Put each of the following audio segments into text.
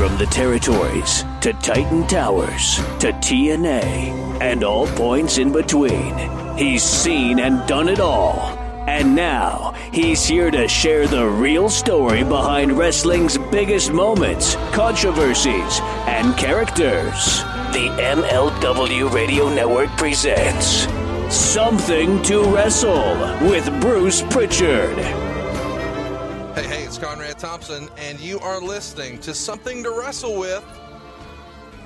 From the territories to Titan Towers to TNA and all points in between, he's seen and done it all. And now, he's here to share the real story behind wrestling's biggest moments, controversies, and characters. The MLW Radio Network presents Something to Wrestle with Bruce Prichard. Hey, it's Conrad Thompson, and you are listening to Something to Wrestle with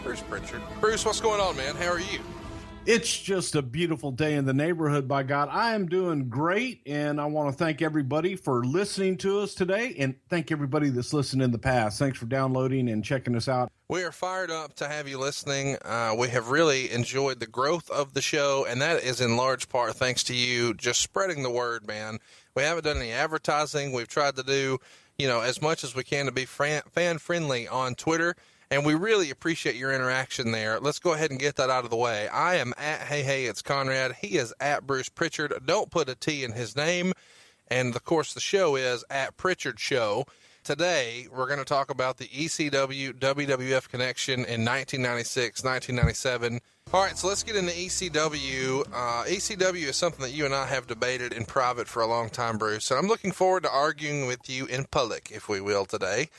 Bruce Prichard. Bruce, what's going on, man? How are you? It's just a beautiful day in the neighborhood, by God. I am doing great, and I want to thank everybody for listening to us today, and thank everybody that's listened in the past. Thanks for downloading and checking us out. We are fired up to have you listening. We have really enjoyed the growth of the show, and that is in large part thanks to you just spreading the word, man. We haven't done any advertising. We've tried to do, as much as we can to be fan-friendly on Twitter. And we really appreciate your interaction there. Let's go ahead and get that out of the way. I am at Hey, it's Conrad. He is at Bruce Prichard. Don't put a T in his name. And, of course, the show is at Prichard Show. Today, we're going to talk about the ECW WWF connection in 1996, 1997. All right, so let's get into ECW. ECW is something that you and I have debated in private for a long time, Bruce. And I'm looking forward to arguing with you in public, if we will, today.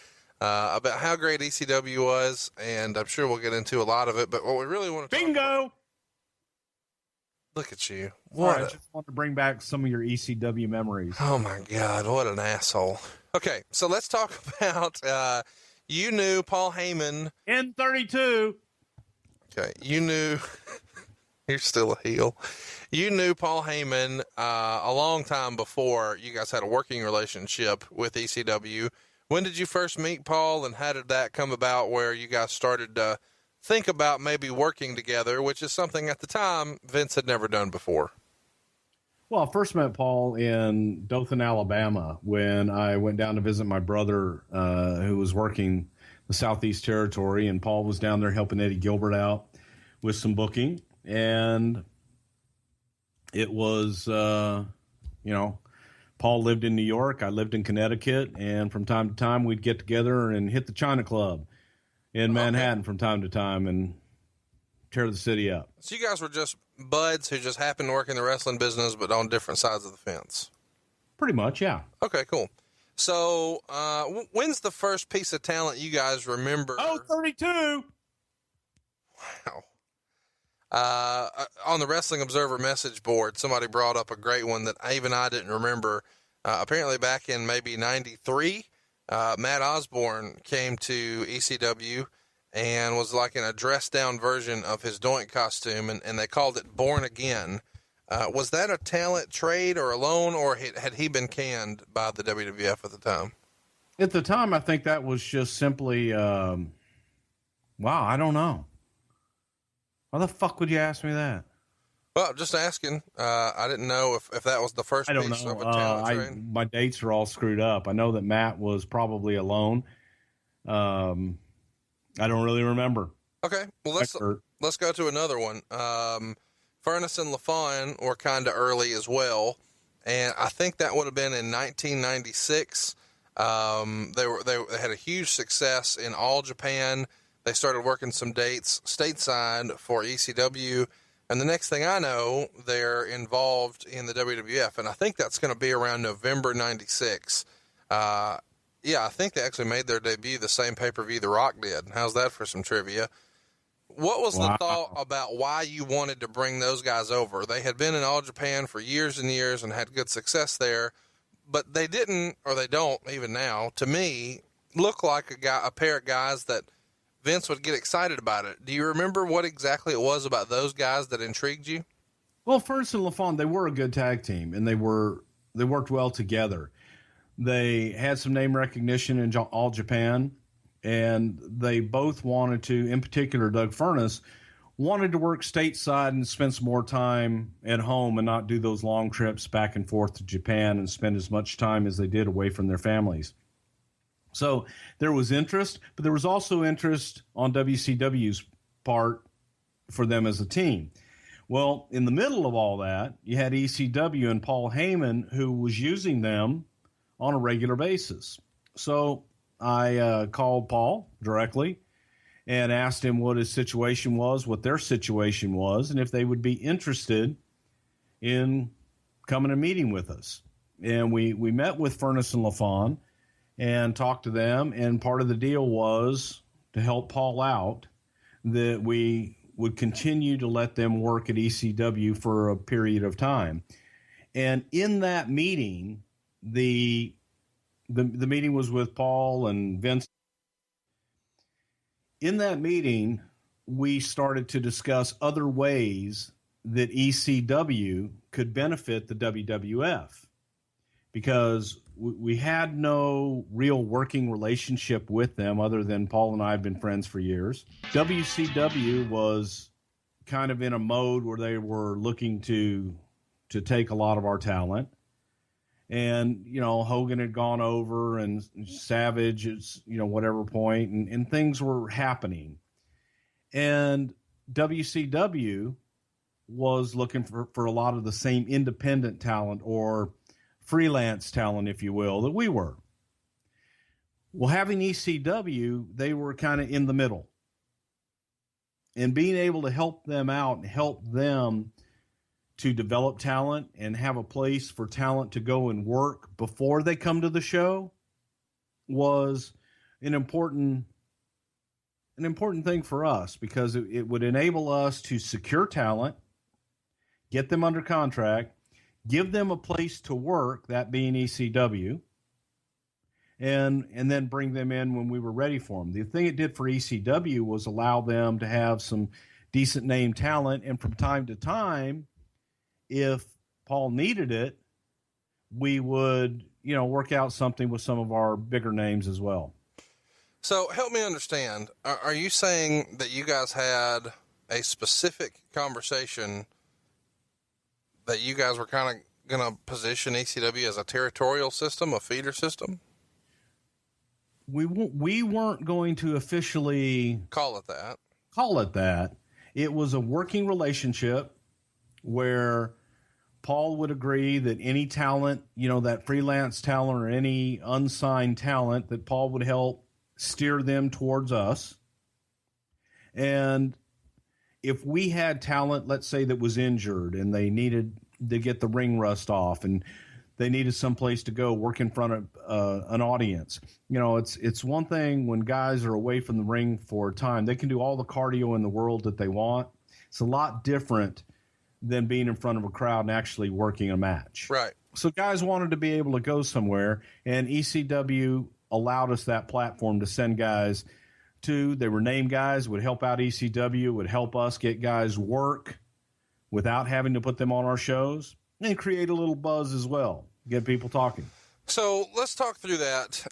About how great ECW was, and I'm sure we'll get into a lot of it, but what we really want to Bingo! Look at you. I just want to bring back some of your ECW memories. Oh, my God, what an asshole. Okay, so let's talk about, you knew Paul Heyman. N32. Okay, you knew, you're still a heel. You knew Paul Heyman a long time before you guys had a working relationship with ECW. When did you first meet Paul, and how did that come about where you guys started to think about maybe working together, which is something at the time Vince had never done before? Well, I first met Paul in Dothan, Alabama, when I went down to visit my brother who was working the Southeast Territory, and Paul was down there helping Eddie Gilbert out with some booking. And it was, Paul lived in New York. I lived in Connecticut. And from time to time, we'd get together and hit the China Club in Manhattan from time to time and tear the city up. So you guys were just buds who just happened to work in the wrestling business, but on different sides of the fence. Pretty much, yeah. Okay, cool. So when's the first piece of talent you guys remember? Oh, 32. Wow. On the Wrestling Observer message board, somebody brought up a great one that even I didn't remember. Apparently back in maybe 93, Matt Osborne came to ECW and was like in a dressed down version of his Doink costume, and they called it Born Again. Was that a talent trade or a loan, or had he been canned by the WWF at the time? At the time, I think that was just simply, wow, I don't know. Why the fuck would you ask me that? Well, just asking. I didn't know if that was the first piece of a talent train. My dates are all screwed up. I know that Matt was probably alone. I don't really remember. Okay, well, let's go to another one. Furnace and LaFawn were kind of early as well, and I think that would have been in 1996. They had a huge success in All Japan. They started working some dates stateside for ECW. And the next thing I know, they're involved in the WWF. And I think that's going to be around November 96. I think they actually made their debut the same pay-per-view The Rock did. How's that for some trivia? What was the thought about why you wanted to bring those guys over? They had been in All Japan for years and years and had good success there. But they didn't, or they don't even now, to me, look like a pair of guys that Vince would get excited about it. Do you remember what exactly it was about those guys that intrigued you? Well, Furnace and LaFawn, they were a good tag team, and they worked well together. They had some name recognition in All Japan, and they both wanted to, in particular, Doug Furnace, wanted to work stateside and spend some more time at home and not do those long trips back and forth to Japan and spend as much time as they did away from their families. So there was interest, but there was also interest on WCW's part for them as a team. Well, in the middle of all that, you had ECW and Paul Heyman, who was using them on a regular basis. So I called Paul directly and asked him what his situation was, what their situation was, and if they would be interested in coming and meeting with us. And we met with Furnace and LaFawn and talked to them, and part of the deal was to help Paul out that we would continue to let them work at ECW for a period of time. And in that meeting, the meeting was with Paul and Vince. In that meeting, we started to discuss other ways that ECW could benefit the WWF, because we had no real working relationship with them other than Paul and I have been friends for years. WCW was kind of in a mode where they were looking to take a lot of our talent. And, you know, Hogan had gone over and Savage is, you know, whatever point, and things were happening. And WCW was looking for a lot of the same independent talent or freelance talent, if you will, that we were. Well, having ECW, they were kind of in the middle. And being able to help them out and help them to develop talent and have a place for talent to go and work before they come to the show was an important thing for us, because it would enable us to secure talent, get them under contract, give them a place to work, that being ECW, and then bring them in when we were ready for them. The thing it did for ECW was allow them to have some decent name talent, and from time to time, if Paul needed it, we would, you know, work out something with some of our bigger names as well. So help me understand. Are you saying that you guys had a specific conversation that you guys were kind of going to position ECW as a territorial system, a feeder system? We weren't going to officially call it that. It was a working relationship where Paul would agree that any talent, you know, that freelance talent or any unsigned talent, that Paul would help steer them towards us. And if we had talent, let's say, that was injured and they needed to get the ring rust off and they needed some place to go work in front of an audience, you know, it's one thing when guys are away from the ring for a time, they can do all the cardio in the world that they want. It's a lot different than being in front of a crowd and actually working a match. Right. So guys wanted to be able to go somewhere, and ECW allowed us that platform to send guys to. They were named guys, would help out ECW, would help us get guys work without having to put them on our shows, and create a little buzz as well, get people talking. So let's talk through that.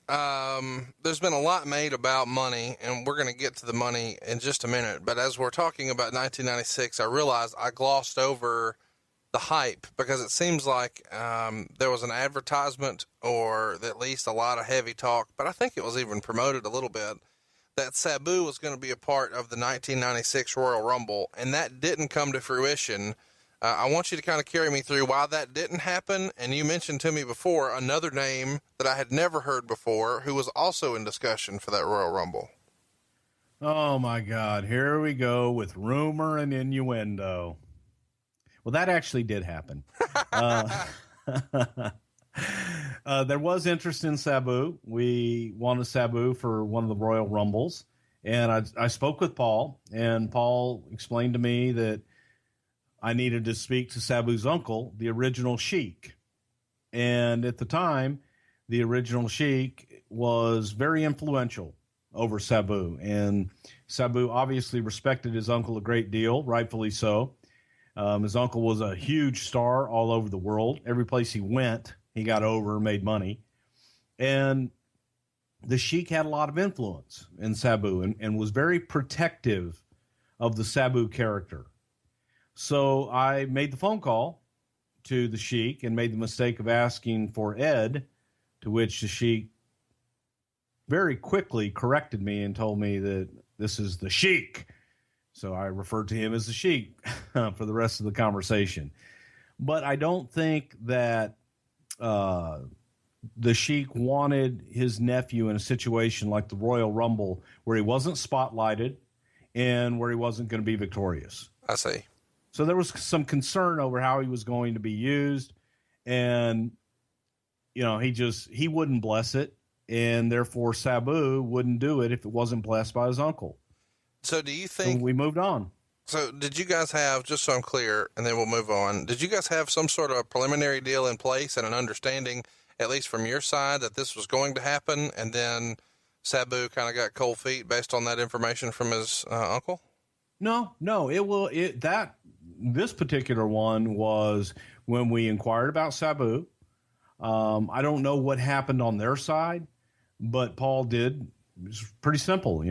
There's been a lot made about money, and we're going to get to the money in just a minute. But as we're talking about 1996, I realized I glossed over the hype, because it seems like there was an advertisement, or at least a lot of heavy talk, but I think it was even promoted a little bit, that Sabu was going to be a part of the 1996 Royal Rumble, and that didn't come to fruition. I want you to kind of carry me through why that didn't happen. And you mentioned to me before another name that I had never heard before, who was also in discussion for that Royal Rumble. Oh my God. Here we go with rumor and innuendo. Well, that actually did happen. There was interest in Sabu. We wanted Sabu for one of the Royal Rumbles. And I spoke with Paul, and Paul explained to me that I needed to speak to Sabu's uncle, the original Sheik. And at the time, the original Sheik was very influential over Sabu. And Sabu obviously respected his uncle a great deal, rightfully so. His uncle was a huge star all over the world. Every place he went, he got over, made money. And the Sheik had a lot of influence in Sabu and was very protective of the Sabu character. So I made the phone call to the Sheik and made the mistake of asking for Ed, to which the Sheik very quickly corrected me and told me that this is the Sheik. So I referred to him as the Sheik for the rest of the conversation. But I don't think that the Sheik wanted his nephew in a situation like the Royal Rumble where he wasn't spotlighted and where he wasn't going to be victorious. I see. So there was some concern over how he was going to be used, and he wouldn't bless it, and therefore Sabu wouldn't do it if it wasn't blessed by his uncle. So do you think we moved on? So did you guys have, just so I'm clear, and then we'll move on, did you guys have some sort of a preliminary deal in place and an understanding, at least from your side, that this was going to happen, and then Sabu kind of got cold feet based on that information from his uncle? No, this particular one was when we inquired about Sabu. I don't know what happened on their side, but Paul did. It was pretty simple,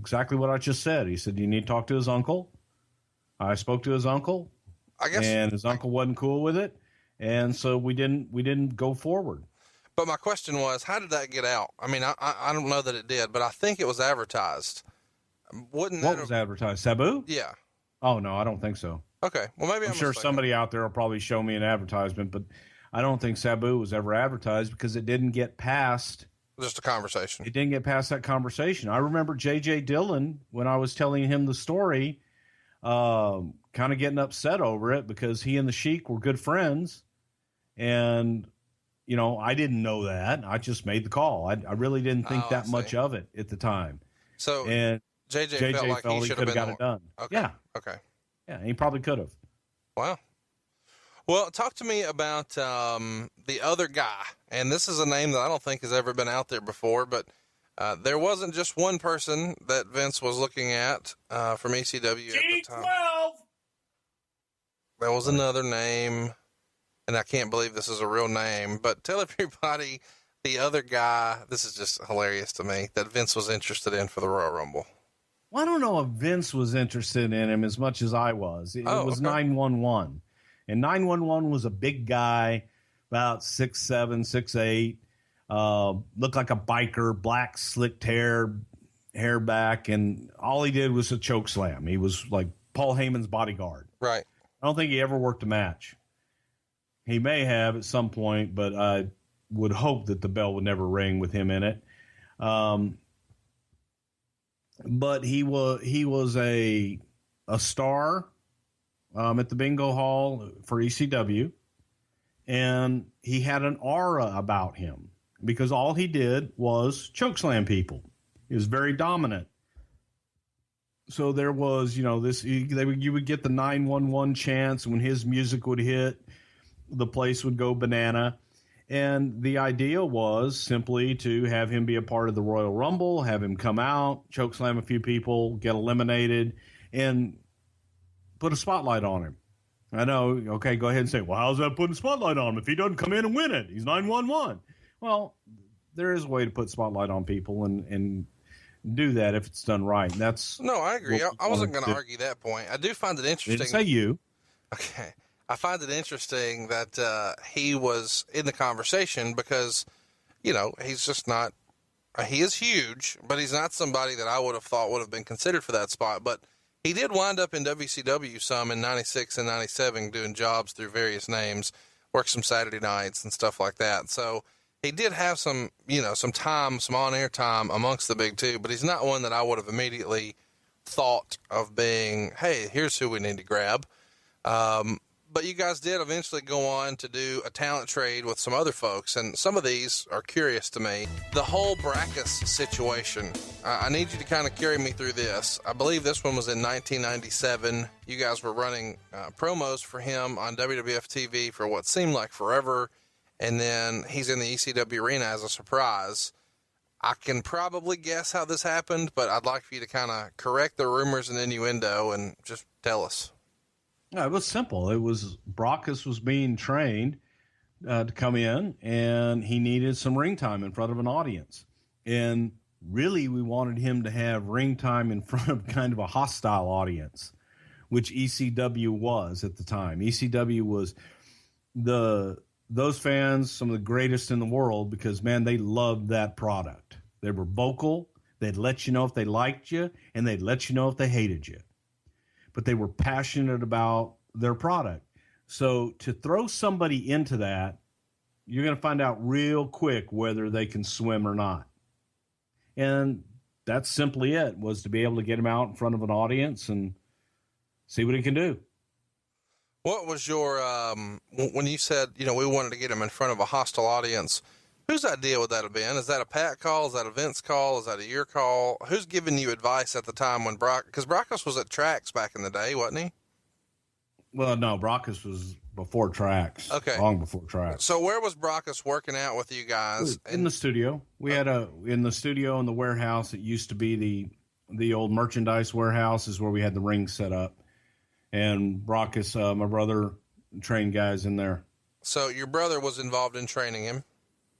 exactly what I just said. He said, you need to talk to his uncle. I spoke to his uncle, and his uncle wasn't cool with it. And so we didn't go forward. But my question was, how did that get out? I mean, I don't know that it did, but I think it was advertised. What was advertised? Sabu? Yeah. Oh, no, I don't think so. Okay. Well, maybe I'm sure mistaken. Somebody out there will probably show me an advertisement, but I don't think Sabu was ever advertised because it didn't get past. Just a conversation. It didn't get past that conversation. I remember J.J. Dillon, when I was telling him the story, kind of getting upset over it because he and the Sheik were good friends. And, I didn't know that. I just made the call. I really didn't think that much of it at the time. So, and JJ felt like he should have got it done. Okay. Yeah. Okay. Yeah, he probably could have. Wow. Well, talk to me about the other guy. And this is a name that I don't think has ever been out there before, but there wasn't just one person that Vince was looking at from ECW at the time. There was another name, and I can't believe this is a real name, but tell everybody the other guy, this is just hilarious to me, that Vince was interested in for the Royal Rumble. Well, I don't know if Vince was interested in him as much as I was. It was 911. And 911 was a big guy, about 6'7", 6'8", looked like a biker, black slicked hair back, and all he did was a choke slam. He was like Paul Heyman's bodyguard. Right. I don't think he ever worked a match. He may have at some point, but I would hope that the bell would never ring with him in it. But he was a star at the bingo hall for ECW, and he had an aura about him because all he did was chokeslam people. He was very dominant. So there was, you would get the 911 chants when his music would hit, the place would go banana. And the idea was simply to have him be a part of the Royal Rumble, have him come out, chokeslam a few people, get eliminated, and put a spotlight on him. I know, okay, go ahead and say, well, how's that putting a spotlight on him if he doesn't come in and win it? He's 911. Well, there is a way to put spotlight on people and do that if it's done right. No, I agree. I wasn't going to argue that point. I do find it interesting. Didn't say you. Okay. I find it interesting that he was in the conversation because, he's just not, he is huge, but he's not somebody that I would have thought would have been considered for that spot. But he did wind up in WCW some in 96 and 97 doing jobs through various names, worked some Saturday nights and stuff like that. So he did have some time, some on-air time amongst the big two, but he's not one that I would have immediately thought of being, hey, here's who we need to grab. But you guys did eventually go on to do a talent trade with some other folks, and some of these are curious to me. The whole Brackus situation, I need you to kind of carry me through this. I believe this one was in 1997. You guys were running promos for him on WWF TV for what seemed like forever, and then he's in the ECW arena as a surprise. I can probably guess how this happened, but I'd like for you to kind of correct the rumors and innuendo and just tell us. No, it was simple. It was Brackus was being trained to come in, and he needed some ring time in front of an audience. And really, we wanted him to have ring time in front of kind of a hostile audience, which ECW was at the time. ECW was those fans, some of the greatest in the world, because, man, they loved that product. They were vocal. They'd let you know if they liked you, and they'd let you know if they hated you. But they were passionate about their product. So to throw somebody into that you're going to find out real quick whether they can swim or not. And that's simply it, was to be able to get him out in front of an audience and see what he can do. What was your, when you said, we wanted to get him in front of a hostile audience, whose idea would that have been? Is that a Pat call? Is that a Vince call? Is that a your call? Who's giving you advice at the time when because Brockus was at Trax back in the day, wasn't he? Well, no, Brockus was before Trax. Okay. Long before Trax. So where was Brockus working out with you guys? In the studio. We had in the studio in the warehouse. It used to be the old merchandise warehouse is where we had the ring set up. And Brockus, my brother, trained guys in there. So your brother was involved in training him?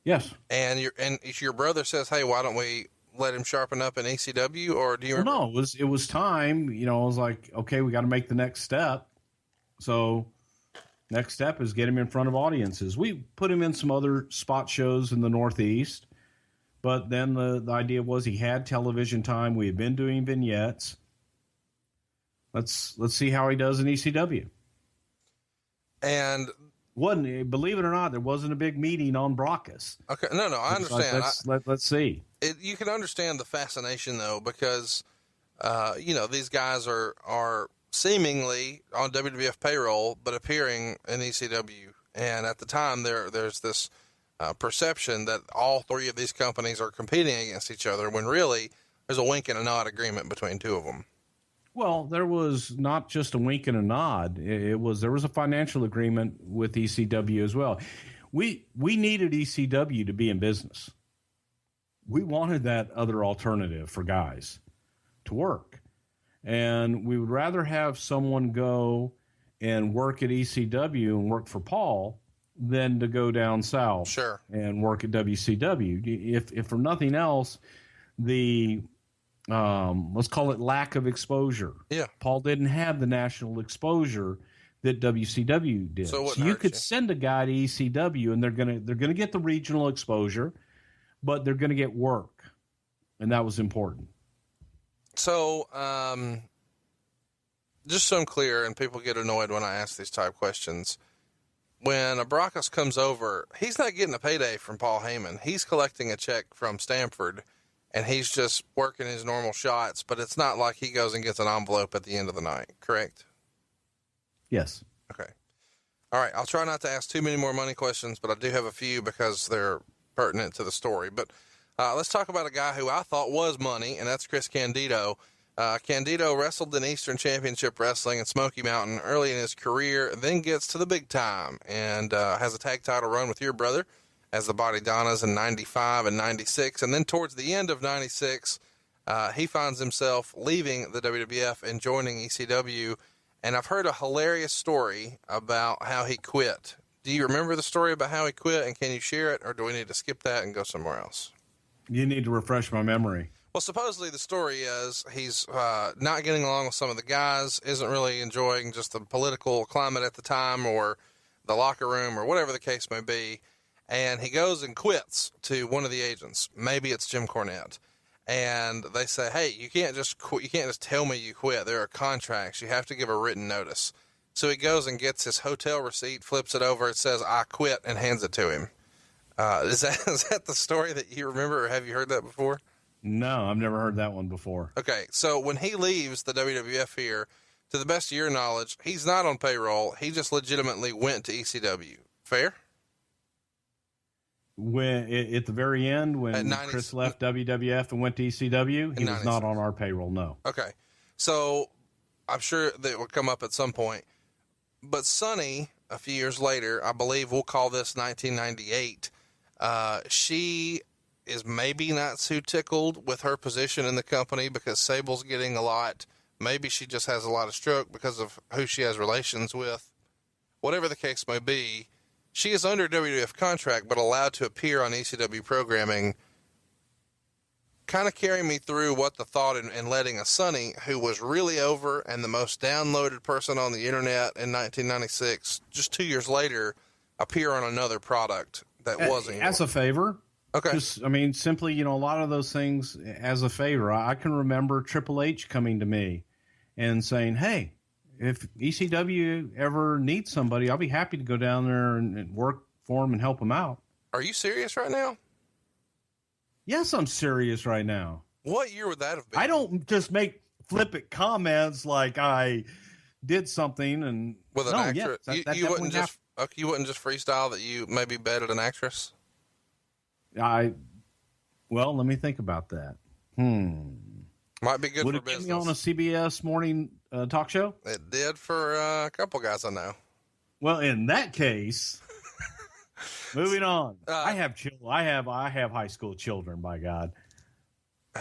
Yes. And your brother says, hey, why don't we let him sharpen up in ECW? Or do you remember? Well, no, it was time. It was like, okay, we got to make the next step. So next step is get him in front of audiences. We put him in some other spot shows in the Northeast, but then the idea was he had television time. We had been doing vignettes. Let's see how he does in ECW. And believe it or not, there wasn't a big meeting on Brockus. Okay, no, I understand. Let's see. You can understand the fascination though, because these guys are seemingly on WWF payroll, but appearing in ECW. And at the time, there's this perception that all three of these companies are competing against each other, when really there's a wink and a nod agreement between two of them. Well, there was not just a wink and a nod. There was a financial agreement with ECW as well. We needed ECW to be in business. We wanted that other alternative for guys to work. And we would rather have someone go and work at ECW and work for Paul than to go down south Sure. and work at WCW. If for nothing else, the let's call it lack of exposure. Yeah. Paul didn't have the national exposure that WCW did. So you could send a guy to ECW and they're gonna get the regional exposure, but they're gonna get work. And that was important. So, just so I'm clear, and people get annoyed when I ask these type questions, when a Brockus comes over, he's not getting a payday from Paul Heyman. He's collecting a check from Stamford, and he's just working his normal shots, but it's not like he goes and gets an envelope at the end of the night, correct? Yes. Okay. All right, I'll try not to ask too many more money questions, but I do have a few because they're pertinent to the story. But let's talk about a guy who I thought was money, and that's Chris Candido. Candido wrestled in Eastern Championship Wrestling in Smoky Mountain early in his career, then gets to the big time and has a tag title run with your brother as the Body Donnas in 95 and 96. And then towards the end of 96, he finds himself leaving the WWF and joining ECW. And I've heard a hilarious story about how he quit. Do you remember the story about how he quit, and can you share it, or do we need to skip that and go somewhere else? You need to refresh my memory. Well, supposedly the story is he's not getting along with some of the guys, isn't really enjoying just the political climate at the time or the locker room or whatever the case may be, and he goes and quits to one of the agents. Maybe it's Jim Cornette. And they say, hey, you can't just quit. You can't just tell me you quit. There are contracts. You have to give a written notice. So he goes and gets his hotel receipt, flips it over, it says, I quit, and hands it to him. Is that the story that you remember, or have you heard that before? No, I've never heard that one before. Okay, so when he leaves the WWF here, to the best of your knowledge, he's not on payroll. He just legitimately went to ECW. Fair? When at the very end, when Chris left WWF and went to ECW, he was not on our payroll, no. Okay, so I'm sure that will come up at some point. But Sonny, a few years later, I believe we'll call this 1998, she is maybe not too tickled with her position in the company because Sable's getting a lot. Maybe she just has a lot of stroke because of who she has relations with. Whatever the case may be, she is under WWF contract but allowed to appear on ECW programming. Kind of carry me through what the thought in letting a Sonny, who was really over and the most downloaded person on the internet in 1996, just 2 years later, appear on another product that wasn't as a favor. Okay. Simply, a lot of those things as a favor. I can remember Triple H coming to me and saying, hey, if ECW ever needs somebody, I'll be happy to go down there and work for him and help him out. Are you serious right now? Yes, I'm serious right now. What year would that have been? I don't just make flippant comments like I did something and with an actress. Yes, you wouldn't just freestyle that you maybe betted an actress. Well, let me think about that. Might be good Would for it business. get me on a CBS morning talk show? It did for a couple guys I know. Well, in that case, moving on. I have high school children. By God,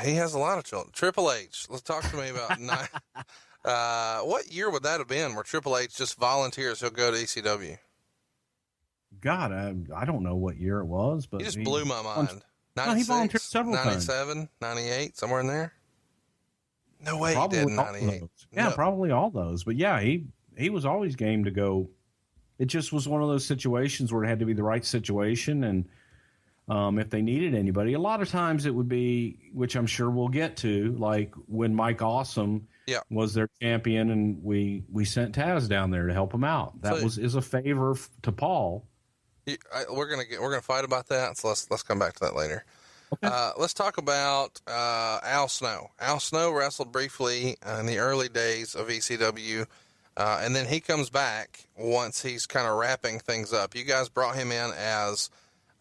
he has a lot of children. Triple H. Let's talk to me about what year would that have been? Where Triple H just volunteers he'll go to ECW. God, I don't know what year it was, but he just blew my mind. No, he volunteered several 97, 98, somewhere in there. No way probably he did 98. Yeah, no. Probably all those. But yeah, he was always game to go. It just was one of those situations where it had to be the right situation. And if they needed anybody, a lot of times it would be, which I'm sure we'll get to, like when Mike Awesome was their champion and we sent Taz down there to help him out. That is a favor to Paul. We're gonna fight about that. So let's come back to that later. Okay. Let's talk about Al Snow. Al Snow wrestled briefly in the early days of ECW, and then he comes back once he's kind of wrapping things up. You guys brought him in as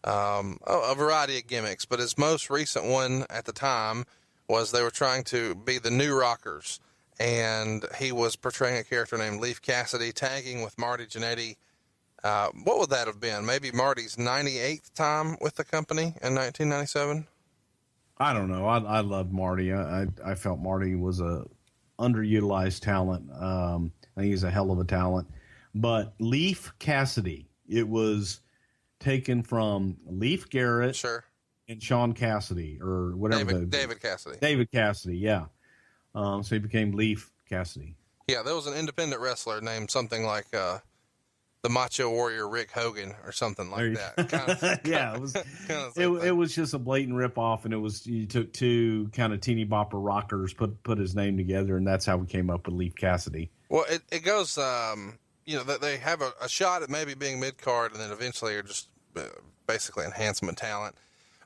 a variety of gimmicks, but his most recent one at the time was they were trying to be the New Rockers, and he was portraying a character named Leif Cassidy, tagging with Marty Jannetty. What would that have been? Maybe Marty's 98th time with the company in 1997? I don't know. I loved Marty. I felt Marty was a underutilized talent. I think he's a hell of a talent. But Leif Cassidy, it was taken from Leif Garrett and Sean Cassidy or whatever. David Cassidy. David Cassidy, yeah. So he became Leif Cassidy. Yeah, there was an independent wrestler named something like the Macho Warrior Rick Hogan or something like that. Yeah, it was just a blatant ripoff, and you took two kind of teeny bopper rockers, put his name together, and that's how we came up with Leif Cassidy. Well, it goes, they have a shot at maybe being mid card, and then eventually are just basically enhancement talent.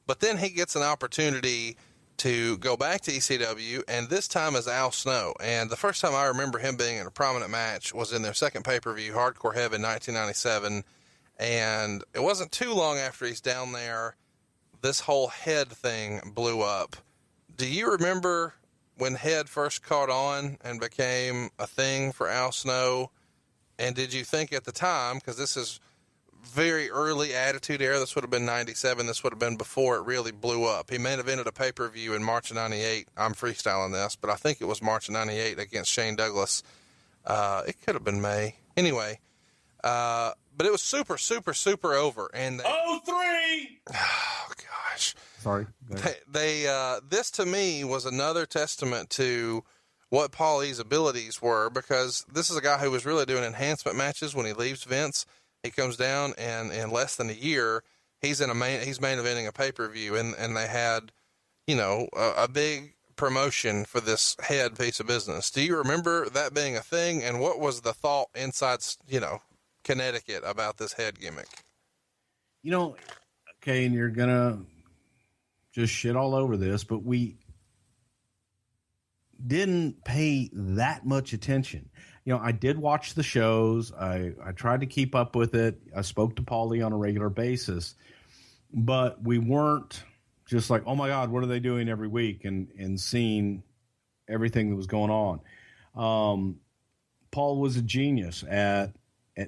But then he gets an opportunity to go back to ECW, and this time as Al Snow. And the first time I remember him being in a prominent match was in their second pay-per-view, Hardcore Heaven, 1997. And it wasn't too long after he's down there, this whole head thing blew up. Do you remember when head first caught on and became a thing for Al Snow? And did you think at the time, because this is very early Attitude Era, this would have been 97, this would have been before it really blew up. He may have entered a pay-per-view in March of 98. I'm freestyling this, but I think it was March of 98 against Shane Douglas. It could have been May. Anyway, but it was super, super, super over. And 03! Oh, gosh. Sorry. This to me was another testament to what Paul E's abilities were, because this is a guy who was really doing enhancement matches when he leaves Vince. He comes down, and in less than a year, he's main eventing a pay-per-view, and they had, a big promotion for this head piece of business. Do you remember that being a thing? And what was the thought inside, Connecticut about this head gimmick? Okay, and you're gonna just shit all over this, but we didn't pay that much attention. I did watch the shows. I tried to keep up with it. I spoke to Paulie on a regular basis, but we weren't just like, oh my God, what are they doing every week? And seeing everything that was going on. Paul was a genius at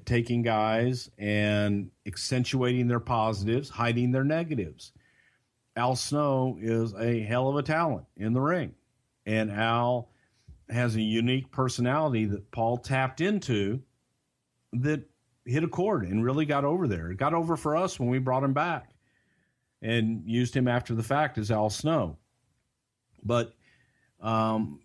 taking guys and accentuating their positives, hiding their negatives. Al Snow is a hell of a talent in the ring, and Al has a unique personality that Paul tapped into that hit a chord and really got over there. It got over for us when we brought him back and used him after the fact as Al Snow. But I'll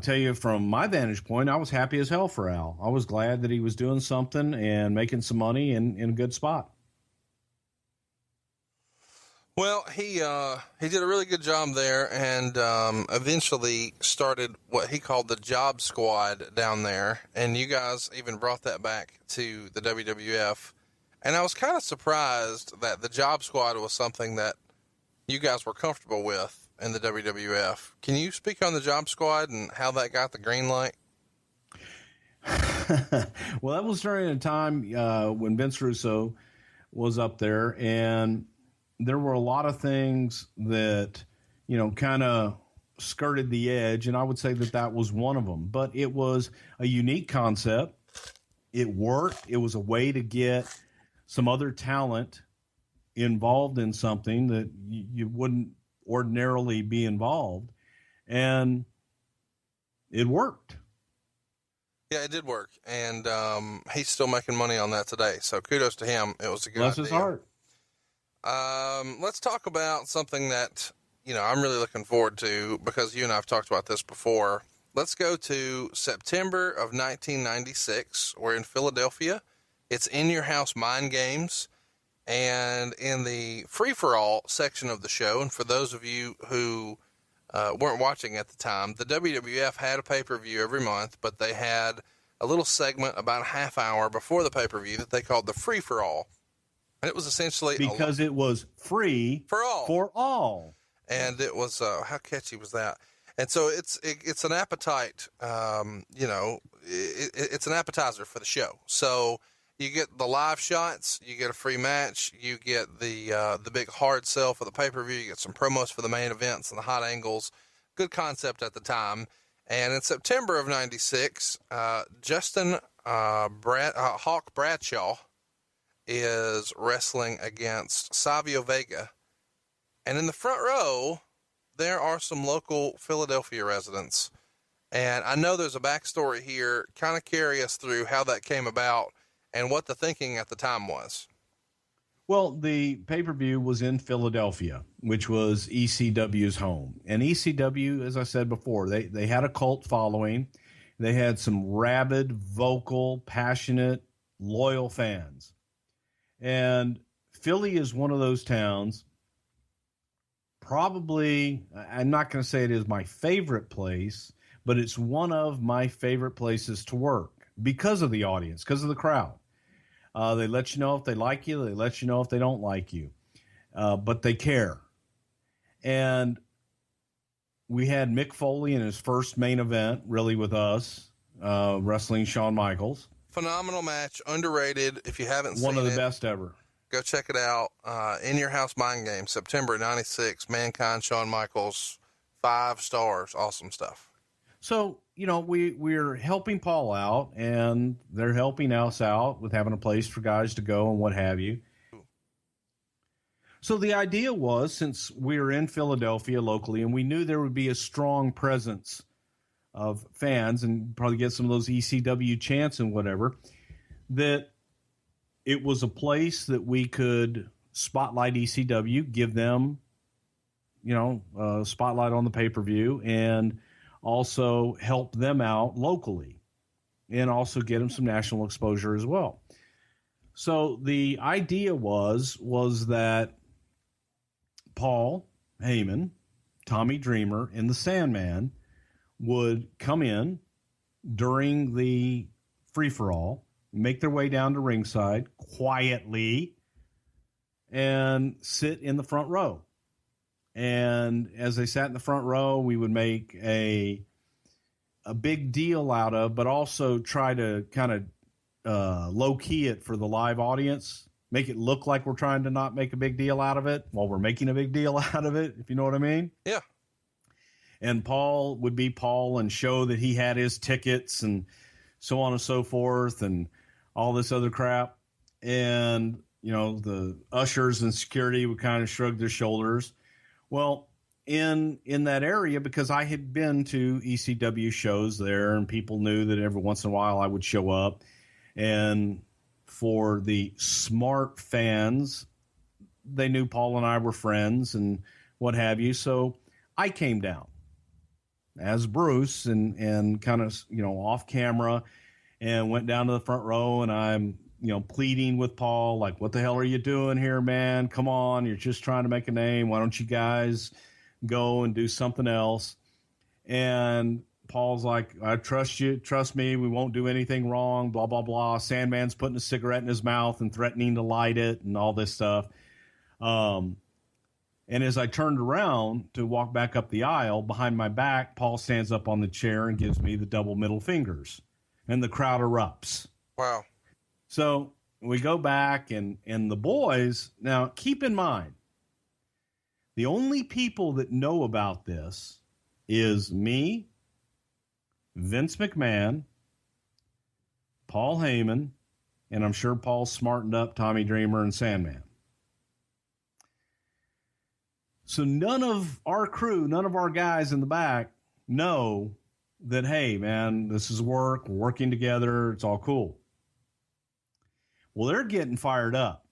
tell you, from my vantage point, I was happy as hell for Al. I was glad that he was doing something and making some money in a good spot. Well, he did a really good job there, and eventually started what he called the Job Squad down there, and you guys even brought that back to the WWF. And I was kind of surprised that the Job Squad was something that you guys were comfortable with in the WWF. Can you speak on the Job Squad and how that got the green light? Well, that was during a time when Vince Russo was up there, and there were a lot of things that, kind of skirted the edge, and I would say that was one of them. But it was a unique concept. It worked. It was a way to get some other talent involved in something that you wouldn't ordinarily be involved, and it worked. Yeah, it did work, and he's still making money on that today, so kudos to him. It was a good idea. Bless his heart. Let's talk about something that, I'm really looking forward to, because you and I have talked about this before. Let's go to September of 1996. We're in Philadelphia. It's In Your House Mind Games, and in the free-for-all section of the show, and for those of you who weren't watching at the time, the WWF had a pay-per-view every month, but they had a little segment about a half hour before the pay-per-view that they called the free-for-all. And it was essentially because it was free for all. And it was, how catchy was that? And so it's an appetite, it's an appetizer for the show. So you get the live shots, you get a free match, you get the big hard sell for the pay-per-view, you get some promos for the main events and the hot angles. Good concept at the time. And in September of 96, Justin Hawk Bradshaw is wrestling against Savio Vega. And in the front row, there are some local Philadelphia residents. And I know there's a backstory here. Kind of carry us through how that came about and what the thinking at the time was. Well, the pay-per-view was in Philadelphia, which was ECW's home. And ECW, as I said before, they had a cult following. They had some rabid, vocal, passionate, loyal fans. And Philly is one of those towns, probably, I'm not going to say it is my favorite place, but it's one of my favorite places to work because of the audience, because of the crowd. They let you know if they like you. They let you know if they don't like you. But they care. And we had Mick Foley in his first main event, really, with us, wrestling Shawn Michaels. Phenomenal match, underrated. If you haven't seen it, one of the best ever. Go check it out. In Your House Mind Games, September 96, Mankind, Shawn Michaels, 5 stars. Awesome stuff. So, we're helping Paul out, and they're helping us out with having a place for guys to go and what have you. So the idea was, since we were in Philadelphia locally, and we knew there would be a strong presence of fans and probably get some of those ECW chants and whatever, that it was a place that we could spotlight ECW, give them, a spotlight on the pay-per-view, and also help them out locally and also get them some national exposure as well. So the idea was that Paul Heyman, Tommy Dreamer, and the Sandman would come in during the free-for-all, make their way down to ringside quietly, and sit in the front row. And as they sat in the front row, we would make a big deal out of, but also try to kind of low-key it for the live audience, make it look like we're trying to not make a big deal out of it while we're making a big deal out of it, if you know what I mean. Yeah. And Paul would be Paul and show that he had his tickets and so on and so forth and all this other crap. And, the ushers and security would kind of shrug their shoulders. Well, in that area, because I had been to ECW shows there and people knew that every once in a while I would show up. And for the smart fans, they knew Paul and I were friends and what have you. So I came down as Bruce and kind of, off camera and went down to the front row, and I'm, pleading with Paul, like, what the hell are you doing here, man? Come on. You're just trying to make a name. Why don't you guys go and do something else? And Paul's like, I trust you, trust me, we won't do anything wrong, blah, blah, blah. Sandman's putting a cigarette in his mouth and threatening to light it and all this stuff. And as I turned around to walk back up the aisle, behind my back, Paul stands up on the chair and gives me the double middle fingers. And the crowd erupts. Wow. So we go back and the boys, now keep in mind, the only people that know about this is me, Vince McMahon, Paul Heyman, and I'm sure Paul smartened up Tommy Dreamer and Sandman. So none of our crew, none of our guys in the back know that, hey, man, this is work. We're working together. It's all cool. Well, they're getting fired up.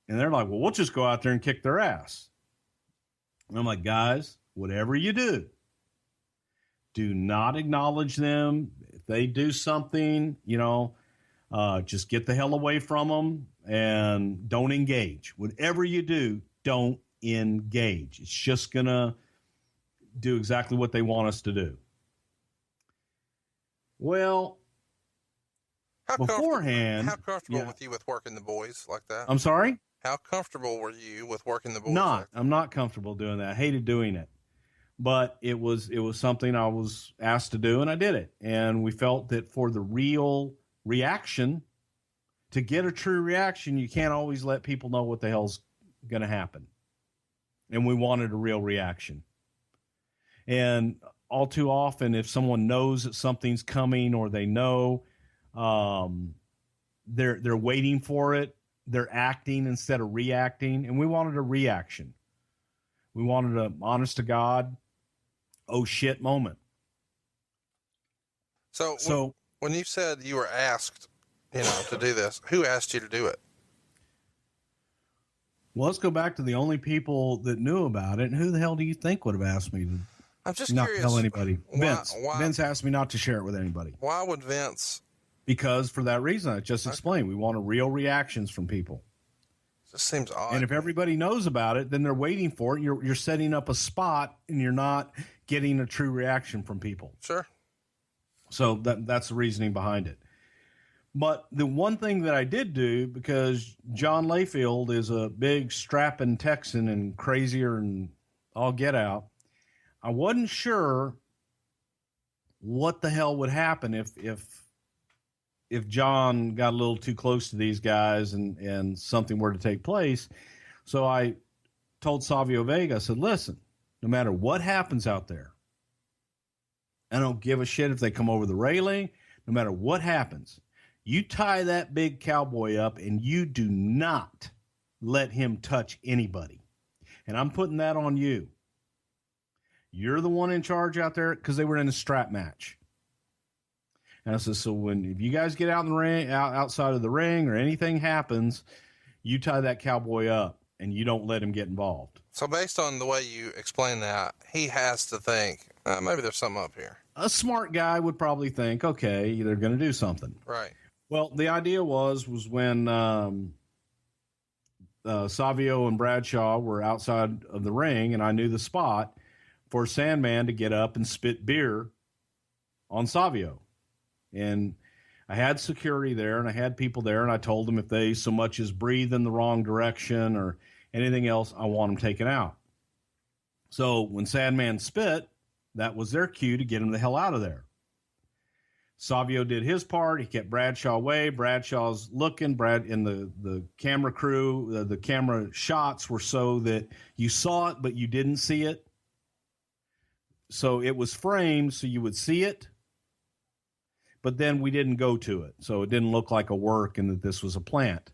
And they're like, well, we'll just go out there and kick their ass. And I'm like, guys, whatever you do not acknowledge them. If they do something, just get the hell away from them and don't engage. Whatever you do, don't engage. It's just going to do exactly what they want us to do. Well, beforehand. How comfortable with you with working the boys like that? I'm sorry? How comfortable were you with working the boys? I'm not comfortable doing that. I hated doing it. But it was something I was asked to do, and I did it. And we felt that for the real reaction, to get a true reaction, you can't always let people know what the hell's going to happen. And we wanted a real reaction. And all too often, if someone knows that something's coming or they know, they're waiting for it. They're acting instead of reacting. And we wanted a reaction. We wanted an honest to God, oh shit moment. So when you said you were asked, to do this, who asked you to do it? Well, let's go back to the only people that knew about it. And who the hell do you think would have asked me to I'm just not curious, tell anybody? Why, Vince asked me not to share it with anybody. Why would Vince? Because for that reason, I just explained, we want real reactions from people. This seems odd. And if everybody knows about it, then they're waiting for it. You're setting up a spot, and you're not getting a true reaction from people. Sure. So that's the reasoning behind it. But the one thing that I did do, because John Layfield is a big strapping Texan and crazier and all get out, I wasn't sure what the hell would happen if John got a little too close to these guys and something were to take place. So I told Savio Vega, I said, listen, no matter what happens out there, I don't give a shit if they come over the railing. No matter what happens, you tie that big cowboy up and you do not let him touch anybody. And I'm putting that on you. You're the one in charge out there, because they were in a strap match. And I said, so if you guys get out in the ring, outside of the ring, or anything happens, you tie that cowboy up and you don't let him get involved. So based on the way you explain that, he has to think, maybe there's something up here. A smart guy would probably think, okay, they're going to do something. Right. Well, the idea was when Savio and Bradshaw were outside of the ring, and I knew the spot for Sandman to get up and spit beer on Savio. And I had security there, and I had people there, and I told them if they so much as breathe in the wrong direction or anything else, I want them taken out. So when Sandman spit, that was their cue to get him the hell out of there. Savio did his part. He kept Bradshaw away. Bradshaw's looking. And the camera crew, the camera shots were so that you saw it, but you didn't see it. So it was framed so you would see it, but then we didn't go to it. So it didn't look like a work and that this was a plant.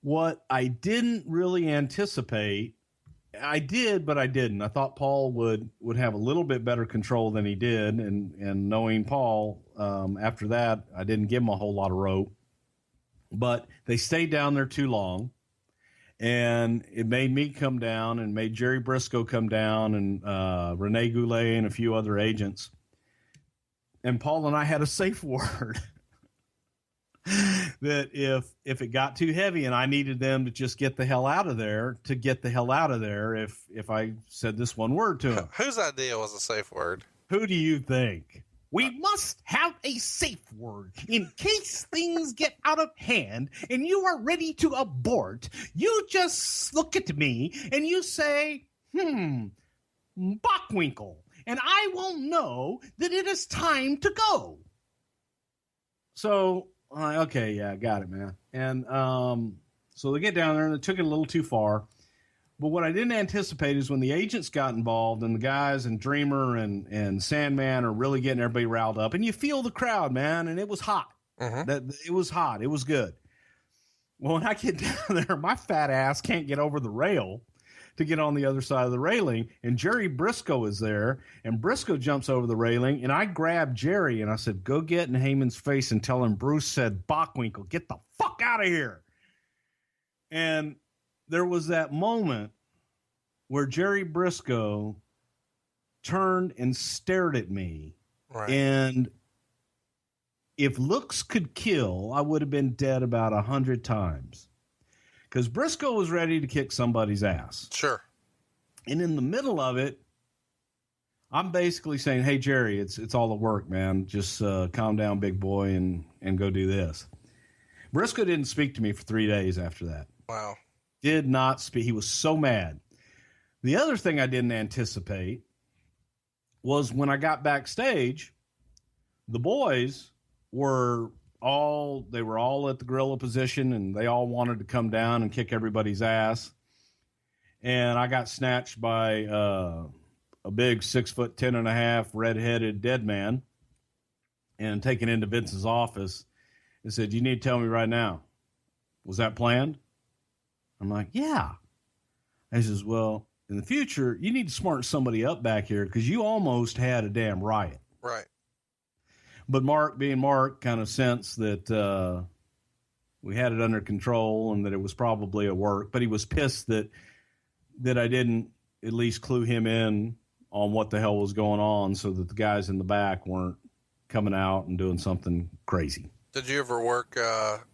What I didn't really anticipate, I did, but I didn't. I thought Paul would have a little bit better control than he did. And knowing Paul, after that, I didn't give him a whole lot of rope. But they stayed down there too long. And it made me come down and made Jerry Briscoe come down and Rene Goulet and a few other agents. And Paul and I had a safe word that if it got too heavy and I needed them to just get the hell out of there, to get the hell out of there if I said this one word to him. Whose idea was a safe word? Who do you think? We must have a safe word in case things get out of hand and you are ready to abort. You just look at me and you say, Bockwinkel, and I will know that it is time to go. So, okay, yeah, got it, man. And so they get down there and they took it a little too far. But what I didn't anticipate is when the agents got involved and the guys and Dreamer and Sandman are really getting everybody riled up, and you feel the crowd, man, and it was hot. It was hot. It was good. Well, when I get down there, my fat ass can't get over the rail to get on the other side of the railing, and Jerry Briscoe is there, and Briscoe jumps over the railing, and I grab Jerry, and I said, go get in Heyman's face and tell him Bruce said, Bockwinkel, get the fuck out of here. And there was that moment where Jerry Briscoe turned and stared at me. Right. And if looks could kill, I would have been dead about 100 times. Because Briscoe was ready to kick somebody's ass. Sure. And in the middle of it, I'm basically saying, hey, Jerry, it's all the work, man. Just calm down, big boy, and go do this. Briscoe didn't speak to me for 3 days after that. Wow. Did not speak. He was so mad. The other thing I didn't anticipate was when I got backstage, the boys were all at the gorilla position, and they all wanted to come down and kick everybody's ass. And I got snatched by a big 6'10.5" redheaded dead man and taken into Vince's office and said, you need to tell me right now, was that planned? I'm like, yeah. And he says, well, in the future, you need to smarten somebody up back here because you almost had a damn riot. Right. But Mark, being Mark, kind of sensed that we had it under control and that it was probably at work. But he was pissed that I didn't at least clue him in on what the hell was going on so that the guys in the back weren't coming out and doing something crazy. Did you ever work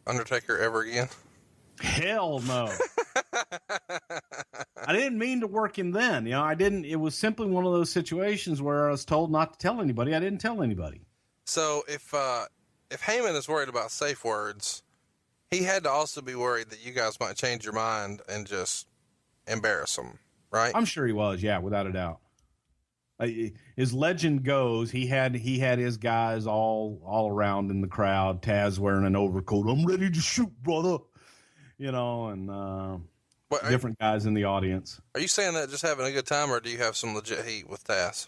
Undertaker ever again? Hell no. I didn't mean to work him then. You know, I didn't. It was simply one of those situations where I was told not to tell anybody. I didn't tell anybody. So if Heyman is worried about safe words, he had to also be worried that you guys might change your mind and just embarrass him, right? I'm sure he was. Yeah, without a doubt. His legend goes, he had his guys all around in the crowd. Taz wearing an overcoat. I'm ready to shoot, brother. You know, and different guys in the audience. Are you saying that just having a good time, or do you have some legit heat with Taz?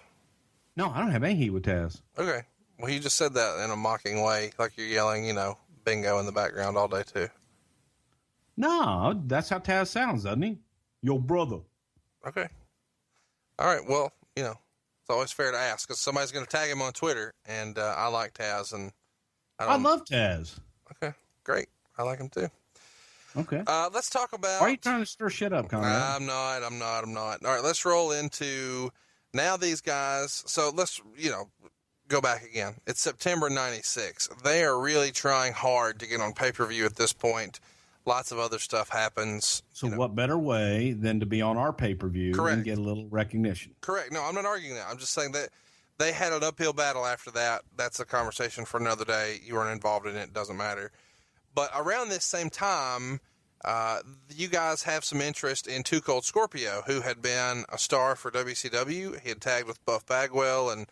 No, I don't have any heat with Taz. Okay. Well, you just said that in a mocking way, like you're yelling, you know, bingo in the background all day, too. No, that's how Taz sounds, doesn't he? Your brother. Okay. All right. Well, you know, it's always fair to ask because somebody's going to tag him on Twitter, and I like Taz, and I love Taz. Okay, great. I like him, too. Okay. Let's talk about. Why are you trying to stir shit up, Conrad? I'm not. All right, let's roll into now these guys. So let's, you know, go back again. It's September 96. They are really trying hard to get on pay-per-view at this point. Lots of other stuff happens. So what better way than to be on our pay-per-view and get a little recognition? Correct. No, I'm not arguing that. I'm just saying that they had an uphill battle after that. That's a conversation for another day. You weren't involved in it. It doesn't matter. But around this same time, you guys have some interest in Too Cold Scorpio, who had been a star for WCW. He had tagged with Buff Bagwell and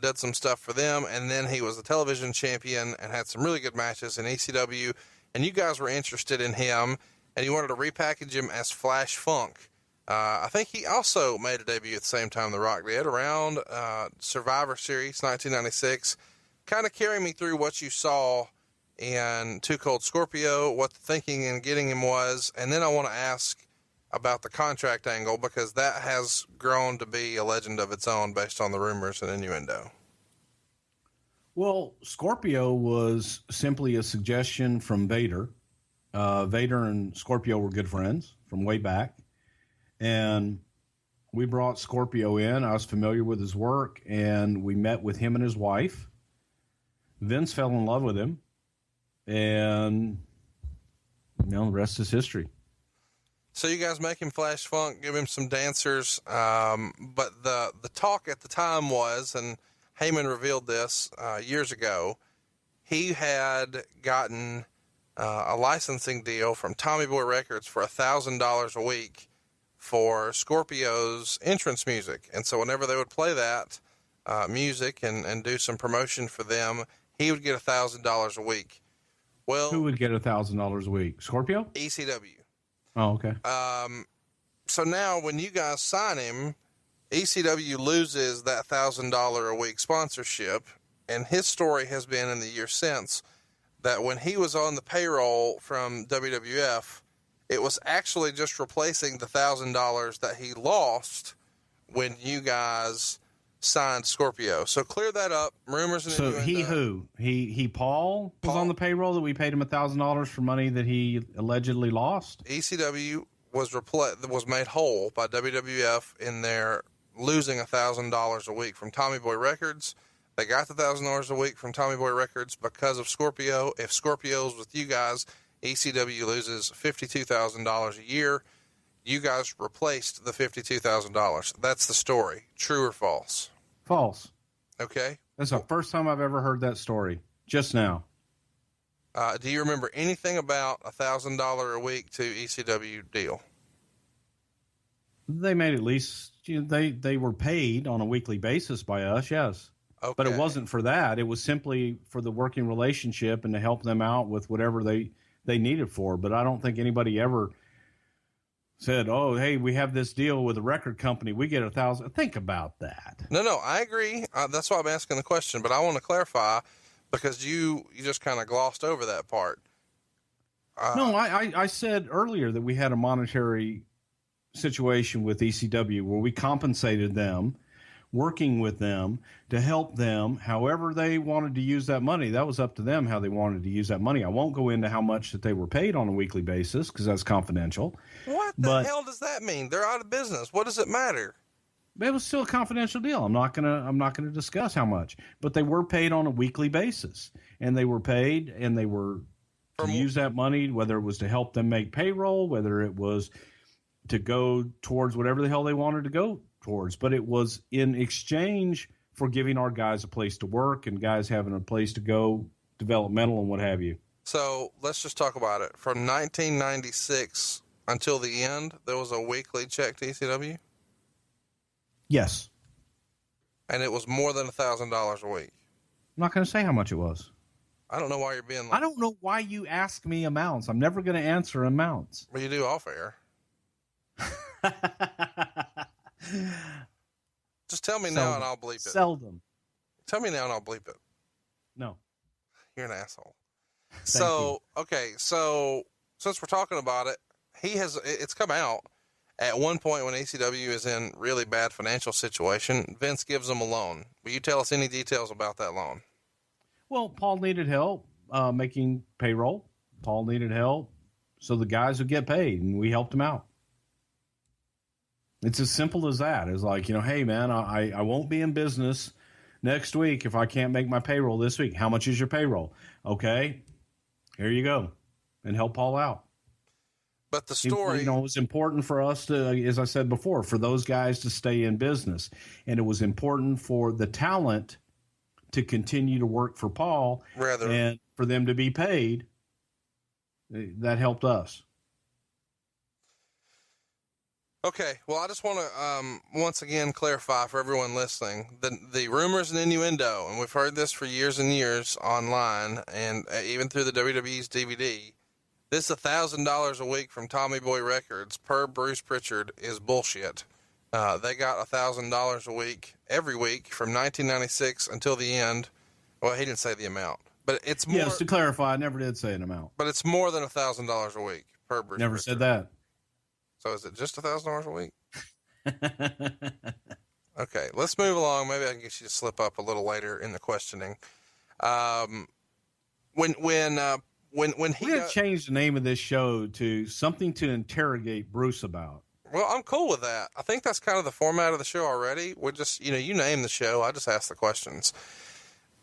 did some stuff for them. And then he was a television champion and had some really good matches in ECW. And you guys were interested in him, and you wanted to repackage him as Flash Funk. I think he also made a debut at the same time The Rock did, around Survivor Series 1996. Kind of carry me through what you saw in Too Cold Scorpio, what the thinking in getting him was, and then I want to ask about the contract angle, because that has grown to be a legend of its own based on the rumors and innuendo. Well, Scorpio was simply a suggestion from Vader. Vader and Scorpio were good friends from way back, and we brought Scorpio in. I was familiar with his work, and we met with him and his wife. Vince fell in love with him, and the rest is history. So you guys make him Flash Funk, give him some dancers, but the talk at the time was, and Heyman revealed this years ago. He had gotten a licensing deal from Tommy Boy Records for $1,000 a week for Scorpio's entrance music. And so whenever they would play that music and do some promotion for them, he would get $1,000 a week. Well, who would get $1,000 a week? Scorpio? ECW. Oh, okay. So now when you guys sign him, ECW loses that $1,000 a week sponsorship. And his story has been in the years since that when he was on the payroll from WWF, it was actually just replacing the $1,000 that he lost when you guys signed Scorpio. So clear that up. Rumors and so he Paul was on the payroll that we paid him $1,000 for money that he allegedly lost. ECW was made whole by WWF in their losing $1,000 a week from Tommy Boy Records. They got the $1,000 a week from Tommy Boy Records because of Scorpio. If Scorpio's with you guys, ECW loses $52,000 a year. You guys replaced the $52,000. That's the story. True or false? False. Okay. That's the first time I've ever heard that story. Just now. Do you remember anything about $1,000 a week to ECW deal? They made at least, they were paid on a weekly basis by us, yes. Okay. But it wasn't for that. It was simply for the working relationship and to help them out with whatever they needed for. But I don't think anybody ever said, oh, hey, we have this deal with a record company. We get $1,000. Think about that. No, I agree. That's why I'm asking the question. But I want to clarify because you just kind of glossed over that part. No, I said earlier that we had a monetary situation with ECW where we compensated them, working with them to help them however they wanted to use that money. That was up to them how they wanted to use that money. I won't go into how much that they were paid on a weekly basis because that's confidential. What the hell does that mean? They're out of business. What does it matter? It was still a confidential deal. I'm not gonna discuss how much, but they were paid on a weekly basis, and they were paid, and they were to use that money, whether it was to help them make payroll, whether it was to go towards whatever the hell they wanted to go towards, but it was in exchange for giving our guys a place to work and guys having a place to go, developmental and what have you. So let's just talk about it. From 1996 until the end, there was a weekly check to ECW? Yes. And it was more than $1,000 a week? I'm not going to say how much it was. I don't know why you're being I don't know why you ask me amounts. I'm never going to answer amounts. Well, you do off air. Just tell me now and I'll bleep it. Seldom. Tell me now and I'll bleep it. No. You're an asshole. Okay. So since we're talking about it, it's come out at one point when ECW is in really bad financial situation, Vince gives them a loan. Will you tell us any details about that loan? Well, Paul needed help making payroll. Paul needed help so the guys would get paid, and we helped him out. It's as simple as that. It's like, hey, man, I won't be in business next week if I can't make my payroll this week. How much is your payroll? Okay, here you go, and help Paul out. But the story, it was important for us to, as I said before, for those guys to stay in business. And it was important for the talent to continue to work for Paul and for them to be paid. That helped us. Okay. Well, I just want to, once again, clarify for everyone listening the rumors and innuendo. And we've heard this for years and years online and even through the WWE's DVD. This $1,000 a week from Tommy Boy Records per Bruce Prichard is bullshit. They got $1,000 a week every week from 1996 until the end. Well, he didn't say the amount, but it's more. Yes, to clarify, I never did say an amount. But it's more than $1,000 a week per Bruce. Never Prichard. said that. So is it just $1,000 a week? Okay, let's move along. Maybe I can get you to slip up a little later in the questioning. When he we're gonna change the name of this show to something to interrogate Bruce about. Well, I'm cool with that. I think that's kind of the format of the show already. We're just, you name the show. I just ask the questions.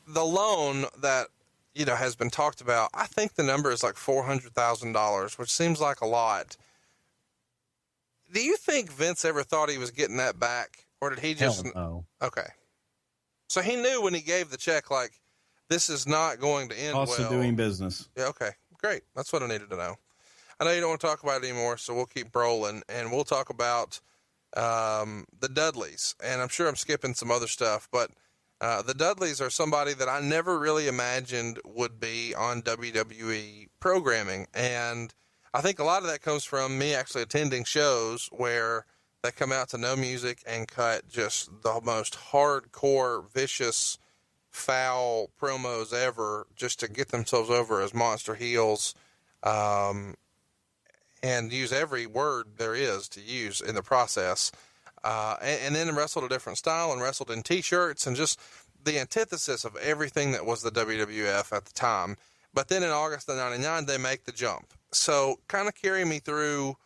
The loan that, has been talked about, I think the number is like $400,000, which seems like a lot. Do you think Vince ever thought he was getting that back? Or did he just... Hell no. Okay. So he knew when he gave the check, like, this is not going to end well. Cost of doing business. Yeah, okay. Great. That's what I needed to know. I know you don't want to talk about it anymore, so we'll keep rolling, and we'll talk about the Dudleys. And I'm sure I'm skipping some other stuff, but the Dudleys are somebody that I never really imagined would be on WWE programming. And I think a lot of that comes from me actually attending shows where they come out to no music and cut just the most hardcore, vicious, foul promos ever just to get themselves over as monster heels, and use every word there is to use in the process. And then wrestled a different style and wrestled in t-shirts and just the antithesis of everything that was the WWF at the time. But then in August of 99, they make the jump. So kind of carry me through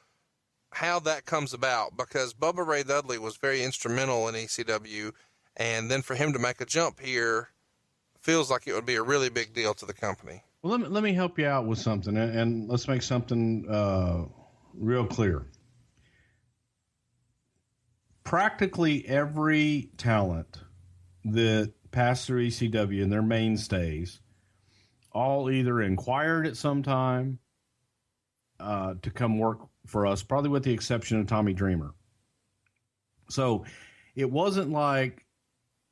how that comes about, because Bubba Ray Dudley was very instrumental in ECW. And then for him to make a jump here feels like it would be a really big deal to the company. Well, let me help you out with something, and let's make something real clear. Practically every talent that passed through ECW and their mainstays all either inquired at some time to come work for us, probably with the exception of Tommy Dreamer. So it wasn't like,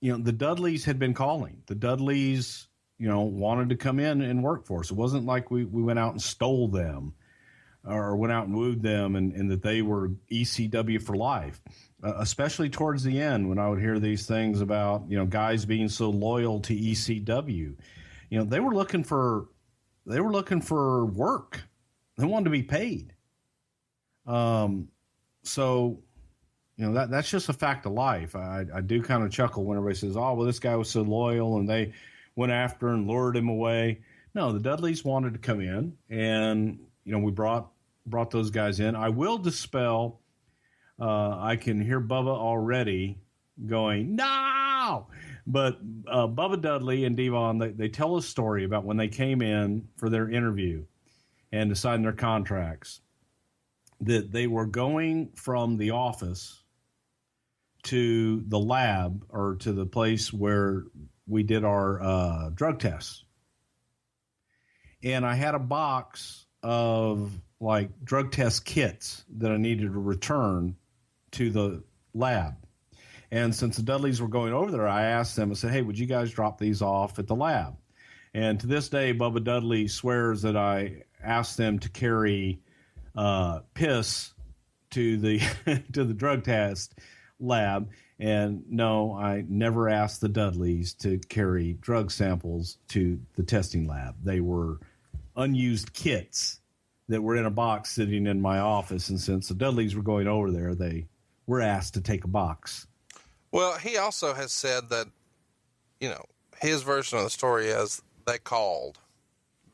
the Dudleys had been calling. The Dudleys, wanted to come in and work for us. It wasn't like we went out and stole them or went out and wooed them and that they were ECW for life, especially towards the end when I would hear these things about, guys being so loyal to ECW. They were looking for work. They wanted to be paid. So, that's just a fact of life. I do kind of chuckle when everybody says, oh, well, this guy was so loyal and they went after and lured him away. No, the Dudleys wanted to come in, and, we brought those guys in. I will dispel. I can hear Bubba already going, no, but Bubba Dudley and Devon, they tell a story about when they came in for their interview and deciding their contracts, that they were going from the office to the lab or to the place where we did our drug tests. And I had a box of like drug test kits that I needed to return to the lab. And since the Dudleys were going over there, I asked them, I said, hey, would you guys drop these off at the lab? And to this day, Bubba Dudley swears that I asked them to carry piss to the to the drug test lab. And no, I never asked the Dudleys to carry drug samples to the testing lab. They were unused kits that were in a box sitting in my office. And since the Dudleys were going over there, they were asked to take a box. Well, he also has said that, his version of the story is they called,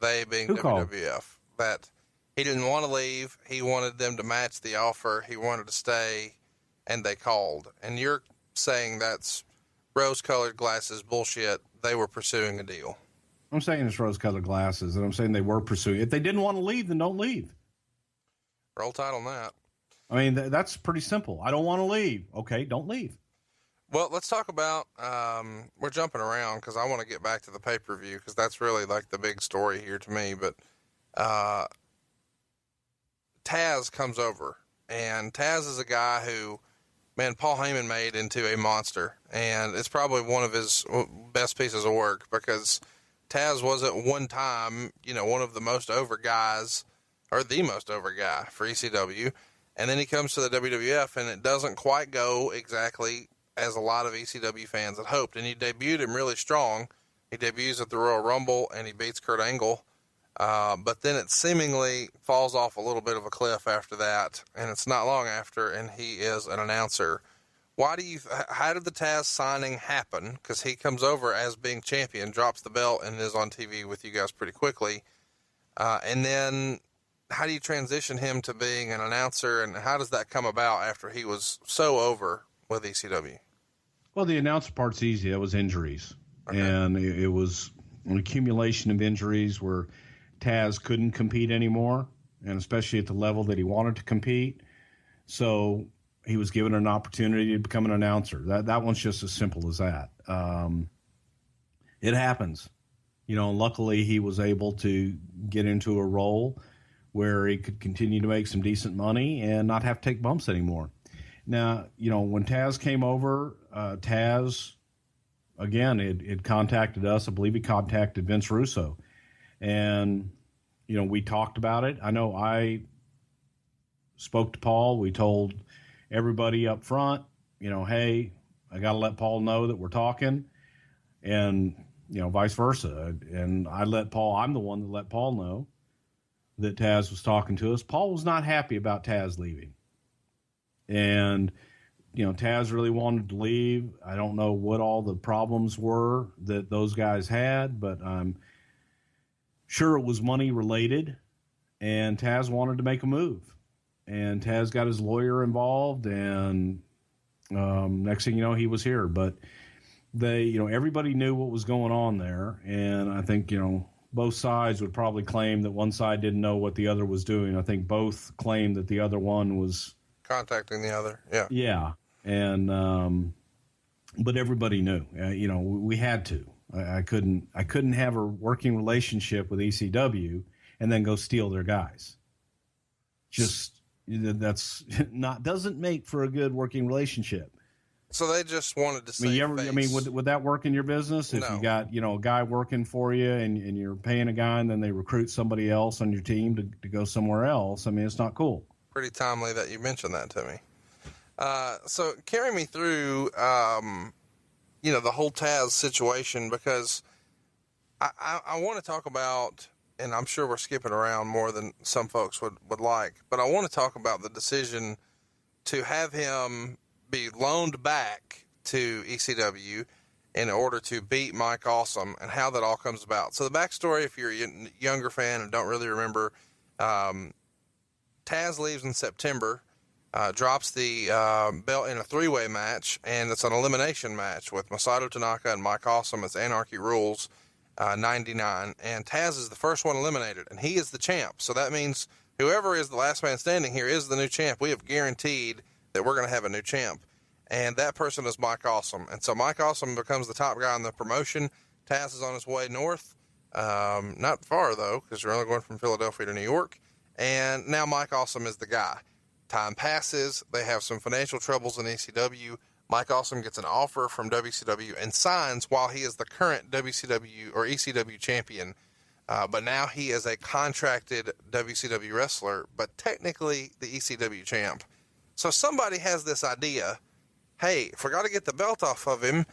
they being WWF, called? That he didn't want to leave. He wanted them to match the offer. He wanted to stay, and they called. And you're saying that's rose-colored glasses bullshit. They were pursuing a deal. I'm saying it's rose-colored glasses, and I'm saying they were pursuing. If they didn't want to leave, then don't leave. Roll Tide on that. I mean, that's pretty simple. I don't want to leave. Okay, don't leave. Well, let's talk about, we're jumping around because I want to get back to the pay-per-view because that's really like the big story here to me. But Tazz comes over, and Tazz is a guy who, man, Paul Heyman made into a monster. And it's probably one of his best pieces of work because Tazz was at one time, one of the most over guys, or the most over guy for ECW. And then he comes to the WWF, and it doesn't quite go exactly as a lot of ECW fans had hoped. And he debuted him really strong. He debuts at the Royal Rumble, and he beats Kurt Angle. But then it seemingly falls off a little bit of a cliff after that, and it's not long after, and he is an announcer. How did the Tazz signing happen? Because he comes over as being champion, drops the belt, and is on TV with you guys pretty quickly. And then how do you transition him to being an announcer, and how does that come about after he was so over with ECW? Well, the announcer part's easy. It was injuries. Okay. And it was an accumulation of injuries where Tazz couldn't compete anymore, and especially at the level that he wanted to compete. So he was given an opportunity to become an announcer. That one's just as simple as that. It happens. Luckily he was able to get into a role where he could continue to make some decent money and not have to take bumps anymore. Now, when Taz came over, Taz, again, it contacted us. I believe he contacted Vince Russo. And, we talked about it. I know I spoke to Paul. We told everybody up front, hey, I got to let Paul know that we're talking. And, vice versa. And I'm the one that let Paul know that Taz was talking to us. Paul was not happy about Taz leaving. And, Taz really wanted to leave. I don't know what all the problems were that those guys had, but I'm sure it was money related. And Taz wanted to make a move. And Taz got his lawyer involved, and next thing you know, he was here. But everybody knew what was going on there. And I think, both sides would probably claim that one side didn't know what the other was doing. I think both claimed that the other one was contacting the other. Yeah. Yeah. And, but everybody knew, we had to. I couldn't have a working relationship with ECW and then go steal their guys. Doesn't make for a good working relationship. So they just wanted to say, would that work in your business? If you got, a guy working for you and you're paying a guy and then they recruit somebody else on your team to go somewhere else. It's not cool. Pretty timely that you mentioned that to me. So carry me through, the whole Taz situation, because I want to talk about, and I'm sure we're skipping around more than some folks would like, but I want to talk about the decision to have him be loaned back to ECW in order to beat Mike Awesome and how that all comes about. So the backstory, if you're a younger fan and don't really remember, Taz leaves in September, drops the belt in a three-way match, and it's an elimination match with Masato Tanaka and Mike Awesome. It's Anarchy Rules 99, and Taz is the first one eliminated, and he is the champ. So that means whoever is the last man standing here is the new champ. We have guaranteed that we're going to have a new champ, and that person is Mike Awesome. And so Mike Awesome becomes the top guy in the promotion. Taz is on his way north, not far though, because you're only going from Philadelphia to New York, and now Mike Awesome is the guy. Time passes, they have some financial troubles in ECW. Mike Awesome gets an offer from WCW and signs while he is the current WCW or ECW champion, but now he is a contracted WCW wrestler, but technically the ECW champ. So somebody has this idea, hey, if we're going to get the belt off of him,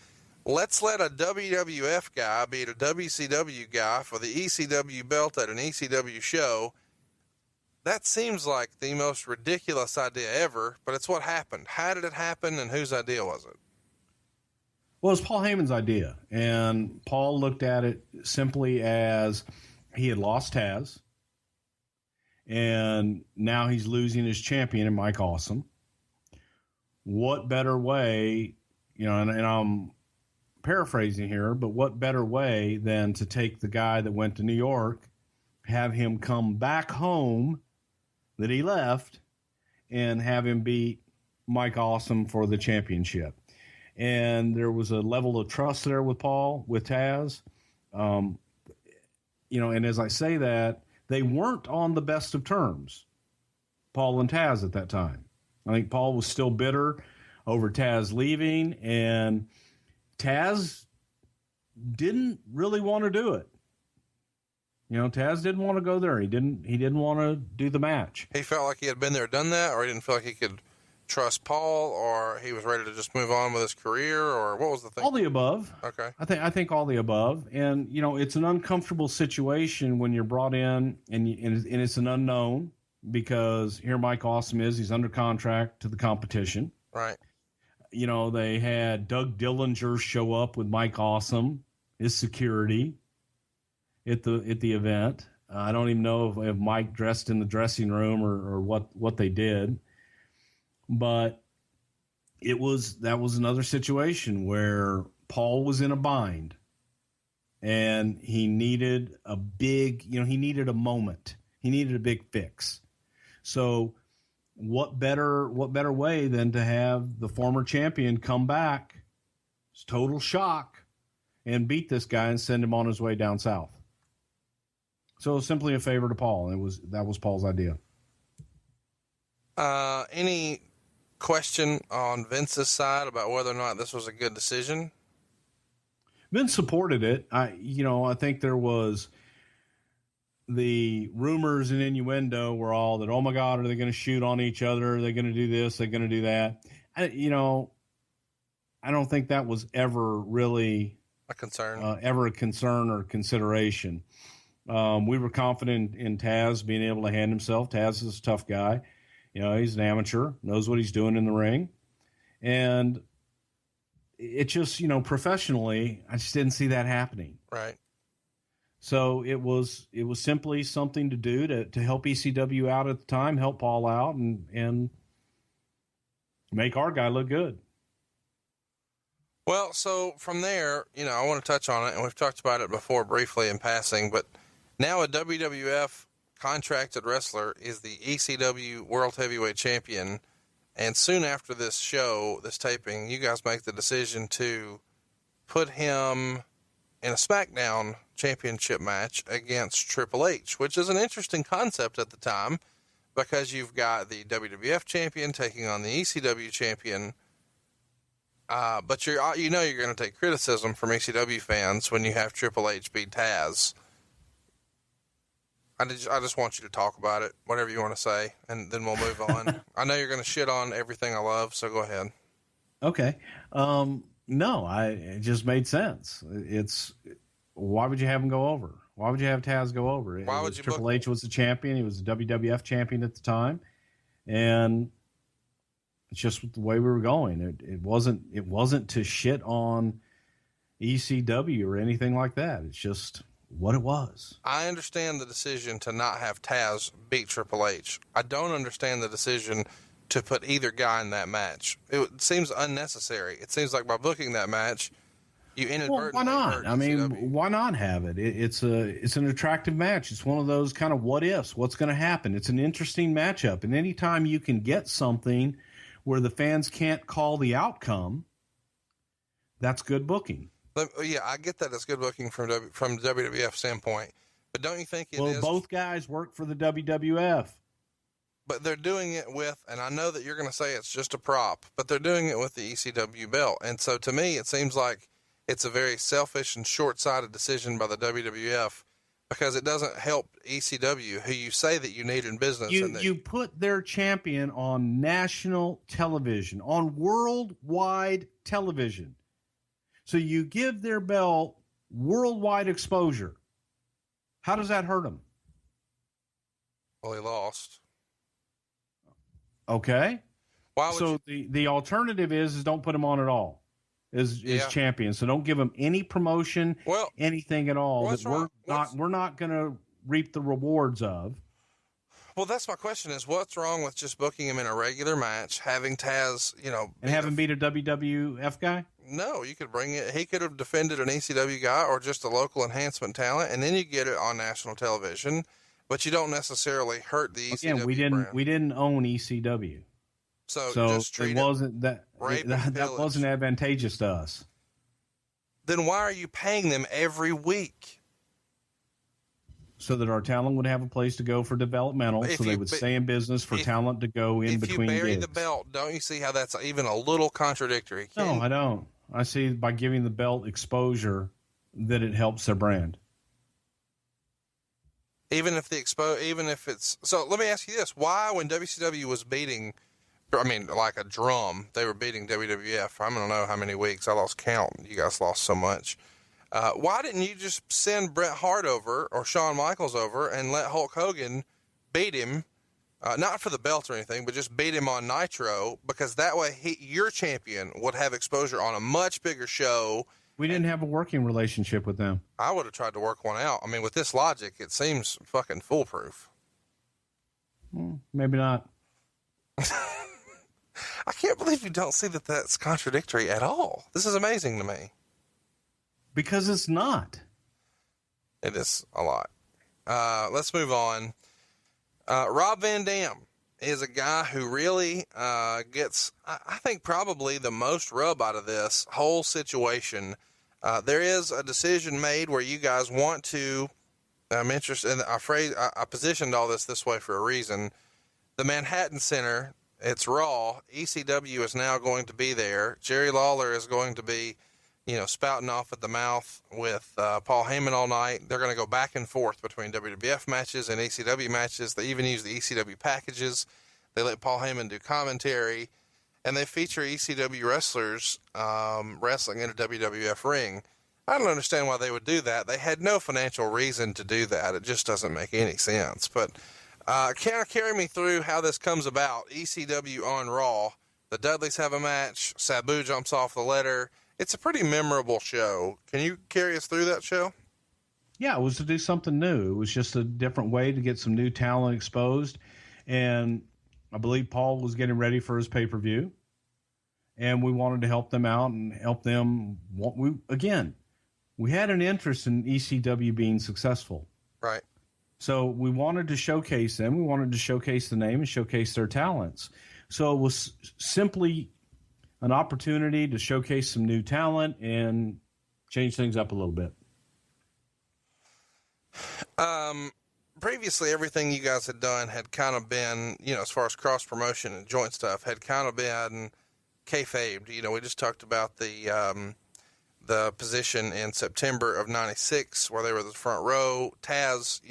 let's let a WWF guy beat a WCW guy for the ECW belt at an ECW show. That seems like the most ridiculous idea ever, but it's what happened. How did it happen, and whose idea was it? Well, it's Paul Heyman's idea, and Paul looked at it simply as he had lost Taz, and now he's losing his champion in Mike Awesome. What better way, and I'm paraphrasing here, but what better way than to take the guy that went to New York, have him come back home that he left, and have him beat Mike Awesome for the championship. And there was a level of trust there with Paul, with Taz. And as I say that, they weren't on the best of terms, Paul and Taz at that time. I think Paul was still bitter over Taz leaving, and Taz didn't really want to do it. Taz didn't want to go there. He didn't want to do the match. He felt like he had been there, done that, or he didn't feel like he could trust Paul, or he was ready to just move on with his career, or what was the thing? All the above. Okay. I think all the above. And, it's an uncomfortable situation when you're brought in and it's an unknown, because here Mike Awesome is, he's under contract to the competition. Right. They had Doug Dillinger show up with Mike Awesome, his security, at the event. I don't even know if Mike dressed in the dressing room or what they did, but that was another situation where Paul was in a bind, and he needed he needed a moment. He needed a big fix. So what better way than to have the former champion come back, it's total shock, and beat this guy and send him on his way down south. So it was simply a favor to Paul, and that was Paul's idea. Any question on Vince's side about whether or not this was a good decision? Vince supported it. I think there was the rumors and innuendo were all that, oh my God, are they going to shoot on each other? Are they going to do this? They're going to do that. I don't think that was ever really a concern, or consideration. We were confident in Taz being able to hand himself. Taz is a tough guy. He's an amateur, knows what he's doing in the ring. And it just, professionally, I just didn't see that happening. Right. So it was simply something to do to help ECW out at the time, help Paul out, and make our guy look good. Well, so from there, I want to touch on it, and we've talked about it before briefly in passing, but now a WWF contracted wrestler is the ECW World Heavyweight Champion. And soon after this taping, you guys make the decision to put him in a SmackDown championship match against Triple H, which is an interesting concept at the time because you've got the WWF champion taking on the ECW champion. But you're going to take criticism from ECW fans when you have Triple H beat Taz. I just want you to talk about it, whatever you want to say, and then we'll move on. I know you're going to shit on everything I love, so go ahead. Okay. No, it just made sense. Why would you have him go over? Why would you have Taz go over? Triple H was the champion. He was the WWF champion at the time. And it's just the way we were going. It wasn't to shit on ECW or anything like that. It's just what it was. I understand the decision to not have Taz beat Triple H. I don't understand the decision to put either guy in that match. It seems unnecessary. It seems like by booking that match, you inadvertently why not? hurt I mean, ECW. why not have it? It's an attractive match. It's one of those kind of what ifs. What's going to happen? It's an interesting matchup. And anytime you can get something where the fans can't call the outcome, that's good booking. Yeah, I get that it's good booking from the WWF standpoint, but don't you think it is? Both guys work for the WWF. But they're doing it with, and I know that you're going to say it's just a prop, but they're doing it with the ECW belt. And so to me, it seems like it's a very selfish and short-sighted decision by the WWF because it doesn't help ECW, who you say that you need in business. You put their champion on national television, on worldwide television. So you give their belt worldwide exposure. How does that hurt them? Well, he lost. Okay. The alternative is don't put him on at all is champion. So don't give him any promotion, anything at all that we're not going to reap the rewards of. Well, that's my question is what's wrong with just booking him in a regular match, having Taz, and have him beat a WWF guy? No, you could bring it. He could have defended an ECW guy or just a local enhancement talent, and then you get it on national television, but you don't necessarily hurt the ECW brand. We didn't own ECW. So just treat it wasn't that wasn't advantageous to us. Then why are you paying them every week? So that our talent would have a place to go for developmental, they would stay in business for talent to go in between gigs. If you bury the belt, don't you see how that's even a little contradictory? No, I don't. I see by giving the belt exposure that it helps their brand. Even if it's so, let me ask you this: why, when WCW was beating, like a drum, they were beating WWF? I don't know how many weeks. I lost count. You guys lost so much. Why didn't you just send Bret Hart over or Shawn Michaels over and let Hulk Hogan beat him? Not for the belt or anything, but just beat him on Nitro, because that way your champion would have exposure on a much bigger show. We didn't have a working relationship with them. I would have tried to work one out. With this logic, it seems fucking foolproof. Maybe not. I can't believe you don't see that that's contradictory at all. This is amazing to me. Because it's not. It is a lot. Let's move on. Rob Van Dam is a guy who really gets, I think, probably the most rub out of this whole situation. There is a decision made where you guys want to, I'm interested in, I positioned all this way for a reason. The Manhattan Center, it's Raw. ECW is now going to be there. Jerry Lawler is going to be, spouting off at the mouth with Paul Heyman all night. They're going to go back and forth between WWF matches and ECW matches. They even use the ECW packages. They let Paul Heyman do commentary, and they feature ECW wrestlers wrestling in a WWF ring. I don't understand why they would do that. They had no financial reason to do that. It just doesn't make any sense. But kind of carry me through how this comes about. ECW on Raw. The Dudleys have a match. Sabu jumps off the ladder. It's a pretty memorable show. Can you carry us through that show? Yeah, it was to do something new. It was just a different way to get some new talent exposed. And I believe Paul was getting ready for his pay-per-view. And we wanted to help them out and help them. We had an interest in ECW being successful. Right. So we wanted to showcase them. We wanted to showcase the name and showcase their talents. So it was simply an opportunity to showcase some new talent and change things up a little bit. Previously, everything you guys had done had kind of been, as far as cross promotion and joint stuff, had kind of been kayfabed. We just talked about the position in September of '96 where they were the front row. Taz,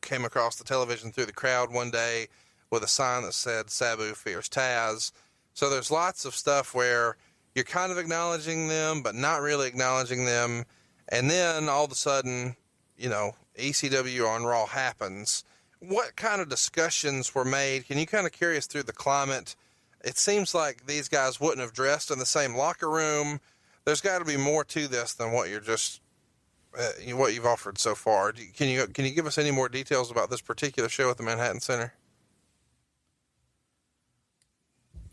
came across the television through the crowd one day with a sign that said "Sabu fears Taz." So there's lots of stuff where you're kind of acknowledging them, but not really acknowledging them. And then all of a sudden, ECW on Raw happens. What kind of discussions were made? Can you kind of carry us through the climate? It seems like these guys wouldn't have dressed in the same locker room. There's got to be more to this than what you're just, what you've offered so far. Can you give us any more details about this particular show at the Manhattan Center?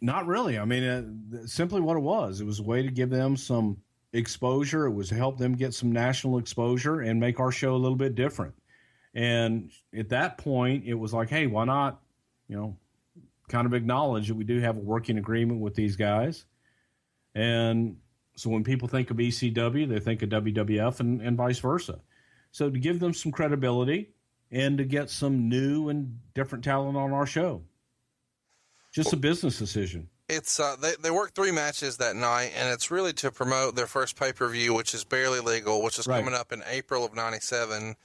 Not really. I mean, simply what it was a way to give them some exposure. It was to help them get some national exposure and make our show a little bit different. And at that point, it was like, hey, why not, kind of acknowledge that we do have a working agreement with these guys. And so when people think of ECW, they think of WWF and vice versa. So to give them some credibility and to get some new and different talent on our show. Just a business decision. It's they worked 3 matches that night, and it's really to promote their first pay-per-view, which is Barely Legal, which is coming up in April of '97.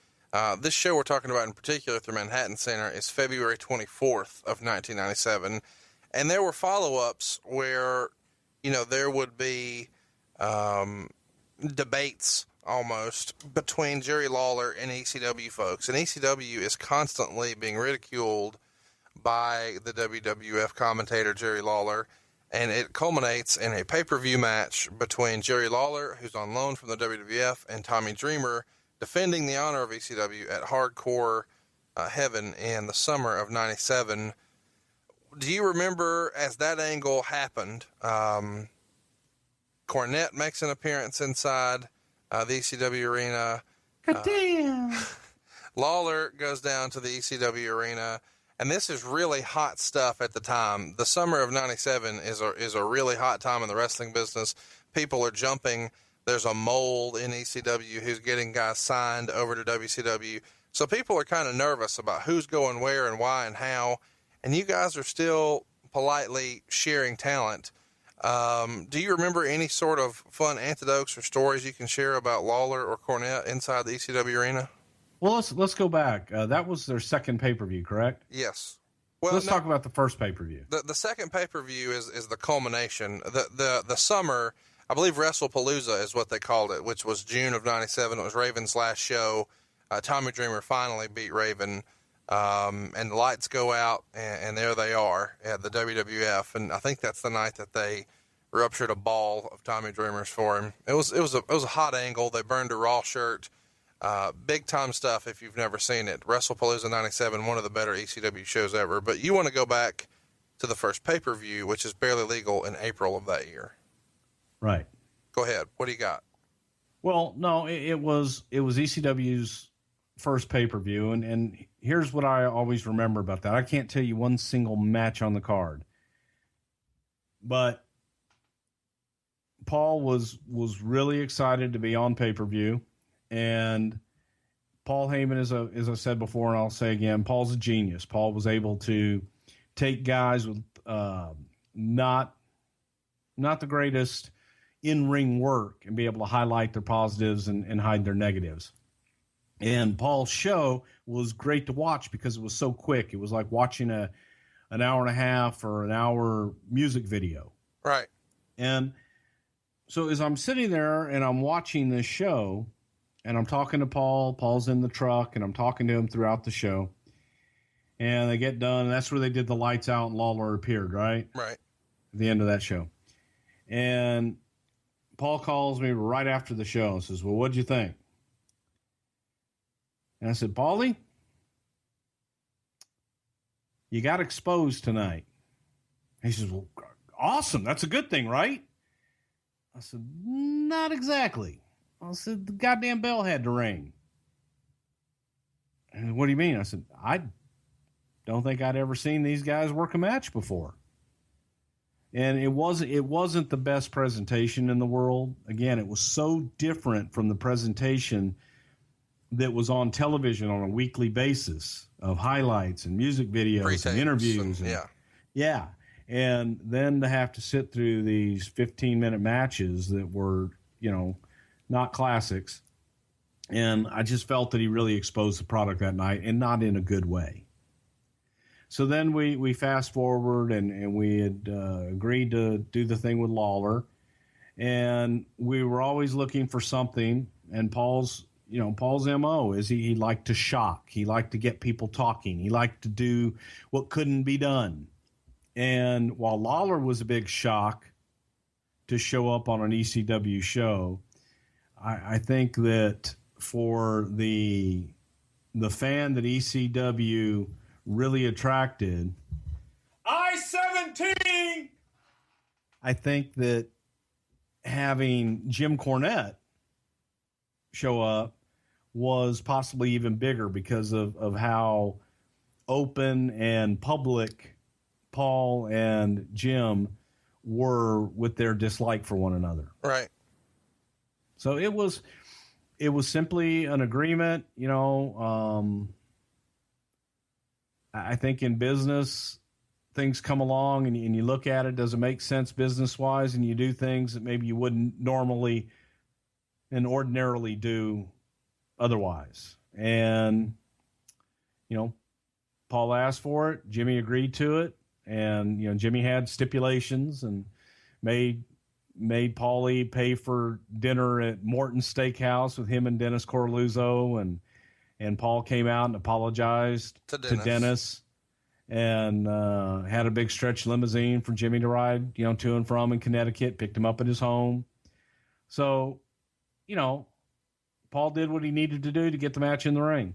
This show we're talking about in particular at the Manhattan Center is February 24th of 1997. And there were follow-ups where, there would be debates almost between Jerry Lawler and ECW folks. And ECW is constantly being ridiculed by the WWF commentator Jerry Lawler, and it culminates in a pay-per-view match between Jerry Lawler, who's on loan from the WWF, and Tommy Dreamer, defending the honor of ECW at Hardcore Heaven in the summer of '97. Do you remember, as that angle happened, Cornette makes an appearance inside the ECW arena. God damn. Lawler goes down to the ECW arena. And this is really hot stuff at the time. The summer of '97 is a really hot time in the wrestling business. People are jumping. There's a mold in ECW who's getting guys signed over to WCW. So people are kind of nervous about who's going where and why and how. And you guys are still politely sharing talent. Do you remember any sort of fun anecdotes or stories you can share about Lawler or Cornette inside the ECW arena? Well, let's go back. That was their second pay-per-view, correct? Yes. Well, let's talk about the first pay-per-view. The second pay-per-view is the culmination. The summer, I believe WrestlePalooza is what they called it, which was June of '97. It was Raven's last show. Tommy Dreamer finally beat Raven, and the lights go out, and there they are at the WWF. And I think that's the night that they ruptured a ball of Tommy Dreamer's for him. It was a hot angle. They burned a Raw shirt. Big time stuff if you've never seen it. WrestlePalooza '97, one of the better ECW shows ever. But you want to go back to the first pay-per-view, which is Barely Legal, in April of that year. Right. Go ahead. What do you got? Well, no, it was ECW's first pay-per-view, and here's what I always remember about that. I can't tell you one single match on the card, but Paul was really excited to be on pay-per-view, and Paul Heyman, as I said before, and I'll say again, Paul's a genius. Paul was able to take guys with not the greatest in-ring work and be able to highlight their positives and hide their negatives. And Paul's show was great to watch because it was so quick. It was like watching an hour and a half or an hour music video. Right. And so as I'm sitting there and I'm watching this show and I'm talking to Paul's in the truck and I'm talking to him throughout the show, and they get done. And that's where they did the lights out and Lawler appeared, right? Right. At the end of that show. And Paul calls me right after the show and says, well, what'd you think? And I said, Paulie, you got exposed tonight. He says, well, awesome. That's a good thing, right? I said, not exactly. I said, the goddamn bell had to ring. And what do you mean? I said, I don't think I'd ever seen these guys work a match before. And it wasn't the best presentation in the world. Again, it was so different from the presentation that was on television on a weekly basis of highlights and music videos and interviews. Yeah. And then to have to sit through these 15-minute matches that were, not classics. And I just felt that he really exposed the product that night, and not in a good way. So then we fast forward, and we had agreed to do the thing with Lawler, and we were always looking for something. And Paul's MO is he liked to shock. He liked to get people talking. He liked to do what couldn't be done. And while Lawler was a big shock to show up on an ECW show, I think that for the fan that ECW really attracted, I-17, I think that having Jim Cornette show up was possibly even bigger because of how open and public Paul and Jim were with their dislike for one another. Right. So it was simply an agreement, I think in business, things come along and you look at it, does it make sense business-wise, and you do things that maybe you wouldn't normally and ordinarily do otherwise. And, Paul asked for it, Jimmy agreed to it, and, Jimmy had stipulations and made Paulie pay for dinner at Morton's Steakhouse with him and Dennis Corluzzo, and Paul came out and apologized to Dennis and had a big stretch limousine for Jimmy to ride, to and from in Connecticut, picked him up at his home. So, Paul did what he needed to do to get the match in the ring.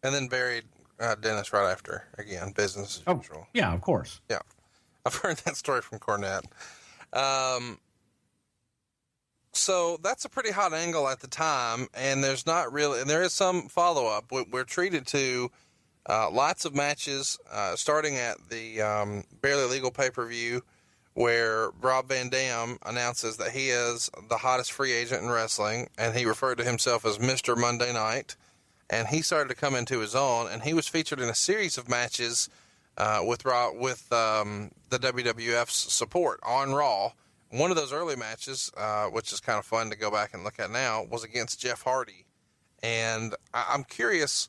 And then buried Dennis right after. Again, business as usual. Yeah, of course. Yeah. I've heard that story from Cornette. So that's a pretty hot angle at the time, and there is some follow-up. We're treated to lots of matches, starting at the Barely Legal pay-per-view, where Rob Van Dam announces that he is the hottest free agent in wrestling, and he referred to himself as Mr. Monday Night, and he started to come into his own, and he was featured in a series of matches with the WWF's support on Raw. One of those early matches, which is kind of fun to go back and look at now, was against Jeff Hardy. And I'm curious,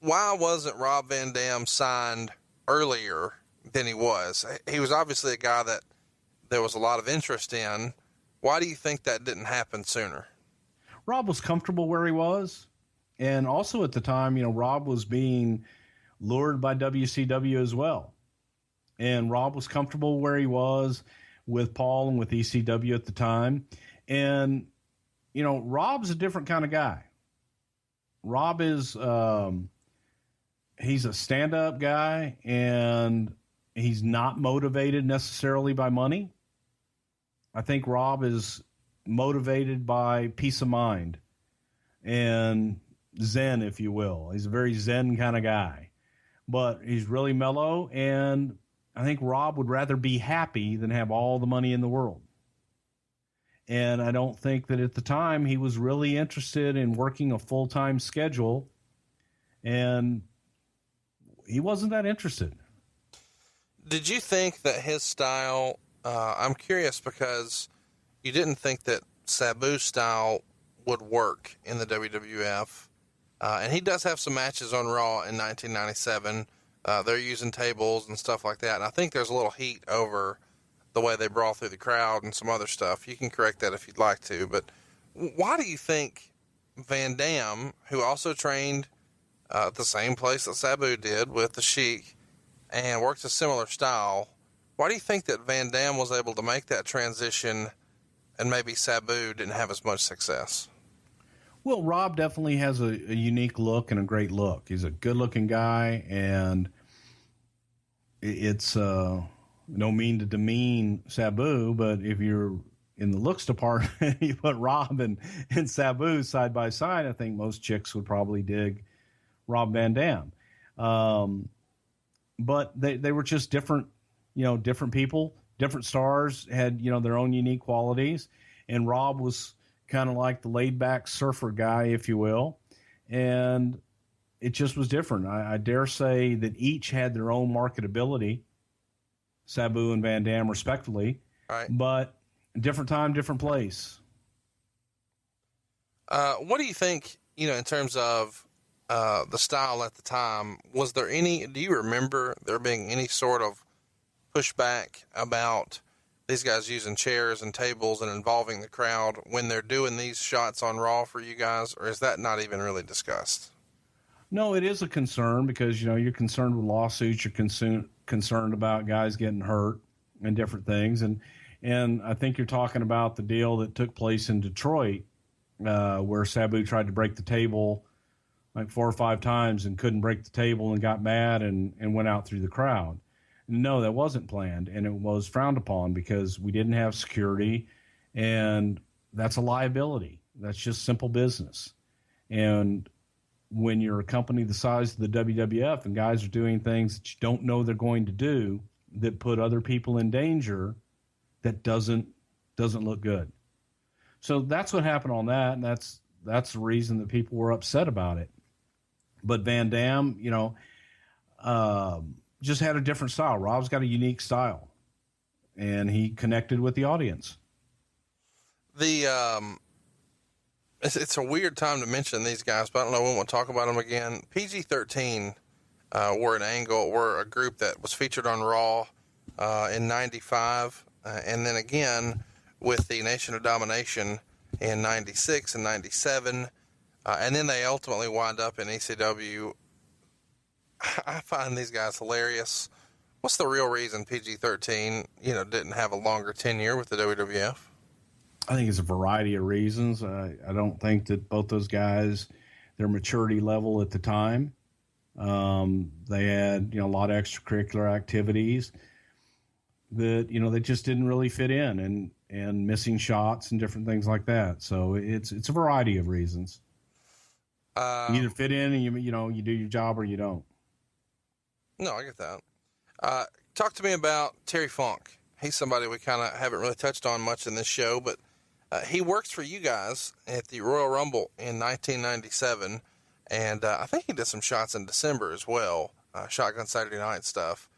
why wasn't Rob Van Dam signed earlier than he was? He was obviously a guy that there was a lot of interest in. Why do you think that didn't happen sooner? Rob was comfortable where he was. And also at the time, Rob was being lured by WCW as well. And Rob was comfortable where he was with Paul and with ECW at the time. And, Rob's a different kind of guy. Rob is, he's a stand-up guy, and he's not motivated necessarily by money. I think Rob is motivated by peace of mind and zen, if you will. He's a very zen kind of guy, but he's really mellow. And I think Rob would rather be happy than have all the money in the world. And I don't think that at the time he was really interested in working a full-time schedule. And he wasn't that interested. Did you think that his style, I'm curious because you didn't think that Sabu's style would work in the WWF. And he does have some matches on Raw in 1997. They're using tables and stuff like that. And I think there's a little heat over the way they brawl through the crowd and some other stuff. You can correct that if you'd like to. But why do you think Van Dam, who also trained at the same place that Sabu did with the Sheik and worked a similar style, why do you think that Van Dam was able to make that transition and maybe Sabu didn't have as much success? Well, Rob definitely has a unique look and a great look. He's a good-looking guy, and it's no mean to demean Sabu, but if you're in the looks department, you put Rob and Sabu side by side, I think most chicks would probably dig Rob Van Dam. But they were just different, different people, different stars, had, their own unique qualities. And Rob was kind of like the laid back surfer guy, if you will. And it just was different. I dare say that each had their own marketability, Sabu and Van Dam respectively, right, but different time, different place. What do you think, in terms of the style at the time? Do you remember there being any sort of pushback about these guys using chairs and tables and involving the crowd when they're doing these shots on Raw for you guys, or is that not even really discussed? No, it is a concern because, you're concerned with lawsuits. You're concerned about guys getting hurt and different things. And I think you're talking about the deal that took place in Detroit, where Sabu tried to break the table like 4 or 5 times and couldn't break the table and got mad and went out through the crowd. No, that wasn't planned, and it was frowned upon because we didn't have security, and that's a liability. That's just simple business. And when you're a company the size of the WWF and guys are doing things that you don't know they're going to do that put other people in danger, that doesn't look good. So that's what happened on that, and that's the reason that people were upset about it. But Van Dam, just had a different style. Rob's got a unique style, and he connected with the audience. It's a weird time to mention these guys, but I don't know when we'll talk about them again. PG-13 were a group that was featured on Raw in 95, and then again with the Nation of Domination in 96 and 97, and then they ultimately wind up in ECW. I find these guys hilarious. What's the real reason PG-13, didn't have a longer tenure with the WWF? I think it's a variety of reasons. I don't think that both those guys, their maturity level at the time, they had, a lot of extracurricular activities that, they just didn't really fit in and missing shots and different things like that. So it's a variety of reasons. You either fit in and you do your job or you don't. No, I get that. Talk to me about Terry Funk. He's somebody we kind of haven't really touched on much in this show, but he works for you guys at the Royal Rumble in 1997, and I think he did some shots in December as well, Shotgun Saturday Night stuff.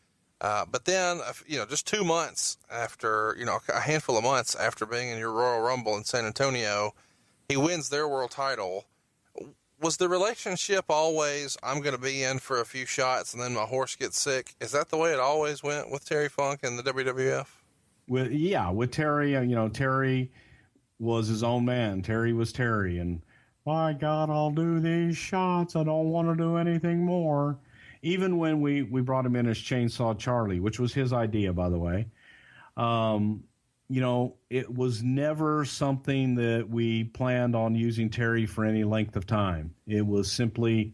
But then, just 2 months after, a handful of months after being in your Royal Rumble in San Antonio, he wins their world title. Was the relationship always, I'm going to be in for a few shots and then my horse gets sick? Is that the way it always went with Terry Funk and the WWF? With Terry, Terry was his own man. Terry was Terry. And, my God, I'll do these shots. I don't want to do anything more. Even when we brought him in as Chainsaw Charlie, which was his idea, by the way, it was never something that we planned on using Terry for any length of time. It was simply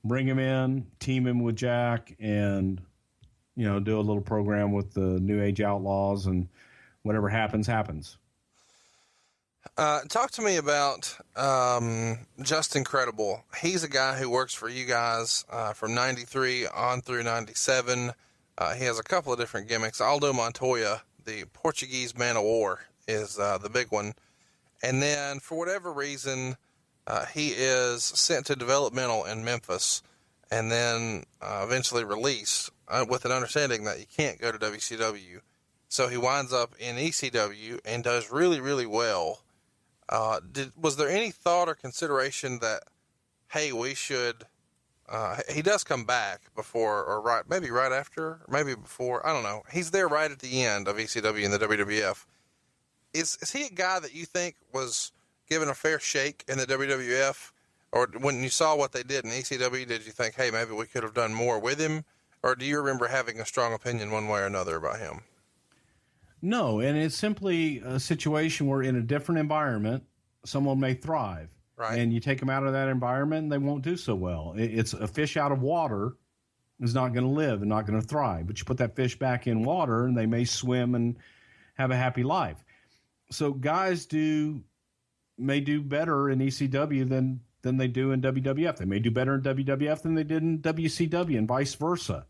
bring him in, team him with Jack, and, do a little program with the New Age Outlaws, and whatever happens, happens. Talk to me about Just Incredible. He's a guy who works for you guys from 93 on through 97. He has a couple of different gimmicks. Aldo Montoya, the Portuguese man of war, is the big one. And then, for whatever reason, he is sent to developmental in Memphis and then eventually released with an understanding that you can't go to WCW. So he winds up in ECW and does really, really well. Was there any thought or consideration that, hey, we should, he does come back before, or maybe right after, or maybe before, I don't know. He's there right at the end of ECW and the WWF. Is he a guy that you think was given a fair shake in the WWF? Or when you saw what they did in ECW, did you think, hey, maybe we could have done more with him? Or do you remember having a strong opinion one way or another about him? No, and it's simply a situation where in a different environment, someone may thrive. Right. And you take them out of that environment and they won't do so well. It's a fish out of water is not going to live and not going to thrive. But you put that fish back in water and they may swim and have a happy life. So guys may do better in ECW than they do in WWF. They may do better in WWF than they did in WCW and vice versa.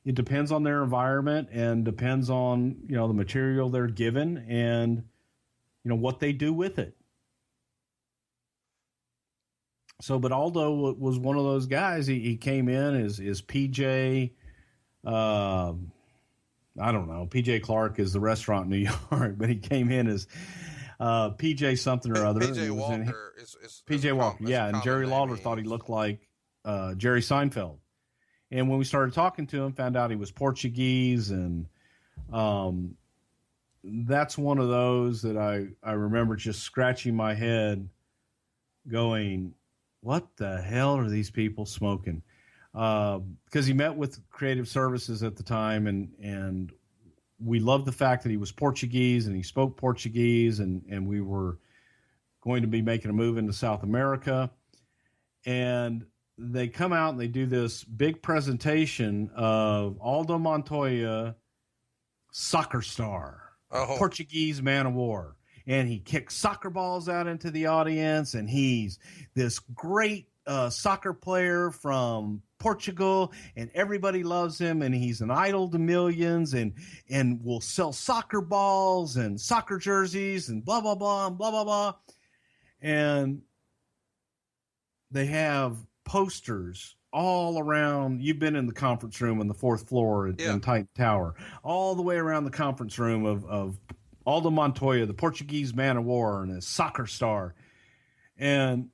It depends on their environment and depends on, the material they're given and, what they do with it. So, but Aldo was one of those guys. He came in as PJ, I don't know. PJ Clark is the restaurant in New York, but he came in as PJ something or other. PJ Walker is PJ Walker, yeah. And Jerry Lawler thought he looked like Jerry Seinfeld. And when we started talking to him, found out he was Portuguese, and that's one of those that I remember just scratching my head, going, "What the hell are these people smoking?" Because he met with Creative Services at the time, and we loved the fact that he was Portuguese and he spoke Portuguese, and we were going to be making a move into South America. And they come out and they do this big presentation of Aldo Montoya, soccer star, Portuguese man of war. And he kicks soccer balls out into the audience, and he's this great soccer player from Portugal, and everybody loves him, and he's an idol to millions, and will sell soccer balls and soccer jerseys and blah, blah, blah, and blah, blah, blah. And they have posters all around. You've been in the conference room on the fourth floor in Titan Tower, all the way around the conference room of Aldo Montoya, the Portuguese man of war and a soccer star. And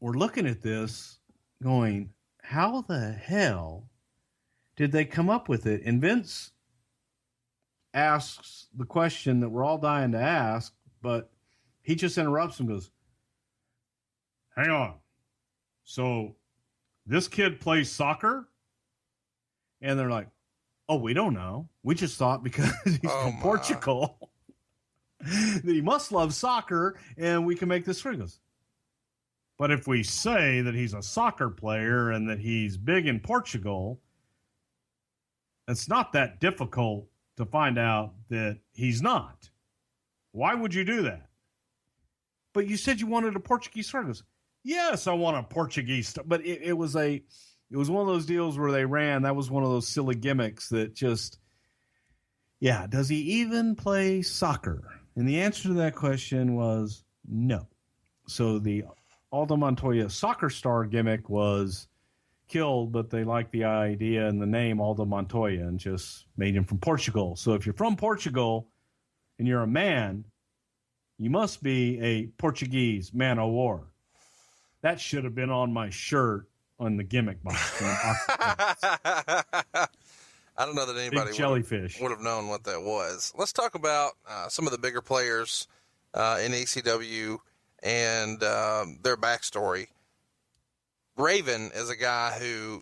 we're looking at this going, how the hell did they come up with it? And Vince asks the question that we're all dying to ask, but he just interrupts and goes, hang on. So this kid plays soccer? And they're like, oh, we don't know. We just thought because he's from Portugal that he must love soccer and we can make this free. He goes, but if we say that he's a soccer player and that he's big in Portugal, it's not that difficult to find out that he's not. Why would you do that? But you said you wanted a Portuguese star. He goes, yes, I want a Portuguese star. But it was one of those deals where they ran. That was one of those silly gimmicks that just, does he even play soccer? And the answer to that question was no. So the Aldo Montoya soccer star gimmick was killed, but they liked the idea and the name Aldo Montoya and just made him from Portugal. So if you're from Portugal and you're a man, you must be a Portuguese man of war. That should have been on my shirt on the gimmick box. I don't know that anybody would have known what that was. Let's talk about some of the bigger players in ECW and their backstory. Raven is a guy who,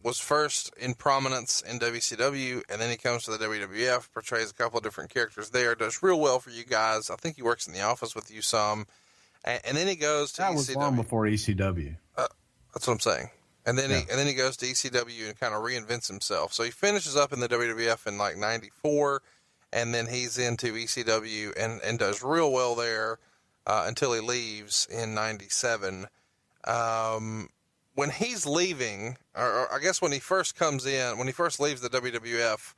was first in prominence in WCW, and then he comes to the WWF, portrays a couple of different characters there, does real well for you guys. I think he works in the office with you some. And then he goes to ECW. That was long before ECW. That's what I'm saying. And then he goes to ECW and kind of reinvents himself. So he finishes up in the WWF in like 94, and then he's into ECW and does real well there. until he leaves in 97. When he's leaving, or I guess when he first comes in, when he first leaves the WWF,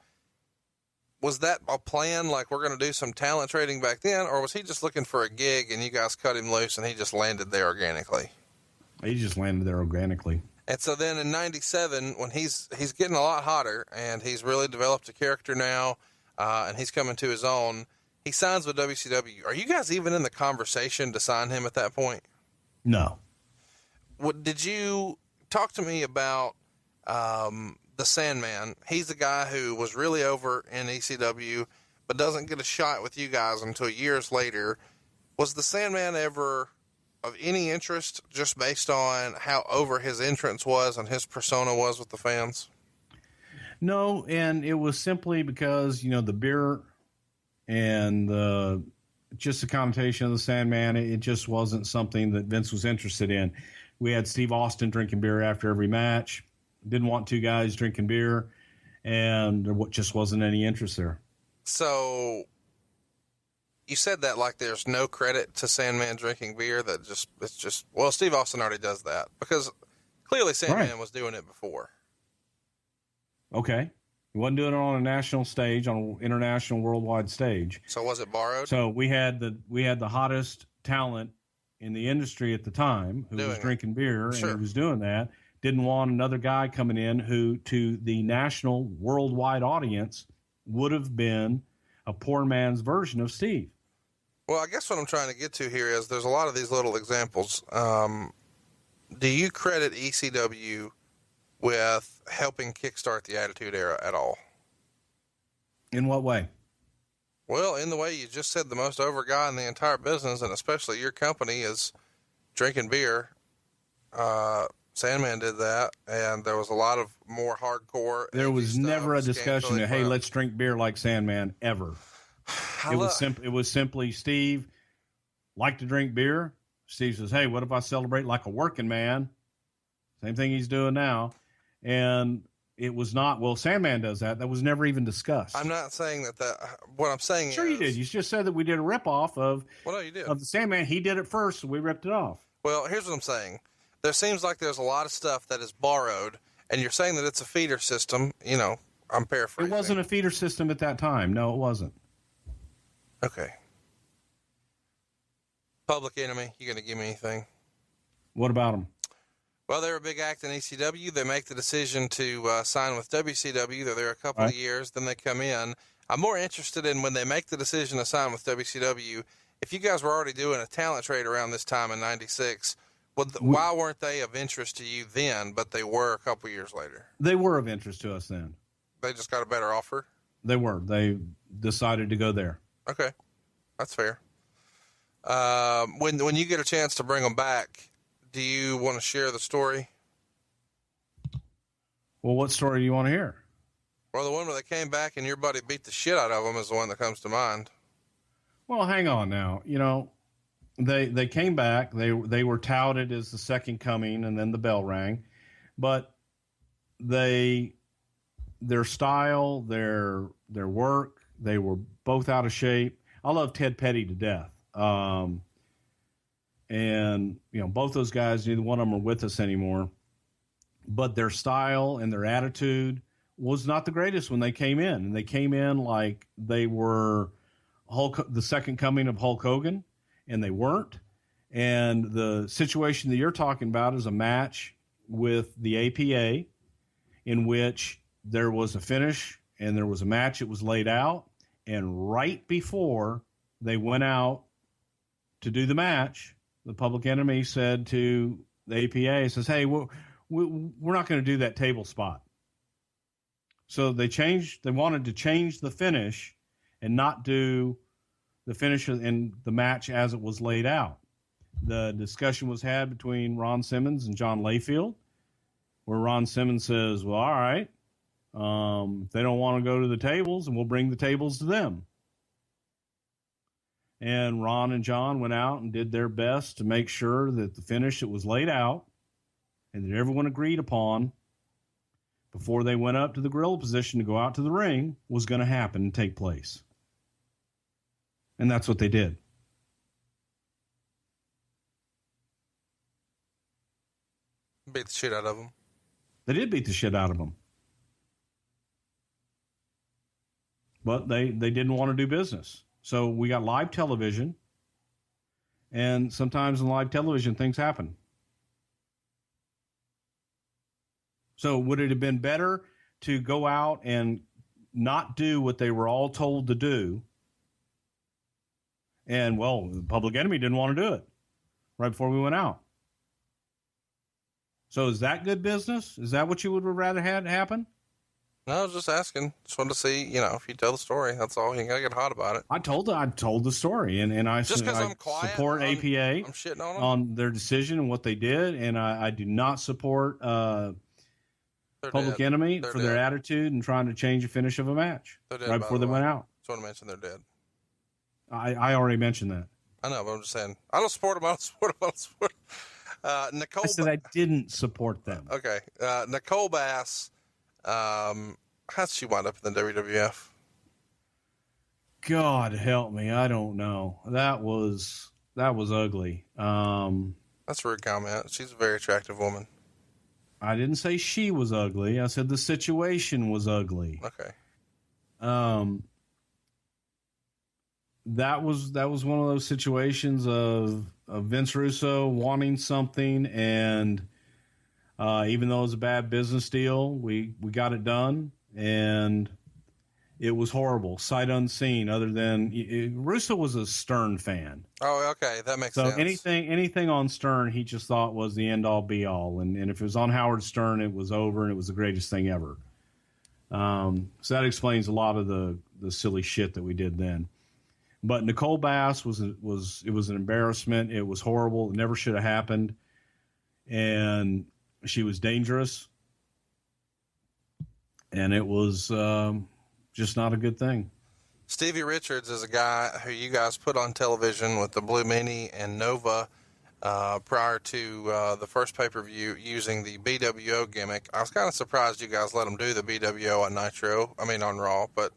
was that a plan? Like, we're going to do some talent trading back then, or was he just looking for a gig and you guys cut him loose and he just landed there organically? He just landed there organically. And so then in 97, when he's getting a lot hotter and he's really developed a character now, and he's coming to his own, he signs with WCW. Are you guys even in the conversation to sign him at that point? No. Did you talk to me about the Sandman? He's the guy who was really over in ECW, but doesn't get a shot with you guys until years later. Was the Sandman ever of any interest just based on how over his entrance was and his persona was with the fans? No, and it was simply because, the beer and just the connotation of the Sandman, it just wasn't something that Vince was interested in. We had Steve Austin drinking beer after every match. Didn't want two guys drinking beer, and there just wasn't any interest there. So you said that like there's no credit to Sandman drinking beer. Well, Steve Austin already does that because clearly Sandman was doing it before. Okay. He wasn't doing it on a national stage, on an international worldwide stage. So was it borrowed? So we had the hottest talent in the industry at the time who was drinking beer, sure, and he was doing that. Didn't want another guy coming in who, to the national worldwide audience, would have been a poor man's version of Steve. Well, I guess what I'm trying to get to here is there's a lot of these little examples. Do you credit ECW with helping kickstart the Attitude Era at all? In what way? Well, in the way you just said, the most over guy in the entire business, and especially your company, is drinking beer. Sandman did that, and there was a lot of more hardcore. There was never a discussion of, hey, let's drink beer like Sandman, ever. It was simply Steve liked to drink beer. Steve says, hey, what if I celebrate like a working man? Same thing he's doing now. And it was not, well, Sandman does that. That was never even discussed. I'm not saying that what I'm saying sure is. You did. You just said that we did a ripoff of, well, no, you did. Of the Sandman. He did it first, so we ripped it off. Well, here's what I'm saying. There seems like there's a lot of stuff that is borrowed, and you're saying that it's a feeder system. I'm paraphrasing. It wasn't a feeder system at that time. No, it wasn't. Okay. Public Enemy, you going to give me anything? What about them? Well, they're a big act in ECW. They make the decision to sign with WCW. They're there a couple of years. Then they come in. I'm more interested in when they make the decision to sign with WCW. If you guys were already doing a talent trade around this time in 96, why weren't they of interest to you then, but they were a couple years later? They were of interest to us then. They just got a better offer? They were. They decided to go there. Okay. That's fair. When you get a chance to bring them back, do you want to share the story? Well, what story do you want to hear? Well, the one where they came back and your buddy beat the shit out of them is the one that comes to mind. Well, hang on now. They came back. They were touted as the second coming, and then the bell rang. But their style, their work, they were both out of shape. I love Ted Petty to death. And both those guys, neither one of them are with us anymore. But their style and their attitude was not the greatest when they came in. And they came in like they were the second coming of Hulk Hogan, and they weren't. And the situation that you're talking about is a match with the APA in which there was a finish and there was a match that was laid out. And right before they went out to do the match, the Public Enemy said to the APA, says, hey, we're not going to do that table spot. So they wanted to change the finish and not do the finish in the match as it was laid out. The discussion was had between Ron Simmons and John Layfield, where Ron Simmons says, well, all right, if they don't want to go to the tables, and we'll bring the tables to them. And Ron and John went out and did their best to make sure that the finish that was laid out and that everyone agreed upon before they went up to the gorilla position to go out to the ring was going to happen and take place. And that's what they did. Beat the shit out of them. They did beat the shit out of them. But they didn't want to do business. So we got live television, and sometimes in live television, things happen. So would it have been better to go out and not do what they were all told to do? And, well, Public Enemy didn't want to do it right before we went out. So is that good business? Is that what you would have rather had happen? No, I was just asking. Just wanted to see, if you tell the story, that's all. You gotta get hot about it. I told the story, and I just because I'm quiet, support APA. I'm shitting on them on their decision and what they did, and I do not support Public Enemy for their attitude and trying to change the finish of a match right before they went out. Just want to mention they're dead. I already mentioned that. I know, but I'm just saying I don't support them. I don't support them. Nicole. I said I didn't support them. Okay, Nicole Bass. How'd she wind up in the WWF? God help me. I don't know. That was ugly. That's a rude comment. She's a very attractive woman. I didn't say she was ugly. I said the situation was ugly. Okay. That was one of those situations of Vince Russo wanting something, and even though it was a bad business deal, we got it done, and it was horrible, sight unseen. Other than Russo was a Stern fan. Oh, okay, that makes sense. So anything on Stern, he just thought was the end all be all, and if it was on Howard Stern, it was over, and it was the greatest thing ever. So that explains a lot of the silly shit that we did then. But Nicole Bass was an embarrassment. It was horrible. It never should have happened, and she was dangerous, and it was just not a good thing. Stevie Richards is a guy who you guys put on television with the Blue Meanie and Nova prior to the first pay-per-view using the BWO gimmick. I was kind of surprised you guys let him do the BWO on Raw, but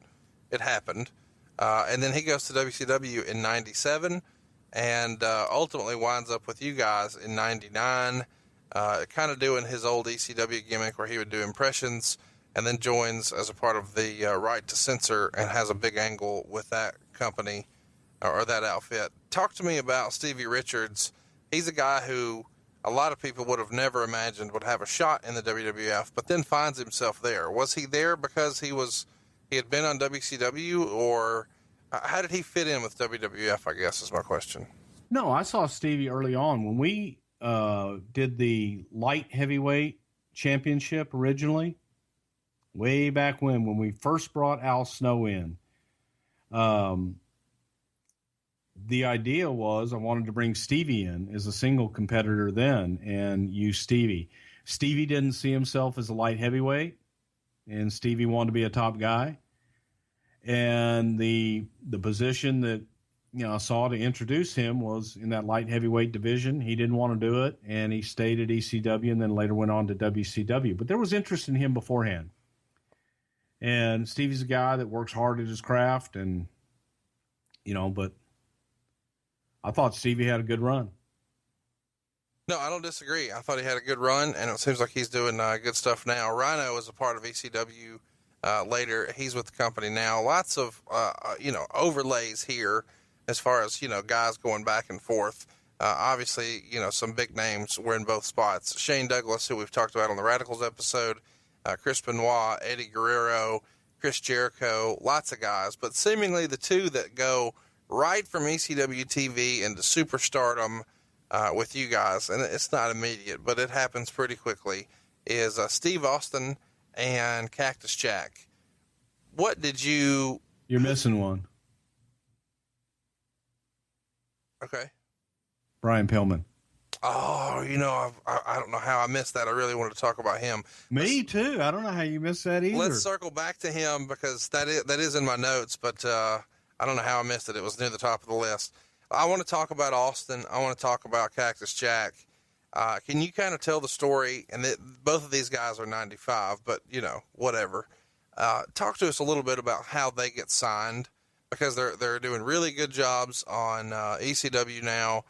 it happened. And then he goes to WCW in 97 and ultimately winds up with you guys in 99, kind of doing his old ECW gimmick where he would do impressions, and then joins as a part of the Right to Censor and has a big angle with that company or that outfit. Talk to me about Stevie Richards. He's a guy who a lot of people would have never imagined would have a shot in the WWF, but then finds himself there. Was he there because he had been on WCW, or how did he fit in with WWF, I guess is my question. No, I saw Stevie early on when we did the light heavyweight championship originally, way back when we first brought Al Snow in. The idea was I wanted to bring Stevie in as a single competitor then and use Stevie. Stevie didn't see himself as a light heavyweight, and Stevie wanted to be a top guy. And the position that I saw to introduce him was in that light heavyweight division. He didn't want to do it, and he stayed at ECW and then later went on to WCW. But there was interest in him beforehand. And Stevie's a guy that works hard at his craft, and but I thought Stevie had a good run. No, I don't disagree. I thought he had a good run, and it seems like he's doing good stuff now. Rhino is a part of ECW later. He's with the company now. Lots of, overlays here as far as, guys going back and forth. Obviously, some big names were in both spots. Shane Douglas, who we've talked about on the Radicals episode, Chris Benoit, Eddie Guerrero, Chris Jericho, lots of guys. But seemingly the two that go right from ECW TV into superstardom with you guys, and it's not immediate, but it happens pretty quickly, is Steve Austin and Cactus Jack. What did you... You're missing one. Okay. Brian Pillman. Oh, I don't know how I missed that. I really wanted to talk about him. Me too. I don't know how you missed that either. Let's circle back to him because that is in my notes, but I don't know how I missed it. It was near the top of the list. I want to talk about Austin. I want to talk about Cactus Jack. Can you kind of tell the story? And both of these guys are 95, but whatever. Talk to us a little bit about how they get signed, because they're doing really good jobs on ECW now,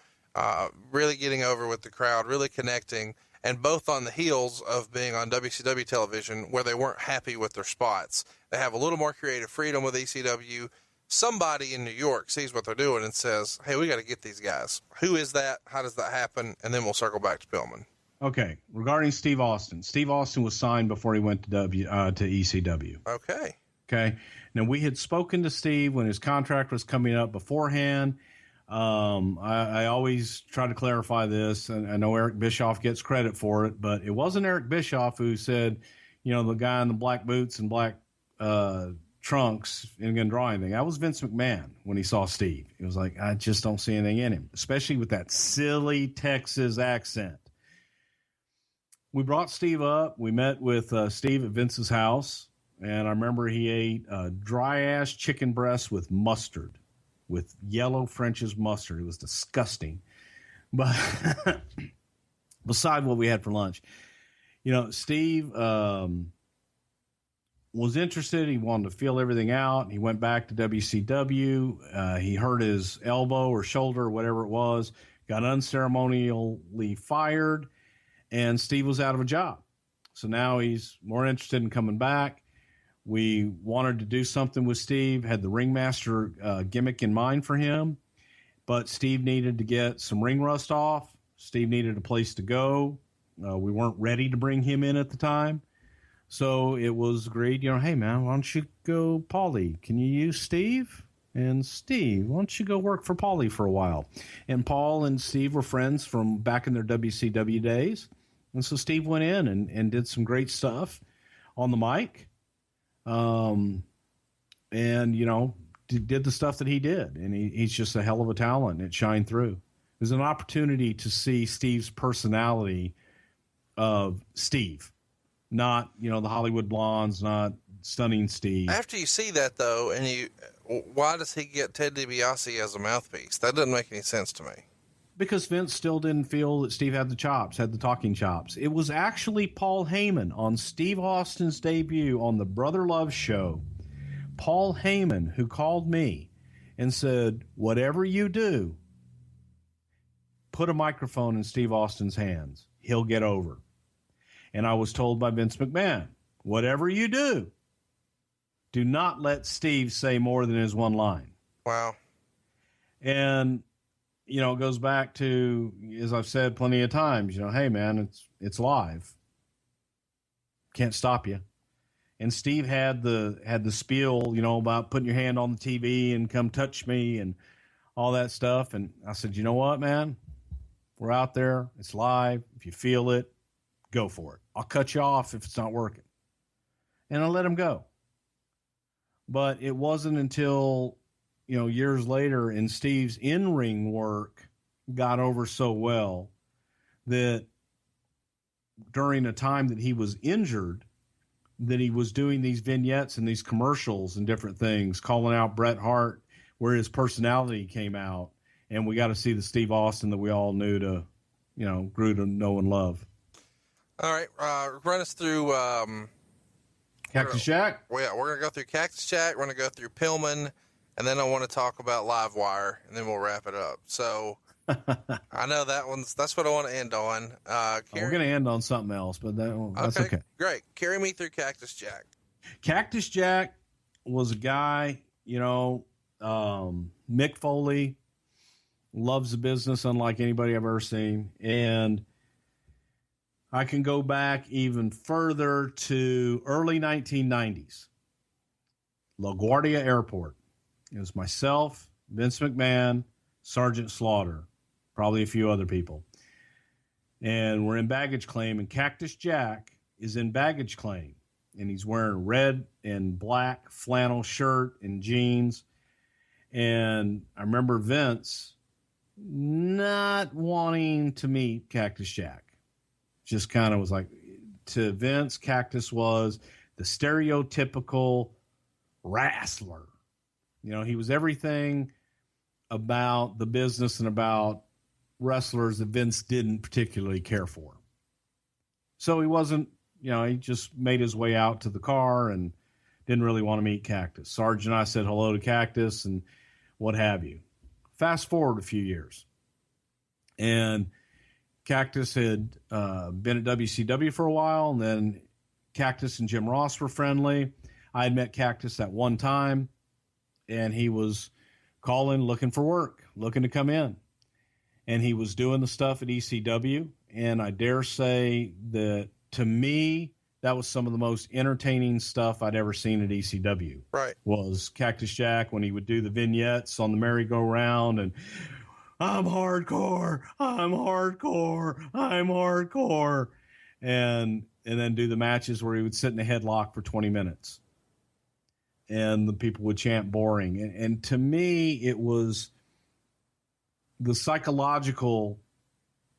really getting over with the crowd, really connecting. and both on the heels of being on WCW television where they weren't happy with their spots. They have a little more creative freedom with ECW. Somebody in New York sees what they're doing and says, hey, we got to get these guys. Who is that? How does that happen? And then we'll circle back to Pillman. Okay. Regarding Steve Austin was signed before he went to ECW. Okay. Okay. Now, we had spoken to Steve when his contract was coming up beforehand. I always try to clarify this, and I know Eric Bischoff gets credit for it, but it wasn't Eric Bischoff who said, the guy in the black boots and black trunks isn't going to draw anything. That was Vince McMahon when he saw Steve. He was like, I just don't see anything in him, especially with that silly Texas accent. We brought Steve up. We met with Steve at Vince's house, and I remember he ate dry-ass chicken breast with mustard, with yellow French's mustard. It was disgusting. But beside what we had for lunch, Steve was interested. He wanted to feel everything out. He went back to WCW. He hurt his elbow or shoulder or whatever it was, got unceremonially fired, and Steve was out of a job. So now he's more interested in coming back. We wanted to do something with Steve, had the ringmaster gimmick in mind for him, but Steve needed to get some ring rust off. Steve needed a place to go. We weren't ready to bring him in at the time. So it was agreed, hey, man, why don't you go Paulie? Can you use Steve? And Steve, why don't you go work for Paulie for a while? And Paul and Steve were friends from back in their WCW days. And so Steve went in and did some great stuff on the mic. And, did the stuff that he did. And he's just a hell of a talent, and it shined through. There's an opportunity to see Steve's personality of Steve. Not, the Hollywood Blondes, not Stunning Steve. After you see that, though, why does he get Ted DiBiase as a mouthpiece? That doesn't make any sense to me. Because Vince still didn't feel that Steve had the talking chops. It was actually Paul Heyman on Steve Austin's debut on the Brother Love show. Paul Heyman, who called me and said, whatever you do, put a microphone in Steve Austin's hands. He'll get over. And I was told by Vince McMahon, whatever you do not let Steve say more than his one line. Wow. And, it goes back to, as I've said plenty of times, hey, man, it's live. Can't stop you. And Steve had the spiel, about putting your hand on the TV and come touch me and all that stuff. And I said, you know what, man? We're out there. It's live. If you feel it, go for it. I'll cut you off if it's not working. And I let him go. But it wasn't until, years later in Steve's in-ring work got over so well that during a time that he was injured, that he was doing these vignettes and these commercials and different things, calling out Bret Hart, where his personality came out. And we got to see the Steve Austin that we all knew to, grew to know and love. All right, run us through Cactus Jack. We're going to go through Cactus Jack. We're going to go through Pillman, and then I want to talk about Livewire, and then we'll wrap it up. So I know that's what I want to end on. We're going to end on something else, but that's okay. Great. Carry me through Cactus Jack. Cactus Jack was a guy, Mick Foley loves the business unlike anybody I've ever seen. And I can go back even further to early 1990s. LaGuardia Airport. It was myself, Vince McMahon, Sergeant Slaughter, probably a few other people. And we're in baggage claim, and Cactus Jack is in baggage claim. And he's wearing a red and black flannel shirt and jeans. And I remember Vince not wanting to meet Cactus Jack. Just kind of was like, to Vince, Cactus was the stereotypical wrestler. He was everything about the business and about wrestlers that Vince didn't particularly care for. So he wasn't, he just made his way out to the car and didn't really want to meet Cactus. Sarge and I said hello to Cactus and what have you. Fast forward a few years. And Cactus had been at WCW for a while, and then Cactus and Jim Ross were friendly. I had met Cactus at one time, and he was calling, looking for work, looking to come in. And he was doing the stuff at ECW, and I dare say that, to me, that was some of the most entertaining stuff I'd ever seen at ECW. Right. Was Cactus Jack when he would do the vignettes on the merry-go-round and I'm hardcore, I'm hardcore, I'm hardcore. And then do the matches where he would sit in a headlock for 20 minutes. And the people would chant boring. And to me, it was the psychological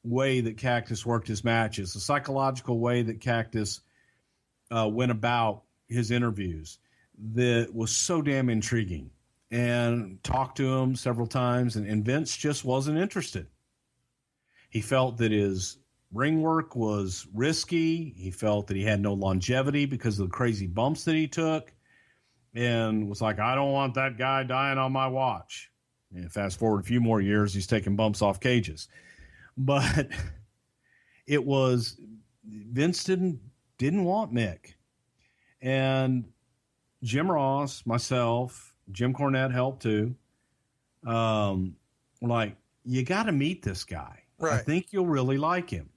way that Cactus worked his matches, the psychological way that Cactus went about his interviews that was so damn intriguing. And talked to him several times, and Vince just wasn't interested. He felt that his ring work was risky. He felt that he had no longevity because of the crazy bumps that he took, and was like, I don't want that guy dying on my watch. And fast forward a few more years, he's taking bumps off cages. But it was, Vince didn't want Mick. And Jim Ross, myself, Jim Cornette helped too. Like, you got to meet this guy. Right. I think you'll really like him.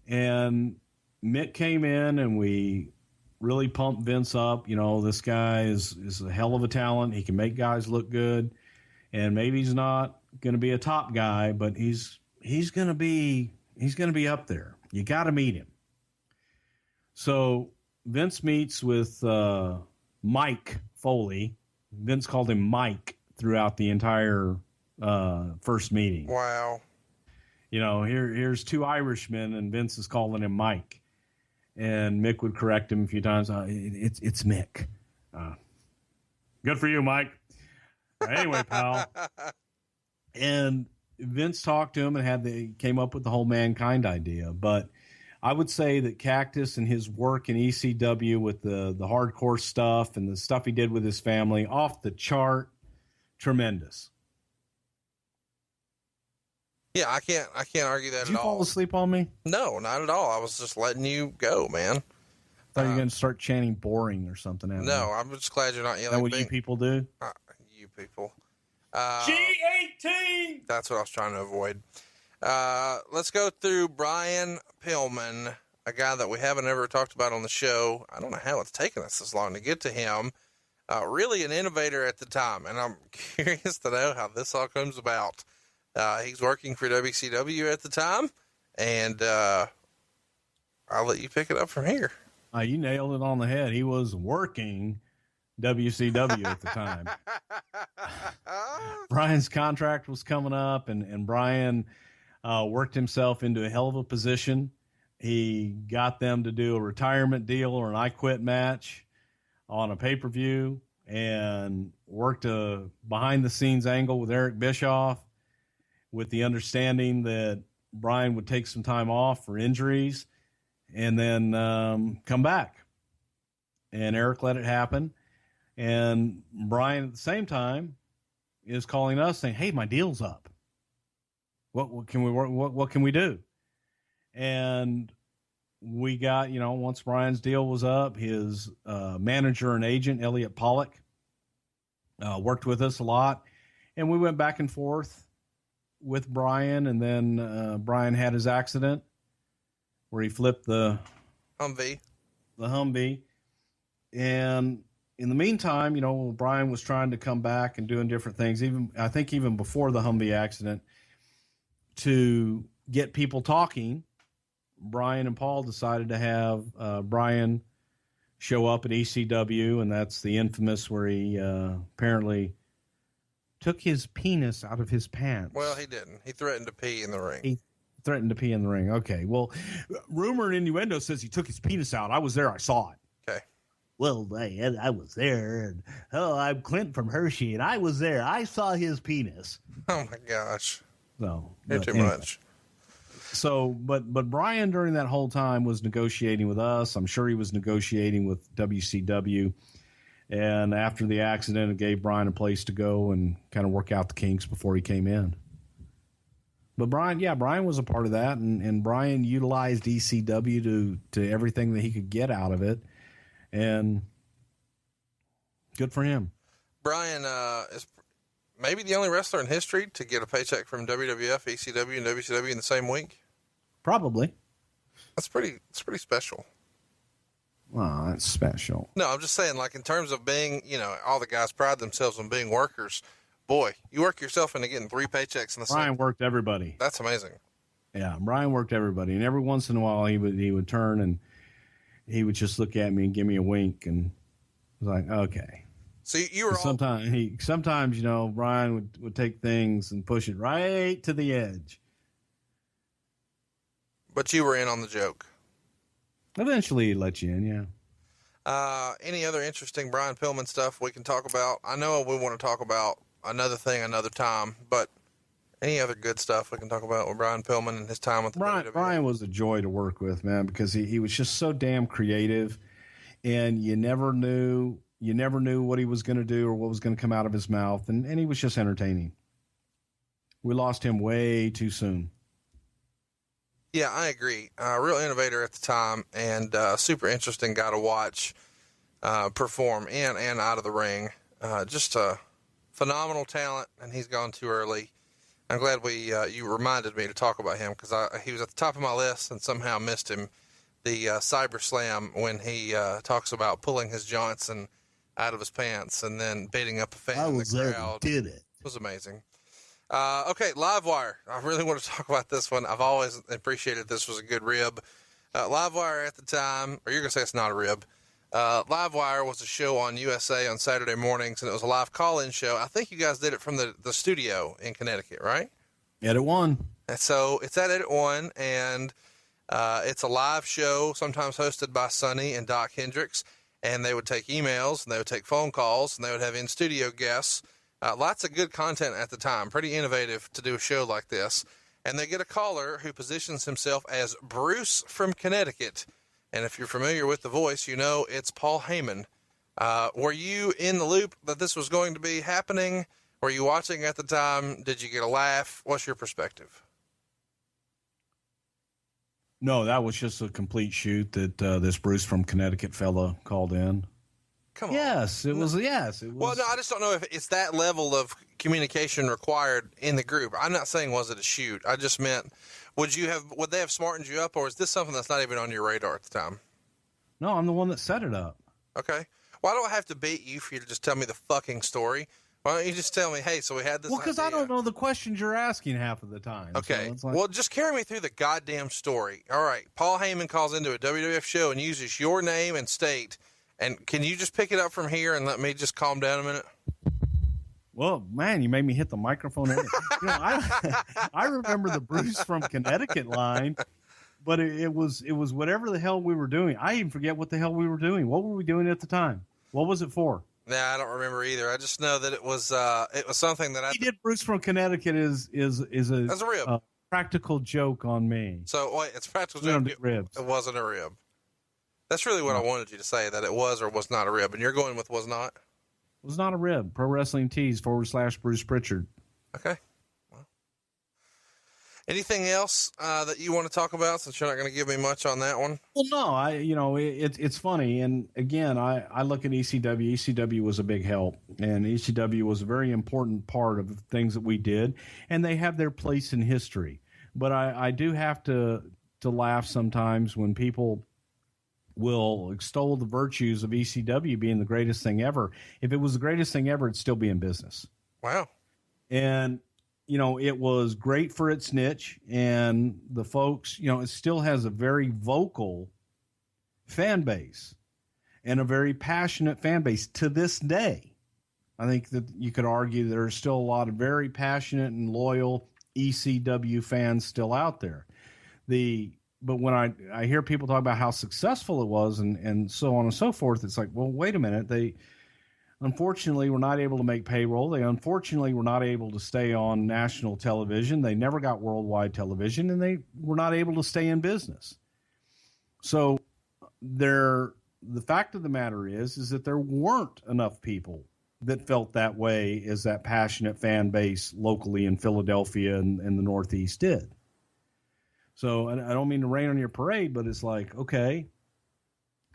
And Mick came in, and we really pumped Vince up. You know, this guy is a hell of a talent. He can make guys look good. And maybe he's not going to be a top guy, but he's going to be up there. You got to meet him. So Vince meets with Mike Foley. Vince called him Mike throughout the entire first meeting. Wow. You know, here's two Irishmen, and Vince is calling him Mike. And Mick would correct him a few times. It's Mick. Good for you, Mike. Anyway, pal. And Vince talked to him and came up with the whole Mankind idea. But I would say that Cactus and his work in ECW with the hardcore stuff and the stuff he did with his family, off the chart, tremendous. Yeah, I can't argue that at all. Did you fall asleep on me? No, not at all. I was just letting you go, man. I thought you were going to start chanting boring or something. No, I'm just glad you're not yelling. Is that what you people do? You people. G18! That's what I was trying to avoid. Let's go through Brian Pillman, a guy that we haven't ever talked about on the show. I don't know how it's taken us this long to get to him. Really an innovator at the time, and I'm curious to know how this all comes about. He's working for WCW at the time, and I'll let you pick it up from here. You nailed it on the head. He was working WCW at the time. Brian's contract was coming up, and Brian worked himself into a hell of a position. He got them to do a retirement deal or an I Quit match on a pay-per-view, and worked a behind-the-scenes angle with Eric Bischoff with the understanding that Brian would take some time off for injuries and then come back. And Eric let it happen. And Brian, at the same time, is calling us saying, hey, my deal's up. What can we do? And we got, once Brian's deal was up, his manager and agent, Elliot Pollock, worked with us a lot. And we went back and forth with Brian. And then Brian had his accident where he flipped the Humvee. And in the meantime, Brian was trying to come back and doing different things, I think even before the Humvee accident, to get people talking. Brian and Paul decided to have Brian show up at ECW, and that's the infamous where he apparently took his penis out of his pants. Well, he didn't. He threatened to pee in the ring. He threatened to pee in the ring. Okay. Well, rumor and innuendo says he took his penis out. I was there. I saw it. Okay. Well, I was there, and I'm Clint from Hershey, and I was there. I saw his penis. Oh my gosh! No, you're too much. So, but Brian during that whole time was negotiating with us. I'm sure he was negotiating with WCW, and after the accident, it gave Brian a place to go and kind of work out the kinks before he came in. But Brian was a part of that, and Brian utilized ECW to everything that he could get out of it, and good for him. Brian is maybe the only wrestler in history to get a paycheck from WWF, ECW, and WCW in the same week. Probably. It's pretty special. Well, that's special. No, I'm just saying, like, in terms of being, all the guys pride themselves on being workers. Boy, you work yourself into getting 3 paychecks in the same. Brian worked everybody. That's amazing. Yeah, Brian worked everybody, and every once in a while he would turn and he would just look at me and give me a wink, and I was like, okay. So you were sometimes Brian would take things and push it right to the edge. But you were in on the joke. Eventually, he'd let you in, yeah. Any other interesting Brian Pillman stuff we can talk about? I know we want to talk about another thing another time, but any other good stuff we can talk about with Brian Pillman and his time with the WWE? Brian was a joy to work with, man, because he was just so damn creative, and you never knew what he was going to do or what was going to come out of his mouth, and he was just entertaining. We lost him way too soon. Yeah, I agree. Real innovator at the time, and super interesting guy to watch perform in and out of the ring. Just a phenomenal talent, and he's gone too early. I'm glad you reminded me to talk about him, because he was at the top of my list and somehow missed him. The Cyber Slam, when he talks about pulling his Johnson out of his pants and then beating up a fan in the crowd. Did it. It was amazing. Okay, Livewire. I really want to talk about this one. I've always appreciated this was a good rib. Livewire at the time, or you're going to say it's not a rib. Livewire was a show on USA on Saturday mornings, and it was a live call-in show. I think you guys did it from the studio in Connecticut, right? Edit One. And so it's at Edit One, and it's a live show, sometimes hosted by Sonny and Doc Hendricks, and they would take emails, and they would take phone calls, and they would have in-studio guests. Lots of good content at the time. Pretty innovative to do a show like this. And they get a caller who positions himself as Bruce from Connecticut. And if you're familiar with the voice, you know it's Paul Heyman. Were you in the loop that this was going to be happening? Were you watching at the time? Did you get a laugh? What's your perspective? No, that was just a complete shoot that this Bruce from Connecticut fella called in. Come on. Yes, it was. Yes, it was. Well, no, I just don't know if it's that level of communication required in the group. I'm not saying was it a shoot. I just meant, would they have smartened you up, or is this something that's not even on your radar at the time? No, I'm the one that set it up. Okay. Why do I have to beat you for you to just tell me the fucking story? Why don't you just tell me, hey, so we had this Well, because I don't know the questions you're asking half of the time. Okay. So Well, just carry me through the goddamn story. All right. Paul Heyman calls into a WWF show and uses your name and state. And can you just pick it up from here and let me just calm down a minute? Well, man, you made me hit the microphone. I remember the Bruce from Connecticut line, but it was whatever the hell we were doing. I even forget what the hell we were doing. What were we doing at the time? What was it for? Nah, I don't remember either. I just know that it was something that He did Bruce from Connecticut is That's a rib. Practical joke on me. So wait, it's a practical We don't joke. do ribs. It wasn't a rib. That's really what I wanted you to say, that it was or was not a rib, and you're going with was not. It was not a rib. Pro Wrestling Tees / Bruce Prichard. Okay. Well, anything else that you want to talk about, since you're not going to give me much on that one? Well, no, it's funny. And again, I look at ECW. ECW was a big help, and ECW was a very important part of the things that we did, and they have their place in history. But I do have to laugh sometimes when people will extol the virtues of ECW being the greatest thing ever. If it was the greatest thing ever, it'd still be in business. Wow. And, it was great for its niche, and the folks, it still has a very vocal fan base and a very passionate fan base to this day. I think that you could argue there's still a lot of very passionate and loyal ECW fans still out there. But when I hear people talk about how successful it was and so on and so forth, it's like, well, wait a minute. They unfortunately were not able to make payroll. They unfortunately were not able to stay on national television. They never got worldwide television, and they were not able to stay in business. So the fact of the matter is that there weren't enough people that felt that way as that passionate fan base locally in Philadelphia and the Northeast did. So I don't mean to rain on your parade, but it's like, okay,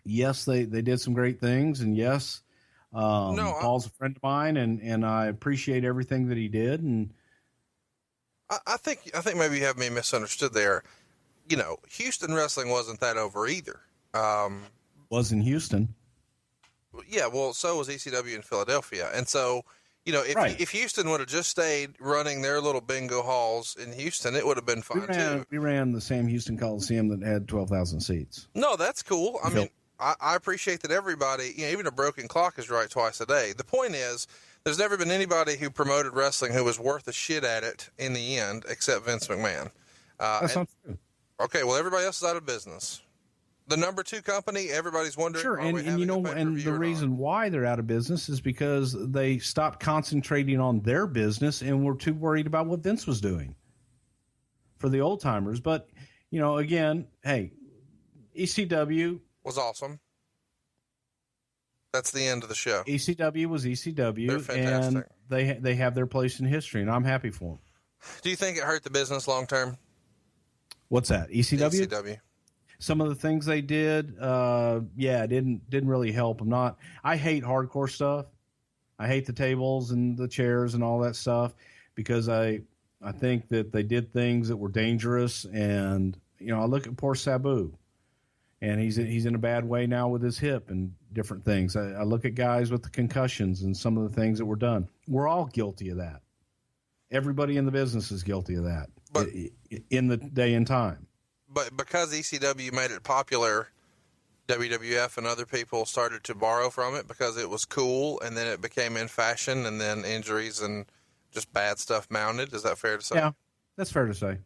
yes, they did some great things, and yes, Paul's a friend of mine, and I appreciate everything that he did. And I think maybe you have me misunderstood there. You know, Houston wrestling wasn't that over either. Was in Houston. Yeah, well, so was ECW in Philadelphia. And so, you know, if Houston would have just stayed running their little bingo halls in Houston, it would have been fine too. We ran the same Houston Coliseum that had 12,000 seats. No, that's cool. I mean, I appreciate that everybody, you know, even a broken clock is right twice a day. The point is, there's never been anybody who promoted wrestling who was worth a shit at it in the end, except Vince McMahon. That's not true. Okay, well, everybody else is out of business. The number 2 company, everybody's wondering. Sure, and you know, and the reason why they're out of business is because they stopped concentrating on their business and were too worried about what Vince was doing for the old timers. But, you know, again, hey, ECW was awesome. That's the end of the show. ECW was ECW. They're fantastic. And they have their place in history, and I'm happy for them. Do you think it hurt the business long term? What's that? ECW? ECW. Some of the things they did, didn't really help. I hate hardcore stuff. I hate the tables and the chairs and all that stuff because I think that they did things that were dangerous. And, you know, I look at poor Sabu, and he's in a bad way now with his hip and different things. I look at guys with the concussions and some of the things that were done. We're all guilty of that. Everybody in the business is guilty of that in the day and time. But because ECW made it popular, WWF and other people started to borrow from it because it was cool, and then it became in fashion, and then injuries and just bad stuff mounted. Is that fair to say? Yeah, that's fair to say.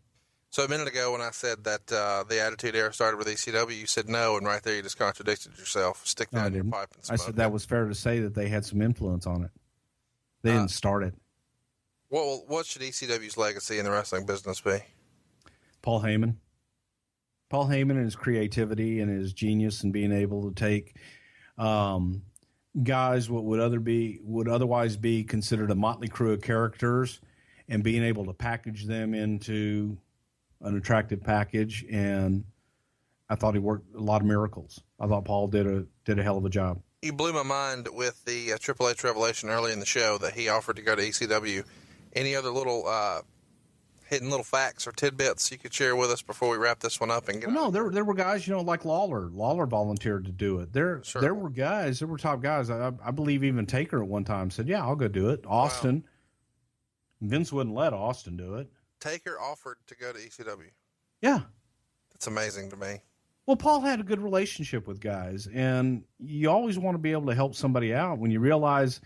So a minute ago when I said that the Attitude Era started with ECW, you said no, and right there you just contradicted yourself. Stick that in your pipe and smoke. I said that was fair to say that they had some influence on it. They didn't start it. Well, what should ECW's legacy in the wrestling business be? Paul Heyman. Paul Heyman and his creativity and his genius and being able to take guys what would otherwise be considered a motley crew of characters and being able to package them into an attractive package. And I thought he worked a lot of miracles. I thought Paul did a hell of a job. You blew my mind with the Triple H revelation early in the show that he offered to go to ECW. Any other little hidden little facts or tidbits you could share with us before we wrap this one up and get No, there were guys, you know, like Lawler. Lawler volunteered to do it. There were guys, there were top guys. I believe even Taker at one time said, yeah, I'll go do it. Austin. Wow. Vince wouldn't let Austin do it. Taker offered to go to ECW. Yeah. That's amazing to me. Well, Paul had a good relationship with guys, and you always want to be able to help somebody out when you realize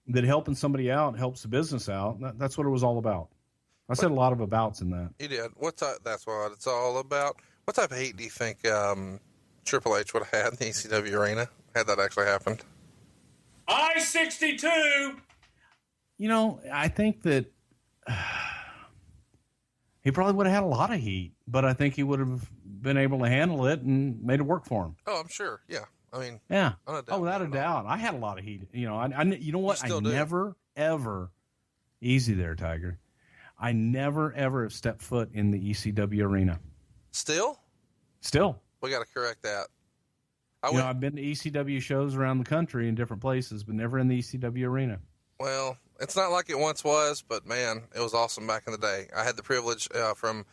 that helping somebody out helps the business out. That's what it was all about. I said a lot of abouts in that. You did. That's what it's all about. What type of heat do you think Triple H would have had in the ECW arena had that actually happened? I-62! You know, I think that he probably would have had a lot of heat, but I think he would have been able to handle it and made it work for him. Oh, I'm sure. Yeah. I mean, yeah. Without a doubt. I had a lot of heat. You know, you know what? I never, ever, easy there, Tiger. I never, ever have stepped foot in the ECW arena. Still? We got to correct that. I've been to ECW shows around the country in different places, but never in the ECW arena. Well, it's not like it once was, but man, it was awesome back in the day. I had the privilege from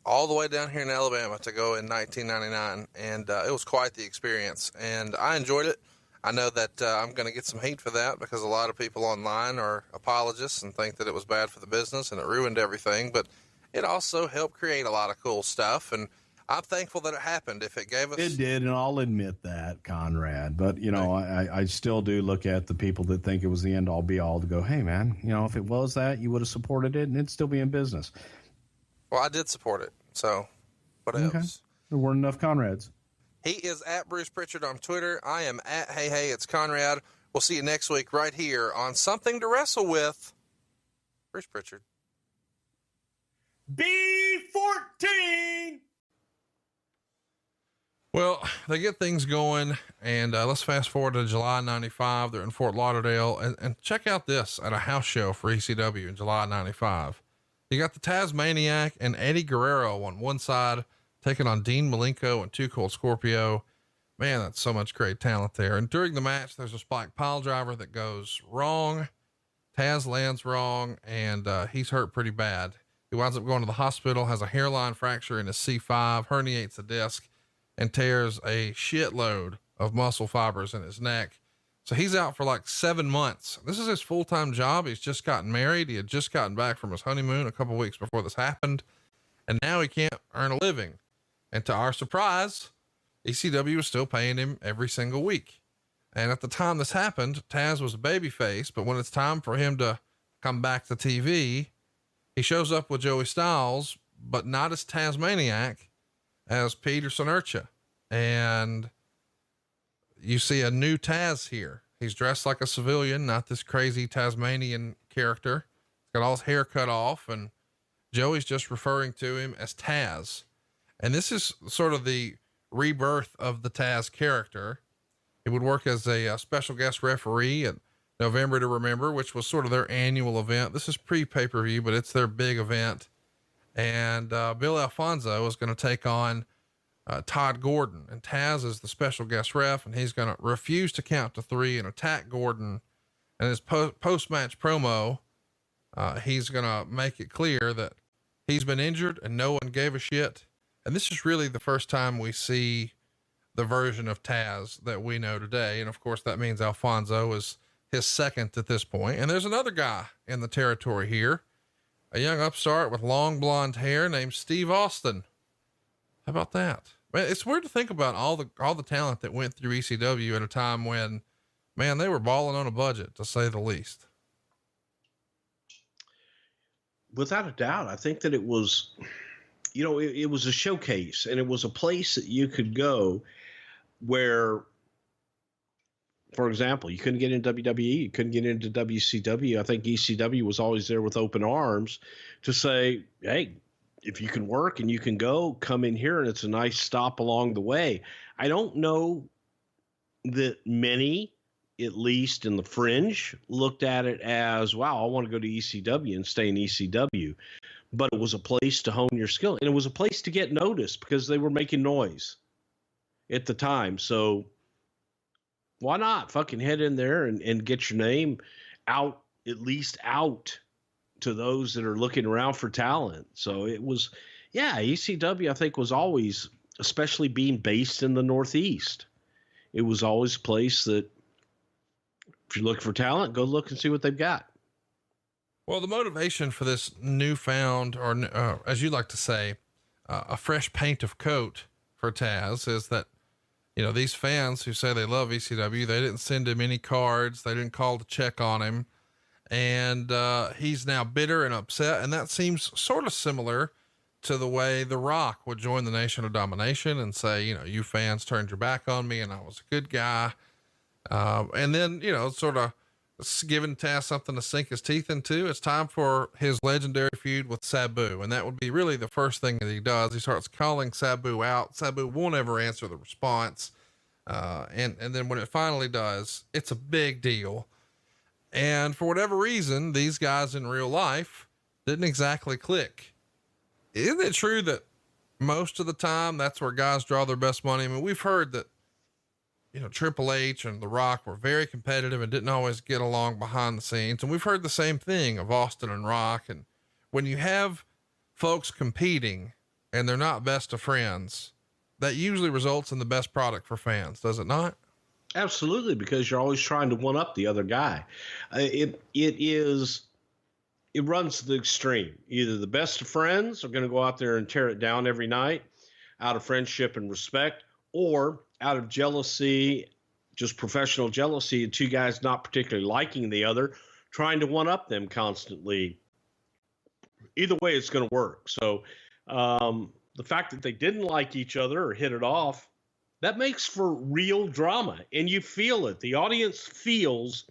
all the way down here in Alabama to go in 1999, and it was quite the experience, and I enjoyed it. I know that I'm going to get some heat for that because a lot of people online are apologists and think that it was bad for the business and it ruined everything, but it also helped create a lot of cool stuff, and I'm thankful that it happened. If it gave us... It did, and I'll admit that, Conrad, but, you know, I still do look at the people that think it was the end-all, be-all to go, hey, man, you know, if it was that, you would have supported it, and it'd still be in business. Well, I did support it, so what else? There weren't enough Conrads. He is at Bruce Prichard on Twitter. I am at Hey, it's Conrad. We'll see you next week right here on Something to Wrestle With. Bruce Prichard. B14! Well, they get things going, and let's fast forward to July 95. They're in Fort Lauderdale, and check out this at a house show for ECW in July 95. You got the Tasmaniac and Eddie Guerrero on one side, taking on Dean Malenko and Too Cold Scorpio. Man, that's so much great talent there. And during the match, there's a spike pile driver that goes wrong. Taz lands wrong, and he's hurt pretty bad. He winds up going to the hospital, has a hairline fracture in his C5, herniates a disc, and tears a shitload of muscle fibers in his neck. So he's out for like 7 months. This is his full-time job. He's just gotten married. He had just gotten back from his honeymoon a couple weeks before this happened. And now he can't earn a living. And to our surprise, ECW was still paying him every single week. And at the time this happened, Taz was a babyface, but when it's time for him to come back to TV, he shows up with Joey Styles, but not as Tasmaniac, as Peter Sonercha. And you see a new Taz here. He's dressed like a civilian, not this crazy Tasmanian character. He's got all his hair cut off, and Joey's just referring to him as Taz. And this is sort of the rebirth of the Taz character. He would work as a special guest referee at November to Remember, which was sort of their annual event. This is pre-pay-per-view, but it's their big event. And Bill Alfonso is going to take on Todd Gordon, and Taz is the special guest ref, and he's going to refuse to count to 3 and attack Gordon. And his post-match promo, he's going to make it clear that he's been injured and no one gave a shit. And this is really the first time we see the version of Taz that we know today. And of course that means Alfonso is his second at this point. And there's another guy in the territory here, a young upstart with long blonde hair named Steve Austin. How about that? Man, it's weird to think about all the talent that went through ECW at a time when, man, they were balling on a budget, to say the least. Without a doubt. I think that it was, it was a showcase, and it was a place that you could go where, for example, you couldn't get into WWE, you couldn't get into WCW. I think ECW was always there with open arms to say, hey, if you can work and you can go, come in here, and it's a nice stop along the way. I don't know that many, at least in the fringe, looked at it as, wow, I want to go to ECW and stay in ECW. But it was a place to hone your skill, and it was a place to get noticed because they were making noise at the time. So why not fucking head in there and get your name out, at least out to those that are looking around for talent. So it was, ECW, I think, was always, especially being based in the Northeast, it was always a place that if you're looking for talent, go look and see what they've got. Well, the motivation for this newfound, or as you like to say, a fresh paint of coat for Taz is that, these fans who say they love ECW, they didn't send him any cards. They didn't call to check on him. And he's now bitter and upset. And that seems sort of similar to the way The Rock would join the Nation of Domination and say, you fans turned your back on me and I was a good guy. And then, sort of giving Taz something to sink his teeth into. It's time for his legendary feud with Sabu. And that would be really the first thing that he does. He starts calling Sabu out. Sabu won't ever answer the response. And then when it finally does, it's a big deal. And for whatever reason, these guys in real life didn't exactly click. Isn't it true that most of the time that's where guys draw their best money? I mean, we've heard that, Triple H and The Rock were very competitive and didn't always get along behind the scenes. And we've heard the same thing of Austin and Rock. And when you have folks competing and they're not best of friends, that usually results in the best product for fans, does it not? Absolutely, because you're always trying to one up the other guy. It runs to the extreme. Either the best of friends are going to go out there and tear it down every night out of friendship and respect, or out of jealousy, just professional jealousy, two guys not particularly liking the other, trying to one up them constantly. Either way, it's going to work. So the fact that they didn't like each other or hit it off, that makes for real drama, and you feel it. The audience feels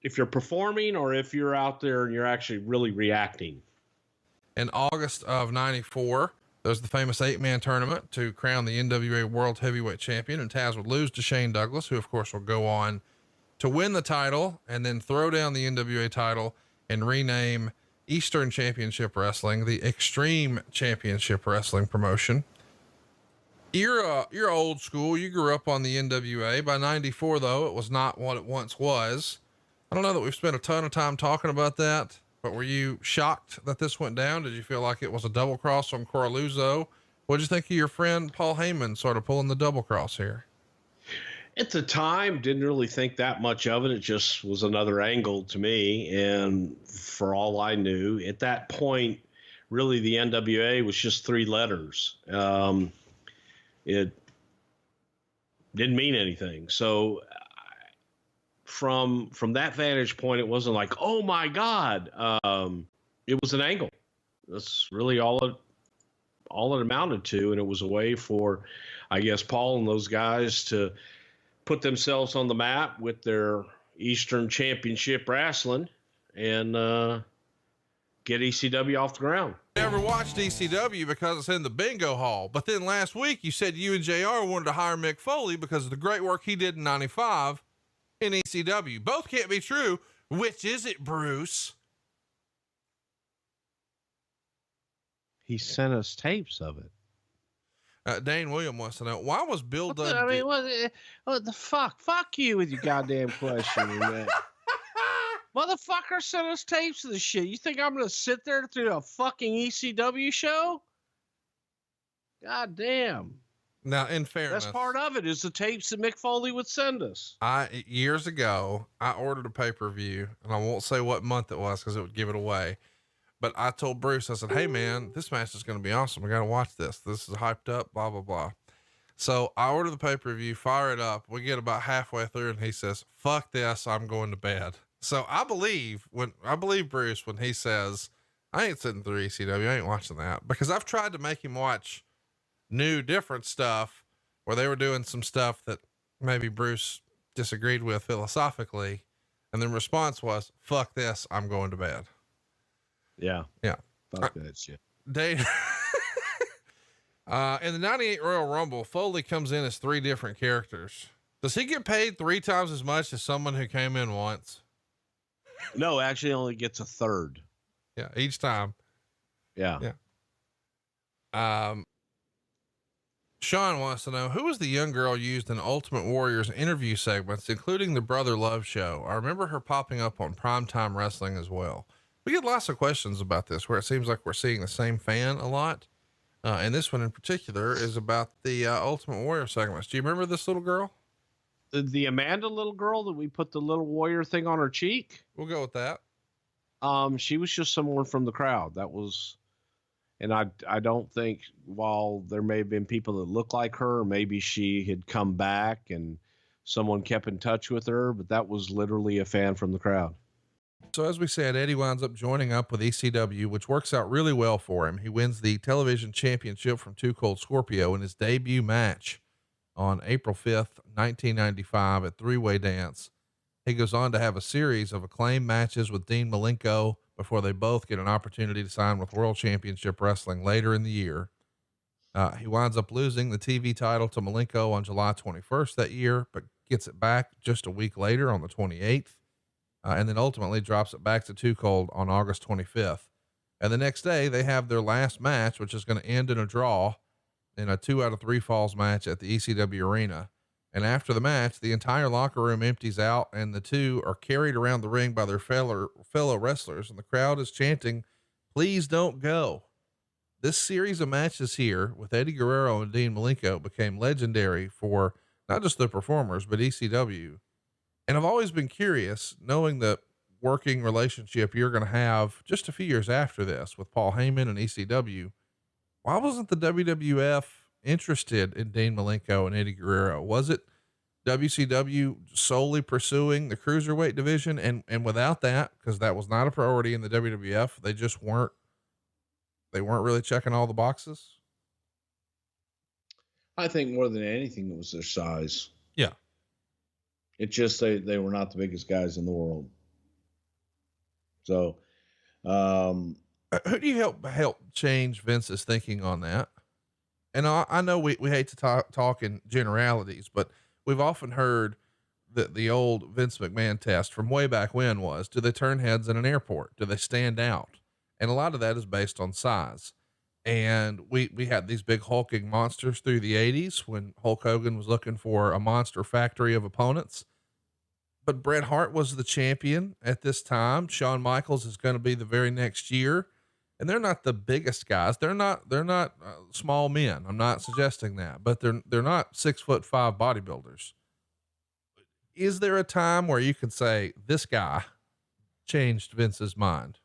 if you're performing or if you're out there and you're actually really reacting. In August of 94, There's the famous 8-man tournament to crown the NWA World Heavyweight Champion, and Taz would lose to Shane Douglas, who of course will go on to win the title and then throw down the NWA title and rename Eastern Championship Wrestling the Extreme Championship Wrestling promotion. You're old school. You grew up on the NWA. By 94 though, it was not what it once was. I don't know that we've spent a ton of time talking about that, but were you shocked that this went down? Did you feel like it was a double cross on Coraluzzo? What'd you think of your friend Paul Heyman sort of pulling the double cross here? At the time, didn't really think that much of it. It just was another angle to me. And for all I knew at that point, really the NWA was just 3 letters. It didn't mean anything. So from that vantage point, it wasn't like, oh my God. It was an angle. That's really all it amounted to. And it was a way for, I guess, Paul and those guys to put themselves on the map with their Eastern Championship Wrestling and get ECW off the ground. Never watched ECW because it's in the bingo hall. But then last week you said you and JR wanted to hire Mick Foley because of the great work he did in 95 in ECW. Both can't be true. Which is it, Bruce? He sent us tapes of it. Dane William wants to know, why was Bill Dunn? What the fuck? Fuck you with your goddamn question, man. Motherfucker sent us tapes of this shit. You think I'm going to sit there through a fucking ECW show? God damn. Now, in fairness, that's part of it, is the tapes that Mick Foley would send us. Years ago, I ordered a pay-per-view, and I won't say what month it was because it would give it away. But I told Bruce, I said, hey man, this match is going to be awesome. We got to watch this. This is hyped up, blah, blah, blah. So I order the pay-per-view, fire it up. We get about halfway through and he says, fuck this, I'm going to bed. So I believe Bruce when he says, I ain't sitting through ECW, I ain't watching that, because I've tried to make him watch new, different stuff where they were doing some stuff that maybe Bruce disagreed with philosophically. And the response was, fuck this, I'm going to bed. Yeah. Fuck that shit. Dave, in the 98 Royal Rumble, Foley comes in as 3 different characters. Does he get paid 3 times as much as someone who came in once? No, actually only gets a third. Yeah. Each time. Yeah. Sean wants to know, who was the young girl used in Ultimate Warrior's interview segments, including the Brother Love show? I remember her popping up on Primetime Wrestling as well. We get lots of questions about this where it seems like we're seeing the same fan a lot. And this one in particular is about the Ultimate Warrior segments. Do you remember this little girl? The Amanda little girl that we put the little warrior thing on her cheek? We'll go with that. She was just someone from the crowd. That was, and I don't think, while there may have been people that look like her, maybe she had come back and someone kept in touch with her, but that was literally a fan from the crowd. So as we said, Eddie winds up joining up with ECW, which works out really well for him. He wins the television championship from Too Cold Scorpio in his debut match on April 5th, 1995 at 3-Way Dance. He goes on to have a series of acclaimed matches with Dean Malenko before they both get an opportunity to sign with World Championship Wrestling later in the year. He winds up losing the TV title to Malenko on July 21st that year, but gets it back just a week later on the 28th. And then ultimately drops it back to Too Cold on August 25th. And the next day they have their last match, which is going to end in a draw in a 2 out of 3 falls match at the ECW arena. And after the match, the entire locker room empties out and the two are carried around the ring by their fellow wrestlers. And the crowd is chanting, please don't go. This series of matches here with Eddie Guerrero and Dean Malenko became legendary for not just the performers, but ECW. And I've always been curious, knowing the working relationship you're going to have just a few years after this with Paul Heyman and ECW, why wasn't the WWF interested in Dean Malenko and Eddie Guerrero? Was it WCW solely pursuing the cruiserweight division? And without that, because that was not a priority in the WWF, they weren't really checking all the boxes. I think more than anything, it was their size. Yeah. It's just they were not the biggest guys in the world. So, who do you help change Vince's thinking on that? and I know we hate to talk in generalities, but we've often heard that the old Vince McMahon test from way back when was, do they turn heads in an airport? Do they stand out? And a lot of that is based on size. And we had these big hulking monsters through the 80s when Hulk Hogan was looking for a monster factory of opponents. But Bret Hart was the champion at this time. Shawn Michaels is going to be the very next year. And they're not the biggest guys. They're not small men. I'm not suggesting that, but they're not 6'5" bodybuilders. Is there a time where you can say this guy changed Vince's mind?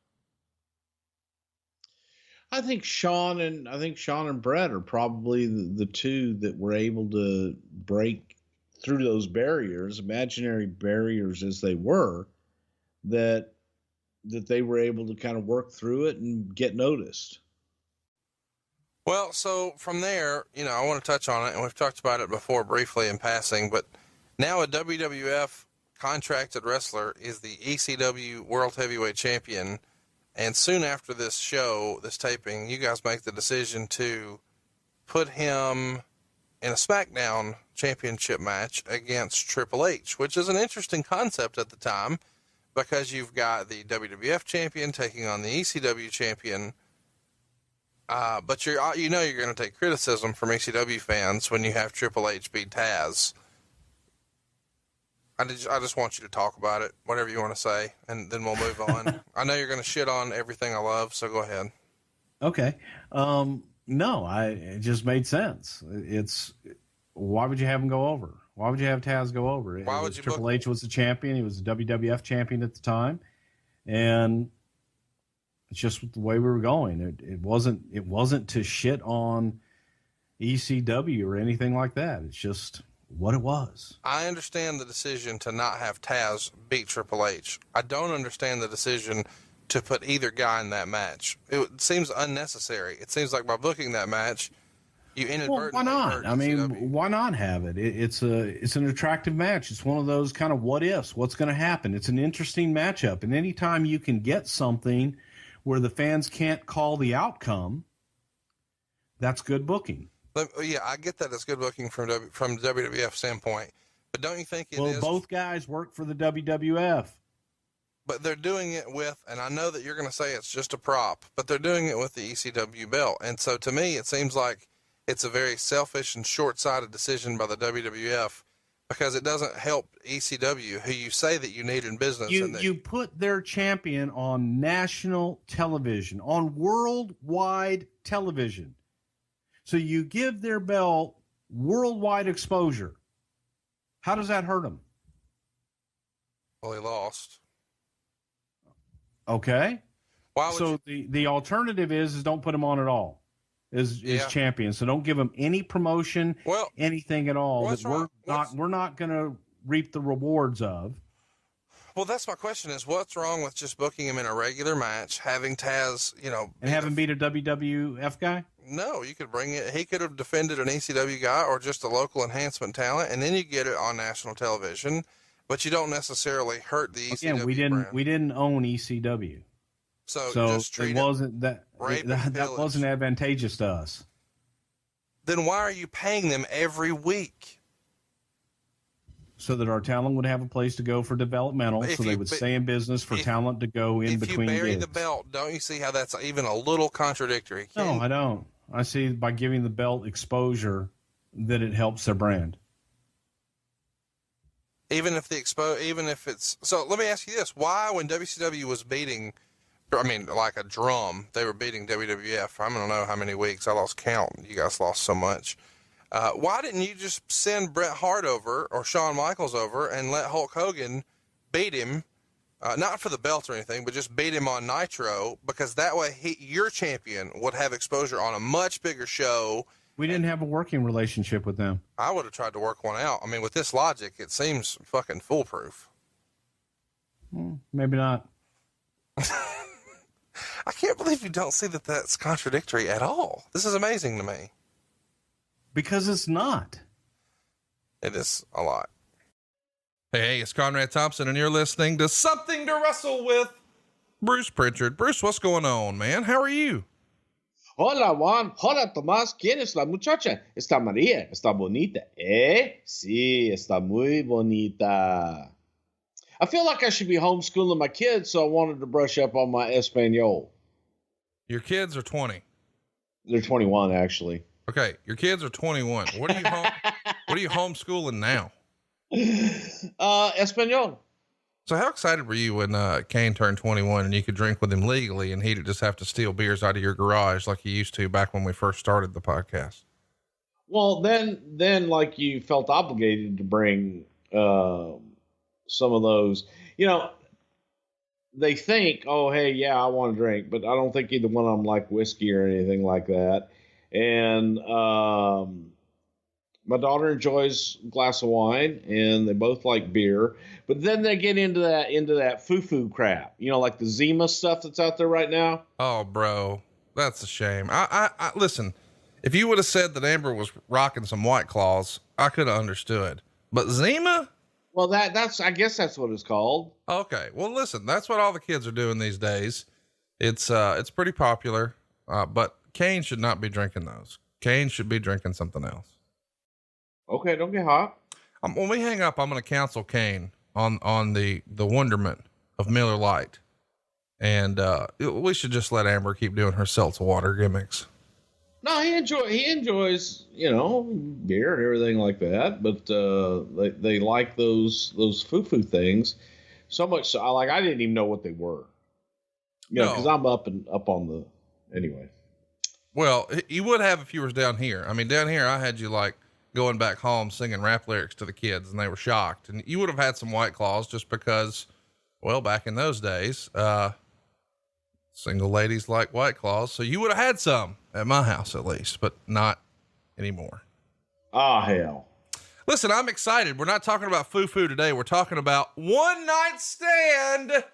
I think Shawn and Bret are probably the two that were able to break through those barriers, imaginary barriers as they were, that they were able to kind of work through it and get noticed. Well, so from there, I want to touch on it, and we've talked about it before briefly in passing, but now a WWF contracted wrestler is the ECW World Heavyweight Champion. And soon after this show, this taping, you guys make the decision to put him in a SmackDown championship match against Triple H, which is an interesting concept at the time because you've got the WWF champion taking on the ECW champion. But you're going to take criticism from ECW fans when you have Triple H beat Tazz. I just want you to talk about it, whatever you want to say, and then we'll move on. I know you're going to shit on everything I love, so go ahead. Okay. No, it just made sense. Why would you have him go over? Why would you have Taz go over? Why would you Triple H was the champion. He was the WWF champion at the time. And it's just the way we were going. It wasn't to shit on ECW or anything like that. It's just what it was. I understand the decision to not have Taz beat Triple H. I don't understand the decision to put either guy in that match. It seems unnecessary. It seems like by booking that match, you inadvertently. Well, why not? I mean, ECW. why not have it? It's an attractive match. It's one of those kind of what ifs. What's going to happen? It's an interesting matchup, and anytime you can get something where the fans can't call the outcome, that's good booking. Yeah, I get that it's good booking from WWF standpoint, but don't you think it is? Both guys work for the WWF. But they're doing it with, and I know that you're going to say it's just a prop, but they're doing it with the ECW belt. And so to me, it seems like it's a very selfish and short-sighted decision by the WWF because it doesn't help ECW, who you say that you need in business. You put their champion on national television, on worldwide television. So you give their belt worldwide exposure. How does that hurt them? Well, he lost. Okay. So the alternative is don't put him on at all is champion. So don't give him any promotion, anything at all that we're not going to reap the rewards of. Well, that's my question is what's wrong with just booking him in a regular match, having Taz, and have him beat a WWF guy? No, you could bring it. He could have defended an ECW guy or just a local enhancement talent, and then you get it on national television, but you don't necessarily hurt the ECW brand. We didn't own ECW. So just treat it wasn't that wasn't advantageous to us. Then why are you paying them every week? So that our talent would have a place to go for developmental, so they would stay in business for talent to go in between gigs. If you bury the belt, don't you see how that's even a little contradictory? No, I don't. I see by giving the belt exposure that it helps their brand. Even if it's so, let me ask you this: why, when WCW was beating, like a drum, they were beating WWF? I don't know how many weeks. I lost count. You guys lost so much. Why didn't you just send Bret Hart over or Shawn Michaels over and let Hulk Hogan beat him? Not for the belt or anything, but just beat him on Nitro, because that way your champion would have exposure on a much bigger show. We didn't have a working relationship with them. I would have tried to work one out. With this logic, it seems fucking foolproof. Maybe not. I can't believe you don't see that that's contradictory at all. This is amazing to me. Because it's not. It is a lot. Hey, it's Conrad Thompson, and you're listening to Something to Wrestle With. Bruce Prichard. Bruce, what's going on, man? How are you? Hola, Juan. Hola, Tomás. ¿Quién es la muchacha? Está María. Está bonita. Sí, está muy bonita. I feel like I should be homeschooling my kids, so I wanted to brush up on my Espanol. Your kids are 20. They're 21, actually. Okay. Your kids are 21. What are you homeschooling now? Espanol. So how excited were you when Kane turned 21 and you could drink with him legally and he'd just have to steal beers out of your garage like you used to back when we first started the podcast? Well, then like you felt obligated to bring some of those, they think, oh, hey, yeah, I want to drink, but I don't think either one of them like whiskey or anything like that. And my daughter enjoys a glass of wine, and they both like beer. But then they get into that foo-foo crap, like the Zima stuff that's out there right now. Oh, bro, that's a shame. I listen, if you would have said that Amber was rocking some White Claws, I could have understood. But Zima? Well, I guess that's what it's called. Okay. Well, listen, that's what all the kids are doing these days. It's pretty popular, but Kane should not be drinking those. Kane should be drinking something else. Okay, don't get hot. When we hang up, I'm going to counsel Kane on the wonderment of Miller Lite. And, we should just let Amber keep doing her seltzer water gimmicks. No, he enjoys, beer and everything like that. But, they like those foo-foo things so much. So I didn't even know what they were, cause I'm up on the, anyway. Well, you would have if you was down here. I mean, down here, I had you like going back home singing rap lyrics to the kids and they were shocked, and you would have had some White Claws just because, well, back in those days, single ladies like White Claws. So you would have had some at my house at least, but not anymore. Ah, hell. Listen, I'm excited. We're not talking about foo-foo today. We're talking about One Night Stand.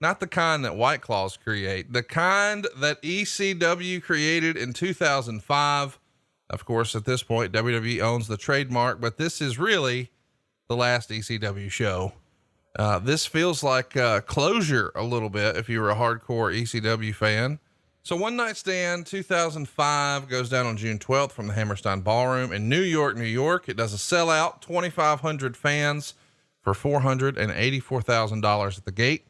Not the kind that White Claws create, the kind that ECW created in 2005. Of course, at this point, WWE owns the trademark, but this is really the last ECW show. This feels like closure a little bit if you were a hardcore ECW fan. So One Night Stand 2005 goes down on June 12th from the Hammerstein Ballroom in New York, New York. It does a sellout, 2,500 fans for $484,000 at the gate.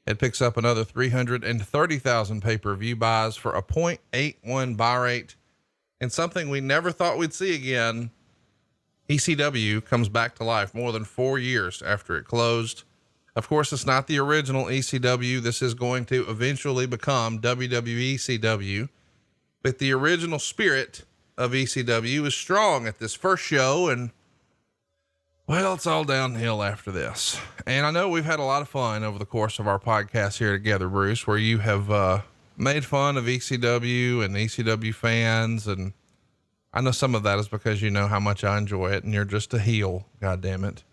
It picks up another 330,000 pay-per-view buys for a 0.81 buy rate. And something we never thought we'd see again, ECW comes back to life more than 4 years after it closed. Of course, it's not the original ECW. This is going to eventually become WWECW, but the original spirit of ECW is strong at this first show. And well, it's all downhill after this. And I know we've had a lot of fun over the course of our podcast here together, Bruce, where you have, made fun of ECW and ECW fans. And I know some of that is because you know how much I enjoy it and you're just a heel. God damn it.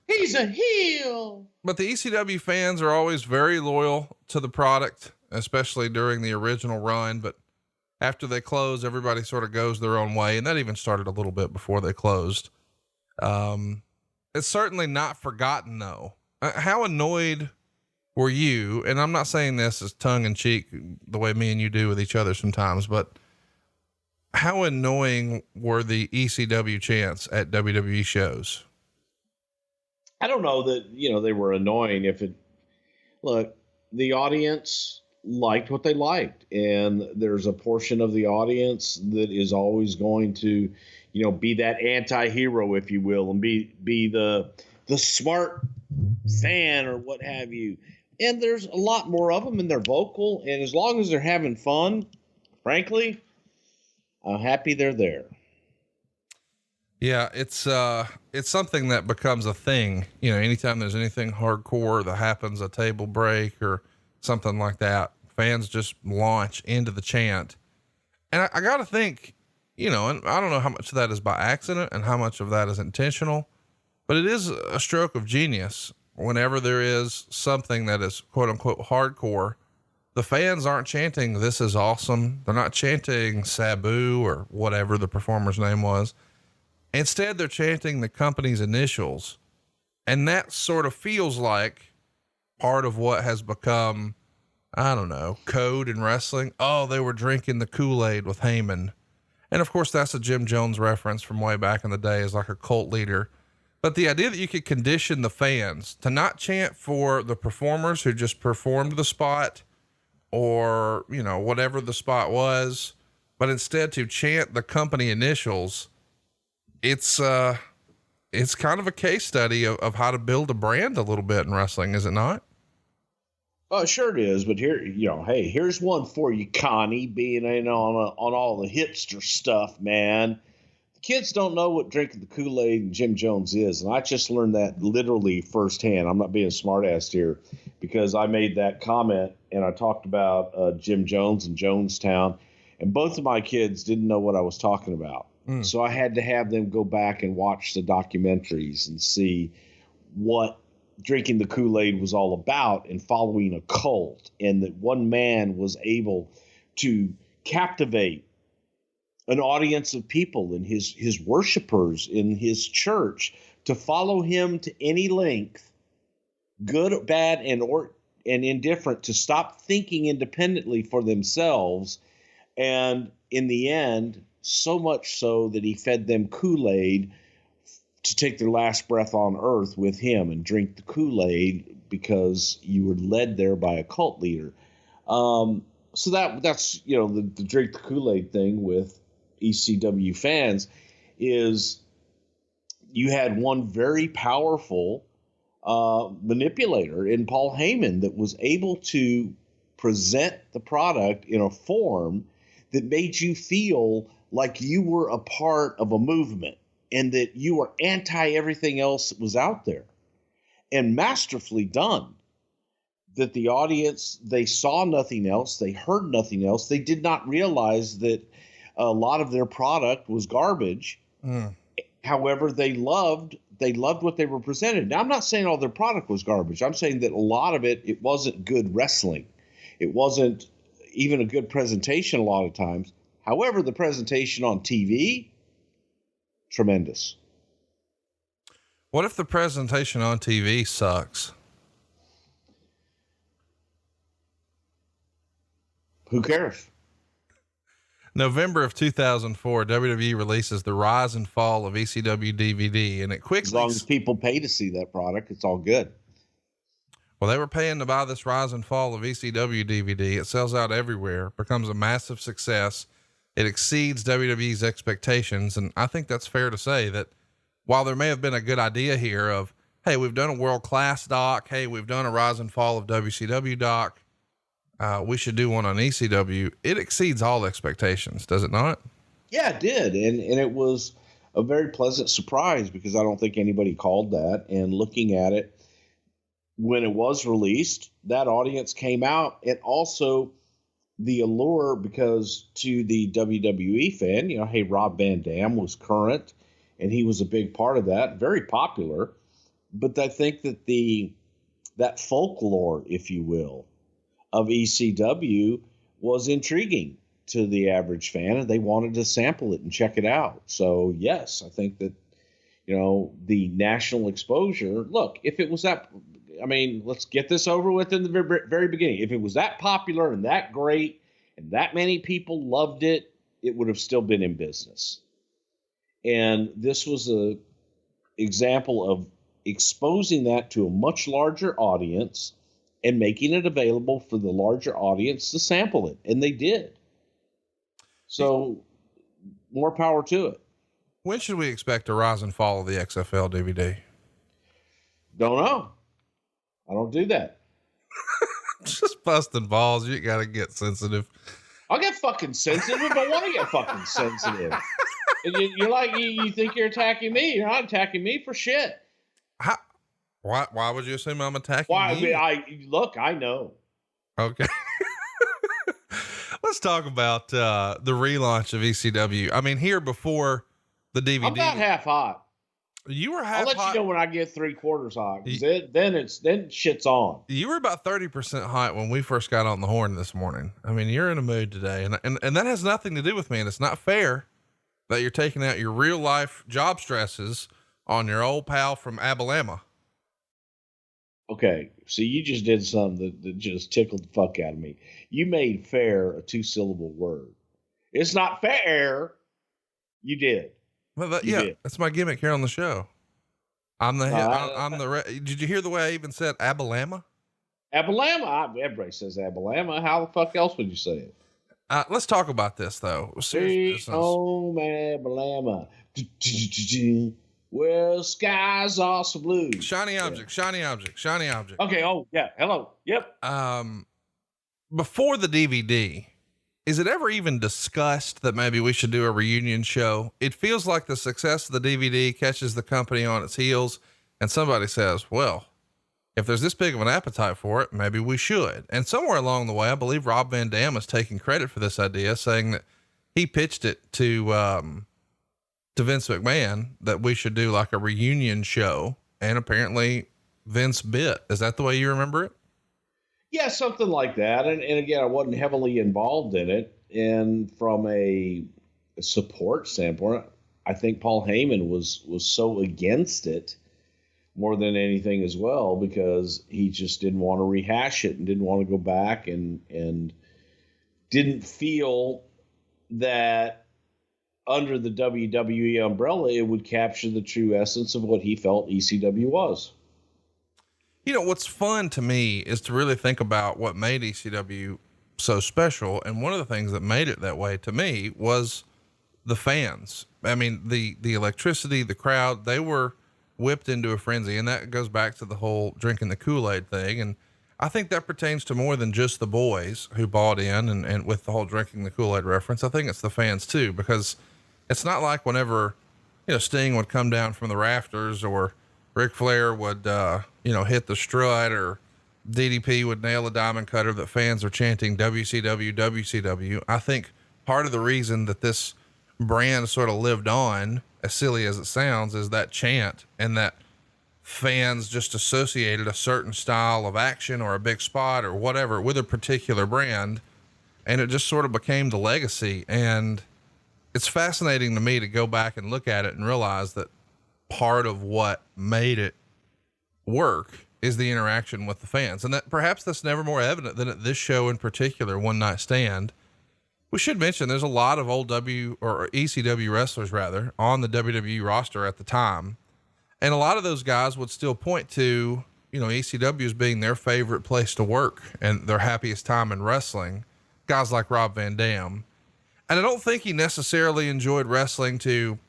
He's a heel. But the ECW fans are always very loyal to the product, especially during the original run. But after they close, everybody sort of goes their own way. And that even started a little bit before they closed. It's certainly not forgotten though. How annoyed were you? And I'm not saying this as tongue in cheek, the way me and you do with each other sometimes, but how annoying were the ECW chants at WWE shows? I don't know that, they were annoying. Look, the audience liked what they liked, and there's a portion of the audience that is always going to, be that anti-hero, if you will, and be the smart fan or what have you. And there's a lot more of them, and they're vocal. And as long as they're having fun, frankly, I'm happy they're there. Yeah, it's something that becomes a thing, anytime there's anything hardcore that happens, a table break or something like that, fans just launch into the chant. And I got to think, and I don't know how much of that is by accident and how much of that is intentional, but it is a stroke of genius. Whenever there is something that is quote unquote hardcore, the fans aren't chanting, "This is awesome." They're not chanting Sabu or whatever the performer's name was. Instead, they're chanting the company's initials. And that sort of feels like part of what has become, I don't know, code in wrestling. Oh, they were drinking the Kool-Aid with Heyman. And of course that's a Jim Jones reference from way back in the day as like a cult leader. But the idea that you could condition the fans to not chant for the performers who just performed the spot or, you know, whatever the spot was, but instead to chant the company initials, it's kind of a case study of how to build a brand a little bit in wrestling, is it not? Oh, sure it is. But here, you know, hey, here's one for you, Connie, being in on all the hipster stuff, man. The kids don't know what drinking the Kool-Aid and Jim Jones is. And I just learned that literally firsthand. I'm not being a smartass here because I made that comment and I talked about Jim Jones and Jonestown, and both of my kids didn't know what I was talking about. So I had to have them go back and watch the documentaries and see what drinking the Kool-Aid was all about and following a cult, and that one man was able to captivate an audience of people and his worshipers in his church to follow him to any length, good, bad, and indifferent, to stop thinking independently for themselves. And in the end, so much so that he fed them Kool-Aid to take their last breath on earth with him and drink the Kool-Aid because you were led there by a cult leader. So that's, you know, the drink the Kool-Aid thing with ECW fans is you had one very powerful manipulator in Paul Heyman that was able to present the product in a form that made you feel like you were a part of a movement and that you were anti everything else that was out there, and masterfully done. That the audience, they saw nothing else. They heard nothing else. They did not realize that a lot of their product was garbage. However, they loved what they were presented. Now, I'm not saying all their product was garbage. I'm saying that a lot of it wasn't good wrestling. It wasn't even a good presentation a lot of times. However, the presentation on TV, tremendous. What if the presentation on TV sucks? Who cares? November of 2004, WWE releases the Rise and Fall of ECW DVD, and it quickly... As long as people pay to see that product, it's all good. Well, they were paying to buy this Rise and Fall of ECW DVD. It sells out everywhere, becomes a massive success. It exceeds WWE's expectations. And I think that's fair to say that while there may have been a good idea here of, hey, we've done a world-class doc. Hey, we've done a Rise and Fall of WCW doc. We should do one on ECW. It exceeds all expectations, does it not? Yeah, it did. And it was a very pleasant surprise because I don't think anybody called that. And looking at it, when it was released, that audience came out, and also the allure, because to the WWE fan, you know, hey, Rob Van Dam was current and he was a big part of that, very popular. But I think that that folklore, if you will, of ECW was intriguing to the average fan, and they wanted to sample it and check it out. So yes, I think that, you know, the national exposure, look, if it was that, I mean, let's get this over with in the very beginning. If it was that popular and that great and that many people loved it, it would have still been in business. And this was a example of exposing that to a much larger audience and making it available for the larger audience to sample it. And they did. So more power to it. When should we expect a Rise and Fall of the XFL DVD? Don't know. I don't do that. Just busting balls. You got to get sensitive. I'll get fucking sensitive if I want to get fucking sensitive. And you're like, you think you're attacking me. You're not attacking me for shit. Why would you assume I'm attacking you? I know. Okay. Let's talk about the relaunch of ECW. I mean, here before the DVD. I'm about half hot. You were half hot. I'll let you know when I get 3/4 hot. Then shit's on. You were about 30% hot when we first got on the horn this morning. I mean, you're in a mood today, and that has nothing to do with me. And it's not fair that you're taking out your real life job stresses on your old pal from Alabama. Okay, so you just did something that just tickled the fuck out of me. You made fair a 2-syllable word. It's not fair. You did. Well, You did. that's my gimmick here on the show. I'm the did you hear the way I even said Abalama? Abalama. Everybody says Abalama. How the fuck else would you say it? Let's talk about this though. Serious business. Oh, Abalama. Well, skies are so blue. Shiny object, shiny object, shiny object. Okay. Oh, yeah. Hello. Yep. Before the DVD, is it ever even discussed that maybe we should do a reunion show? It feels like the success of the DVD catches the company on its heels, and somebody says, well, if there's this big of an appetite for it, maybe we should. And somewhere along the way, I believe Rob Van Dam is taking credit for this idea, saying that he pitched it to Vince McMahon that we should do like a reunion show. And apparently Vince bit. Is that the way you remember it? Yeah, something like that. And again, I wasn't heavily involved in it. And from a support standpoint, I think Paul Heyman was so against it more than anything as well, because he just didn't want to rehash it and didn't want to go back and didn't feel that under the WWE umbrella, it would capture the true essence of what he felt ECW was. You know, what's fun to me is to really think about what made ECW so special. And one of the things that made it that way to me was the fans. I mean, the electricity, the crowd, they were whipped into a frenzy. And that goes back to the whole drinking the Kool-Aid thing. And I think that pertains to more than just the boys who bought in and with the whole drinking the Kool-Aid reference. I think it's the fans too, because it's not like whenever, Sting would come down from the rafters or Ric Flair would, hit the strut or DDP would nail a diamond cutter that fans are chanting WCW, WCW. I think part of the reason that this brand sort of lived on, as silly as it sounds, is that chant, and that fans just associated a certain style of action or a big spot or whatever with a particular brand. And it just sort of became the legacy. And it's fascinating to me to go back and look at it and realize that part of what made it work is the interaction with the fans. And that perhaps that's never more evident than at this show in particular, One Night Stand. We should mention there's a lot of old ECW wrestlers rather on the WWE roster at the time. And a lot of those guys would still point to, ECW as being their favorite place to work and their happiest time in wrestling. Guys like Rob Van Dam. And I don't think he necessarily enjoyed wrestling to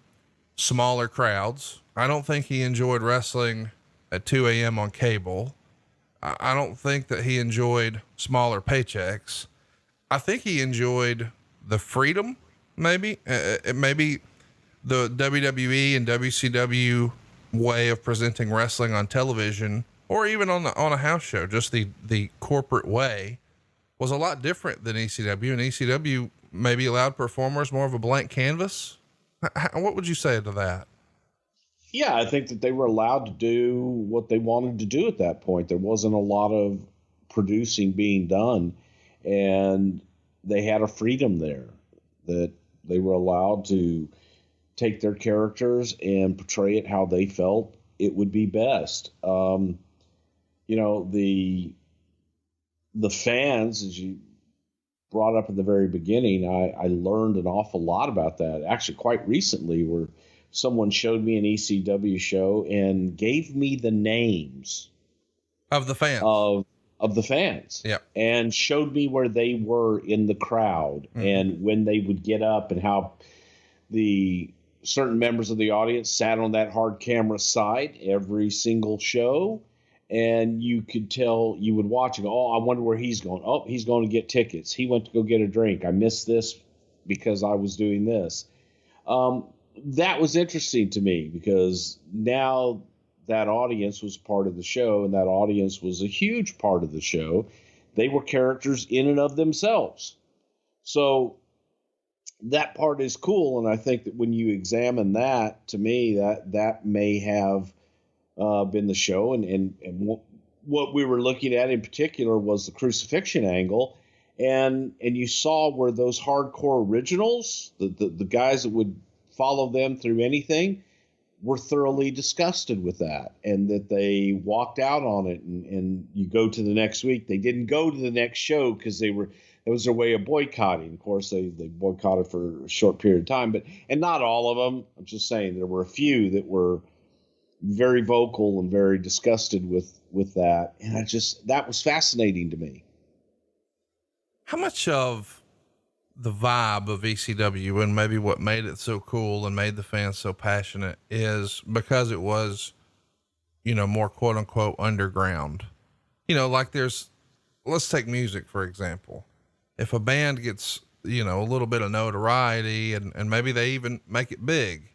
smaller crowds. I don't think he enjoyed wrestling at 2 a.m. on cable. I don't think that he enjoyed smaller paychecks. I think he enjoyed the freedom, maybe the WWE and WCW way of presenting wrestling on television, or even on a house show. Just the corporate way was a lot different than ECW, and ECW maybe allowed performers more of a blank canvas. What would you say to that? Yeah, I think that they were allowed to do what they wanted to do at that point. There wasn't a lot of producing being done, and they had a freedom there that they were allowed to take their characters and portray it how they felt it would be best. The fans, as you brought up at the very beginning, I learned an awful lot about that actually quite recently, where someone showed me an ECW show and gave me the names of the fans of the fans. Yeah. And showed me where they were in the crowd and when they would get up and how the certain members of the audience sat on that hard camera side every single show. And you could tell, you would watch and go, oh, I wonder where he's going. Oh, he's going to get tickets. He went to go get a drink. I missed this because I was doing this. That was interesting to me, because now that audience was part of the show, and that audience was a huge part of the show. They were characters in and of themselves. So that part is cool. And I think that when you examine that, to me, that may have been the show. And what we were looking at in particular was the crucifixion angle. And you saw where those hardcore originals, the guys that would follow them through anything, were thoroughly disgusted with that, and that they walked out on it. And you go to the next week. They didn't go to the next show because it was their way of boycotting. Of course, they boycotted for a short period of time, and not all of them. I'm just saying there were a few that were very vocal and very disgusted with that. And that was fascinating to me. How much of the vibe of ECW and maybe what made it so cool and made the fans so passionate is because it was, more quote unquote underground, like let's take music, for example. If a band gets, a little bit of notoriety and maybe they even make it big,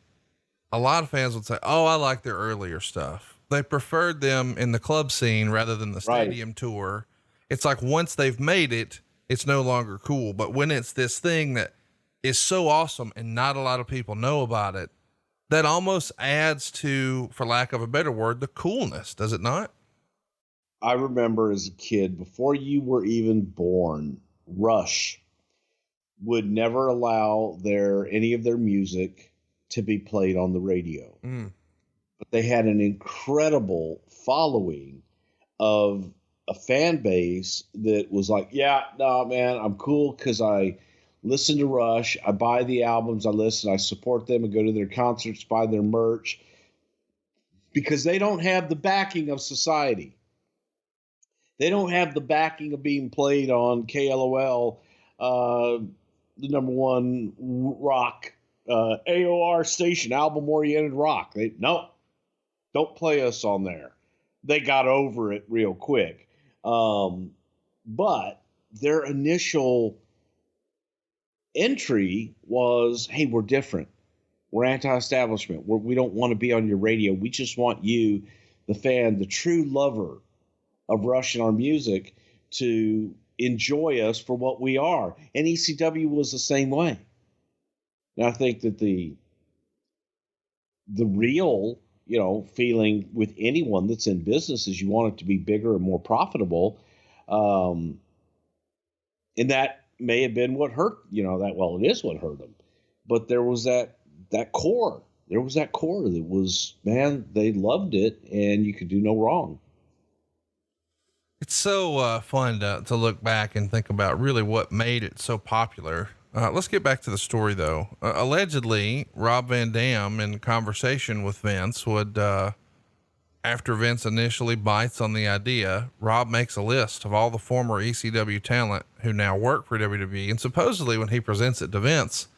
a lot of fans would say, oh, I like their earlier stuff. They preferred them in the club scene rather than the stadium tour. It's like, once they've made it, it's no longer cool. But when it's this thing that is so awesome and not a lot of people know about it, that almost adds to, for lack of a better word, the coolness, does it not? I remember as a kid, before you were even born, Rush would never allow any of their music to be played on the radio. But they had an incredible following of a fan base that was like, yeah, no, man, I'm cool because I listen to Rush, I buy the albums, I listen, I support them and go to their concerts, buy their merch, because they don't have the backing of society. They don't have the backing of being played on KLOL, the number one rock AOR station, album-oriented rock. Don't play us on there. They got over it real quick. But their initial entry was, hey, we're different. We're anti-establishment. We don't want to be on your radio. We just want you, the fan, the true lover of Rush and our music, to enjoy us for what we are. And ECW was the same way. And I think that the real, feeling with anyone that's in business is you want it to be bigger and more profitable. And that may have been what hurt, it is what hurt them. But there was that core. There was that core that was, man, they loved it and you could do no wrong. It's so fun to look back and think about really what made it so popular. Let's get back to the story though. Allegedly, Rob Van Dam, in conversation with Vince, would, after Vince initially bites on the idea, Rob makes a list of all the former ECW talent who now work for WWE. And supposedly when he presents it to Vince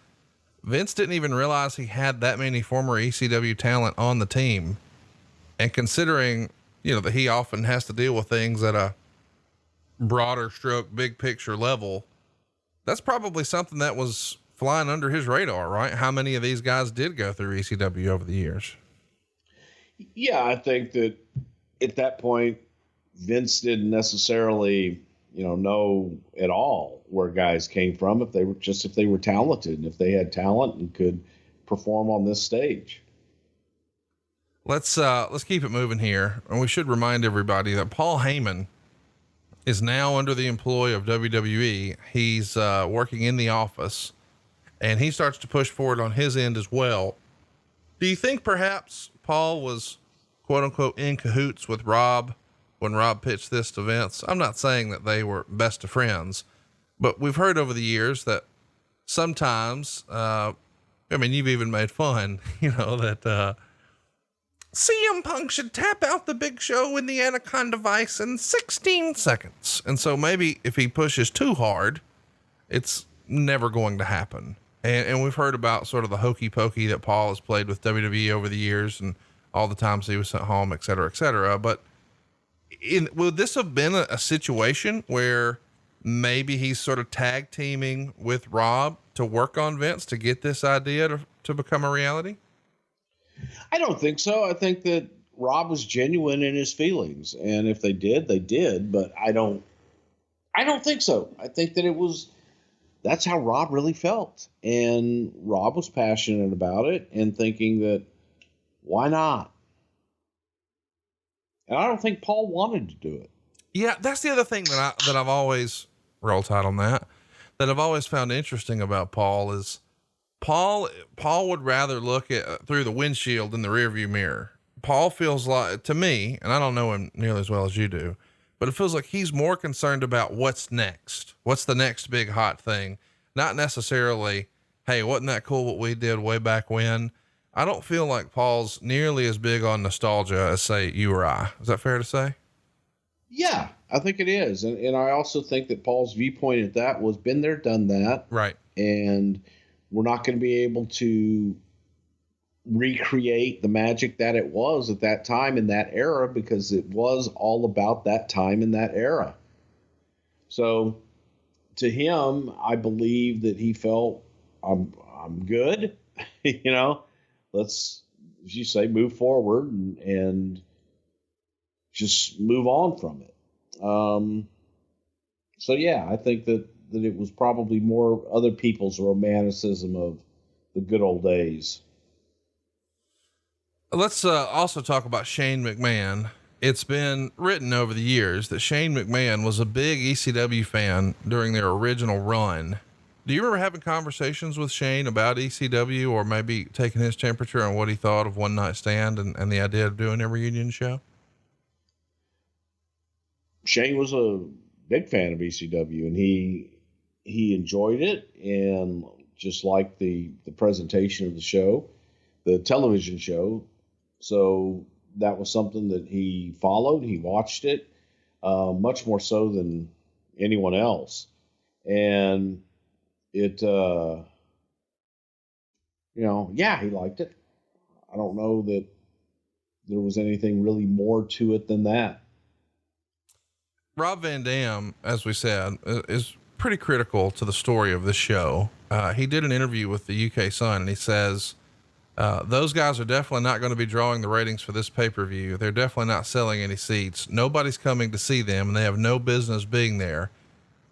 didn't even realize he had that many former ECW talent on the team. And considering, that he often has to deal with things at a broader stroke, big picture level, that's probably something that was flying under his radar, right? How many of these guys did go through ECW over the years? Yeah, I think that at that point, Vince didn't necessarily, know at all where guys came from, if they were talented and if they had talent and could perform on this stage. Let's keep it moving here. And we should remind everybody that Paul Heyman is now under the employ of WWE. He's working in the office and he starts to push forward on his end as well. Do you think perhaps Paul was quote unquote in cahoots with Rob when Rob pitched this to Vince? I'm not saying that they were best of friends, but we've heard over the years that sometimes, you've even made fun, that, CM Punk should tap out the Big Show in the Anaconda Vice in 16 seconds. And so maybe if he pushes too hard, it's never going to happen. And we've heard about sort of the hokey pokey that Paul has played with WWE over the years and all the times he was sent home, et cetera, et cetera. But would this have been a situation where maybe he's sort of tag teaming with Rob to work on Vince to get this idea to become a reality? I don't think so. I think that Rob was genuine in his feelings, and if they did, they did. But I don't think so. I think that that's how Rob really felt, and Rob was passionate about it and thinking that why not? And I don't think Paul wanted to do it. Yeah, that's the other thing that I've always roll tide on that I've always found interesting about Paul is Paul would rather look at through the windshield than the rearview mirror. Paul feels like, to me, and I don't know him nearly as well as you do, but it feels like he's more concerned about what's next. What's the next big hot thing? Not necessarily, hey, wasn't that cool what we did way back when? I don't feel like Paul's nearly as big on nostalgia as, say, you or I. Is that fair to say? Yeah, I think it is. And I also think that Paul's viewpoint at that was been there, done that. Right. And we're not going to be able to recreate the magic that it was at that time in that era, because it was all about that time in that era. So to him, I believe that he felt I'm good, let's, as you say, move forward and just move on from it. So yeah, I think that it was probably more other people's romanticism of the good old days. Let's also talk about Shane McMahon. It's been written over the years that Shane McMahon was a big ECW fan during their original run. Do you remember having conversations with Shane about ECW, or maybe taking his temperature on what he thought of One Night Stand and the idea of doing a reunion show? Shane was a big fan of ECW, and he enjoyed it, and just liked the presentation of the show, the television show. So that was something that he followed. He watched it, much more so than anyone else. And it, yeah, he liked it. I don't know that there was anything really more to it than that. Rob Van Dam, as we said, is pretty critical to the story of this show. He did an interview with the UK Sun, and he says, those guys are definitely not going to be drawing the ratings for this pay-per-view. They're definitely not selling any seats. Nobody's coming to see them, and they have no business being there.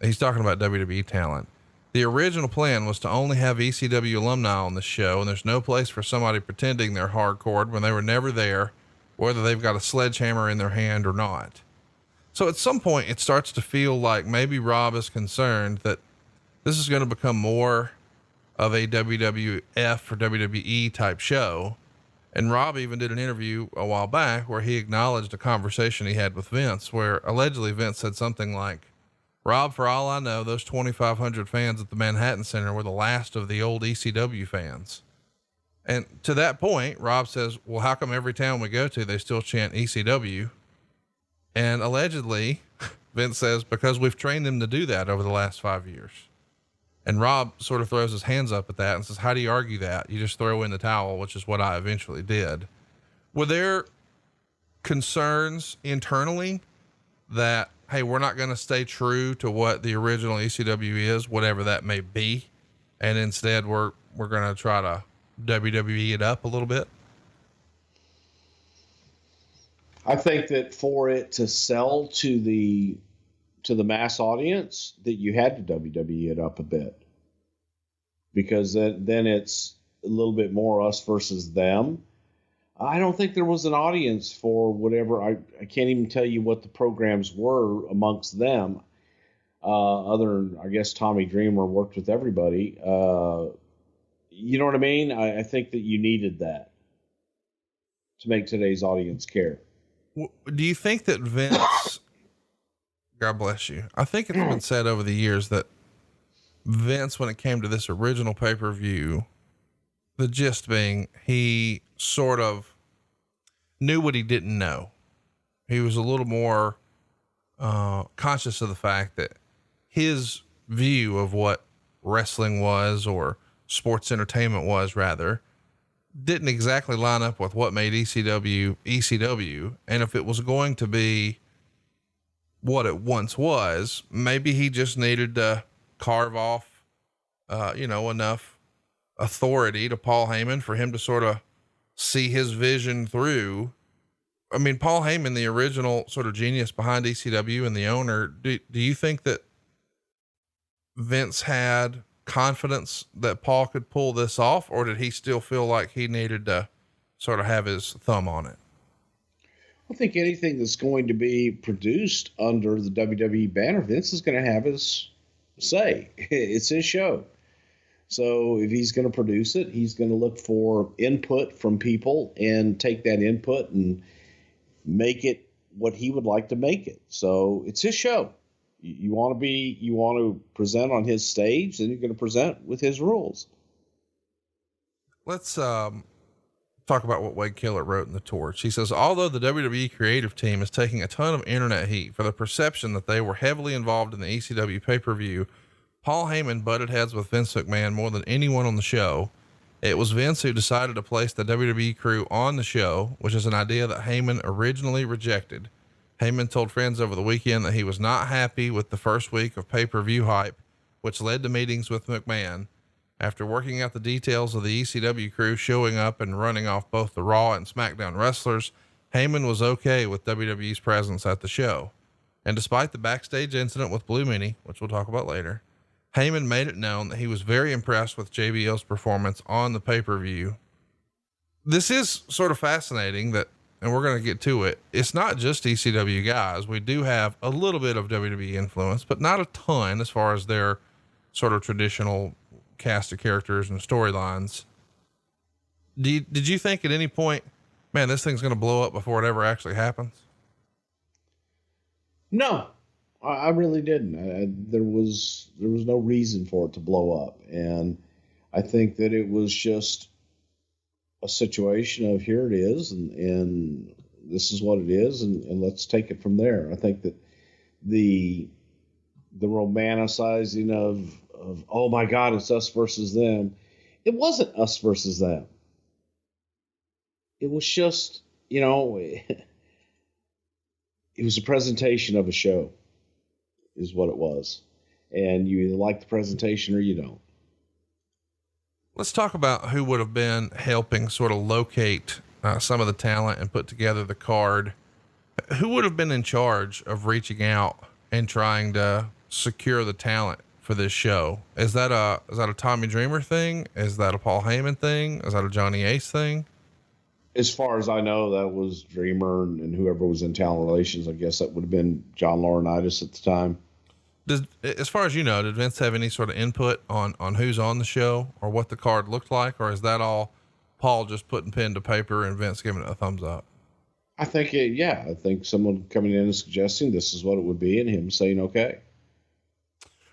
He's talking about WWE talent. The original plan was to only have ECW alumni on the show, and there's no place for somebody pretending they're hardcore when they were never there, whether they've got a sledgehammer in their hand or not. So at some point it starts to feel like maybe Rob is concerned that this is going to become more of a WWF or WWE type show. And Rob even did an interview a while back where he acknowledged a conversation he had with Vince, where allegedly Vince said something like, Rob, for all I know, those 2,500 fans at the Manhattan Center were the last of the old ECW fans. And to that point, Rob says, well, how come every town we go to, they still chant ECW? And allegedly Vince says, because we've trained them to do that over the last 5 years. And Rob sort of throws his hands up at that and says, how do you argue that? You just throw in the towel, which is what I eventually did. Were there concerns internally that, hey, we're not going to stay true to what the original ECW is, whatever that may be, and instead we're going to try to WWE it up a little bit? I think that for it to sell to the mass audience, that you had to WWE it up a bit, because then it's a little bit more us versus them. I don't think there was an audience for whatever. I can't even tell you what the programs were amongst them. Other than, I guess, Tommy Dreamer worked with everybody. You know what I mean? I think that you needed that to make today's audience care. Do you think that Vince, God bless you, I think it's been said over the years that Vince, when it came to this original pay-per-view, the gist being he sort of knew what he didn't know. He was a little more conscious of the fact that his view of what wrestling was, or sports entertainment was rather, didn't exactly line up with what made ECW. And if it was going to be what it once was, maybe he just needed to carve off, enough authority to Paul Heyman for him to sort of see his vision through. I mean, Paul Heyman, the original sort of genius behind ECW and the owner, do you think that Vince had confidence that Paul could pull this off, or did he still feel like he needed to sort of have his thumb on it? I think anything that's going to be produced under the WWE banner, Vince is going to have his say. It's his show. So if he's going to produce it, he's going to look for input from people and take that input and make it what he would like to make it. So it's his show. You want to present on his stage, then you're going to present with his rules. Let's talk about what Wade Keller wrote in the Torch. He says, although the WWE creative team is taking a ton of internet heat for the perception that they were heavily involved in the ECW pay-per-view, Paul Heyman butted heads with Vince McMahon more than anyone on the show. It was Vince who decided to place the WWE crew on the show, which is an idea that Heyman originally rejected. Heyman told friends over the weekend that he was not happy with the first week of pay-per-view hype, which led to meetings with McMahon. After working out the details of the ECW crew showing up and running off both the Raw and SmackDown wrestlers, Heyman was okay with WWE's presence at the show. And despite the backstage incident with Blue Meanie, which we'll talk about later, Heyman made it known that he was very impressed with JBL's performance on the pay-per-view. This is sort of fascinating that, and we're going to get to it, it's not just ECW guys. We do have a little bit of WWE influence, but not a ton as far as their sort of traditional cast of characters and storylines. Did you think at any point, man, this thing's going to blow up before it ever actually happens? No, I really didn't. There was no reason for it to blow up. And I think that it was just a situation of here it is. And this is what it is. And let's take it from there. I think that the romanticizing of, oh my God, it's us versus them. It wasn't us versus them. It was just, it was a presentation of a show is what it was. And you either like the presentation or you don't. Let's talk about who would have been helping sort of locate some of the talent and put together the card. Who would have been in charge of reaching out and trying to secure the talent for this show? Is that a Tommy Dreamer thing? Is that a Paul Heyman thing? Is that a Johnny Ace thing? As far as I know, that was Dreamer and whoever was in talent relations. I guess that would have been John Laurinaitis at the time. As far as you know, did Vince have any sort of input on who's on the show or what the card looked like? Or is that all Paul just putting pen to paper and Vince giving it a thumbs up? I think, I think someone coming in and suggesting this is what it would be and him saying, okay.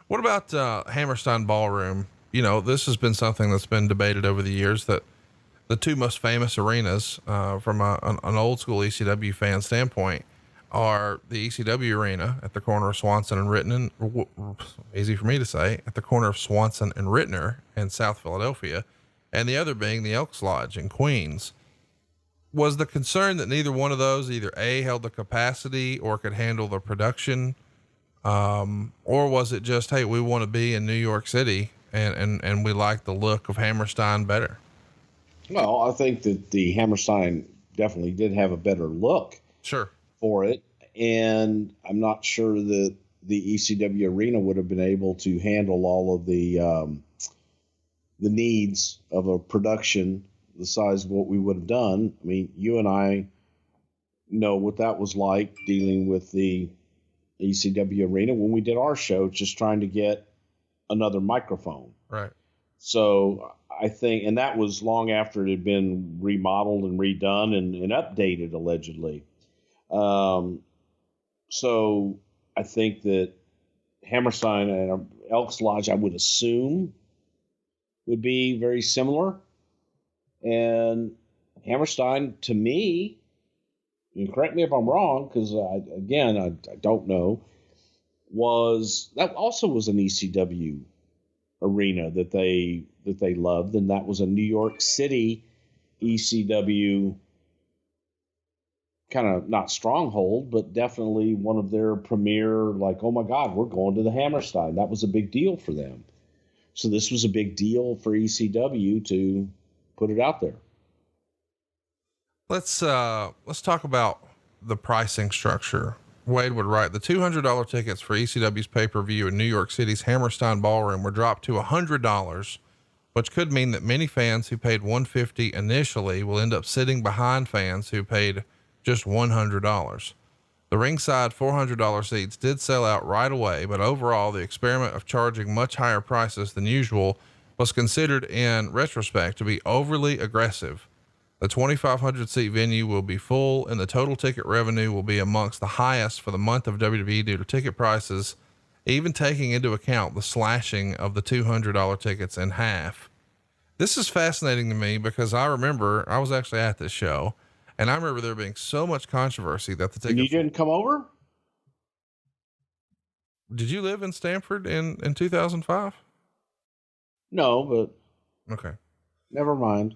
What about Hammerstein Ballroom? This has been something that's been debated over the years, that the two most famous arenas from an old school ECW fan standpoint are the ECW arena at the corner of Swanson and Rittner, easy for me to say, at the corner of Swanson and Rittner in South Philadelphia, and the other being the Elks Lodge in Queens. Was the concern that neither one of those either A, held the capacity or could handle the production? Or was it just, hey, we want to be in New York City and we like the look of Hammerstein better? Well, I think that the Hammerstein definitely did have a better look for it. And I'm not sure that the ECW arena would have been able to handle all of the needs of a production the size of what we would have done. I mean, you and I know what that was like dealing with the ECW arena when we did our show, just trying to get another microphone. Right. So I think, and that was long after it had been remodeled and redone and updated allegedly. So I think that Hammerstein and Elks Lodge, I would assume, would be very similar. And Hammerstein, to me, and correct me if I'm wrong, because I don't know, that also was an ECW arena that they loved, and that was a New York City ECW kind of not stronghold, but definitely one of their premier, like, oh my God, we're going to the Hammerstein. That was a big deal for them. So this was a big deal for ECW to put it out there. Let's talk about the pricing structure. Wade would write, the $200 tickets for ECW's pay-per-view in New York City's Hammerstein Ballroom were dropped to $100, which could mean that many fans who paid $150 initially will end up sitting behind fans who paid just $100. The ringside $400 seats did sell out right away, but overall the experiment of charging much higher prices than usual was considered in retrospect to be overly aggressive. The 2,500 seat venue will be full, and the total ticket revenue will be amongst the highest for the month of WWE due to ticket prices, even taking into account the slashing of the $200 tickets in half. This is fascinating to me because I remember I was actually at this show, and I remember there being so much controversy that the tickets. And you didn't come over? Did you live in Stamford in 2005? No, but Okay. Never mind.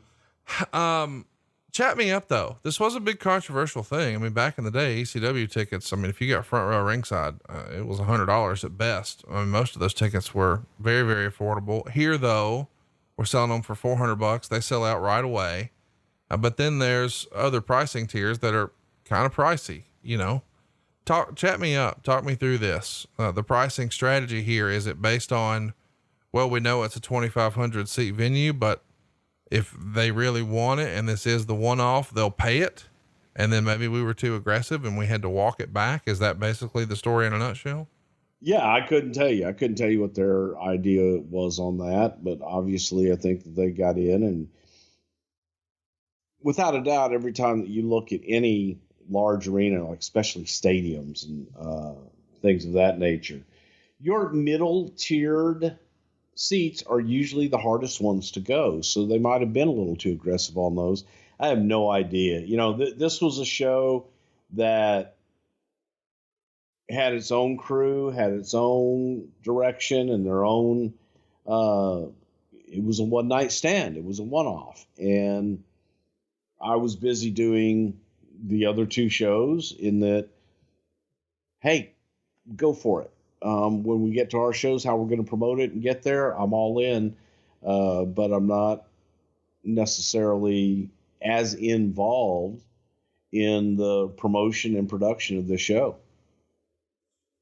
Chat me up though. This was a big controversial thing. I mean, back in the day, ECW tickets, I mean, if you got front row ringside, it was $100 at best. I mean, most of those tickets were very, very affordable. Here though, we're selling them for $400. They sell out right away. But then there's other pricing tiers that are kind of pricey, you know. Chat me up, talk me through this. The pricing strategy here, is it based on, well, we know it's a 2,500 seat venue, but if they really want it and this is the one-off, they'll pay it. And then maybe we were too aggressive and we had to walk it back. Is that basically the story in a nutshell? Yeah, I couldn't tell you. I couldn't tell you what their idea was on that, but obviously I think that they got in, and without a doubt, every time that you look at any large arena, like especially stadiums and things of that nature, your middle tiered seats are usually the hardest ones to go. So they might have been a little too aggressive on those. I have no idea. You know, this was a show that had its own crew, had its own direction and their own, it was a one night stand. It was a one-off. And I was busy doing the other two shows in that, hey, go for it. When we get to our shows, how we're going to promote it and get there, I'm all in. But I'm not necessarily as involved in the promotion and production of the show.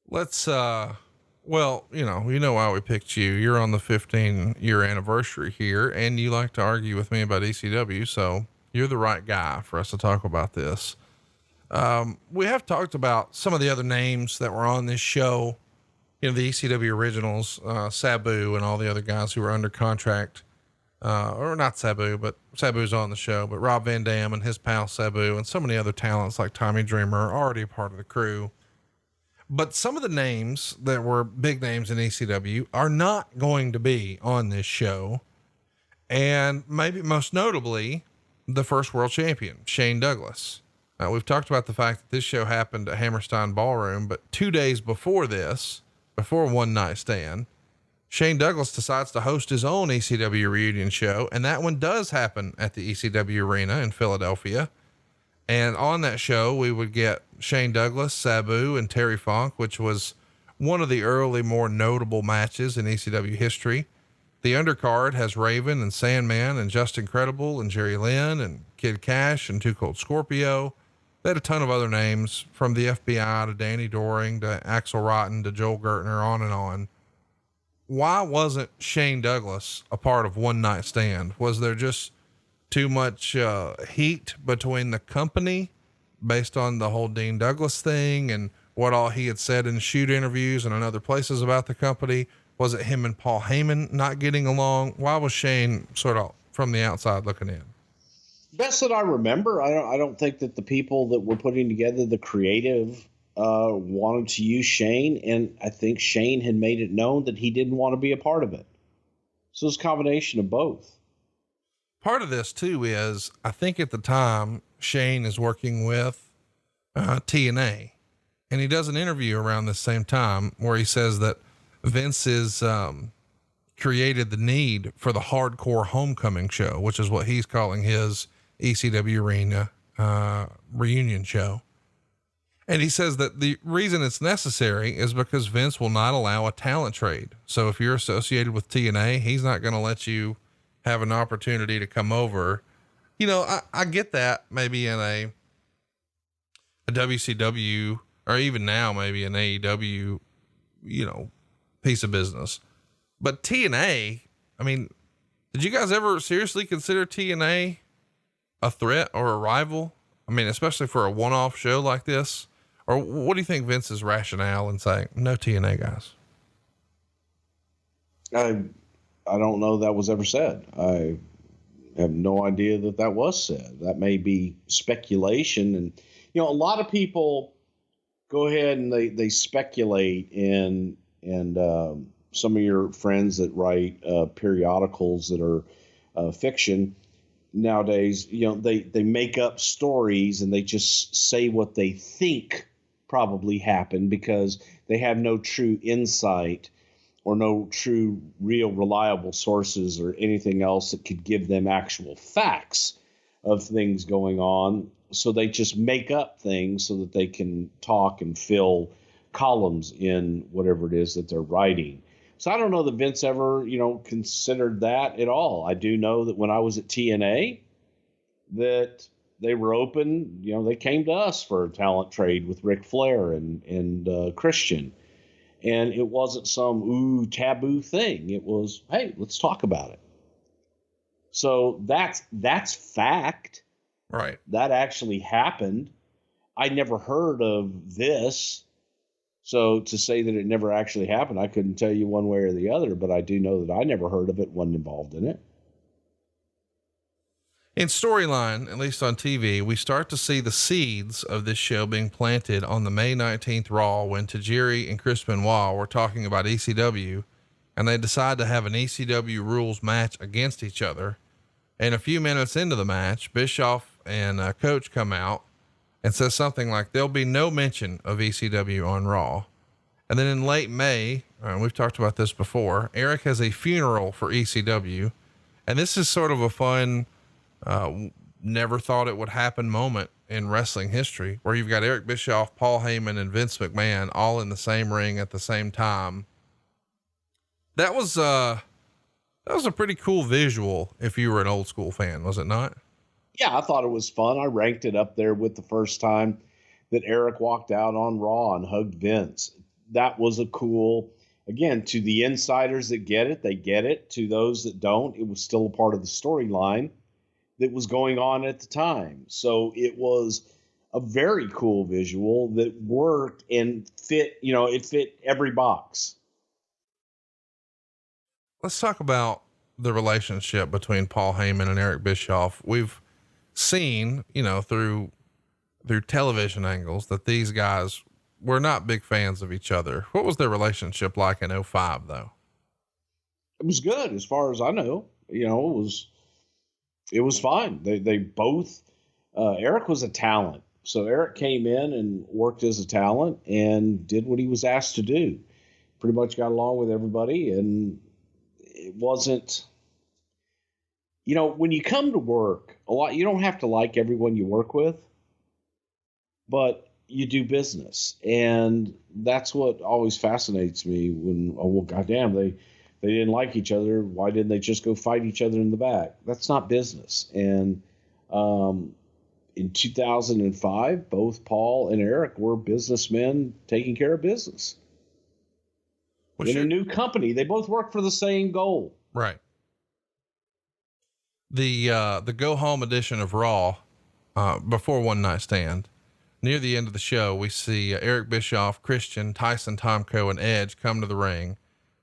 Let's, well, you know why we picked you. You're on the 15-year anniversary here, and you like to argue with me about ECW. So you're the right guy for us to talk about this. We have talked about some of the other names that were on this show. You know, the ECW originals, Sabu and all the other guys who were under contract, or not Sabu, but Sabu's on the show, but Rob Van Dam and his pal Sabu and so many other talents like Tommy Dreamer are already a part of the crew. But some of the names that were big names in ECW are not going to be on this show. And maybe most notably, the first world champion, Shane Douglas. We've talked about the fact that this show happened at Hammerstein Ballroom, but 2 days before this, before One Night Stand, Shane Douglas decides to host his own ECW reunion show. And that one does happen at the ECW Arena in Philadelphia. And on that show, we would get Shane Douglas, Sabu, and Terry Funk, which was one of the early, more notable matches in ECW history. The undercard has Raven and Sandman and Justin Credible and Jerry Lynn and Kid Cash and Too Cold Scorpio. They had a ton of other names, from the FBI to Danny Doring to Axel Rotten to Joel Gertner, on and on. Why wasn't Shane Douglas a part of One Night Stand? Was there just too much heat between the company based on the whole Dean Douglas thing and what all he had said in shoot interviews and in other places about the company? Was it him and Paul Heyman not getting along? Why was Shane sort of from the outside looking in? Best that I remember, I don't think that the people that were putting together the creative wanted to use Shane, and I think Shane had made it known that he didn't want to be a part of it. So it's a combination of both. Part of this too is, I think at the time Shane is working with TNA, and he does an interview around the same time where he says that Vince is created the need for the hardcore homecoming show, which is what he's calling his ECW Arena reunion show. And he says that the reason it's necessary is because Vince will not allow a talent trade. So if you're associated with TNA, he's not going to let you have an opportunity to come over. You know, I get that maybe in a WCW, or even now maybe an AEW, you know, piece of business. But TNA, I mean, did you guys ever seriously consider TNA a threat or a rival? I mean, especially for a one-off show like this. Or what do you think Vince's rationale in saying no TNA guys? I don't know that was ever said. I have no idea that was said. That may be speculation. And, a lot of people go ahead and they speculate, and some of your friends that write periodicals that are fiction nowadays, they make up stories and they just say what they think probably happened because they have no true insight or no true, real, reliable sources or anything else that could give them actual facts of things going on. So they just make up things so that they can talk and fill columns in whatever it is that they're writing. So I don't know that Vince ever, considered that at all. I do know that when I was at TNA, that they were open. They came to us for a talent trade with Ric Flair and Christian. And it wasn't some taboo thing. It was, hey, let's talk about it. So that's fact. Right. That actually happened. I never heard of this. So to say that it never actually happened, I couldn't tell you one way or the other, but I do know that I never heard of it, wasn't involved in it. In storyline, at least on TV, we start to see the seeds of this show being planted on the May 19th Raw when Tajiri and Chris Benoit were talking about ECW, and they decide to have an ECW rules match against each other. And a few minutes into the match, Bischoff and Coach come out and says something like, there'll be no mention of ECW on Raw. And then in late May, we've talked about this before, Eric has a funeral for ECW. And this is sort of a fun, never thought it would happen moment in wrestling history, where you've got Eric Bischoff, Paul Heyman, and Vince McMahon all in the same ring at the same time. That was a pretty cool visual if you were an old school fan, was it not? Yeah, I thought it was fun. I ranked it up there with the first time that Eric walked out on Raw and hugged Vince. That was a cool, again, to the insiders that get it, they get it. To those that don't, it was still a part of the storyline that was going on at the time. So it was a very cool visual that worked and fit, it fit every box. Let's talk about the relationship between Paul Heyman and Eric Bischoff. We've seen, through television angles that these guys were not big fans of each other. What was their relationship like in 2005 though? It was good. As far as I know, it was fine. They both, Eric was a talent. So Eric came in and worked as a talent and did what he was asked to do. Pretty much got along with everybody. And it wasn't, when you come to work you don't have to like everyone you work with, but you do business. And that's what always fascinates me when, goddamn, they didn't like each other. Why didn't they just go fight each other in the back? That's not business. And, in 2005, both Paul and Eric were businessmen taking care of business. In a new company. They both work for the same goal. Right. The go home edition of Raw, before One Night Stand, near the end of the show, we see Eric Bischoff, Christian, Tyson, Tomko, and Edge come to the ring.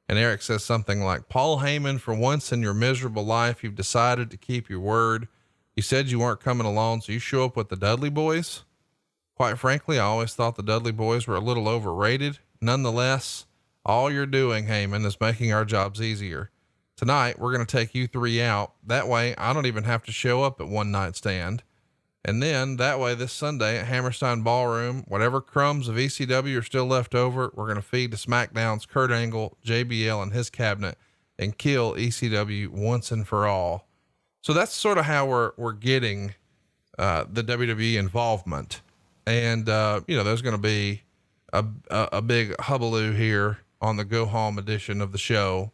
And Eric says something like, Paul Heyman, for once in your miserable life, you've decided to keep your word. You said you weren't coming alone, so you show up with the Dudley Boys. Quite frankly, I always thought the Dudley Boys were a little overrated. Nonetheless, all you're doing, Heyman, is making our jobs easier. Tonight, we're going to take you three out. That way, I don't even have to show up at One Night Stand. And then that way, this Sunday at Hammerstein Ballroom, whatever crumbs of ECW are still left over, we're going to feed to SmackDown's Kurt Angle, JBL, and his cabinet and kill ECW once and for all. So that's sort of how we're getting, the WWE involvement. And, there's going to be a big hullabaloo here on the go home edition of the show.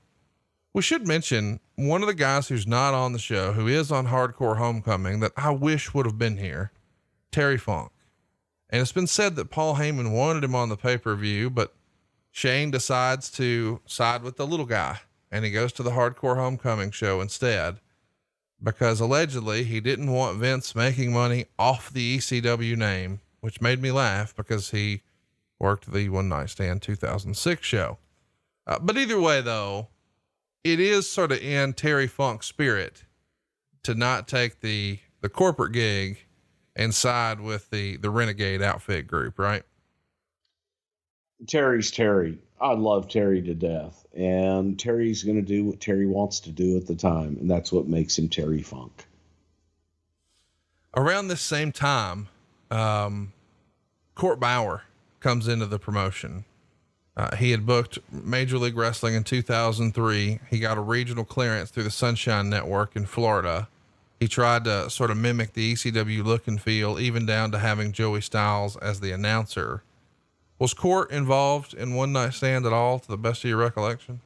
We should mention one of the guys who's not on the show, who is on Hardcore Homecoming, that I wish would have been here, Terry Funk. And it's been said that Paul Heyman wanted him on the pay-per-view, but Shane decides to side with the little guy and he goes to the Hardcore Homecoming show instead, because allegedly he didn't want Vince making money off the ECW name, which made me laugh because he worked the One Night Stand 2006 show. But either way though, it is sort of in Terry Funk's spirit to not take the corporate gig and side with the Renegade outfit group, right? Terry's Terry. I love Terry to death, and Terry's going to do what Terry wants to do at the time, and that's what makes him Terry Funk. Around this same time, Court Bauer comes into the promotion. He had booked Major League Wrestling in 2003. He got a regional clearance through the Sunshine Network in Florida. He tried to sort of mimic the ECW look and feel, even down to having Joey Styles as the announcer. Was Court involved in One Night Stand at all, to the best of your recollection?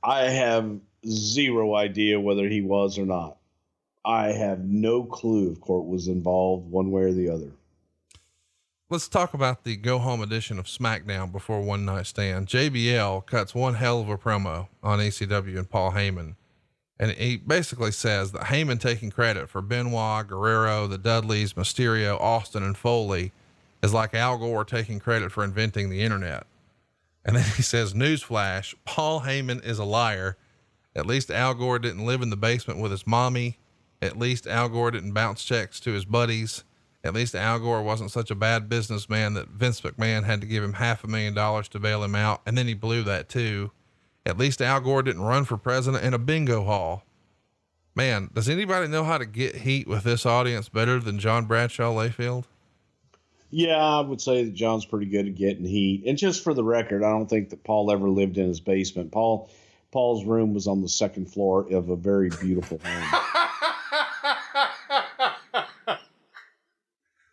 I have zero idea whether he was or not. I have no clue if Court was involved one way or the other. Let's talk about the go home edition of SmackDown before One Night Stand. JBL cuts one hell of a promo on ECW and Paul Heyman. And he basically says that Heyman taking credit for Benoit, Guerrero, the Dudleys, Mysterio, Austin, and Foley is like Al Gore taking credit for inventing the internet. And then he says, newsflash, Paul Heyman is a liar. At least Al Gore didn't live in the basement with his mommy. At least Al Gore didn't bounce checks to his buddies. At least Al Gore wasn't such a bad businessman that Vince McMahon had to give him $500,000 to bail him out. And then he blew that too. At least Al Gore didn't run for president in a bingo hall. Man, does anybody know how to get heat with this audience better than John Bradshaw Layfield? Yeah, I would say that John's pretty good at getting heat. And just for the record, I don't think that Paul ever lived in his basement. Paul's room was on the second floor of a very beautiful home.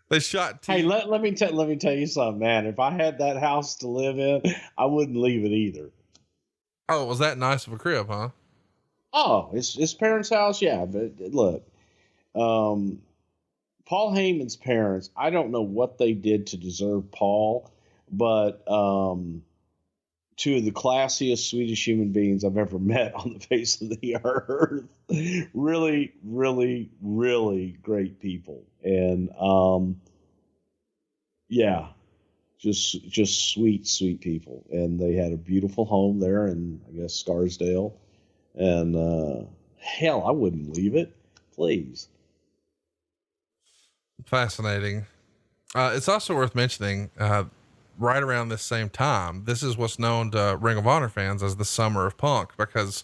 They shot. Hey, let me tell you something, man. If I had that house to live in, I wouldn't leave it either. Oh, was that nice of a crib, huh? Oh, his parents' house, yeah. But look, Paul Heyman's parents, I don't know what they did to deserve Paul, but two of the classiest, sweetest human beings I've ever met on the face of the earth. Really, really, really great people. And yeah, just sweet, sweet people. And they had a beautiful home there in, I guess, Scarsdale. And hell, I wouldn't leave it. Please. Fascinating. It's also worth mentioning, right around this same time, this is what's known to Ring of Honor fans as the Summer of Punk, because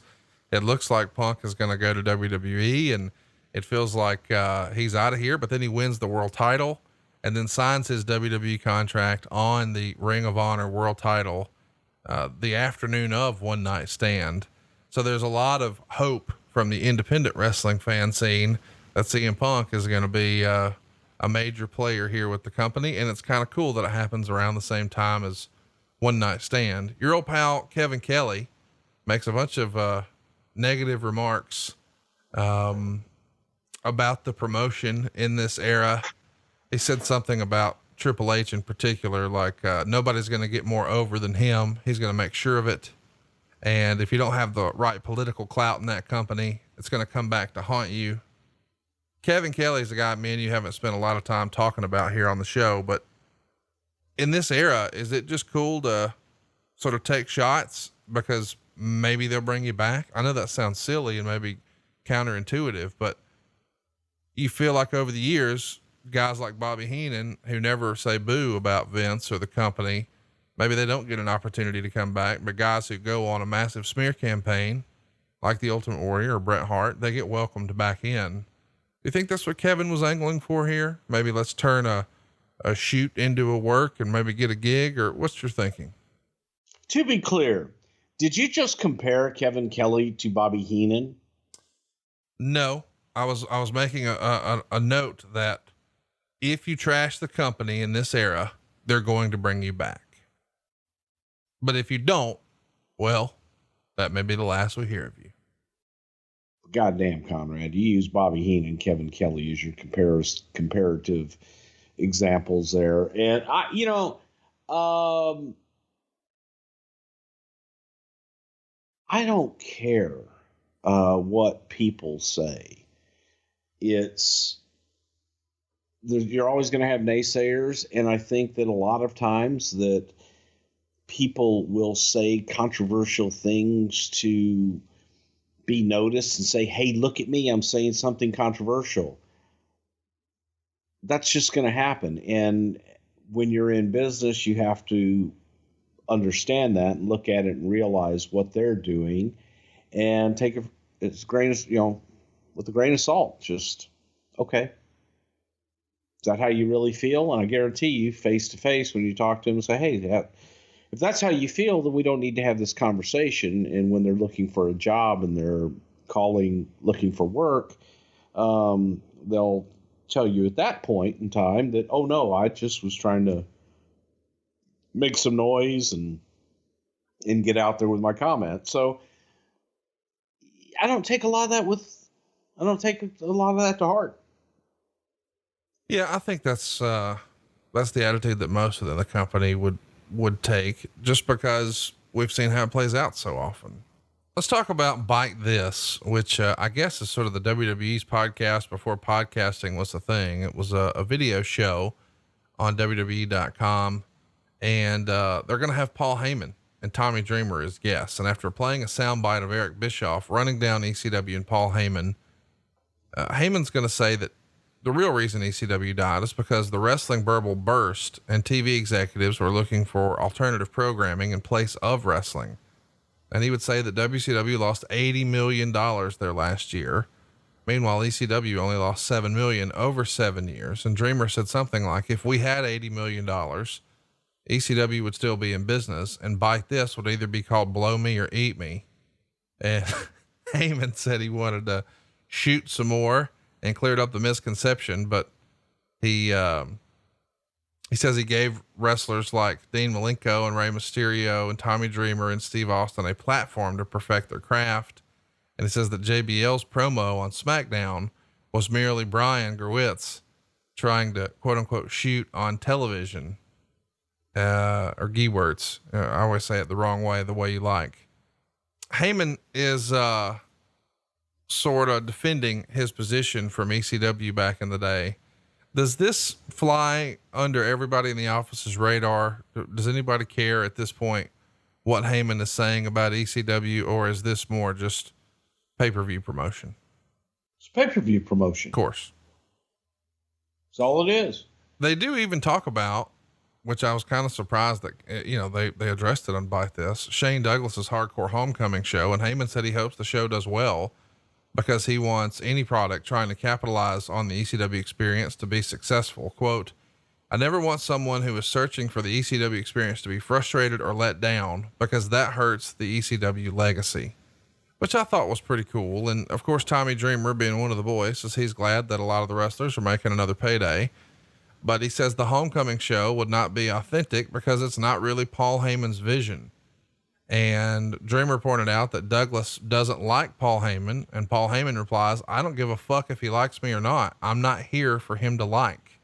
it looks like Punk is going to go to WWE, and it feels like he's out of here, but then he wins the world title and then signs his WWE contract on the Ring of Honor world title the afternoon of One Night Stand. So there's a lot of hope from the independent wrestling fan scene that CM Punk is going to be a major player here with the company. And it's kind of cool that it happens around the same time as One Night Stand. Your old pal, Kevin Kelly, makes a bunch of negative remarks about the promotion in this era. He said something about Triple H in particular, like nobody's going to get more over than him. He's going to make sure of it. And if you don't have the right political clout in that company, it's going to come back to haunt you. Kevin Kelly's a guy, me and you haven't spent a lot of time talking about here on the show, but in this era, is it just cool to sort of take shots because maybe they'll bring you back? I know that sounds silly and maybe counterintuitive, but you feel like over the years, guys like Bobby Heenan, who never say boo about Vince or the company, maybe they don't get an opportunity to come back, but guys who go on a massive smear campaign like the Ultimate Warrior or Bret Hart, they get welcomed back in. Do you think that's what Kevin was angling for here? Maybe let's turn a shoot into a work and maybe get a gig, or what's your thinking? To be clear, did you just compare Kevin Kelly to Bobby Heenan? No, I was making a note that if you trash the company in this era, they're going to bring you back. But if you don't, well, that may be the last we hear of you. Goddamn, Conrad, you use Bobby Heenan and Kevin Kelly as your comparative examples there. And I don't care what people say. You're always going to have naysayers. And I think that a lot of times that people will say controversial things to be noticed and say, hey, look at me, I'm saying something controversial. That's just going to happen. And when you're in business, you have to understand that and look at it and realize what they're doing and take it as grain of, with a grain of salt. Just, okay, is that how you really feel? And I guarantee you, face to face, when you talk to them and say, hey, if that's how you feel, then we don't need to have this conversation. And when they're looking for a job and they're looking for work, they'll tell you at that point in time that, oh no, I just was trying to make some noise and get out there with my comment. So I don't take a lot of that to heart. Yeah, I think that's the attitude that most of the company would take, just because we've seen how it plays out so often. Let's talk about Bite This, which I guess is sort of the WWE's podcast before podcasting was a thing. It was a video show on WWE.com, and they're going to have Paul Heyman and Tommy Dreamer as guests. And after playing a soundbite of Eric Bischoff running down ECW and Paul Heyman, Heyman's going to say that the real reason ECW died is because the wrestling bubble burst and TV executives were looking for alternative programming in place of wrestling. And he would say that WCW lost $80 million there last year. Meanwhile, ECW only lost $7 million over 7 years. And Dreamer said something like, if we had $80 million, ECW would still be in business, and Bite This would either be called Blow Me or Eat Me. And Heyman said he wanted to shoot some more and cleared up the misconception, but he says he gave wrestlers like Dean Malenko and Rey Mysterio and Tommy Dreamer and Steve Austin a platform to perfect their craft. And he says that JBL's promo on SmackDown was merely Brian Gewirtz trying to quote unquote shoot on television, or Gewirtz. I always say it the wrong way, the way you like. Heyman is, sort of defending his position from ECW back in the day. Does this fly under everybody in the office's radar? Does anybody care at this point what Heyman is saying about ECW, or is this more just pay-per-view promotion? It's pay-per-view promotion. Of course. That's all it is. They do even talk about, which I was kind of surprised that, they addressed it on Bite This, Shane Douglas's Hardcore Homecoming show. And Heyman said he hopes the show does well, because he wants any product trying to capitalize on the ECW experience to be successful. Quote, I never want someone who is searching for the ECW experience to be frustrated or let down, because that hurts the ECW legacy, which I thought was pretty cool. And of course, Tommy Dreamer, being one of the boys, says he's glad that a lot of the wrestlers are making another payday, but he says the Homecoming show would not be authentic because it's not really Paul Heyman's vision. And Dreamer pointed out that Douglas doesn't like Paul Heyman, and Paul Heyman replies, I don't give a fuck if he likes me or not. I'm not here for him to like.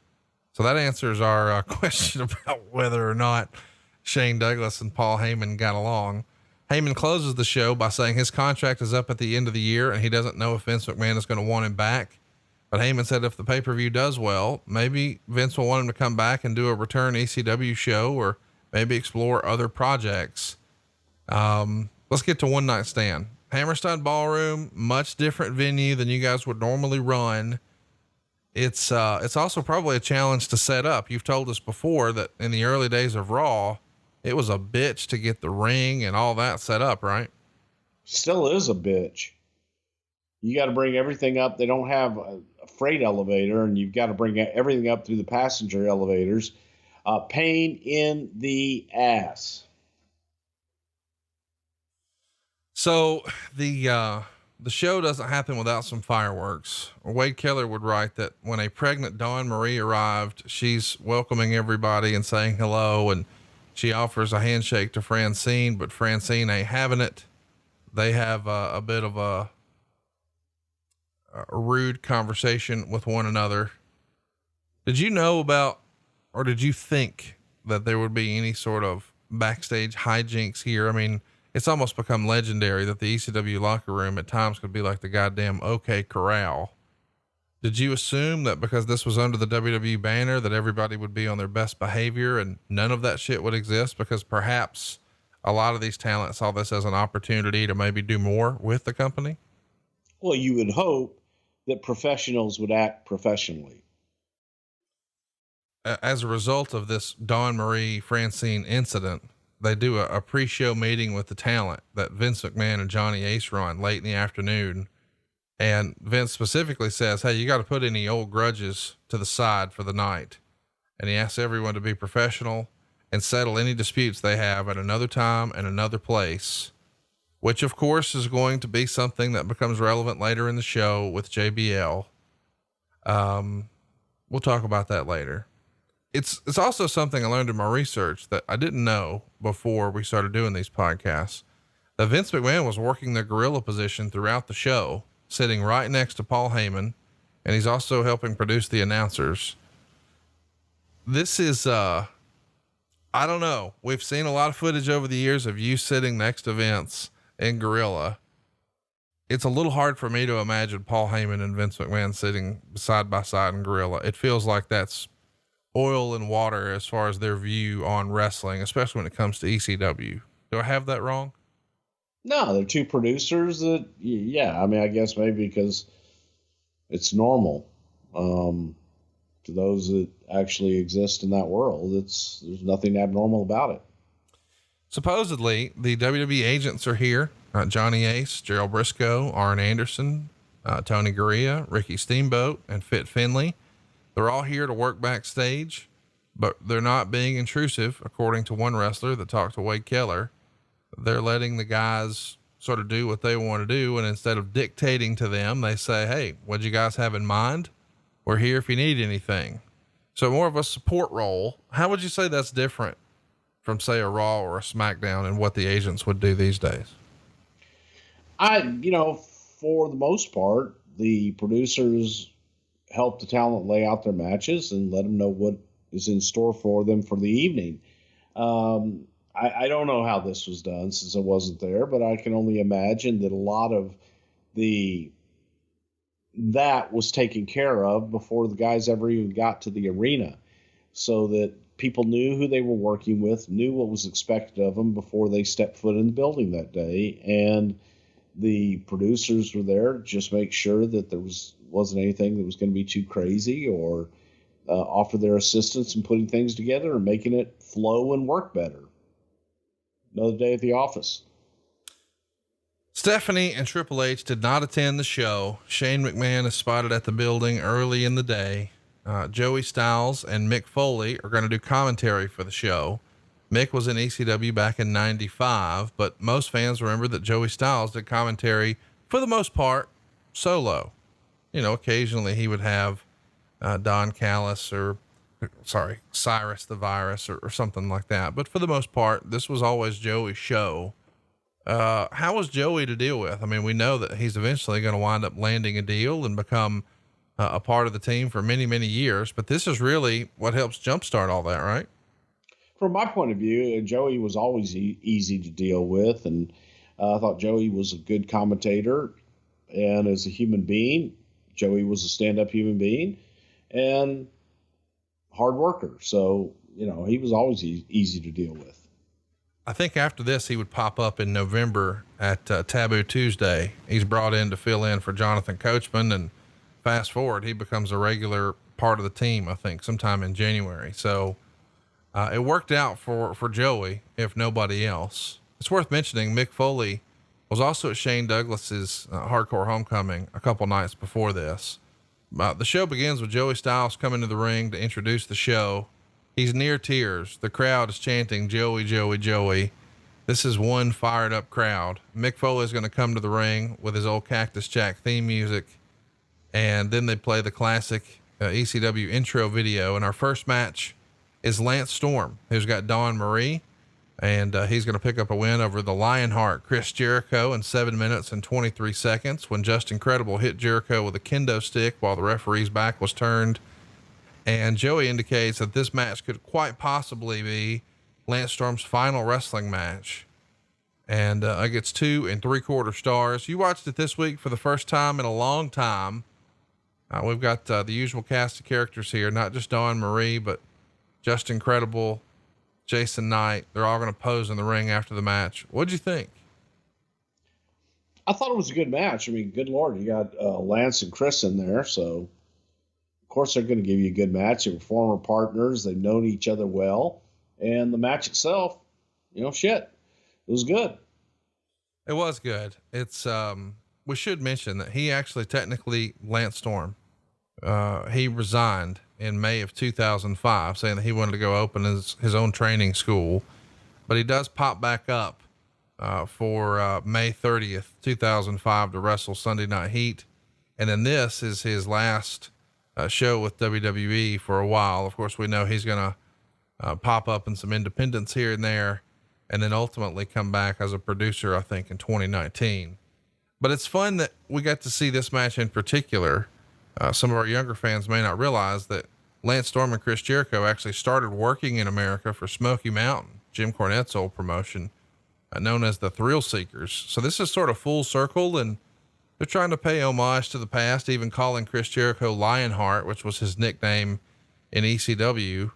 So that answers our question about whether or not Shane Douglas and Paul Heyman got along. Heyman closes the show by saying his contract is up at the end of the year and he doesn't know if Vince McMahon is going to want him back. But Heyman said if the pay-per-view does well, maybe Vince will want him to come back and do a return ECW show, or maybe explore other projects. Let's get to One Night Stand. Hammerstein Ballroom, much different venue than you guys would normally run. It's also probably a challenge to set up. You've told us before that in the early days of Raw, it was a bitch to get the ring and all that set up, right? Still is a bitch. You got to bring everything up. They don't have a freight elevator, and you've got to bring everything up through the passenger elevators. Pain in the ass. So the show doesn't happen without some fireworks. Wade Keller would write that when a pregnant Dawn Marie arrived, she's welcoming everybody and saying hello, and she offers a handshake to Francine, but Francine ain't having it. They have a bit of a rude conversation with one another. Did you know about, or did you think that there would be any sort of backstage hijinks here? I mean, it's almost become legendary that the ECW locker room at times could be like the goddamn OK Corral. Did you assume that because this was under the WWE banner that everybody would be on their best behavior and none of that shit would exist? Because perhaps a lot of these talents saw this as an opportunity to maybe do more with the company. Well, you would hope that professionals would act professionally. As a result of this Dawn Marie Francine incident, they do a pre-show meeting with the talent that Vince McMahon and Johnny Ace run late in the afternoon. And Vince specifically says, hey, you got to put any old grudges to the side for the night. And he asks everyone to be professional and settle any disputes they have at another time and another place, which of course is going to be something that becomes relevant later in the show with JBL. We'll talk about that later. It's also something I learned in my research that I didn't know before we started doing these podcasts, that Vince McMahon was working the gorilla position throughout the show, sitting right next to Paul Heyman. And he's also helping produce the announcers. This is, I don't know. We've seen a lot of footage over the years of you sitting next to Vince in gorilla. It's a little hard for me to imagine Paul Heyman and Vince McMahon sitting side by side in gorilla. It feels like that's oil and water as far as their view on wrestling, especially when it comes to ECW. Do I have that wrong? No, they're two producers that, yeah, I mean, I guess maybe because it's normal. To those that actually exist in that world, there's nothing abnormal about it. Supposedly the WWE agents are here. Johnny Ace, Gerald Briscoe, Arn Anderson, Tony Gurria, Ricky Steamboat, and Fit Finley. They're all here to work backstage, but they're not being intrusive. According to one wrestler that talked to Wade Keller, they're letting the guys sort of do what they want to do. And instead of dictating to them, they say, hey, what'd you guys have in mind? We're here if you need anything. So more of a support role. How would you say that's different from, say, a Raw or a SmackDown and what the agents would do these days? For the most part, the producers help the talent lay out their matches and let them know what is in store for them for the evening. I don't know how this was done since I wasn't there, but I can only imagine that a lot of that was taken care of before the guys ever even got to the arena, so that people knew who they were working with, knew what was expected of them before they stepped foot in the building that day. And the producers were there to just make sure that there wasn't anything that was going to be too crazy, or offer their assistance in putting things together and making it flow and work better. Another day at the office. Stephanie and Triple H did not attend the show. Shane McMahon is spotted at the building early in the day. Joey Styles and Mick Foley are going to do commentary for the show. Mick was in ECW back in 95, but most fans remember that Joey Styles did commentary for the most part solo. Occasionally he would have, Don Callis Cyrus the Virus or something like that. But for the most part, this was always Joey's show. How was Joey to deal with? I mean, we know that he's eventually going to wind up landing a deal and become a part of the team for many, many years, but this is really what helps jumpstart all that, right? From my point of view, Joey was always easy to deal with. And I thought Joey was a good commentator, and as a human being, Joey was a stand-up human being and hard worker. So, he was always easy to deal with. I think after this, he would pop up in November at Taboo Tuesday. He's brought in to fill in for Jonathan Coachman, and fast forward, he becomes a regular part of the team, I think sometime in January. So, it worked out for Joey, if nobody else. It's worth mentioning Mick Foley was also at Shane Douglas's Hardcore Homecoming a couple nights before this. The show begins with Joey Styles coming to the ring to introduce the show. He's near tears. The crowd is chanting, Joey, Joey, Joey. This is one fired up crowd. Mick Foley is going to come to the ring with his old Cactus Jack theme music. And then they play the classic ECW intro video. And our first match is Lance Storm, who's got Dawn Marie, and he's going to pick up a win over the Lionheart Chris Jericho in 7 minutes and 23 seconds when Just Incredible hit Jericho with a kendo stick while the referee's back was turned. And Joey indicates that this match could quite possibly be Lance Storm's final wrestling match. And it gets 2 3/4 stars. You watched it this week for the first time in a long time. We've got the usual cast of characters here, not just Dawn Marie, but Just Incredible, Jason Knight. They're all going to pose in the ring after the match. What'd you think? I thought it was a good match. I mean, good Lord, you got Lance and Chris in there. So, of course, they're going to give you a good match. They were former partners. They've known each other well. And the match itself, it was good. It was good. It's, we should mention that he actually technically, Lance Storm, he resigned in May of 2005, saying that he wanted to go open his own training school, but he does pop back up for May 30th, 2005 to wrestle Sunday Night Heat. And then this is his last show with WWE for a while. Of course, we know he's going to pop up in some independents here and there, and then ultimately come back as a producer, I think, in 2019. But it's fun that we got to see this match in particular. Some of our younger fans may not realize that Lance Storm and Chris Jericho actually started working in America for Smoky Mountain, Jim Cornette's old promotion, known as the Thrill Seekers. So this is sort of full circle, and they're trying to pay homage to the past, even calling Chris Jericho Lionheart, which was his nickname in ECW.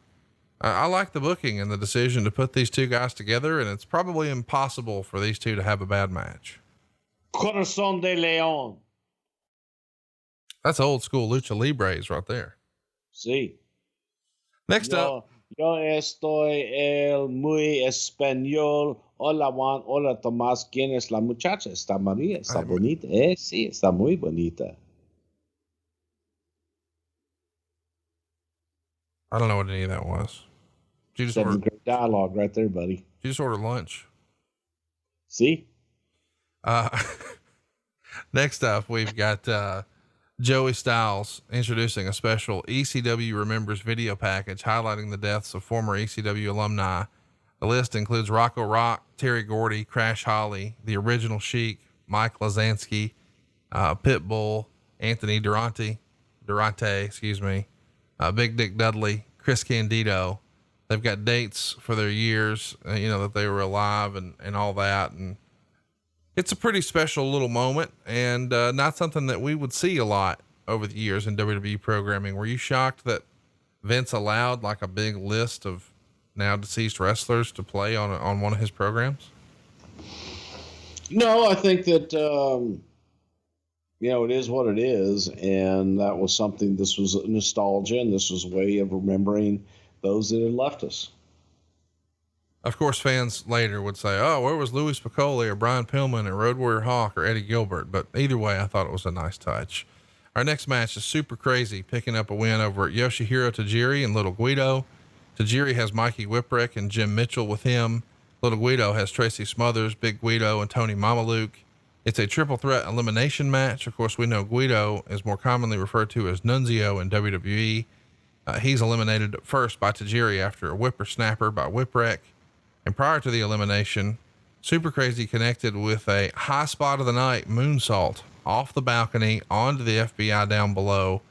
I like the booking and the decision to put these two guys together, and it's probably impossible for these two to have a bad match. Corazon de Leon. That's old school lucha libres right there. Sí. Next up. Yo estoy el muy español. Hola Juan, hola Tomás. ¿Quién es la muchacha? Está María, está bonita. Sí, está muy bonita. I don't know what any of that was. Did you just order dialogue right there, buddy? Did you just order lunch? See? Next up, we've got Joey Styles introducing a special ECW Remembers video package highlighting the deaths of former ECW alumni. The list includes Rocco Rock, Terry Gordy, Crash Holly, the original Sheik, Mike Lazansky, Pitbull, Anthony Durante, Big Dick Dudley, Chris Candido. They've got dates for their years, that they were alive and all that. And it's a pretty special little moment, and not something that we would see a lot over the years in WWE programming. Were you shocked that Vince allowed like a big list of now deceased wrestlers to play on one of his programs? No, I think that, it is what it is. And that was something, this was nostalgia, and this was a way of remembering those that had left us. Of course, fans later would say, oh, where was Louis Piccoli or Brian Pillman or Road Warrior Hawk or Eddie Gilbert? But either way, I thought it was a nice touch. Our next match is Super Crazy, picking up a win over Yoshihiro Tajiri and Little Guido. Tajiri has Mikey Whipwreck and Jim Mitchell with him. Little Guido has Tracy Smothers, Big Guido, and Tony Mamaluke. It's a triple threat elimination match. Of course, we know Guido is more commonly referred to as Nunzio in WWE. He's eliminated first by Tajiri after a whippersnapper by Whipwreck. And prior to the elimination, Super Crazy connected with a high spot of the night moonsault off the balcony onto the FBI down below.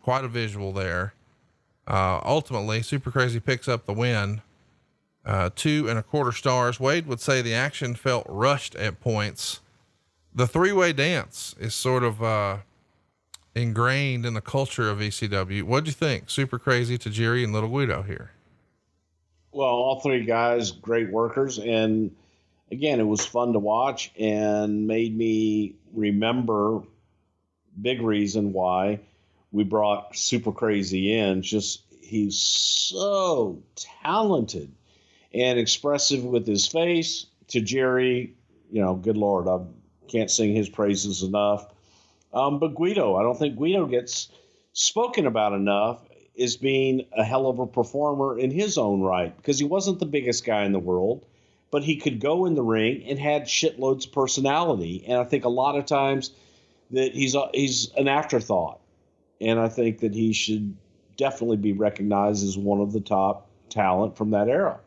Quite a visual there. Ultimately, Super Crazy picks up the win, 2.25 stars. Wade would say the action felt rushed at points. The three-way dance is sort of, ingrained in the culture of ECW. What'd you think? Super Crazy, Tajiri, and Little Guido here. Well, all three guys, great workers. And again, it was fun to watch and made me remember big reason why we brought Super Crazy in. Just, he's so talented and expressive with his face. Tajiri, good Lord, I can't sing his praises enough. But Guido, I don't think Guido gets spoken about enough as being a hell of a performer in his own right, because he wasn't the biggest guy in the world, but he could go in the ring and had shitloads of personality. And I think a lot of times that he's an afterthought. And I think that he should definitely be recognized as one of the top talent from that era.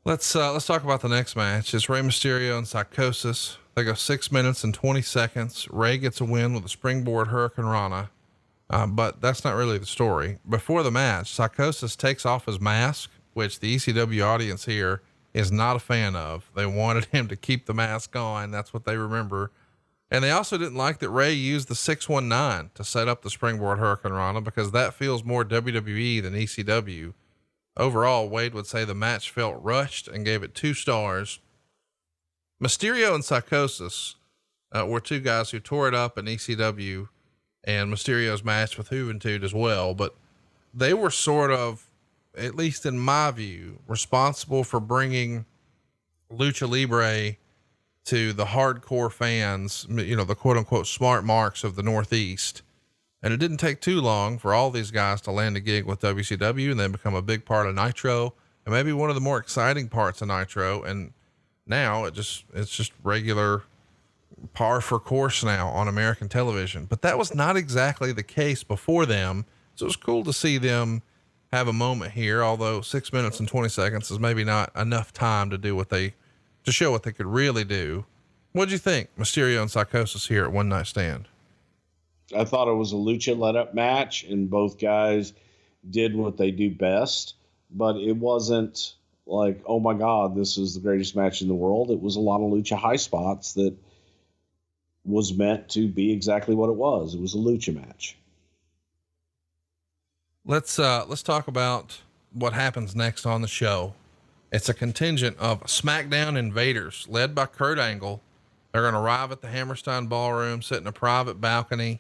Let's talk about the next match. It's Rey Mysterio and Psychosis. They go 6 minutes and 20 seconds. Rey gets a win with a springboard Hurricane Rana. But that's not really the story. Before the match, Psychosis takes off his mask, which the ECW audience here is not a fan of. They wanted him to keep the mask on. That's what they remember. And they also didn't like that Ray used the 619 to set up the springboard Hurricane Rana because that feels more WWE than ECW. Overall, Wade would say the match felt rushed and gave it 2 stars. Mysterio and Psychosis were 2 guys who tore it up in ECW, and Mysterio's match with Juventud as well. But they were sort of, at least in my view, responsible for bringing Lucha Libre to the hardcore fans, you know, the quote unquote smart marks of the Northeast. And it didn't take too long for all these guys to land a gig with WCW and then become a big part of Nitro and maybe one of the more exciting parts of Nitro. And now it's just regular par for course now on American television, but that was not exactly the case before them. So it was cool to see them have a moment here, although 6 minutes and 20 seconds is maybe not enough time to do to show what they could really do. What'd you think, Mysterio and Psychosis here at One Night Stand? I thought it was a lucha let up match and both guys did what they do best, but it wasn't like, oh my God, this is the greatest match in the world. It was a lot of lucha high spots that was meant to be exactly what it was. It was a lucha match. Let's talk about what happens next on the show. It's a contingent of SmackDown invaders led by Kurt Angle. They're going to arrive at the Hammerstein Ballroom, sit in a private balcony.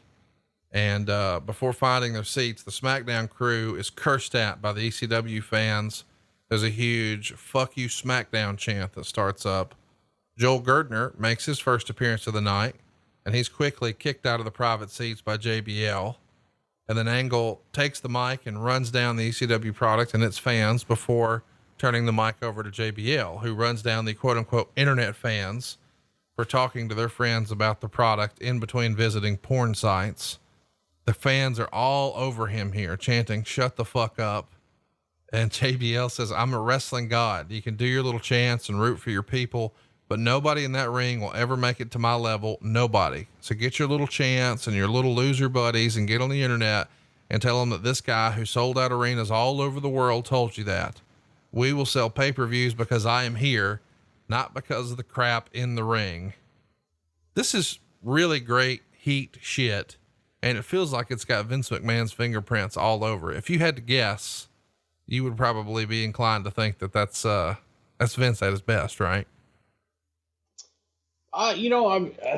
And, before finding their seats, the SmackDown crew is cursed at by the ECW fans. There's a huge fuck you SmackDown chant that starts up. Joel Gertner makes his first appearance of the night, and he's quickly kicked out of the private seats by JBL. And then Angle takes the mic and runs down the ECW product and its fans before turning the mic over to JBL, who runs down the quote unquote internet fans for talking to their friends about the product in between visiting porn sites. The fans are all over him here chanting, "Shut the fuck up." And JBL says, "I'm a wrestling god. You can do your little chants and root for your people, but nobody in that ring will ever make it to my level. Nobody. So get your little chants and your little loser buddies and get on the internet and tell them that this guy who sold out arenas all over the world told you that. We will sell pay-per-views because I am here, not because of the crap in the ring." This is really great heat shit. And it feels like it's got Vince McMahon's fingerprints all over it. If you had to guess, you would probably be inclined to think that that's Vince at his best, right? I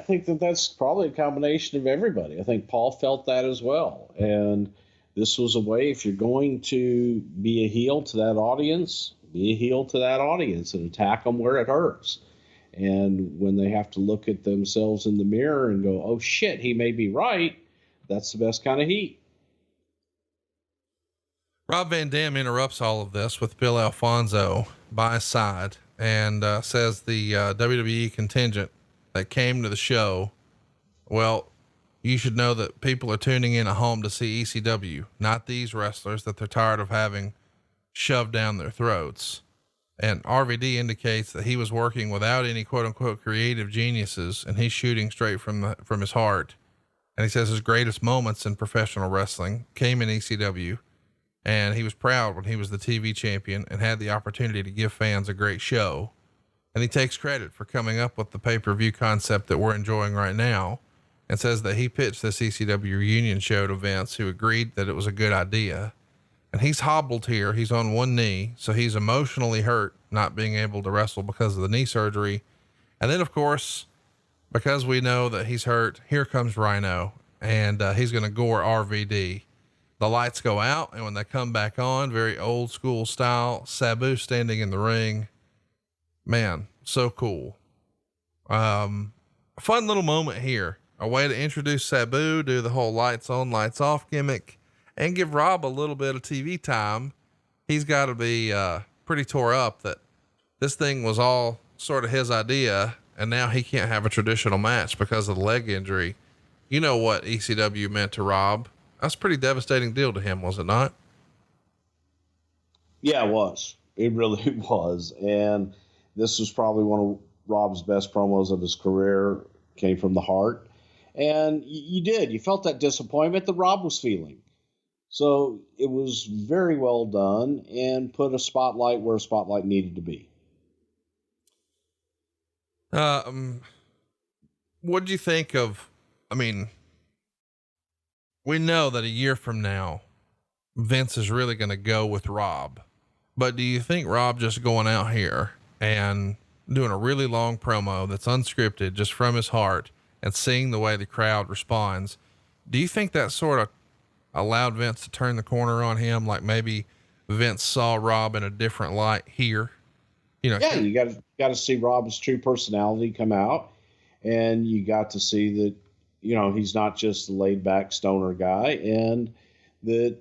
think that that's probably a combination of everybody. I think Paul felt that as well. And this was a way, if you're going to be a heel to that audience, be a heel to that audience and attack them where it hurts. And when they have to look at themselves in the mirror and go, oh shit, he may be right. That's the best kind of heat. Rob Van Dam interrupts all of this with Bill Alfonso by his side and says the WWE contingent that came to the show, well, you should know that people are tuning in at home to see ECW, not these wrestlers that they're tired of having shoved down their throats. And RVD indicates that he was working without any quote unquote creative geniuses, and he's shooting straight from his heart. And he says his greatest moments in professional wrestling came in ECW, and he was proud when he was the TV champion and had the opportunity to give fans a great show. And he takes credit for coming up with the pay-per-view concept that we're enjoying right now, and says that he pitched this ECW reunion show to Vince, who agreed that it was a good idea. And he's hobbled here. He's on one knee, so he's emotionally hurt not being able to wrestle because of the knee surgery. And then of course, because we know that he's hurt, here comes Rhino, and he's going to gore RVD. The lights go out, and when they come back on, very old school style, Sabu standing in the ring. Man, so cool. A fun little moment here. A way to introduce Sabu, do the whole lights on, lights off gimmick, and give Rob a little bit of TV time. He's got to be pretty tore up that this thing was all sort of his idea, and now he can't have a traditional match because of the leg injury. You know what ECW meant to Rob. That's a pretty devastating deal to him, was it not? Yeah, it was. It really was. And this was probably one of Rob's best promos of his career. Came from the heart. And you felt that disappointment that Rob was feeling. So it was very well done and put a spotlight where a spotlight needed to be. What'd you think of, I mean, we know that a year from now, Vince is really going to go with Rob, but do you think Rob just going out here and doing a really long promo that's unscripted just from his heart and seeing the way the crowd responds, do you think that sort of allowed Vince to turn the corner on him? Like maybe Vince saw Rob in a different light here, you know? Yeah, you got to see Rob's true personality come out, and you got to see that, you know, he's not just a laid back stoner guy, and that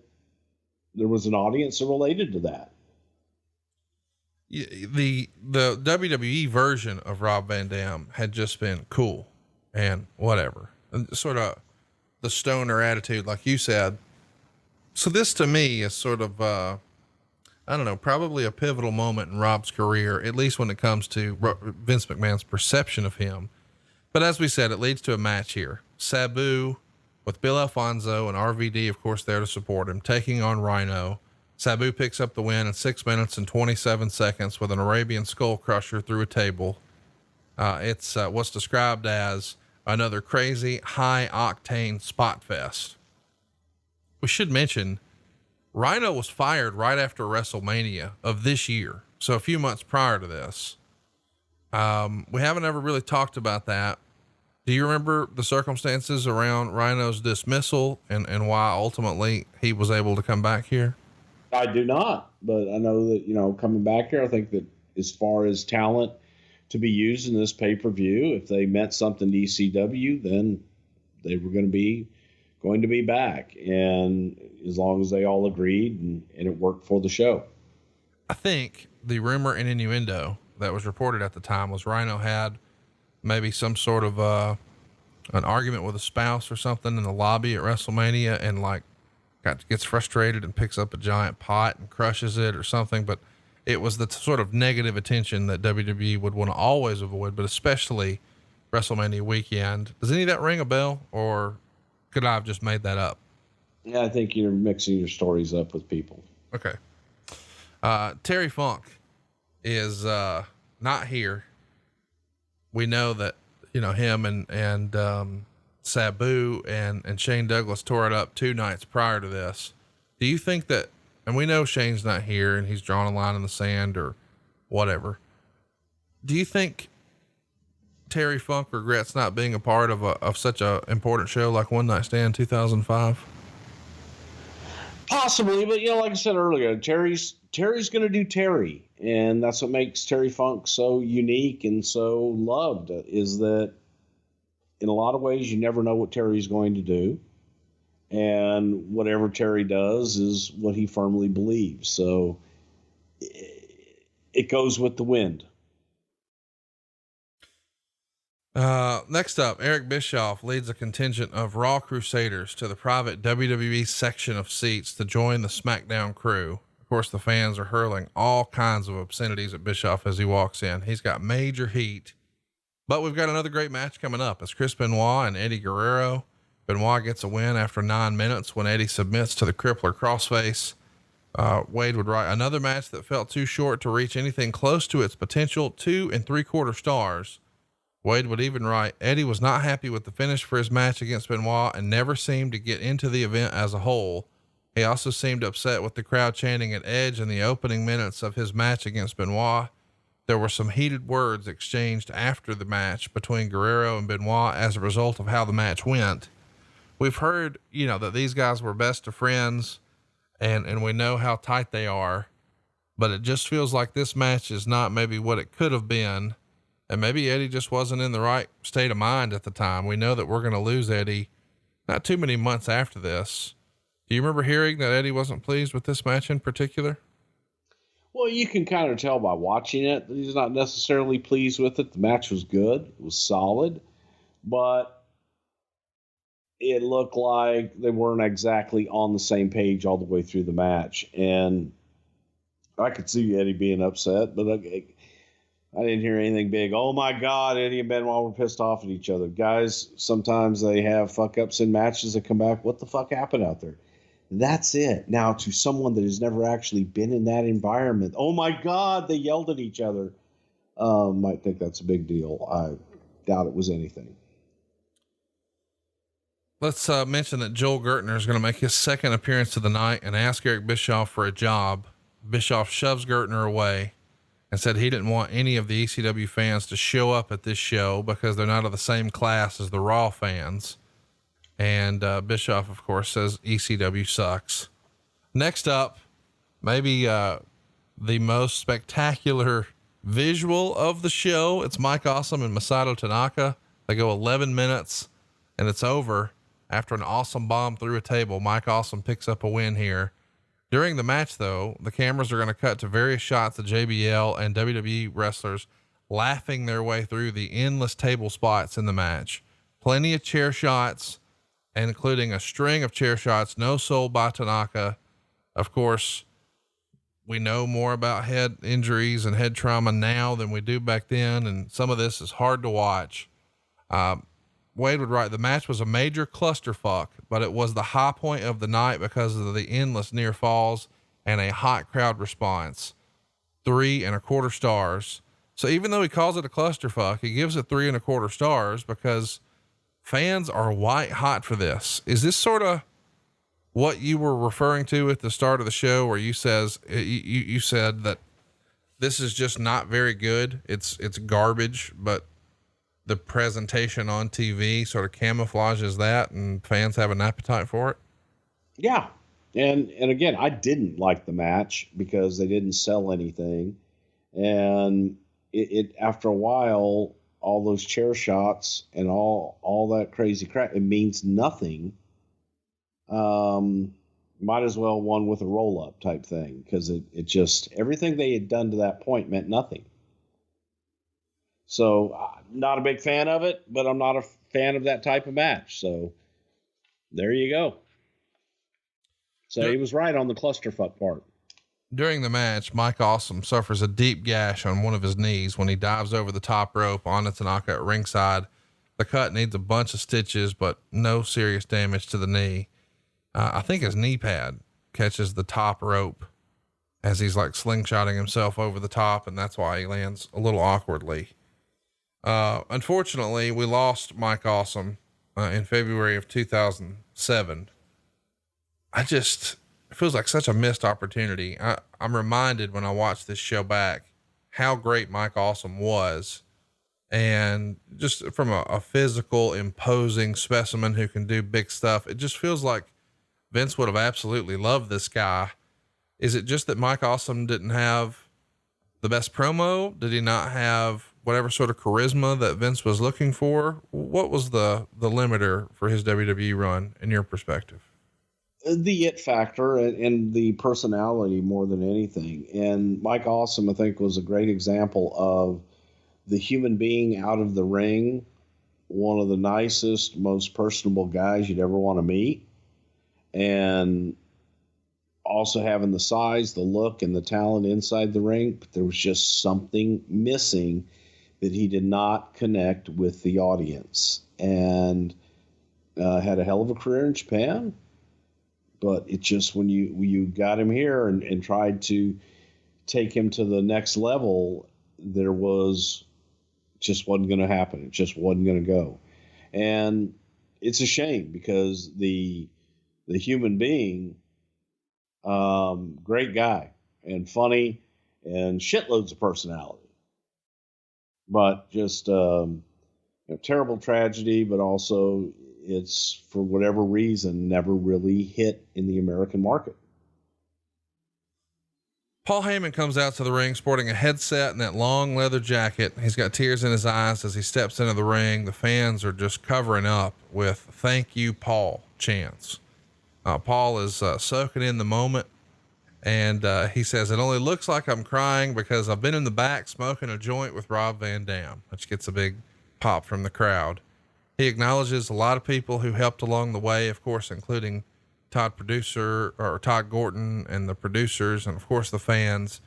there was an audience that related to that. The WWE version of Rob Van Dam had just been cool and whatever, and sort of the stoner attitude, like you said. So this to me is sort of, I don't know, probably a pivotal moment in Rob's career, at least when it comes to Vince McMahon's perception of him. But as we said, it leads to a match here. Sabu with Bill Alfonso and RVD, of course, there to support him, taking on Rhino. Sabu picks up the win in 6 minutes and 27 seconds with an Arabian skull crusher through a table. It's what's described as another crazy high octane spot fest. We should mention Rhino was fired right after WrestleMania of this year. So a few months prior to this. We haven't ever really talked about that. Do you remember the circumstances around Rhino's dismissal and why ultimately he was able to come back here? I do not, but I know that, you know, coming back here, I think that as far as talent to be used in this pay-per-view, if they meant something to ECW, then they were going to be back. And as long as they all agreed and it worked for the show. I think the rumor and innuendo that was reported at the time was Rhino had maybe some sort of, an argument with a spouse or something in the lobby at WrestleMania, and like gets frustrated and picks up a giant pot and crushes it or something. But it was the sort of negative attention that WWE would want to always avoid, but especially WrestleMania weekend. Does any of that ring a bell, or could I have just made that up? Yeah, I think you're mixing your stories up with people. Okay. Terry Funk is, not here. We know that, you know, him and Sabu and Shane Douglas tore it up 2 nights prior to this. Do you think that, and we know Shane's not here and he's drawn a line in the sand or whatever. Do you think Terry Funk regrets not being a part of such a important show like One Night Stand 2005? Possibly, but, you know, like I said earlier, Terry's going to do Terry, and that's what makes Terry Funk so unique and so loved, is that in a lot of ways you never know what Terry's going to do, and whatever Terry does is what he firmly believes. So it goes with the wind. Next up, Eric Bischoff leads a contingent of Raw Crusaders to the private WWE section of seats to join the SmackDown crew. Of course, the fans are hurling all kinds of obscenities at Bischoff as he walks in. He's got major heat, but we've got another great match coming up. It's Chris Benoit and Eddie Guerrero. Benoit gets a win after 9 minutes when Eddie submits to the crippler crossface. Wade would write, another match that felt too short to reach anything close to its potential 2 3/4 stars. Wade would even write, Eddie was not happy with the finish for his match against Benoit and never seemed to get into the event as a whole. He also seemed upset with the crowd chanting at Edge in the opening minutes of his match against Benoit. There were some heated words exchanged after the match between Guerrero and Benoit as a result of how the match went. We've heard, you know, that these guys were best of friends and we know how tight they are, but it just feels like this match is not maybe what it could have been. And maybe Eddie just wasn't in the right state of mind at the time. We know that we're going to lose Eddie not too many months after this. Do you remember hearing that Eddie wasn't pleased with this match in particular? Well, you can kind of tell by watching it that he's not necessarily pleased with it. The match was good. It was solid, but it looked like they weren't exactly on the same page all the way through the match. And I could see Eddie being upset, but I didn't hear anything big. Oh my God, Eddie and Benoit were pissed off at each other. Guys, sometimes they have fuck ups in matches that come back. What the fuck happened out there? That's it. Now, to someone that has never actually been in that environment, oh my God, they yelled at each other. Might think that's a big deal. I doubt it was anything. Let's mention that Joel Gertner is going to make his second appearance of the night and ask Eric Bischoff for a job. Bischoff shoves Gertner away and said he didn't want any of the ECW fans to show up at this show because they're not of the same class as the Raw fans. And Bischoff, of course, says ECW sucks. Next up, maybe the most spectacular visual of the show. It's Mike Awesome and Masato Tanaka. They go 11 minutes and it's over. After an awesome bomb through a table, Mike Awesome picks up a win here. During the match, though, the cameras are going to cut to various shots of JBL and WWE wrestlers laughing their way through the endless table spots in the match. Plenty of chair shots, and including a string of chair shots, no sold by Tanaka. Of course, we know more about head injuries and head trauma now than we do back then, and some of this is hard to watch. Wade would write, the match was a major clusterfuck, but it was the high point of the night because of the endless near falls and a hot crowd response. 3.25 stars. So even though he calls it a clusterfuck, he gives it 3.25 stars because fans are white hot for this. Is this sort of what you were referring to at the start of the show where you said that this is just not very good? It's garbage, but the presentation on TV sort of camouflages that and fans have an appetite for it. Yeah. And again, I didn't like the match because they didn't sell anything. And it after a while, all those chair shots and all that crazy crap, it means nothing. Might as well one with a roll up type thing. Cause it just, everything they had done to that point meant nothing. So not a big fan of it, but I'm not a fan of that type of match. So there you go. So he was right on the clusterfuck part. During the match, Mike Awesome suffers a deep gash on one of his knees when he dives over the top rope onto Tanaka at ringside. The cut needs a bunch of stitches, but no serious damage to the knee. I think his knee pad catches the top rope as he's like slingshotting himself over the top, and that's why he lands a little awkwardly. Unfortunately, we lost Mike Awesome in February of 2007. It feels like such a missed opportunity. I'm reminded when I watch this show back how great Mike Awesome was. And just from a physical, imposing specimen who can do big stuff, it just feels like Vince would have absolutely loved this guy. Is it just that Mike Awesome didn't have the best promo? Did he not have whatever sort of charisma that Vince was looking for? What was the limiter for his WWE run in your perspective? The it factor and the personality more than anything. And Mike Awesome, I think, was a great example of the human being out of the ring. One of the nicest, most personable guys you'd ever want to meet. And also having the size, the look, and the talent inside the ring. But there was just something missing that he did not connect with the audience, and had a hell of a career in Japan. But it just, when you got him here and tried to take him to the next level, there was just wasn't going to happen. It just wasn't going to go. And it's a shame because the human being, great guy and funny and shitloads of personality. But just a terrible tragedy, but also it's, for whatever reason, never really hit in the American market. Paul Heyman comes out to the ring sporting a headset and that long leather jacket. He's got tears in his eyes as he steps into the ring. The fans are just covering up with "Thank you, Paul" chants. Paul is soaking in the moment. And he says, "It only looks like I'm crying because I've been in the back smoking a joint with Rob Van Dam," which gets a big pop from the crowd. He acknowledges a lot of people who helped along the way, of course, including Todd Gordon and the producers, and of course the fans.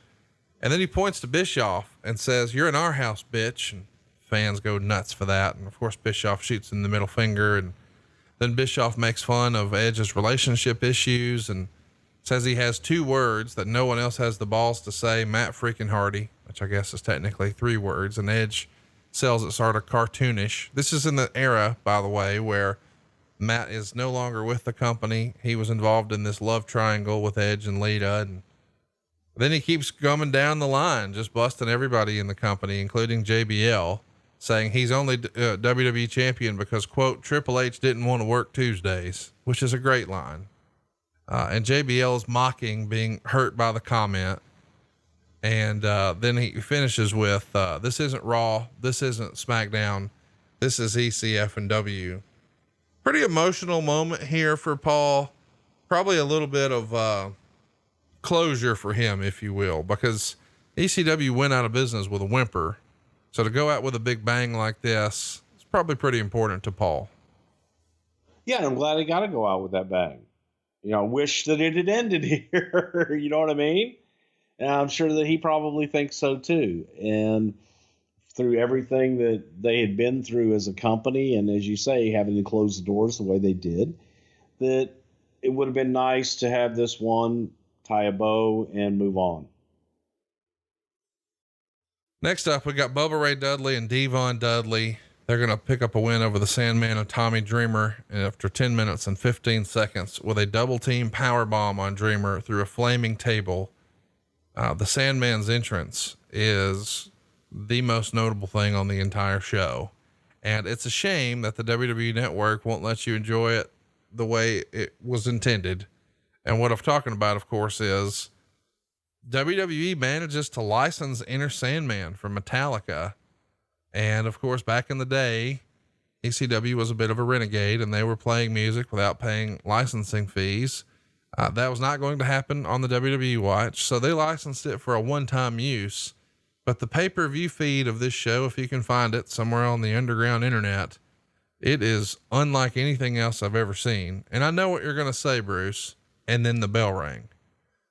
And then he points to Bischoff and says, "You're in our house, bitch." And fans go nuts for that. And of course, Bischoff shoots him the middle finger. And then Bischoff makes fun of Edge's relationship issues and says he has 2 words that no one else has the balls to say: Matt freaking Hardy, which I guess is technically 3 words. And Edge sells it sort of cartoonish. This is in the era, by the way, where Matt is no longer with the company. He was involved in this love triangle with Edge and Lita. And then he keeps coming down the line, just busting everybody in the company, including JBL, saying he's only WWE champion because, quote, Triple H didn't want to work Tuesdays, which is a great line. And JBL is mocking being hurt by the comment. And then he finishes with, this isn't Raw. This isn't SmackDown. This is ECF&W. Pretty emotional moment here for Paul. Probably a little bit of closure for him, if you will, because ECW went out of business with a whimper. So to go out with a big bang like this, it's probably pretty important to Paul. Yeah, I'm glad he got to go out with that bang. You know, I wish that it had ended here. You know what I mean? And I'm sure that he probably thinks so too. And through everything that they had been through as a company, and as you say, having to close the doors the way they did, that it would have been nice to have this one tie a bow and move on. Next up, we got Bubba Ray Dudley and Devon Dudley. They're going to pick up a win over the Sandman and Tommy Dreamer after 10 minutes and 15 seconds with a double team power bomb on Dreamer through a flaming table. The Sandman's entrance is the most notable thing on the entire show. And it's a shame that the WWE Network won't let you enjoy it the way it was intended. And what I'm talking about, of course, is WWE manages to license Enter Sandman from Metallica. And of course, back in the day, ECW was a bit of a renegade and they were playing music without paying licensing fees. That was not going to happen on the WWE watch. So they licensed it for a one-time use. But the pay-per-view feed of this show, if you can find it somewhere on the underground internet, it is unlike anything else I've ever seen. And I know what you're going to say, Bruce. And then the bell rang.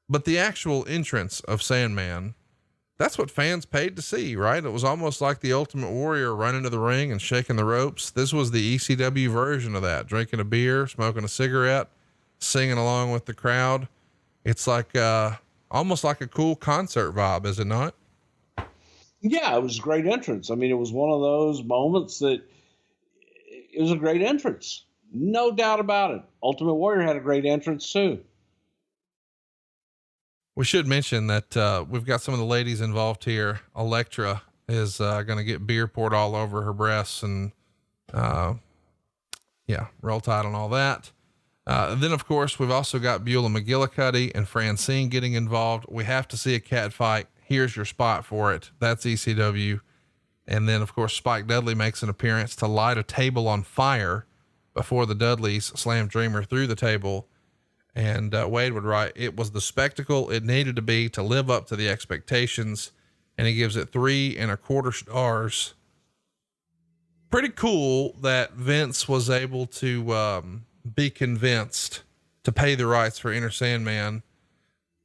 But the actual entrance of Sandman, that's what fans paid to see, right? It was almost like the Ultimate Warrior running to the ring and shaking the ropes. This was the ECW version of that, drinking a beer, smoking a cigarette, singing along with the crowd. It's like, almost like a cool concert vibe, is it not? Yeah, it was a great entrance. I mean, it was one of those moments that it was a great entrance. No doubt about it. Ultimate Warrior had a great entrance too. We should mention that, we've got some of the ladies involved here. Elektra is, going to get beer poured all over her breasts and, Roll Tide and all that. Then of course we've also got Beulah McGillicuddy and Francine getting involved. We have to see a cat fight. Here's your spot for it. That's ECW. And then of course, Spike Dudley makes an appearance to light a table on fire before the Dudleys slam Dreamer through the table. And, Wade would write, it was the spectacle it needed to be to live up to the expectations. And he gives it 3.25 stars. Pretty cool that Vince was able to, be convinced to pay the rights for Enter Sandman.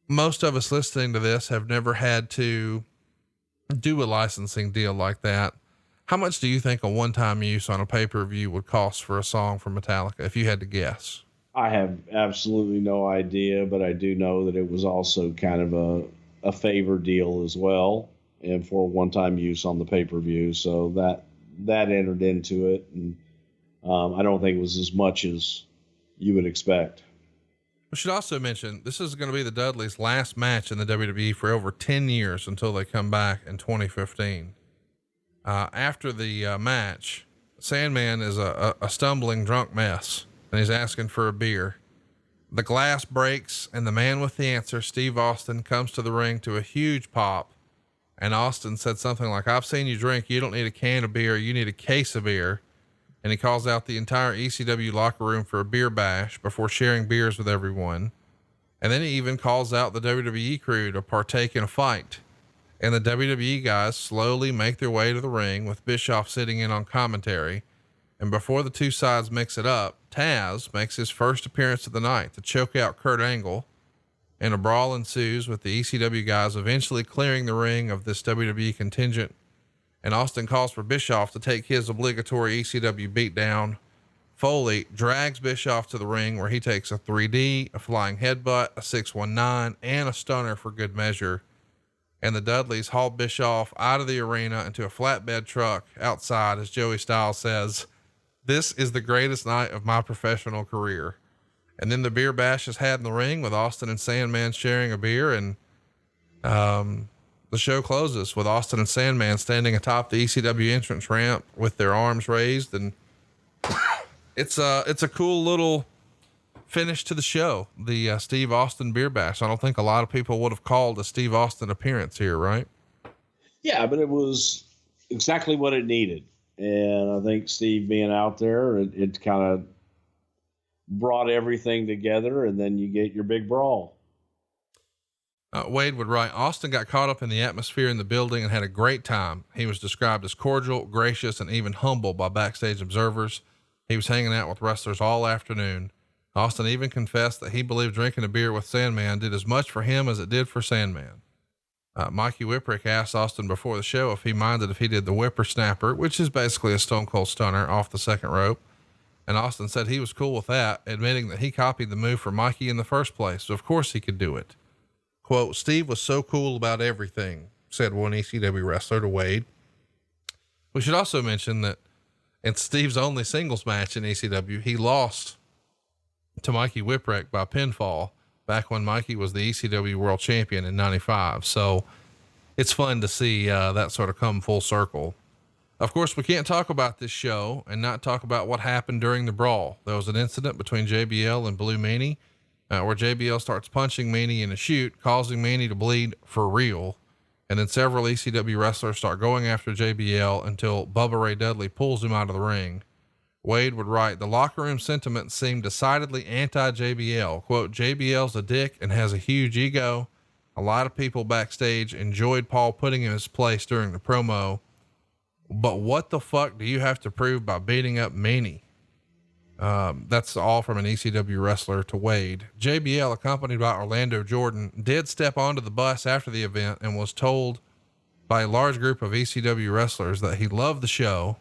Most of us listening to this have never had to do a licensing deal like that. How much do you think a one-time use on a pay-per-view would cost for a song from Metallica, if you had to guess? I have absolutely no idea, but I do know that it was also kind of a favor deal as well, and for one-time use on the pay-per-view. So that entered into it. And, I don't think it was as much as you would expect. We should also mention this is going to be the Dudleys' last match in the WWE for over 10 years until they come back in 2015. After the match, Sandman is a stumbling drunk mess and he's asking for a beer. The glass breaks and the man with the answer, Steve Austin, comes to the ring to a huge pop. And Austin said something like, I've seen you drink. You don't need a can of beer. You need a case of beer. And he calls out the entire ECW locker room for a beer bash before sharing beers with everyone. And then he even calls out the WWE crew to partake in a fight. And the WWE guys slowly make their way to the ring with Bischoff sitting in on commentary. And before the two sides mix it up, Taz makes his first appearance of the night to choke out Kurt Angle. And a brawl ensues with the ECW guys eventually clearing the ring of this WWE contingent. And Austin calls for Bischoff to take his obligatory ECW beatdown. Foley drags Bischoff to the ring where he takes a 3D, a flying headbutt, a 619, and a stunner for good measure. And the Dudleys haul Bischoff out of the arena into a flatbed truck outside, as Joey Styles says, This is the greatest night of my professional career. And then the beer bash is had in the ring with Austin and Sandman sharing a beer. And, the show closes with Austin and Sandman standing atop the ECW entrance ramp with their arms raised. And it's a cool little finish to the show. The Steve Austin beer bash. I don't think a lot of people would have called a Steve Austin appearance here, right? Yeah, but it was exactly what it needed. And I think Steve being out there, it kind of brought everything together, and then you get your big brawl. Wade would write, Austin got caught up in the atmosphere in the building and had a great time. He was described as cordial, gracious, and even humble by backstage observers. He was hanging out with wrestlers all afternoon. Austin even confessed that he believed drinking a beer with Sandman did as much for him as it did for Sandman. Mikey Whipwreck asked Austin before the show if he minded if he did the whippersnapper, which is basically a Stone Cold Stunner off the second rope. And Austin said he was cool with that, admitting that he copied the move from Mikey in the first place. So of course he could do it. Quote, Steve was so cool about everything, said one ECW wrestler to Wade. We should also mention that in Steve's only singles match in ECW, he lost to Mikey Whipwreck by pinfall back when Mikey was the ECW world champion in 95. So it's fun to see that sort of come full circle. Of course, we can't talk about this show and not talk about what happened during the brawl. There was an incident between JBL and Blue Meanie, where JBL starts punching Meanie in a chute, causing Meanie to bleed for real. And then several ECW wrestlers start going after JBL until Bubba Ray Dudley pulls him out of the ring. Wade would write, the locker room sentiment seemed decidedly anti-JBL. Quote, JBL's a dick and has a huge ego. A lot of people backstage enjoyed Paul putting him in his place during the promo. But what the fuck do you have to prove by beating up Meanie? That's all from an ECW wrestler to Wade. JBL, accompanied by Orlando Jordan, did step onto the bus after the event and was told by a large group of ECW wrestlers that he loved the show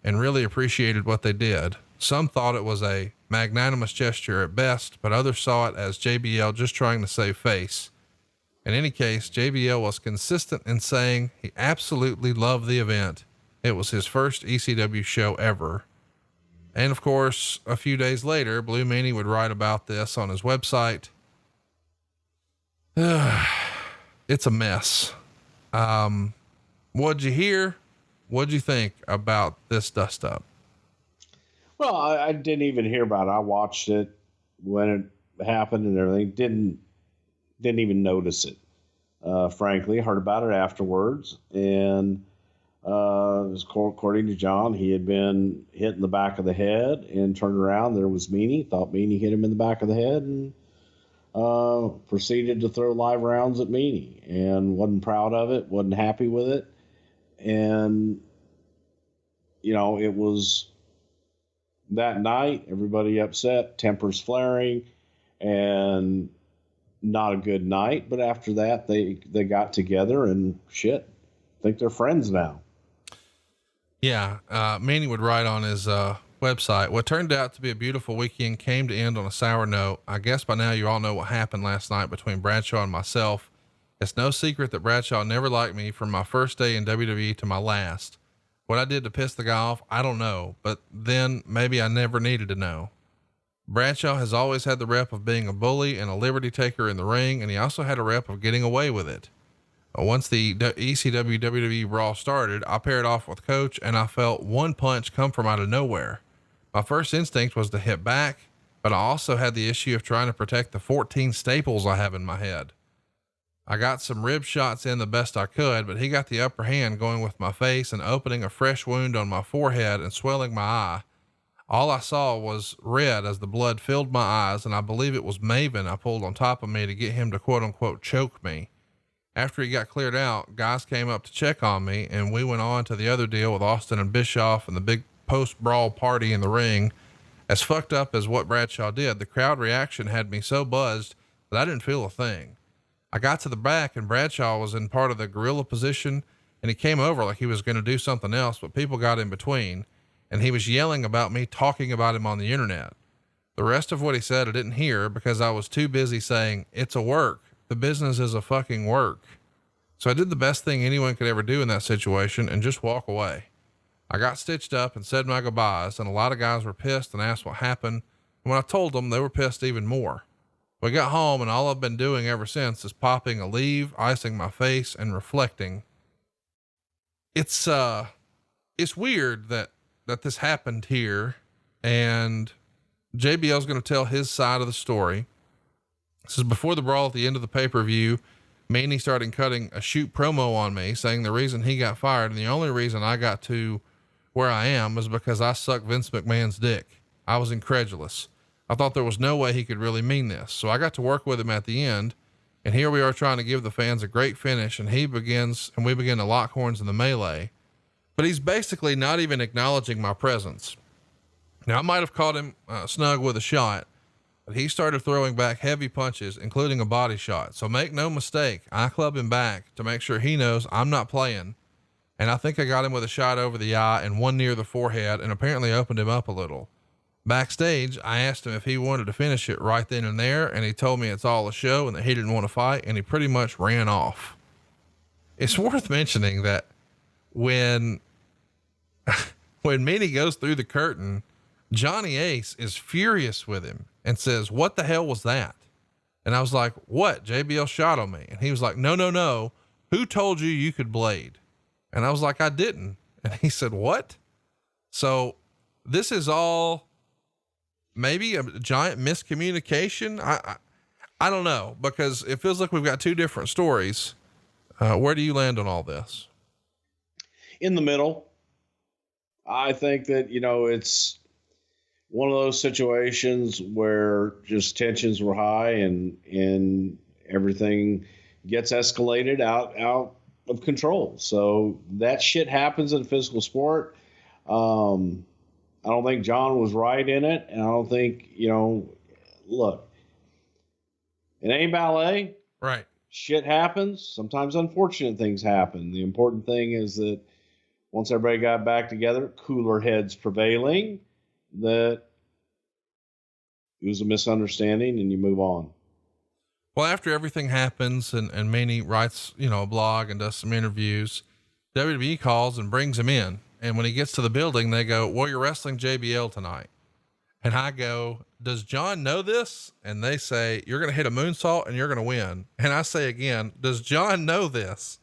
and really appreciated what they did. Some thought it was a magnanimous gesture at best, but others saw it as JBL just trying to save face. In any case, JBL was consistent in saying he absolutely loved the event. It was his first ECW show ever. And of course, a few days later, Blue Meanie would write about this on his website. It's a mess. What'd you hear? What'd you think about this dust up? Well, I didn't even hear about it. I watched it when it happened and everything. Didn't even notice it. Frankly, heard about it afterwards. And, according to John, he had been hit in the back of the head and turned around. There was Meanie, thought Meanie hit him in the back of the head, and proceeded to throw live rounds at Meanie and wasn't proud of it, wasn't happy with it. And, it was that night, everybody upset, tempers flaring, and not a good night. But after that, they got together and shit, I think they're friends now. Yeah. Meanie would write on his website, what turned out to be a beautiful weekend came to end on a sour note. I guess by now you all know what happened last night between Bradshaw and myself. It's no secret that Bradshaw never liked me from my first day in WWE to my last. What I did to piss the guy off, I don't know, but then maybe I never needed to know. Bradshaw has always had the rep of being a bully and a liberty taker in the ring, and he also had a rep of getting away with it. Once the ECW WWE Brawl started, I paired off with Coach, and I felt one punch come from out of nowhere. My first instinct was to hit back, but I also had the issue of trying to protect the 14 staples I have in my head. I got some rib shots in the best I could, but he got the upper hand going with my face and opening a fresh wound on my forehead and swelling my eye. All I saw was red as the blood filled my eyes, and I believe it was Maven I pulled on top of me to get him to quote unquote choke me. After he got cleared out, guys came up to check on me, and we went on to the other deal with Austin and Bischoff and the big post-brawl party in the ring. As fucked up as what Bradshaw did, the crowd reaction had me so buzzed that I didn't feel a thing. I got to the back, and Bradshaw was in part of the gorilla position, and he came over like he was going to do something else, but people got in between, and he was yelling about me talking about him on the internet. The rest of what he said I didn't hear because I was too busy saying, it's a work. The business is a fucking work. So I did the best thing anyone could ever do in that situation and just walk away. I got stitched up and said my goodbyes, and a lot of guys were pissed and asked what happened. And when I told them, they were pissed even more. We got home, and all I've been doing ever since is popping a leave, icing my face, and reflecting. It's weird that this happened here, and JBL's going to tell his side of the story. This is before the brawl at the end of the pay-per-view. Manny started cutting a shoot promo on me, saying the reason he got fired and the only reason I got to where I am was because I sucked Vince McMahon's dick. I was incredulous. I thought there was no way he could really mean this. So I got to work with him at the end, and here we are trying to give the fans a great finish, and we begin to lock horns in the melee, but he's basically not even acknowledging my presence. Now I might've caught him snug with a shot, but he started throwing back heavy punches, including a body shot. So make no mistake, I club him back to make sure he knows I'm not playing. And I think I got him with a shot over the eye and one near the forehead, and apparently opened him up a little. Backstage, I asked him if he wanted to finish it right then and there, and he told me it's all a show and that he didn't want to fight, and he pretty much ran off. It's worth mentioning that when Meanie goes through the curtain, Johnny Ace is furious with him and says, "What the hell was that?" And I was like, "What? JBL shot on me." And he was like, No. Who told you you could blade?" And I was like, "I didn't." And he said, "What?" So this is all maybe a giant miscommunication. I don't know, because it feels like we've got two different stories. Where do you land on all this? In the middle. I think that, it's one of those situations where just tensions were high and everything gets escalated out of control. So that shit happens in a physical sport. I don't think John was right in it. And I don't think, look, it ain't ballet. Right. Shit happens. Sometimes unfortunate things happen. The important thing is that once everybody got back together, cooler heads prevailing, that it was a misunderstanding and you move on. Well, after everything happens and Manny writes, a blog and does some interviews, WWE calls and brings him in. And when he gets to the building, they go, "Well, you're wrestling JBL tonight." And I go, "Does John know this?" And they say, "You're going to hit a moonsault and you're going to win." And I say again, "Does John know this?"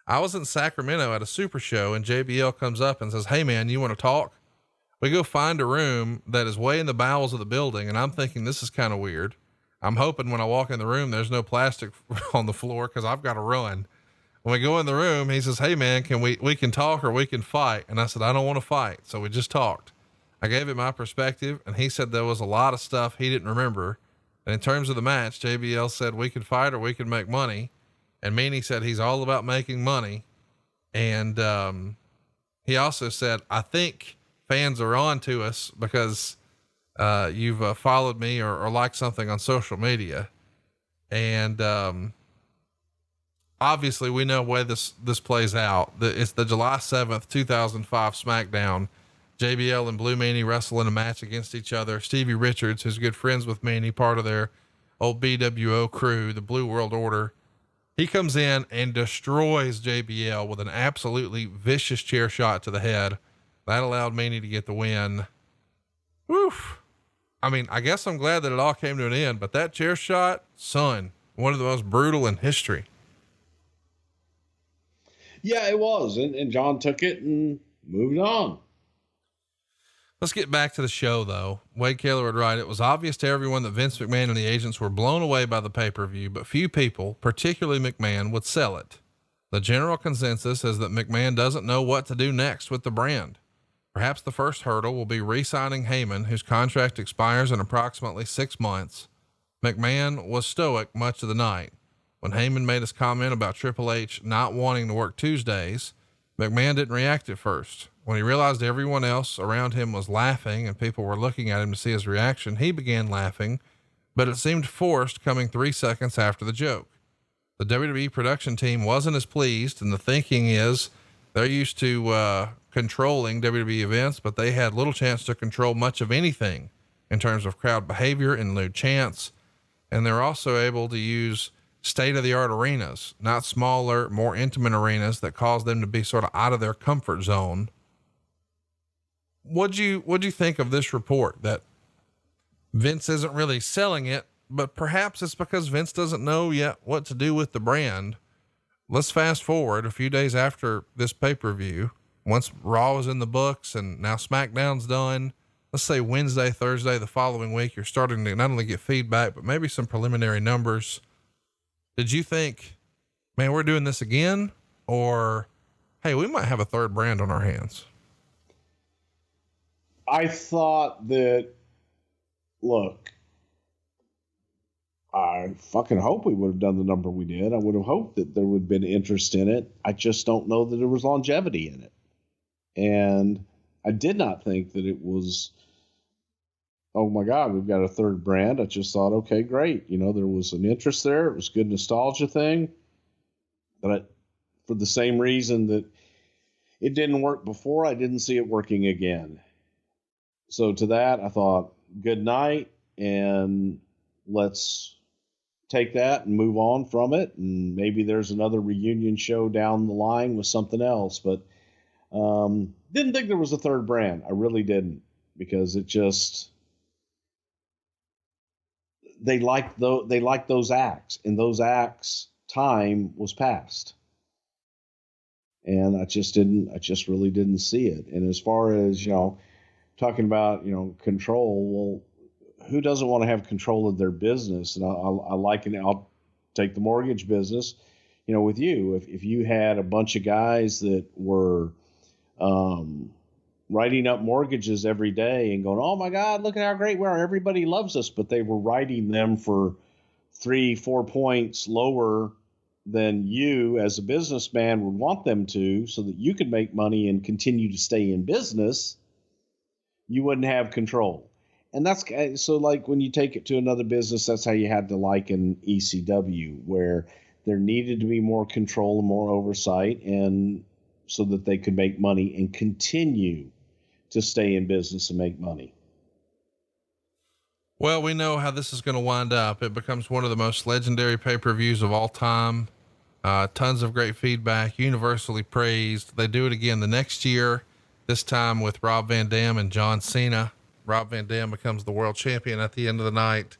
I was in Sacramento at a super show, and JBL comes up and says, "Hey man, you want to talk?" We go find a room that is way in the bowels of the building. And I'm thinking, this is kind of weird. I'm hoping when I walk in the room, there's no plastic on the floor, 'cause I've got to run. When we go in the room, he says, "Hey man, we can talk or we can fight." And I said, "I don't want to fight." So we just talked. I gave him my perspective, and he said there was a lot of stuff he didn't remember. And in terms of the match, JBL said we could fight or we could make money. And Meanie said he's all about making money. And he also said, "I think fans are on to us because you've followed me or liked something on social media." And obviously we know where this plays out. It's the July 7th, 2005 SmackDown. JBL and Blue Meanie wrestle in a match against each other. Stevie Richards, who's good friends with Meanie, part of their old BWO crew, the Blue World Order. He comes in and destroys JBL with an absolutely vicious chair shot to the head. That allowed Meanie to get the win. Woof. I mean, I guess I'm glad that it all came to an end, but that chair shot, son, one of the most brutal in history. Yeah, it was. And John took it and moved on. Let's get back to the show though. Wade Keller would write, "It was obvious to everyone that Vince McMahon and the agents were blown away by the pay-per-view, but few people, particularly McMahon, would sell it. The general consensus is that McMahon doesn't know what to do next with the brand. Perhaps the first hurdle will be re-signing Heyman, whose contract expires in approximately 6 months. McMahon was stoic much of the night. When Heyman made his comment about Triple H not wanting to work Tuesdays, McMahon didn't react at first. When he realized everyone else around him was laughing and people were looking at him to see his reaction, he began laughing, but it seemed forced, coming 3 seconds after the joke. The WWE production team wasn't as pleased, and the thinking is they're used to controlling WWE events, but they had little chance to control much of anything in terms of crowd behavior and lewd chants. And they're also able to use state-of-the-art arenas, not smaller, more intimate arenas that cause them to be sort of out of their comfort zone. what'd you think of this report that Vince isn't really selling it, but perhaps it's because Vince doesn't know yet what to do with the brand? Let's fast forward a few days after this pay-per-view, once Raw is in the books and now SmackDown's done. Let's say Wednesday, Thursday, the following week, you're starting to not only get feedback, but maybe some preliminary numbers. Did you think, man, we're doing this again? Or, hey, we might have a third brand on our hands? I thought that, look, I fucking hope we would have done the number we did. I would have hoped that there would have been interest in it. I just don't know that there was longevity in it. And I did not think that it was, oh my God, we've got a third brand. I just thought, okay, great. You know, there was an interest there. It was a good nostalgia thing. But for the same reason that it didn't work before, I didn't see it working again. So to that, I thought, good night, and let's take that and move on from it. And maybe there's another reunion show down the line with something else, but didn't think there was a third brand. I really didn't, because it just, they liked those acts, and those acts time was past. And I just really didn't see it. And as far as, you know, talking about, you know, control, well, who doesn't want to have control of their business? And I like it. I'll take the mortgage business, you know, with you. If you had a bunch of guys that were writing up mortgages every day and going, oh my God, look at how great we are, everybody loves us, but they were writing them for 3-4 points lower than you as a businessman would want them to, so that you could make money and continue to stay in business, you wouldn't have control. And that's so, like, when you take it to another business, that's how you had to liken ECW, where there needed to be more control and more oversight, and so that they could make money and continue to stay in business and make money. Well, we know how this is going to wind up. It becomes one of the most legendary pay-per-views of all time. Tons of great feedback, universally praised. They do it again the next year, this time with Rob Van Dam and John Cena. Rob Van Dam becomes the world champion at the end of the night,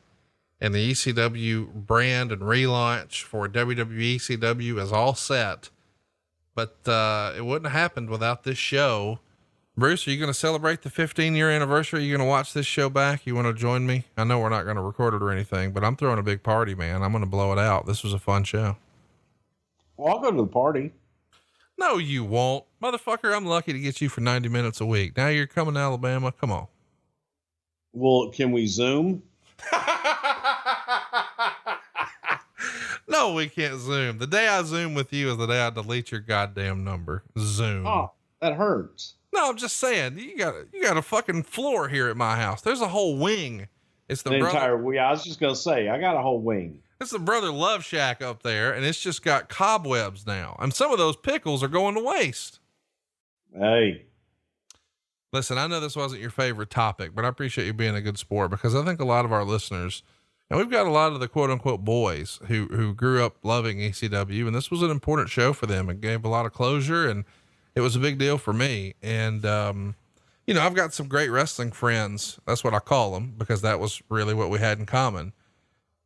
and the ECW brand and relaunch for WWE ECW is all set. But it wouldn't have happened without this show. Bruce, are you going to celebrate the 15-year anniversary? Are you going to watch this show back? You want to join me? I know we're not going to record it or anything, but I'm throwing a big party, man. I'm going to blow it out. This was a fun show. Well, I'll go to the party. No, you won't. Motherfucker, I'm lucky to get you for 90 minutes a week. Now you're coming to Alabama. Come on. Well, can we Zoom? No, we can't Zoom. The day I Zoom with you is the day I delete your goddamn number. Zoom. Oh, that hurts. No, I'm just saying, you got a fucking floor here at my house. There's a whole wing. It's the entire wing. I was just going to say, I got a whole wing. It's the Brother Love Shack up there, and it's just got cobwebs now. And some of those pickles are going to waste. Hey. Listen, I know this wasn't your favorite topic, but I appreciate you being a good sport, because I think a lot of our listeners, and we've got a lot of the quote unquote boys who grew up loving ECW, and this was an important show for them. It gave a lot of closure, and it was a big deal for me. And, you know, I've got some great wrestling friends. That's what I call them, because that was really what we had in common.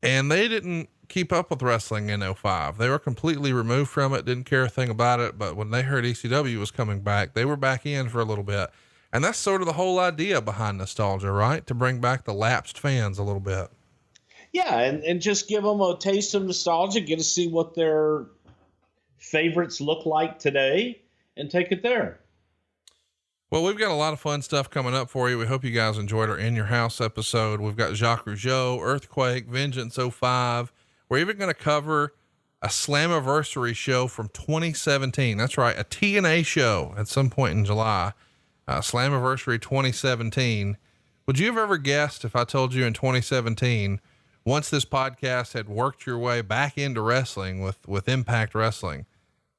And they didn't keep up with wrestling in 05. They were completely removed from it. Didn't care a thing about it. But when they heard ECW was coming back, they were back in for a little bit. And that's sort of the whole idea behind nostalgia, right? To bring back the lapsed fans a little bit. Yeah. And just give them a taste of nostalgia, get to see what their favorites look like today, and take it there. Well, we've got a lot of fun stuff coming up for you. We hope you guys enjoyed our In Your House episode. We've got Jacques Rougeau, Earthquake, Vengeance 05. We're even going to cover a Slammiversary show from 2017. That's right. A TNA show at some point in July, Slammiversary 2017. Would you have ever guessed, if I told you in 2017, once this podcast had worked your way back into wrestling with Impact Wrestling,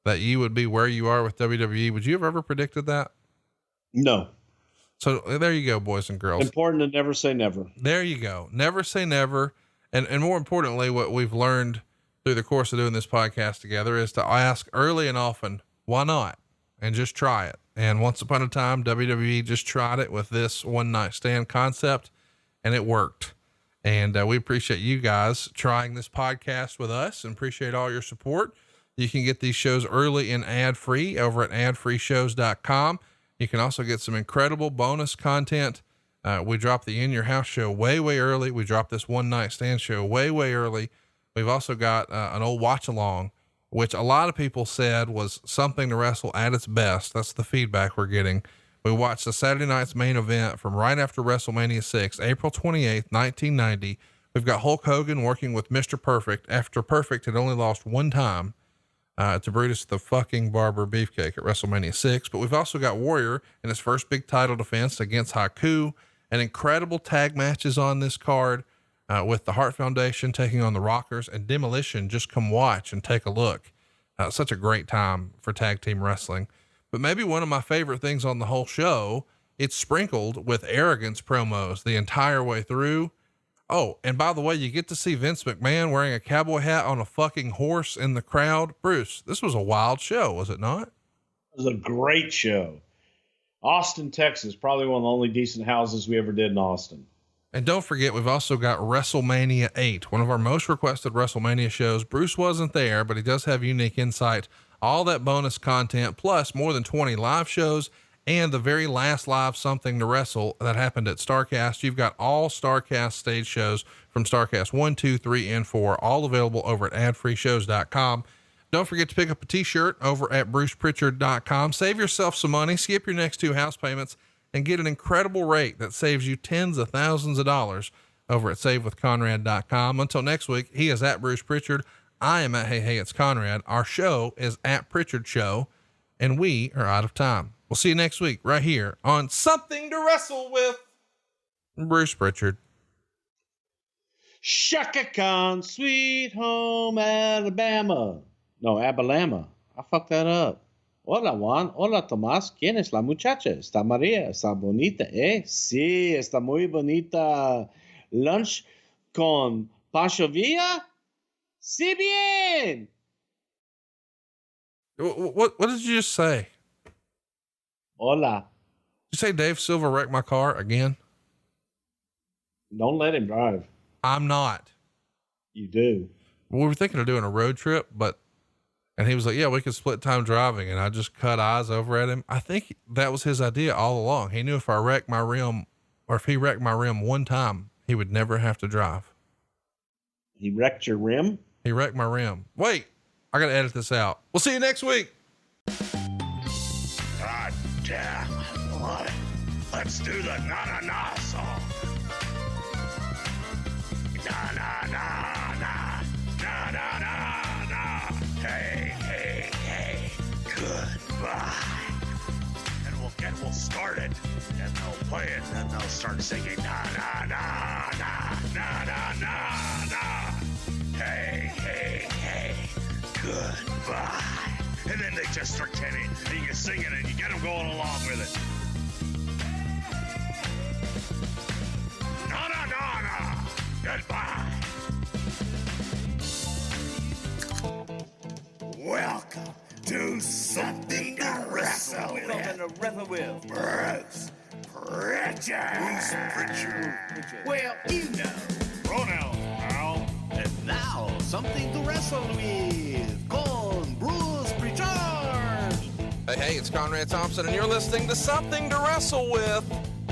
that you would be where you are with WWE? Would you have ever predicted that? No. So there you go, boys and girls. Important to never say never. There you go. Never say never. And more importantly, what we've learned through the course of doing this podcast together is to ask early and often, why not? And just try it. And once upon a time, WWE just tried it with this one night stand concept, and it worked. And we appreciate you guys trying this podcast with us and appreciate all your support. You can get these shows early and ad free over at adfreeshows.com. You can also get some incredible bonus content. We dropped the In Your House show way early. We dropped this one night stand show way early. We've also got an old watch along, which a lot of people said was something to wrestle at its best. That's the feedback we're getting. We watched the Saturday night's main event from right after WrestleMania 6, April 28th, 1990. We've got Hulk Hogan working with Mr. Perfect after Perfect had only lost one time to Brutus the fucking Barber Beefcake at WrestleMania 6. But we've also got Warrior in his first big title defense against Haku, and incredible tag matches on this card with the Hart Foundation taking on the Rockers and Demolition. Just come watch and take a look. Such a great time for tag team wrestling. But maybe one of my favorite things on the whole show, it's sprinkled with arrogance promos the entire way through. Oh, and by the way, you get to see Vince McMahon wearing a cowboy hat on a fucking horse in the crowd. Bruce, this was a wild show, was it not? It was a great show. Austin, Texas, probably one of the only decent houses we ever did in Austin. And don't forget, we've also got WrestleMania 8, one of our most requested WrestleMania shows. Bruce wasn't there, but he does have unique insight. All that bonus content, plus more than 20 live shows and the very last live Something to Wrestle that happened at StarCast. You've got all StarCast stage shows from StarCast 1, 2, 3, and 4, all available over at adfreeshows.com. Don't forget to pick up a t-shirt over at brucepritchard.com. Save yourself some money, skip your next 2 house payments, and get an incredible rate that saves you tens of thousands of dollars over at savewithconrad.com. Until next week, he is at Bruce Prichard. I am at Hey, it's Conrad. Our show is at Prichard Show, and we are out of time. We'll see you next week right here on Something to Wrestle with Bruce Prichard. Shaka Khan, Sweet Home Alabama. No, Abalama. I fucked that up. Hola, Juan. Hola, Tomás. ¿Quién es la muchacha? Está María. Está bonita, ¿eh? Sí, está muy bonita. Lunch con Pancho Villa? Sí, bien. What did you just say? Hola. Did you say Dave Silva wrecked my car again? Don't let him drive. I'm not. You do. We were thinking of doing a road trip, and he was like, yeah, we could split time driving. And I just cut eyes over at him. I think that was his idea all along. He knew if I wrecked my rim, or if he wrecked my rim one time, he would never have to drive. He wrecked your rim? He wrecked my rim. Wait, I got to edit this out. We'll see you next week. God damn. What? Let's do the na-na-na song. Na-na-na-na. Na-na-na-na. Hey, hey, hey. Goodbye. And we'll start it. And they'll play it. And they'll start singing na-na-na-na. Na-na-na-na. Hey, hey, hey. Goodbye. And then they just start chanting, and you sing it, and you get them going along with it. Na na na na. Goodbye. Welcome to Something to Wrestle with. Bruce Prichard. Well, you know. Pronoun, pal. And now, Something to Wrestle with con Bruce Prichard. Hey, it's Conrad Thompson, and you're listening to Something to Wrestle with.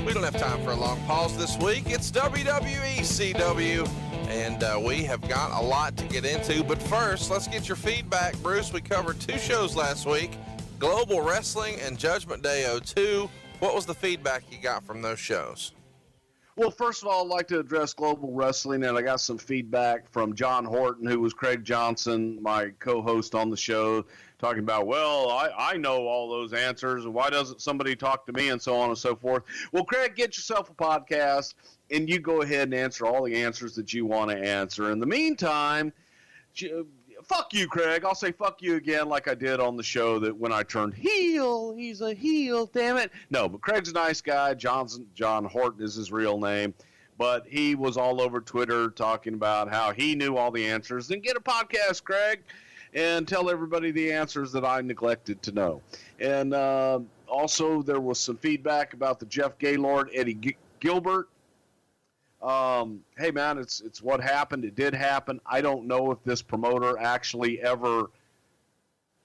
We don't have time for a long pause this week. It's WWECW, and we have got a lot to get into. But first, let's get your feedback, Bruce. We covered 2 shows last week, Global Wrestling and Judgment Day 02. What was the feedback you got from those shows? Well, first of all, I'd like to address Global Wrestling, and I got some feedback from John Horton, who was Craig Johnson, my co-host on the show, talking about, well, I know all those answers, and why doesn't somebody talk to me, and so on and so forth. Well, Craig, get yourself a podcast, and you go ahead and answer all the answers that you want to answer. In the meantime, fuck you, Craig. I'll say fuck you again like I did on the show that when I turned heel, he's a heel, damn it. No, but Craig's a nice guy. John Horton is his real name. But he was all over Twitter talking about how he knew all the answers. Then get a podcast, Craig, and tell everybody the answers that I neglected to know. And Also, there was some feedback about the Jeff Gaylord, Eddie Gilbert. Hey, man, it's what happened. It did happen. I don't know if this promoter actually ever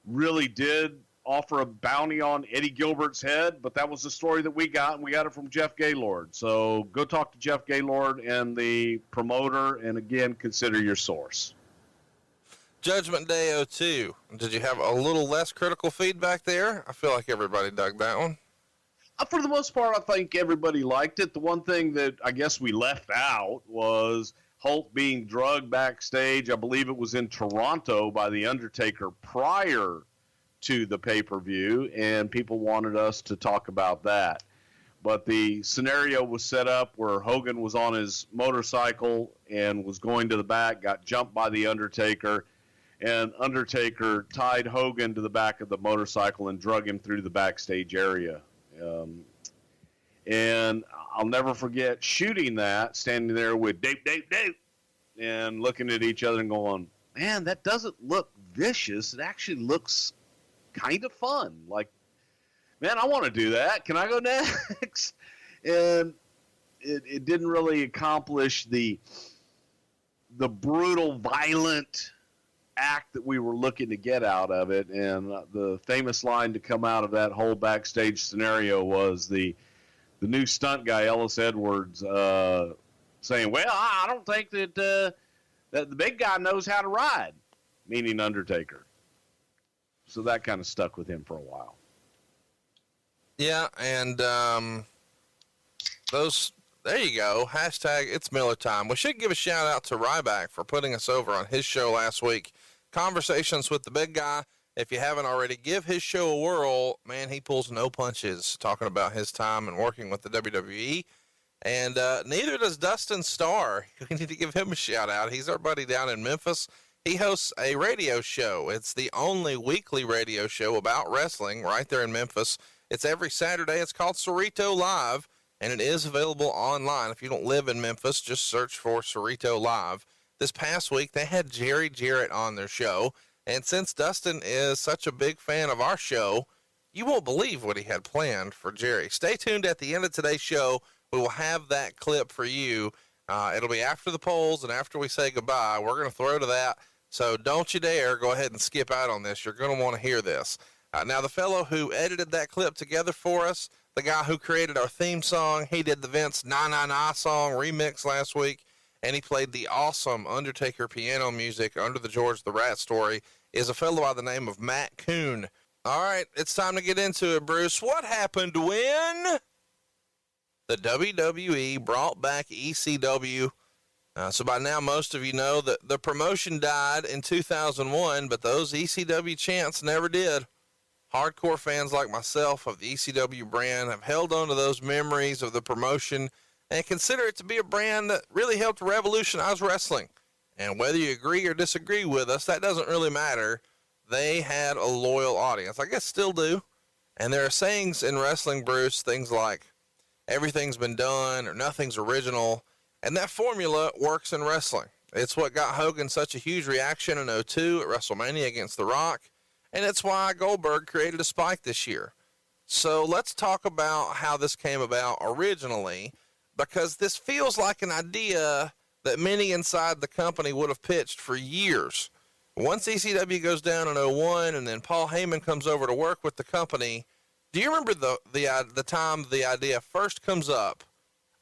really did offer a bounty on Eddie Gilbert's head, but that was the story that we got, and we got it from Jeff Gaylord. So go talk to Jeff Gaylord and the promoter, and again, consider your source. Judgment Day 02. Did you have a little less critical feedback there? I feel like everybody dug that one. For the most part, I think everybody liked it. The one thing that I guess we left out was Hulk being drugged backstage. I believe it was in Toronto by The Undertaker prior to the pay-per-view, and people wanted us to talk about that. But the scenario was set up where Hogan was on his motorcycle and was going to the back, got jumped by The Undertaker, and Undertaker tied Hogan to the back of the motorcycle and drug him through the backstage area. And I'll never forget shooting that, standing there with Dave, and looking at each other and going, man, that doesn't look vicious. It actually looks kind of fun. Like, man, I want to do that. Can I go next? And it didn't really accomplish the brutal, violent act that we were looking to get out of it. And the famous line to come out of that whole backstage scenario was the new stunt guy, Ellis Edwards, saying, well, I don't think that the big guy knows how to ride, meaning Undertaker. So that kind of stuck with him for a while. Yeah, and there you go. Hashtag it's Miller time. We should give a shout out to Ryback for putting us over on his show last week. Conversations with the Big Guy. If you haven't already, give his show a whirl. Man, he pulls no punches talking about his time and working with the WWE. And neither does Dustin Starr. We need to give him a shout out. He's our buddy down in Memphis. He hosts a radio show. It's the only weekly radio show about wrestling right there in Memphis. It's every Saturday. It's called Cerrito Live, and it is available online. If you don't live in Memphis, just search for Cerrito Live. This past week, they had Jerry Jarrett on their show, and since Dustin is such a big fan of our show, you won't believe what he had planned for Jerry. Stay tuned at the end of today's show. We will have that clip for you. It'll be after the polls and after we say goodbye. We're going to throw to that. So don't you dare go ahead and skip out on this. You're going to want to hear this. Now, the fellow who edited that clip together for us, the guy who created our theme song, he did the Vince Na Na Na song remix last week, and he played the awesome Undertaker piano music under the George the Rat story, is a fellow by the name of Matt Kuhn. All right, it's time to get into it, Bruce. What happened when the WWE brought back ECW? So by now, most of you know that the promotion died in 2001, but those ECW chants never did. Hardcore fans like myself of the ECW brand have held on to those memories of the promotion and consider it to be a brand that really helped revolutionize wrestling. And whether you agree or disagree with us, that doesn't really matter. They had a loyal audience. I guess still do. And there are sayings in wrestling, Bruce, things like everything's been done or nothing's original. And that formula works in wrestling. It's what got Hogan such a huge reaction in 2002 at WrestleMania against The Rock. And it's why Goldberg created a spike this year. So let's talk about how this came about originally, because this feels like an idea that many inside the company would have pitched for years. Once ECW goes down in 2001 and then Paul Heyman comes over to work with the company, do you remember the time the idea first comes up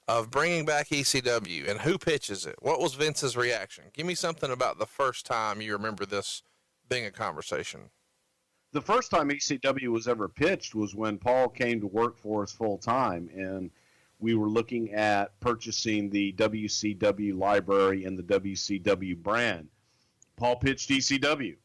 of bringing back ECW, and who pitches it? What was Vince's reaction? Give me something about the first time you remember this being a conversation. The first time ECW was ever pitched was when Paul came to work for us full time, and we were looking at purchasing the WCW library and the WCW brand. Paul pitched ECW.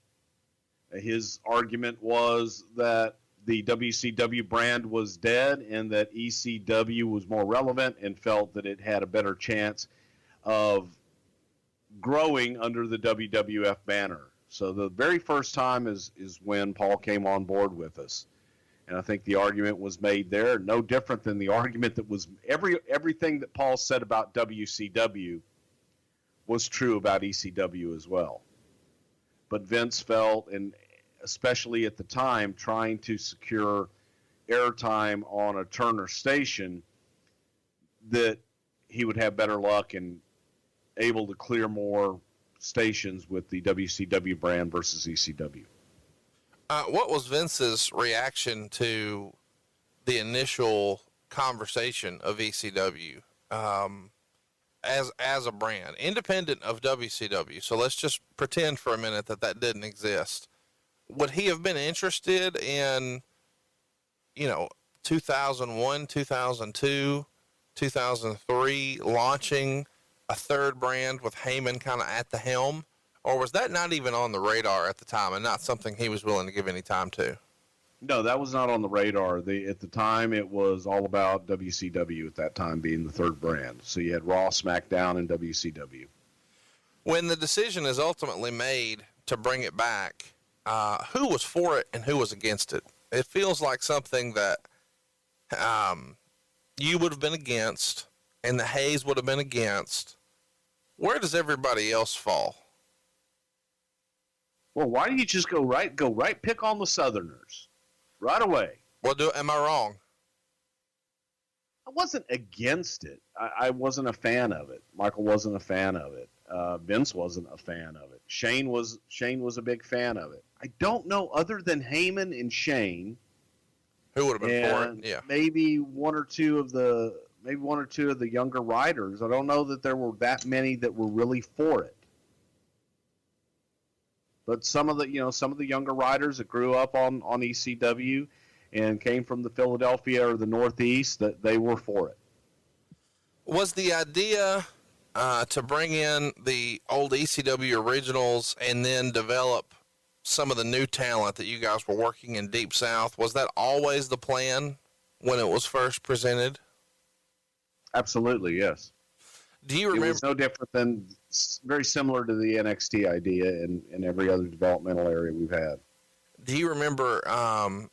His argument was that the WCW brand was dead and that ECW was more relevant and felt that it had a better chance of growing under the WWF banner. So the very first time is when Paul came on board with us. And I think the argument was made there, no different than the argument that was everything that Paul said about WCW was true about ECW as well. But Vince felt, and especially at the time, trying to secure airtime on a Turner station, that he would have better luck and able to clear more stations with the WCW brand versus ECW. What was Vince's reaction to the initial conversation of ECW as a brand, independent of WCW? So let's just pretend for a minute that that didn't exist. Would he have been interested in, 2001, 2002, 2003, launching a third brand with Heyman kind of at the helm? Or was that not even on the radar at the time and not something he was willing to give any time to? No, that was not on the radar. At the time, it was all about WCW at that time being the third brand. So you had Raw, SmackDown, and WCW. When the decision is ultimately made to bring it back, who was for it and who was against it? It feels like something that you would have been against and the Hayes would have been against. Where does everybody else fall? Well, why don't you just go right, pick on the Southerners right away? Well, am I wrong? I wasn't against it. I wasn't a fan of it. Michael wasn't a fan of it. Vince wasn't a fan of it. Shane was a big fan of it. I don't know, other than Heyman and Shane, who would have been for it. Yeah, maybe one or two of the younger writers. I don't know that there were that many that were really for it. But some of the younger writers that grew up on ECW and came from the Philadelphia or the Northeast, that they were for it. Was the idea to bring in the old ECW originals and then develop some of the new talent that you guys were working in Deep South, was that always the plan when it was first presented? Absolutely, yes. Do you remember? It was no different than, very similar to the NXT idea in every other developmental area we've had. Do you remember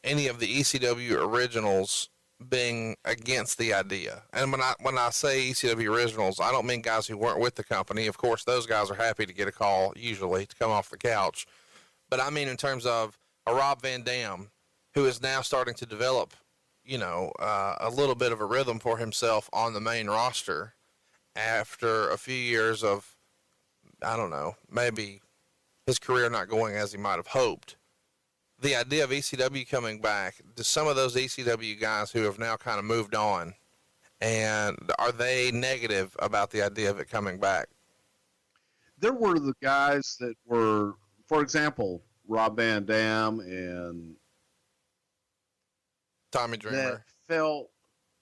any of the ECW originals being against the idea? And when I say ECW originals, I don't mean guys who weren't with the company. Of course, those guys are happy to get a call, usually, to come off the couch. But I mean in terms of a Rob Van Dam, who is now starting to develop, a little bit of a rhythm for himself on the main roster after a few years of, I don't know, maybe his career not going as he might have hoped. The idea of ECW coming back, do some of those ECW guys who have now kind of moved on, and are they negative about the idea of it coming back? There were the guys that were, for example, Rob Van Dam and Tommy Dreamer. That felt,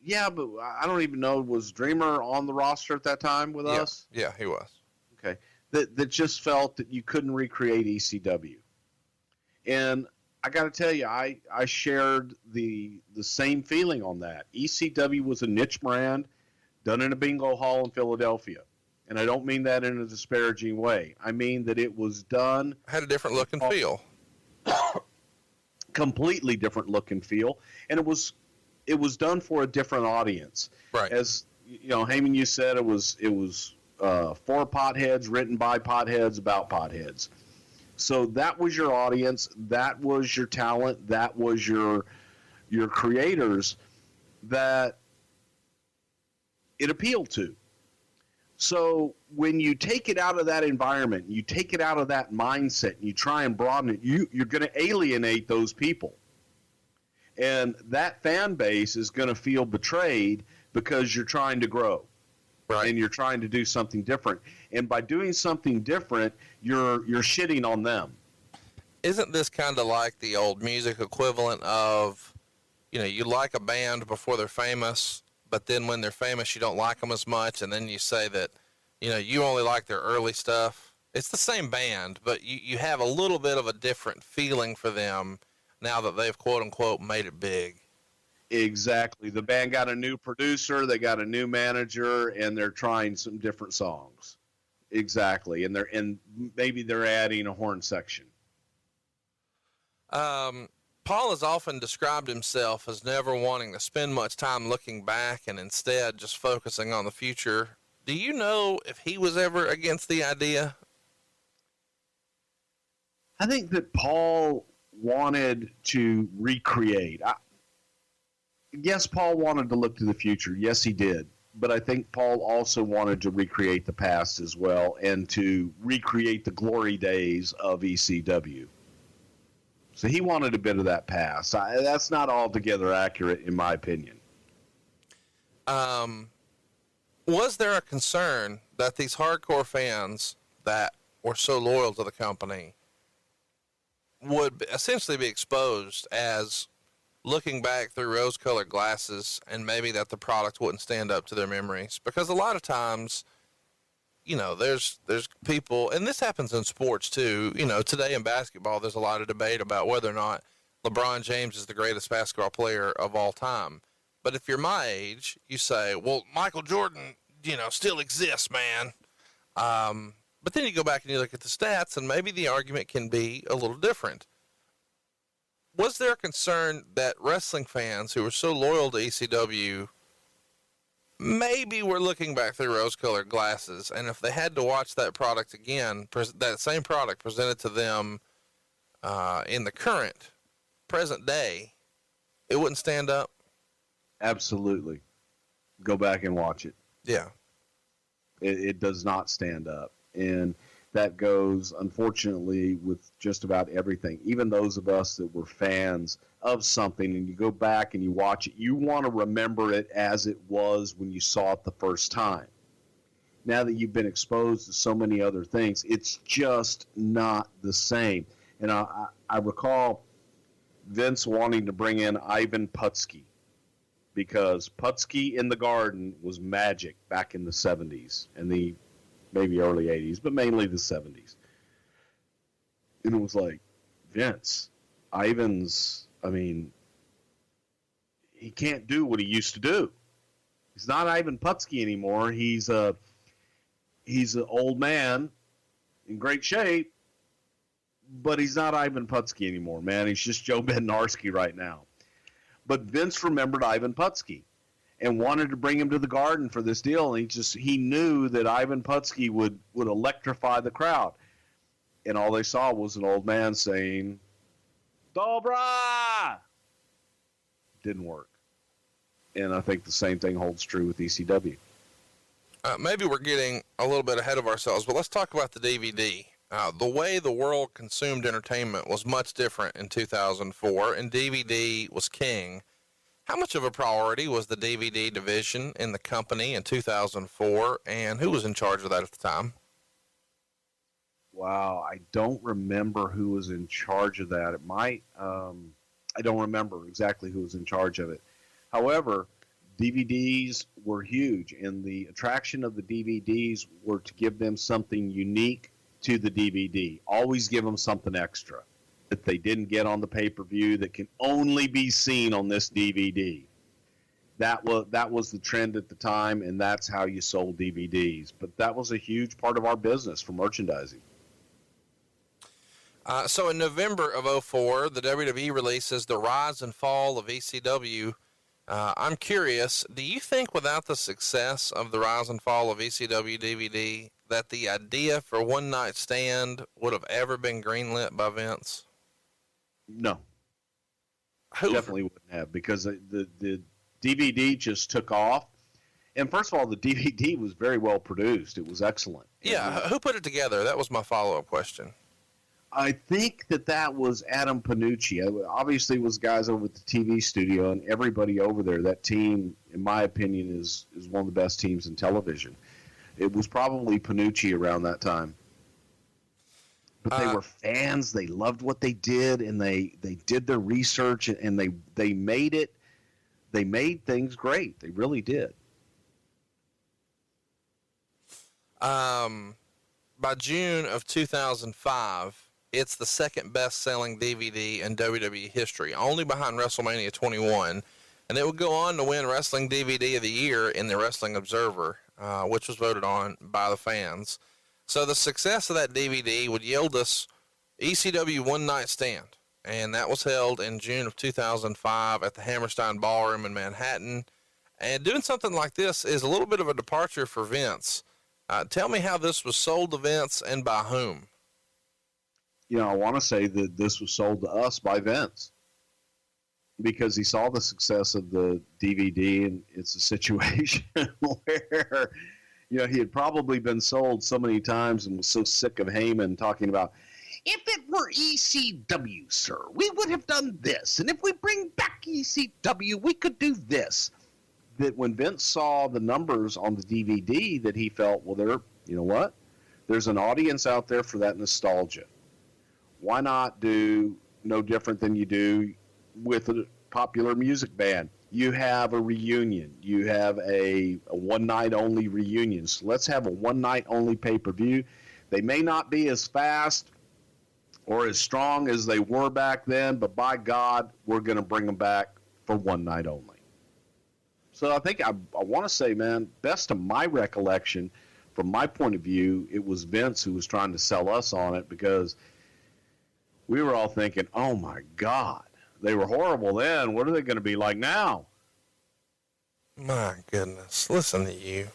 yeah, but I don't even know, was Dreamer on the roster at that time with us? Yeah, he was. Okay. That just felt that you couldn't recreate ECW. And I got to tell you, I shared the same feeling on that. ECW was a niche brand done in a bingo hall in Philadelphia. And I don't mean that in a disparaging way. I mean that it was done. Had a different look and feel. Completely different look and feel. And it was done for a different audience. Right. As Heyman, you said it was for potheads, written by potheads, about potheads. So that was your audience, that was your talent, that was your creators that it appealed to. So when you take it out of that environment, you take it out of that mindset, and you try and broaden it, you're going to alienate those people. And that fan base is going to feel betrayed because you're trying to grow. Right. And you're trying to do something different. And by doing something different, you're shitting on them. Isn't this kind of like the old music equivalent of, you like a band before they're famous, but then when they're famous, you don't like them as much. And then you say that, you only like their early stuff. It's the same band, but you have a little bit of a different feeling for them now that they've quote unquote made it big. Exactly. The band got a new producer, they got a new manager, and they're trying some different songs. Exactly. And maybe they're adding a horn section. Paul has often described himself as never wanting to spend much time looking back and instead just focusing on the future. Do you know if he was ever against the idea? I think that Paul wanted to recreate. yes, Paul wanted to look to the future. Yes, he did. But I think Paul also wanted to recreate the past as well and to recreate the glory days of ECW. So he wanted a bit of that past. That's not altogether accurate, in my opinion. Was there a concern that these hardcore fans that were so loyal to the company would essentially be exposed as looking back through rose-colored glasses, and maybe that the product wouldn't stand up to their memories? Because a lot of times, you know, there's people, and this happens in sports too. You know, today in basketball, there's a lot of debate about whether or not LeBron James is the greatest basketball player of all time. But if you're my age, you say, well, Michael Jordan, you know, still exists, man. But then you go back and you look at the stats, and maybe the argument can be a little different. Was there a concern that wrestling fans who were so loyal to ECW maybe were looking back through rose-colored glasses, and if they had to watch that product again, that same product presented to them in the present day, it wouldn't stand up? Absolutely. Go back and watch it. Yeah. It does not stand up. And that goes, unfortunately, with just about everything. Even those of us that were fans of something, and you go back and you watch it, you want to remember it as it was when you saw it the first time. Now that you've been exposed to so many other things, it's just not the same. And I recall Vince wanting to bring in Ivan Putski, because Putski in the Garden was magic back in the 70s and the maybe early 80s, but mainly the 70s. And it was like, Vince, Ivan's, I mean, he can't do what he used to do. He's not Ivan Putski anymore. He's an old man in great shape, but he's not Ivan Putski anymore, man. He's just Joe Bednarski right now. But Vince remembered Ivan Putski and wanted to bring him to the Garden for this deal. And he knew that Ivan Putski would electrify the crowd. And all they saw was an old man saying, Dobra! Didn't work. And I think the same thing holds true with ECW. Maybe we're getting a little bit ahead of ourselves, but let's talk about the DVD. The way the world consumed entertainment was much different in 2004, and DVD was king. How much of a priority was the DVD division in the company in 2004, and who was in charge of that at the time? Wow, I don't remember who was in charge of that. It might, I don't remember exactly who was in charge of it. However, DVDs were huge, and the attraction of the DVDs were to give them something unique to the DVD. Always give them something extra that they didn't get on the pay-per-view that can only be seen on this DVD. That was the trend at the time, and that's how you sold DVDs. But that was a huge part of our business for merchandising. So in November of 2004, the WWE releases The Rise and Fall of ECW. I'm curious, do you think without the success of The Rise and Fall of ECW DVD that the idea for One Night Stand would have ever been greenlit by Vince? No. Definitely wouldn't have, because the DVD just took off. And first of all, the DVD was very well produced. It was excellent. Yeah, who put it together? That was my follow-up question. I think that was Adam Panucci. Obviously, it was guys over at the TV studio, and everybody over there. That team, in my opinion, is one of the best teams in television. It was probably Panucci around that time. But they were fans. They loved what they did, and they did their research, and they made it. They made things great. They really did. By June of 2005, it's the second best-selling DVD in WWE history, only behind WrestleMania 21, and it would go on to win Wrestling DVD of the Year in the Wrestling Observer, which was voted on by the fans. So the success of that DVD would yield us ECW One Night Stand, and that was held in June of 2005 at the Hammerstein Ballroom in Manhattan. And doing something like this is a little bit of a departure for Vince. Tell me how this was sold to Vince and by whom. You know, I want to say that this was sold to us by Vince. because he saw the success of the DVD, and it's a situation where, he had probably been sold so many times and was so sick of Heyman talking about, if it were ECW, sir, we would have done this. And if we bring back ECW, we could do this. That when Vince saw the numbers on the DVD, that he felt, well, you know what? There's an audience out there for that nostalgia. Why not do no different than you do with a popular music band? You have a reunion. You have a one-night-only reunion. So let's have a one-night-only pay-per-view. They may not be as fast or as strong as they were back then, but by God, we're going to bring them back for one night only. So I think I want to say, man, best of my recollection, from my point of view, it was Vince who was trying to sell us on it, because we were all thinking, oh, my God, they were horrible then. What are they going to be like now? My goodness. Listen to you.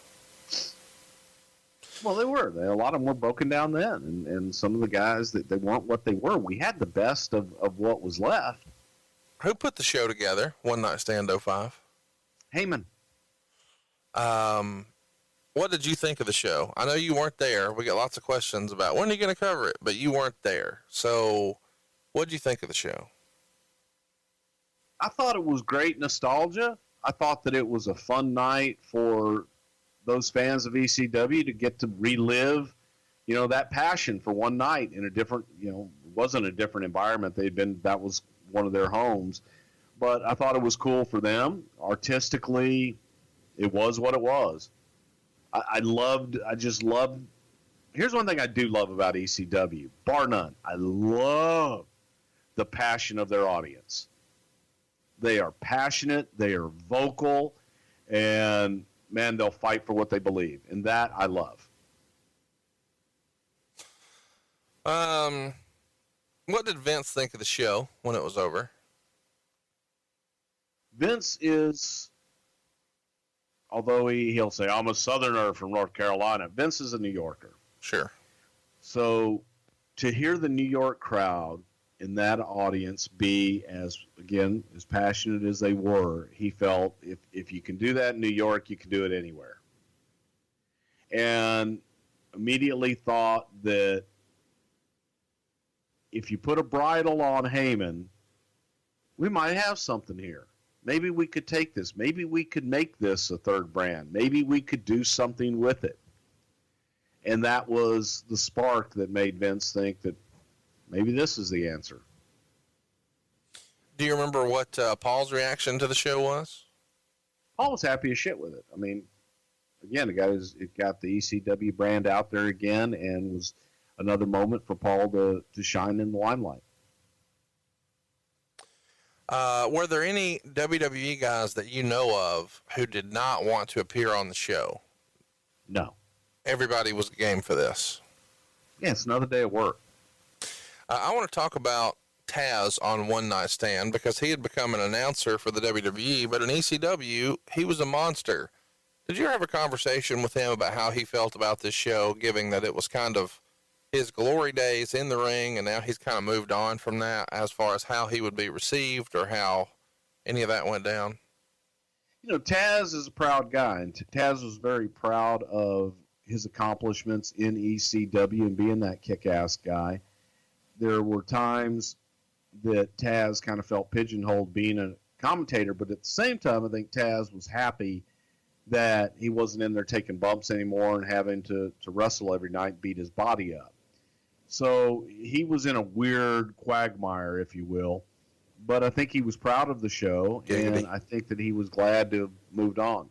Well, they were. A lot of them were broken down then, and some of the guys, they weren't what they were. We had the best of what was left. Who put the show together, One Night Stand 05? Heyman. What did you think of the show? I know you weren't there. We got lots of questions about when are you going to cover it, but you weren't there. So what did you think of the show? I thought it was great nostalgia. I thought that it was a fun night for those fans of ECW to get to relive, that passion for one night in a different, it wasn't a different environment. That was one of their homes, but I thought it was cool for them. Artistically, it was what it was. I just loved, here's one thing I do love about ECW, bar none. I love the passion of their audience. They are passionate, they are vocal, and man, they'll fight for what they believe. And that I love. What did Vince think of the show when it was over? Vince is, although he'll say, I'm a Southerner from North Carolina, Vince is a New Yorker. Sure. So to hear the New York crowd in that audience be as passionate as they were, he felt if you can do that in New York, you can do it anywhere. And immediately thought that if you put a bridle on Heyman, we might have something here. Maybe we could take this. Maybe we could make this a third brand. Maybe we could do something with it. And that was the spark that made Vince think that maybe this is the answer. Do you remember what Paul's reaction to the show was? Paul was happy as shit with it. I mean, again, it got the ECW brand out there again, and was another moment for Paul to shine in the limelight. Were there any WWE guys that you know of who did not want to appear on the show? No. Everybody was game for this. Yeah, it's another day of work. I want to talk about Taz on One Night Stand, because he had become an announcer for the WWE, but in ECW, he was a monster. Did you ever have a conversation with him about how he felt about this show, given that it was kind of his glory days in the ring, and now he's kind of moved on from that as far as how he would be received or how any of that went down? Taz is a proud guy, and Taz was very proud of his accomplishments in ECW and being that kick-ass guy. There were times that Taz kind of felt pigeonholed being a commentator, but at the same time, I think Taz was happy that he wasn't in there taking bumps anymore and having to wrestle every night and beat his body up. So he was in a weird quagmire, if you will, but I think he was proud of the show, and I think that he was glad to have moved on.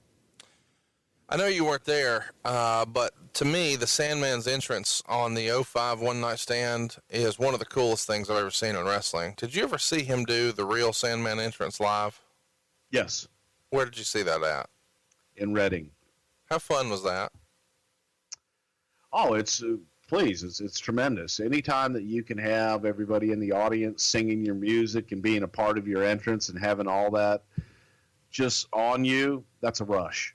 I know you weren't there, but to me, the Sandman's entrance on the 05 One Night Stand is one of the coolest things I've ever seen in wrestling. Did you ever see him do the real Sandman entrance live? Yes. Where did you see that at? In Reading. How fun was that? Oh, it's tremendous. Anytime that you can have everybody in the audience singing your music and being a part of your entrance and having all that just on you, that's a rush.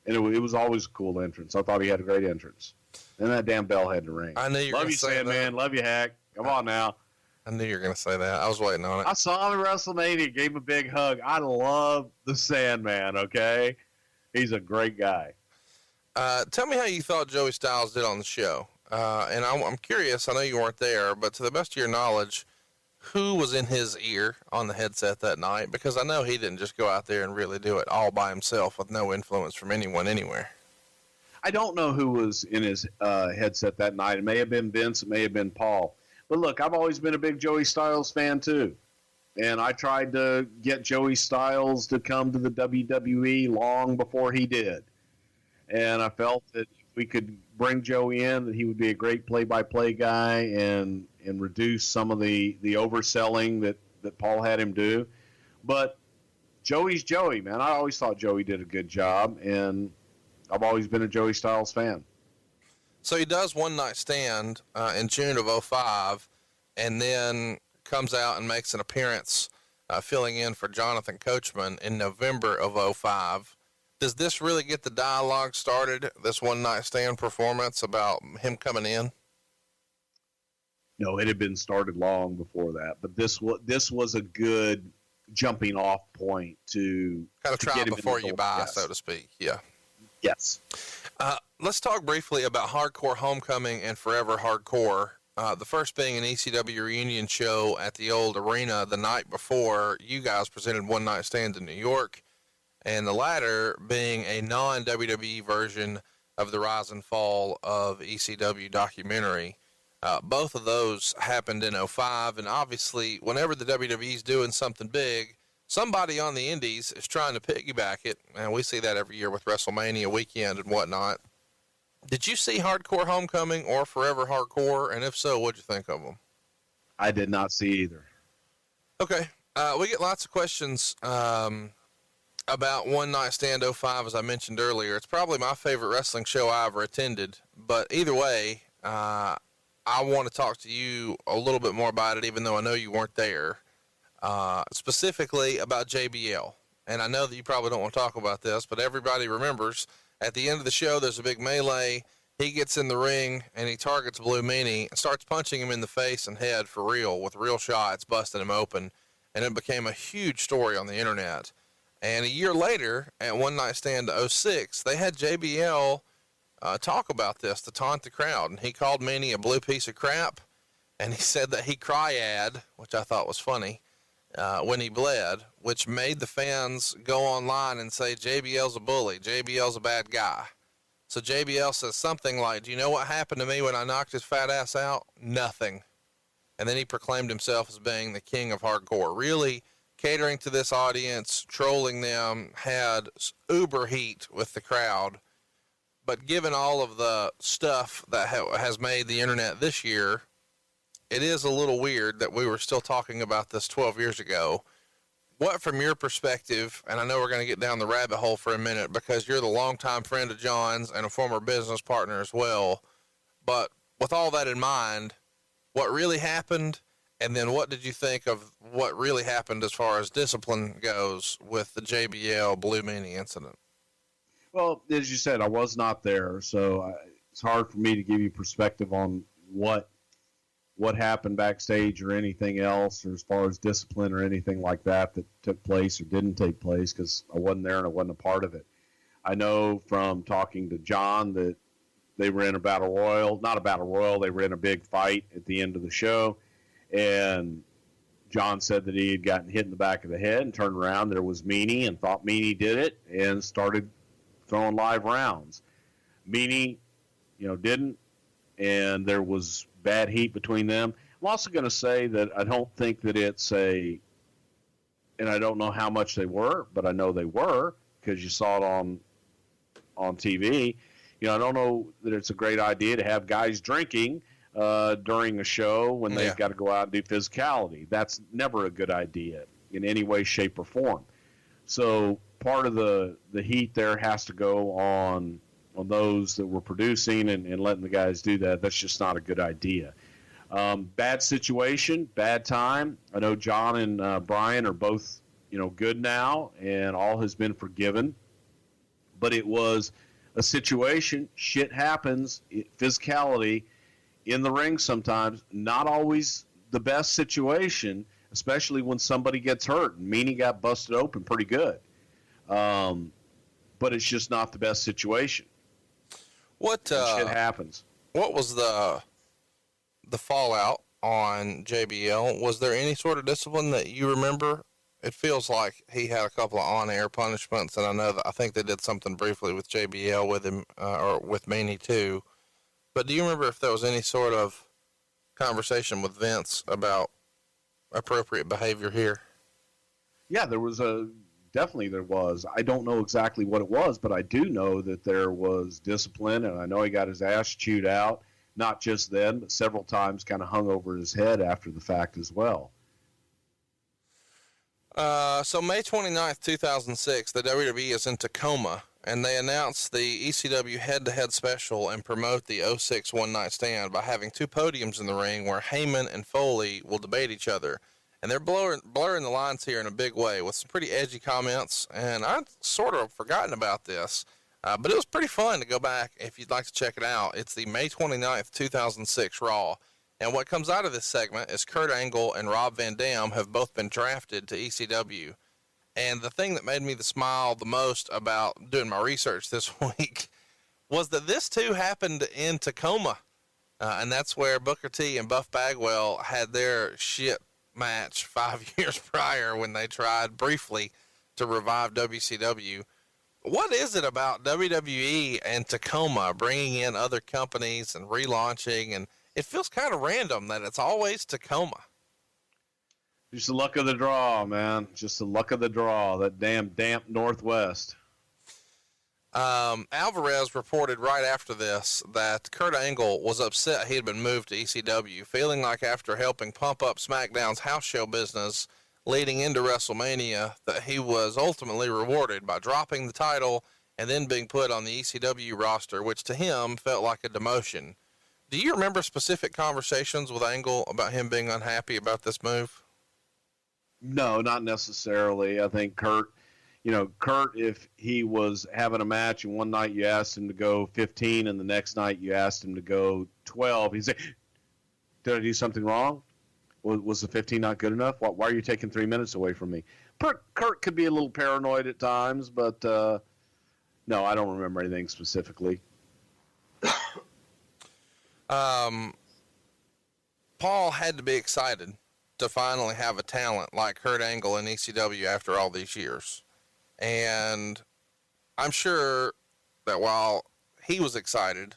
And it was always a cool entrance. I thought he had a great entrance. And that damn bell had to ring. I knew you were Love going you, to say Sandman. that. Love you, Hack. Come on now. I knew you were going to say that. I was waiting on it. I saw him at WrestleMania, gave him a big hug. I love the Sandman, okay? He's a great guy. Tell me how you thought Joey Styles did on the show. And I'm curious, I know you weren't there, but to the best of your knowledge, who was in his ear on the headset that night? Because I know he didn't just go out there and really do it all by himself with no influence from anyone anywhere. I don't know who was in his headset that night. It may have been Vince. It may have been Paul. But look, I've always been a big Joey Styles fan too. And I tried to get Joey Styles to come to the WWE long before he did. And I felt that if we could bring Joey in, that he would be a great play-by-play guy and reduce some of the overselling that Paul had him do. But Joey's Joey, man. I always thought Joey did a good job, and I've always been a Joey Styles fan. So he does One Night Stand in June of 2005, and then comes out and makes an appearance filling in for Jonathan Coachman in November of 2005. Does this really get the dialogue started, this One Night Stand performance about him coming in? No, it had been started long before that, but this was a good jumping off point to kind of try before you buy, yes. so to speak. Yeah. Yes. Let's talk briefly about Hardcore Homecoming and Forever Hardcore. The first being an ECW reunion show at the old arena the night before you guys presented One Night Stand in New York, and the latter being a non-WWE version of the Rise and Fall of ECW documentary. Both of those happened in 2005, and obviously whenever the WWE's doing something big, somebody on the indies is trying to piggyback it, and we see that every year with WrestleMania weekend and whatnot. Did you see Hardcore Homecoming or Forever Hardcore? And if so, what'd you think of them? I did not see either. Okay. We get lots of questions about One Night Stand 05, as I mentioned earlier. It's probably my favorite wrestling show I ever attended. But either way, I want to talk to you a little bit more about it, even though I know you weren't there. Specifically about JBL. And I know that you probably don't want to talk about this, but everybody remembers at the end of the show, there's a big melee. He gets in the ring and he targets Blue Meanie and starts punching him in the face and head for real with real shots, busting him open. And it became a huge story on the internet. And a year later at One Night Stand 06, they had JBL talk about this to taunt the crowd. And he called Meanie a blue piece of crap. And he said that he cryad, which I thought was funny, when he bled, which made the fans go online and say JBL's a bully, JBL's a bad guy. So JBL says something like, do you know what happened to me when I knocked his fat ass out? Nothing. And then he proclaimed himself as being the king of hardcore, really catering to this audience, trolling them, had uber heat with the crowd. But given all of the stuff that has made the internet this year, it is a little weird that we were still talking about this 12 years ago. What, from your perspective, and I know we're going to get down the rabbit hole for a minute because you're the longtime friend of John's and a former business partner as well, but with all that in mind, what really happened, and then what did you think of what really happened as far as discipline goes with the JBL Blue Meanie incident? Well, as you said, I was not there, so it's hard for me to give you perspective on what happened backstage or anything else, or as far as discipline or anything like that took place or didn't take place, because I wasn't there and I wasn't a part of it. I know from talking to John that they were in a battle royal, not a battle royal, they were in a big fight at the end of the show, and John said that he had gotten hit in the back of the head and turned around. There was Meanie and thought Meanie did it and started throwing live rounds. Meanie, didn't, and there was bad heat between them. I'm also going to say that I don't think that it's and I don't know how much they were, but I know they were because you saw it on TV. I don't know that it's a great idea to have guys drinking during a show when they've got to go out and do physicality. That's never a good idea in any way, shape, or form. So part of the heat there has to go on those that were producing and letting the guys do that. That's just not a good idea. Bad situation, bad time. I know John and Brian are both, good now, and all has been forgiven. But it was a situation. Shit happens. Physicality in the ring sometimes. Not always the best situation, especially when somebody gets hurt. And Meanie got busted open pretty good. But it's just not the best situation. What shit happens. What was the fallout on JBL? Was there any sort of discipline that you remember? It feels like he had a couple of on-air punishments, and I think they did something briefly with JBL with him, or with Meanie too. But do you remember if there was any sort of conversation with Vince about appropriate behavior here? Yeah, definitely there was. I don't know exactly what it was, but I do know that there was discipline, and I know he got his ass chewed out, not just then, but several times kind of hung over his head after the fact as well. So May 29th, 2006, the WWE is in Tacoma, and they announced the ECW head-to-head special and promote the 06 One Night Stand by having two podiums in the ring where Heyman and Foley will debate each other. And they're blurring the lines here in a big way with some pretty edgy comments, and I'd sort of forgotten about this, but it was pretty fun to go back if you'd like to check it out. It's the May 29th, 2006 Raw. And what comes out of this segment is Kurt Angle and Rob Van Dam have both been drafted to ECW. And the thing that made me smile the most about doing my research this week was that this too happened in Tacoma. And that's where Booker T and Buff Bagwell had their shit match 5 years prior when they tried briefly to revive WCW. What is it about WWE and Tacoma bringing in other companies and relaunching, and it feels kind of random that it's always Tacoma? Just the luck of the draw, man. Just the luck of the draw. That damn damp Northwest. Alvarez reported right after this that Kurt Angle was upset he had been moved to ECW, feeling like after helping pump up SmackDown's house show business leading into WrestleMania that he was ultimately rewarded by dropping the title and then being put on the ECW roster, which to him felt like a demotion. Do you remember specific conversations with Angle about him being unhappy about this move? No, not necessarily. I think Kurt, if he was having a match and one night you asked him to go 15 and the next night you asked him to go 12, he'd say, did I do something wrong? Was the 15 not good enough? Why are you taking 3 minutes away from me? Kurt could be a little paranoid at times, but no, I don't remember anything specifically. Paul had to be excited to finally have a talent like Kurt Angle in ECW after all these years. And I'm sure that while he was excited,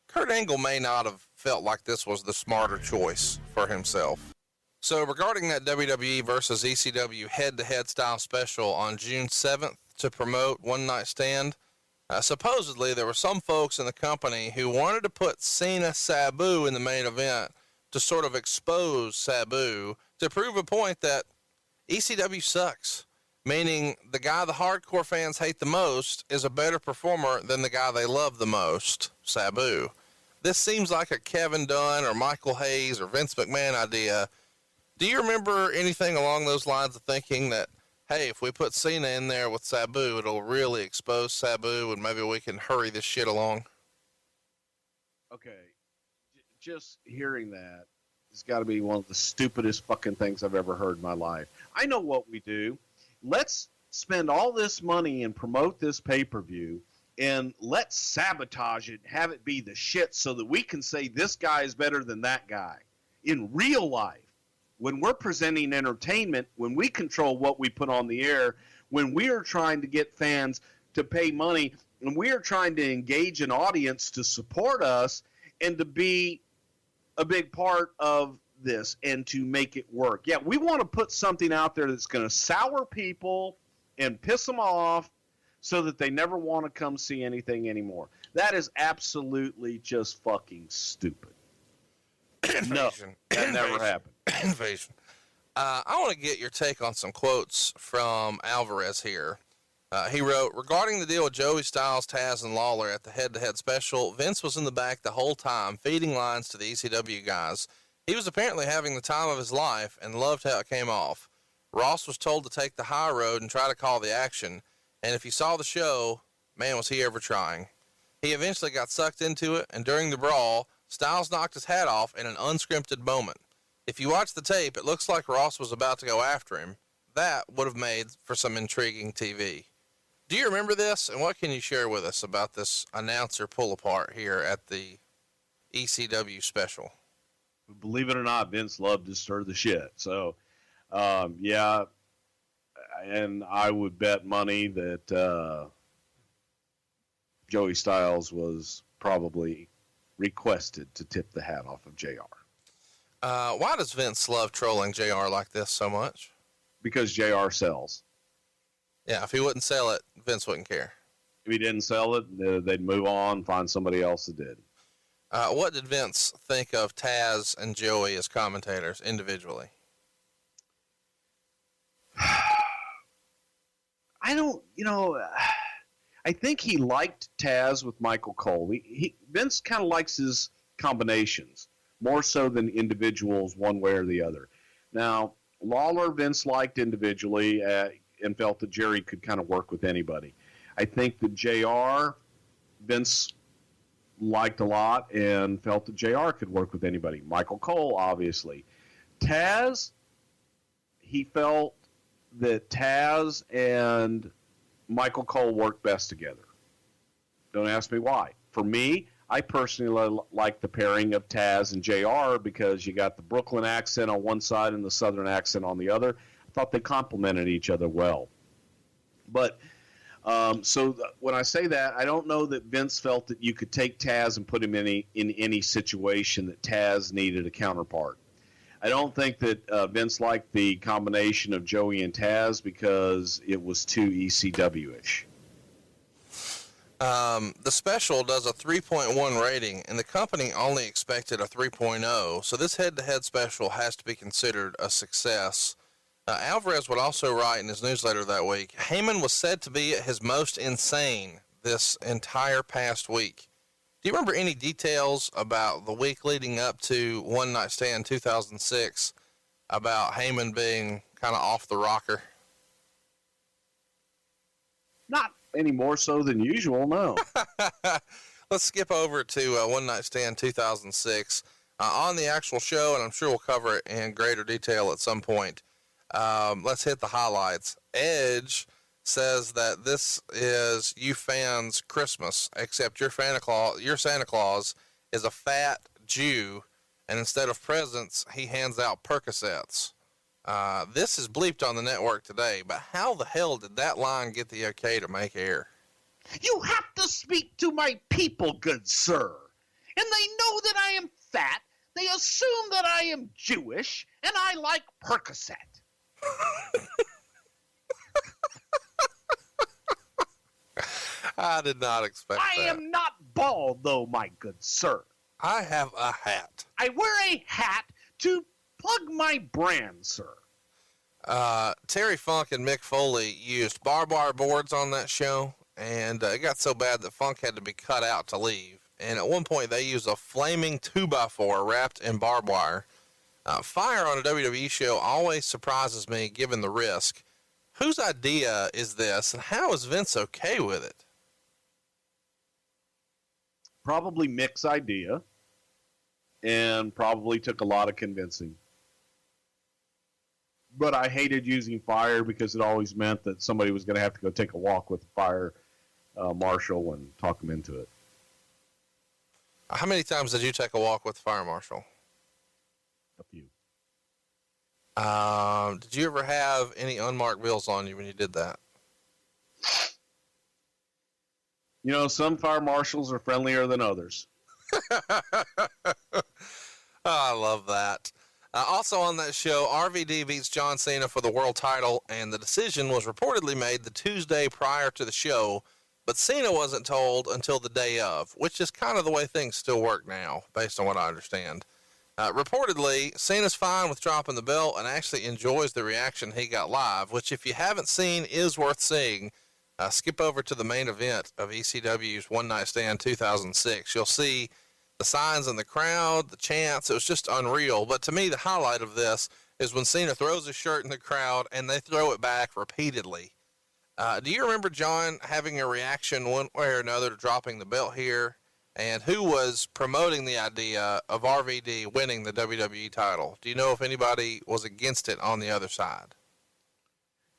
Kurt Angle may not have felt like this was the smarter choice for himself. So regarding that WWE versus ECW head-to-head style special on June 7th to promote One Night Stand, supposedly there were some folks in the company who wanted to put Cena Sabu in the main event to sort of expose Sabu to prove a point that ECW sucks, meaning the guy the hardcore fans hate the most is a better performer than the guy they love the most, Sabu. This seems like a Kevin Dunn or Michael Hayes or Vince McMahon idea. Do you remember anything along those lines of thinking that, hey, if we put Cena in there with Sabu, it'll really expose Sabu and maybe we can hurry this shit along? Okay. Just hearing that has got to be one of the stupidest fucking things I've ever heard in my life. I know what we do. Let's spend all this money and promote this pay-per-view, and let's sabotage it, have it be the shit so that we can say this guy is better than that guy. In real life, when we're presenting entertainment, when we control what we put on the air, when we are trying to get fans to pay money, and we are trying to engage an audience to support us and to be a big part of this and to make it work. Yeah, we want to put something out there that's going to sour people and piss them off so that they never want to come see anything anymore. That is absolutely just fucking stupid. No, that never happened. Invasion. I want to get your take on some quotes from Alvarez here. He wrote, regarding the deal with Joey Styles, Tazz, and Lawler at the head-to-head special, Vince was in the back the whole time, feeding lines to the ECW guys. He was apparently having the time of his life and loved how it came off. Ross was told to take the high road and try to call the action, and if he saw the show, man, was he ever trying. He eventually got sucked into it, and during the brawl, Styles knocked his hat off in an unscripted moment. If you watch the tape, it looks like Ross was about to go after him. That would have made for some intriguing TV. Do you remember this? And what can you share with us about this announcer pull apart here at the ECW special? Believe it or not, Vince loved to stir the shit. So, yeah. And I would bet money that Joey Styles was probably requested to tip the hat off of JR. Why does Vince love trolling JR like this so much? Because JR sells. Yeah, if he wouldn't sell it, Vince wouldn't care. If he didn't sell it, they'd move on, find somebody else that did. What did Vince think of Taz and Joey as commentators individually? I don't, I think he liked Taz with Michael Cole. Vince kind of likes his combinations more so than individuals one way or the other. Now, Lawler, Vince liked individually and felt that Jerry could kind of work with anybody. I think that JR, Vince liked a lot and felt that JR could work with anybody. Michael Cole, obviously. Taz, he felt that Taz and Michael Cole worked best together. Don't ask me why. For me, I personally like the pairing of Taz and JR because you got the Brooklyn accent on one side and the Southern accent on the other. I thought they complemented each other well. But when I say that, I don't know that Vince felt that you could take Taz and put him in any situation that Taz needed a counterpart. I don't think that Vince liked the combination of Joey and Taz because it was too ECW-ish. The special does a 3.1 rating, and the company only expected a 3.0, so this head-to-head special has to be considered a success. Alvarez would also write in his newsletter that week, Heyman was said to be at his most insane this entire past week. Do you remember any details about the week leading up to One Night Stand 2006 about Heyman being kind of off the rocker? Not any more so than usual, no. Let's skip over to One Night Stand 2006. On the actual show, and I'm sure we'll cover it in greater detail at some point, let's hit the highlights. Edge says that this is you fans' Christmas, except your Santa Claus is a fat Jew, and instead of presents, he hands out Percocets. This is bleeped on the network today, but how the hell did that line get the okay to make air? You have to speak to my people, good sir. And they know that I am fat, they assume that I am Jewish, and I like Percocet. I did not expect that. I am not bald, though, my good sir. I have a hat. I wear a hat to plug my brand, sir. Terry Funk and Mick Foley used barbed wire boards on that show, and it got so bad that Funk had to be cut out to leave. And at one point, they used a flaming 2x4 wrapped in barbed wire. Fire on a WWE show always surprises me, given the risk. Whose idea is this, and how is Vince okay with it? Probably Mick's idea, and probably took a lot of convincing. But I hated using fire because it always meant that somebody was going to have to go take a walk with the fire marshal and talk him into it. How many times did you take a walk with the fire marshal? A few. Did you ever have any unmarked bills on you when you did that? You know, some fire marshals are friendlier than others. I love that. Also on that show, RVD beats John Cena for the world title, and the decision was reportedly made the Tuesday prior to the show, but Cena wasn't told until the day of, which is kind of the way things still work now, based on what I understand. Reportedly, Cena's fine with dropping the belt and actually enjoys the reaction he got live, which if you haven't seen is worth seeing. Skip over to the main event of ECW's One Night Stand 2006. You'll see the signs in the crowd, the chants. It was just unreal. But to me, the highlight of this is when Cena throws his shirt in the crowd and they throw it back repeatedly. Do you remember John having a reaction one way or another to dropping the belt here? and who was promoting the idea of RVD winning the WWE title? Do you know if anybody was against it on the other side?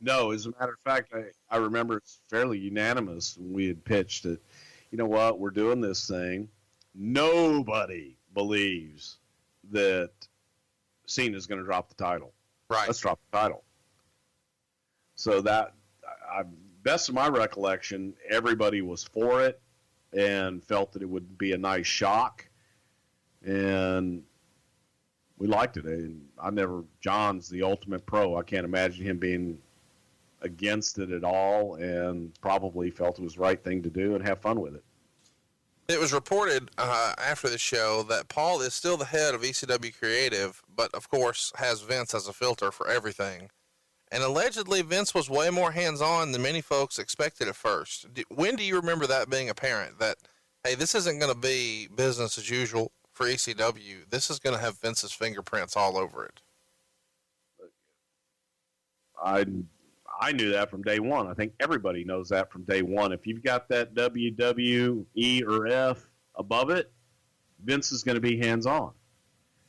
No, as a matter of fact, I remember it's fairly unanimous when we had pitched it. You know what? We're doing this thing. Nobody believes that Cena's going to drop the title. Right. Let's drop the title. So that, best of my recollection, everybody was for it and felt that it would be a nice shock. And we liked it. And John's the ultimate pro. I can't imagine him being against it at all, and probably felt it was the right thing to do and have fun with it. It was reported after the show that Paul is still the head of ECW Creative, but of course has Vince as a filter for everything. And allegedly Vince was way more hands-on than many folks expected at first. When do you remember that being apparent, that, hey, this isn't going to be business as usual for ECW. This is going to have Vince's fingerprints all over it? I knew that from day one. I think everybody knows that from day one. If you've got that WWE or F above it, Vince is going to be hands-on.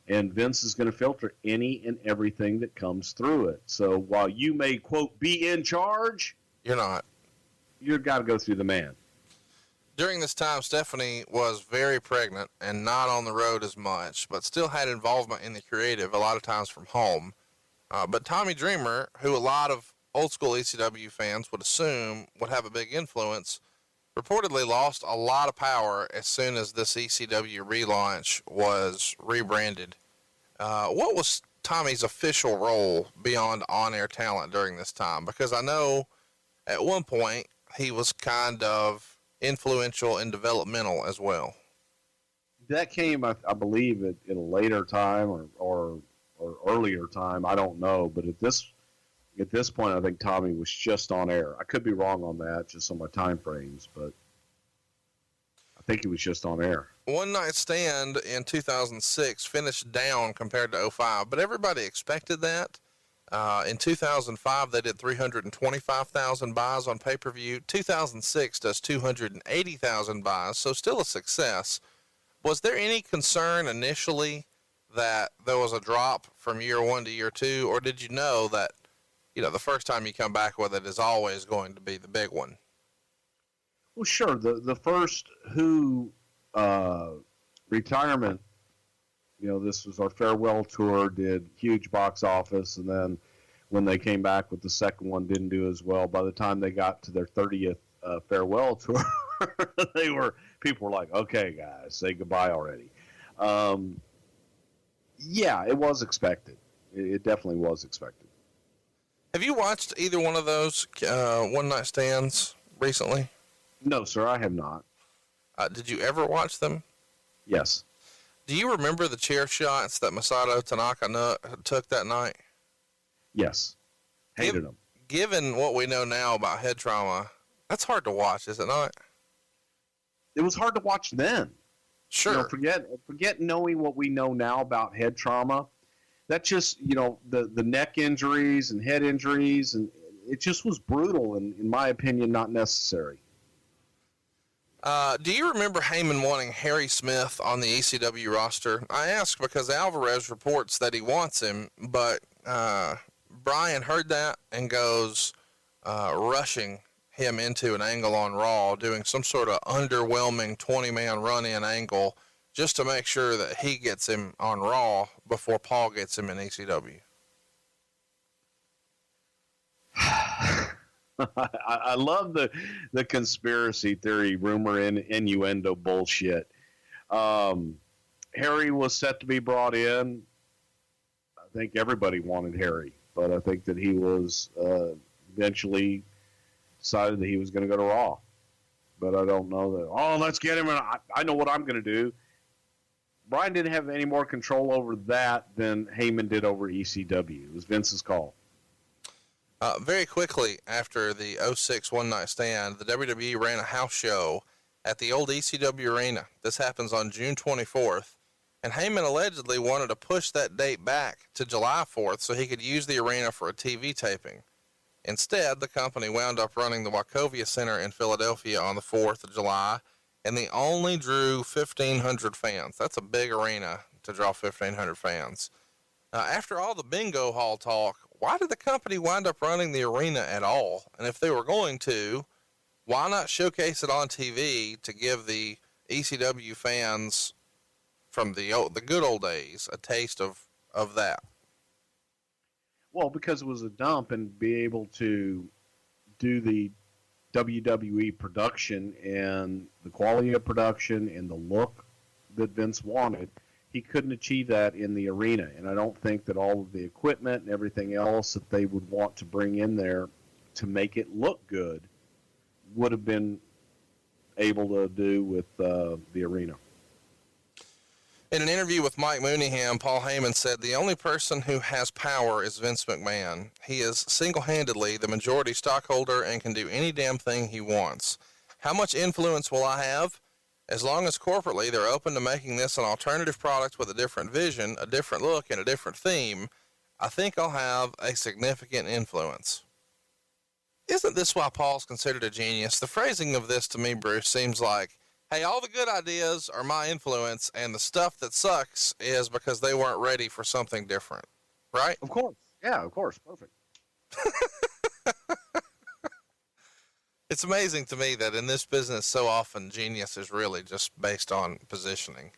And Vince is going to filter any and everything that comes through it. So while you may, quote, be in charge, you're not. You've got to go through the man. During this time, Stephanie was very pregnant and not on the road as much, but still had involvement in the creative, a lot of times from home. But Tommy Dreamer, who a lot of old school ECW fans would assume would have a big influence, reportedly lost a lot of power as soon as this ECW relaunch was rebranded. What was Tommy's official role beyond on-air talent during this time? Because I know at one point he was kind of influential and developmental as well. That came, I believe, at a later time or earlier time. I don't know, but at this point, I think Tommy was just on air. I could be wrong on that, just on my time frames, but I think he was just on air. One Night Stand in 2006 finished down compared to 2005, but everybody expected that. In 2005, they did 325,000 buys on pay-per-view. 2006 does 280,000 buys, so still a success. Was there any concern initially that there was a drop from year one to year two, or did you know that, the first time you come back with it is always going to be the big one? Well, sure. The first Who retirement, this was our farewell tour, did huge box office, and then when they came back with the second one, didn't do as well. By the time they got to their 30th farewell tour, people were like, okay, guys, say goodbye already. Yeah, it was expected. It definitely was expected. Have you watched either one of those One Night Stands recently? No, sir, I have not. Did you ever watch them? Yes. Do you remember the chair shots that Masato Tanaka took that night? Yes. Hated them. Given what we know now about head trauma, that's hard to watch, is it not? It was hard to watch then. Sure. Forget knowing what we know now about head trauma. That just, the neck injuries and head injuries, and it just was brutal and, in my opinion, not necessary. Do you remember Heyman wanting Harry Smith on the ECW roster? I ask because Alvarez reports that he wants him, but Brian heard that and goes rushing him into an angle on Raw, doing some sort of underwhelming 20-man run-in angle just to make sure that he gets him on Raw before Paul gets him in ECW. I love the conspiracy theory, rumor, and innuendo bullshit. Harry was set to be brought in. I think everybody wanted Harry, but I think that he was eventually decided that he was going to go to Raw. But I don't know that, let's get him. And I know what I'm going to do. Brian didn't have any more control over that than Heyman did over ECW. It was Vince's call. Very quickly after the 2006 One Night Stand, the WWE ran a house show at the old ECW arena. This happens on June 24th, and Heyman allegedly wanted to push that date back to July 4th so he could use the arena for a TV taping. Instead, the company wound up running the Wachovia Center in Philadelphia on the 4th of July, and they only drew 1,500 fans. That's a big arena to draw 1,500 fans. After all the bingo hall talk, why did the company wind up running the arena at all? And if they were going to, why not showcase it on TV to give the ECW fans from the good old days a taste of that? Well, because it was a dump, and be able to do the WWE production and the quality of production and the look that Vince wanted, he couldn't achieve that in the arena. And I don't think that all of the equipment and everything else that they would want to bring in there to make it look good would have been able to do with the arena. In an interview with Mike Mooneyham, Paul Heyman said, "The only person who has power is Vince McMahon. He is single-handedly the majority stockholder and can do any damn thing he wants. How much influence will I have? As long as corporately they're open to making this an alternative product with a different vision, a different look, and a different theme, I think I'll have a significant influence." Isn't this why Paul's considered a genius? The phrasing of this to me, Bruce, seems like, hey, all the good ideas are my influence, and the stuff that sucks is because they weren't ready for something different, right? Of course. Yeah, of course. Perfect. It's amazing to me that in this business, so often genius is really just based on positioning.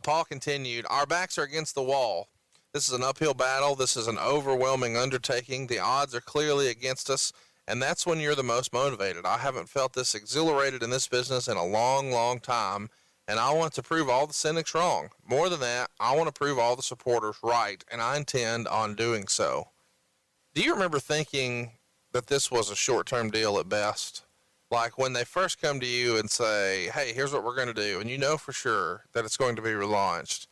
Paul continued, "Our backs are against the wall. This is an uphill battle. This is an overwhelming undertaking. The odds are clearly against us. And that's when you're the most motivated. I haven't felt this exhilarated in this business in a long, long time, and I want to prove all the cynics wrong. More than that, I want to prove all the supporters right, and I intend on doing so." Do you remember thinking that this was a short-term deal at best? Like when they first come to you and say, hey, here's what we're going to do, and you know for sure that it's going to be relaunched.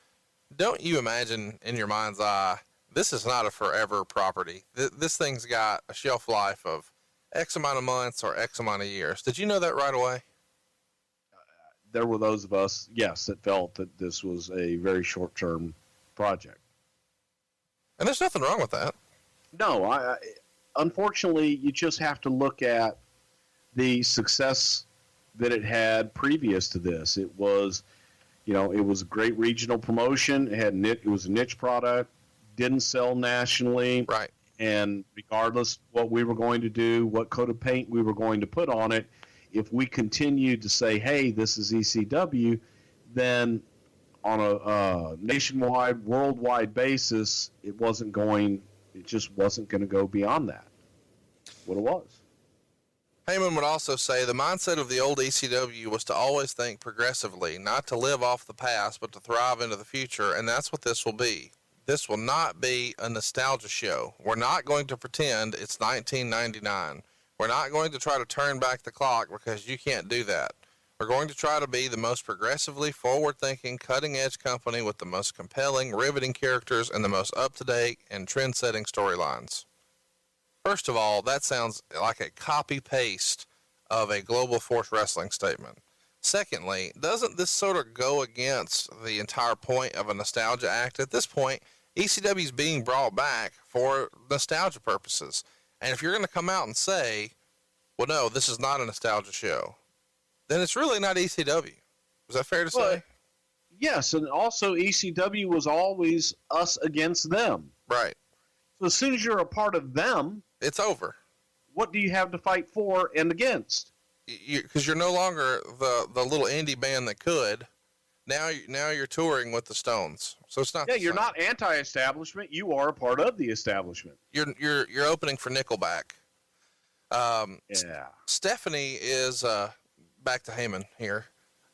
Don't you imagine in your mind's eye, this is not a forever property. This thing's got a shelf life of X amount of months or X amount of years. Did you know that right away? There were those of us, yes, that felt that this was a very short-term project. And there's nothing wrong with that. No, unfortunately, you just have to look at the success that it had previous to this. It was, it was a great regional promotion. It was a niche product, didn't sell nationally. Right. And regardless what we were going to do, what coat of paint we were going to put on it, if we continued to say, hey, this is ECW, then on a nationwide, worldwide basis, it just wasn't going to go beyond that. What it was. Heyman would also say the mindset of the old ECW was to always think progressively, not to live off the past, but to thrive into the future, and that's what this will be. This will not be a nostalgia show. We're not going to pretend it's 1999. We're not going to try to turn back the clock because you can't do that. We're going to try to be the most progressively forward-thinking, cutting-edge company with the most compelling, riveting characters and the most up-to-date and trend-setting storylines. First of all, that sounds like a copy-paste of a Global Force Wrestling statement. Secondly, doesn't this sort of go against the entire point of a nostalgia act? At this point, ECW is being brought back for nostalgia purposes. And if you're going to come out and say, well, no, this is not a nostalgia show, then it's really not ECW. Is that fair to say? Yes, and also ECW was always us against them. Right. So as soon as you're a part of them, it's over. What do you have to fight for and against? Because you're no longer the little indie band that could. Now you're touring with the Stones, so it's not. Yeah, you're not anti-establishment. You are a part of the establishment. You're opening for Nickelback. Yeah. Stephanie is back to Heyman here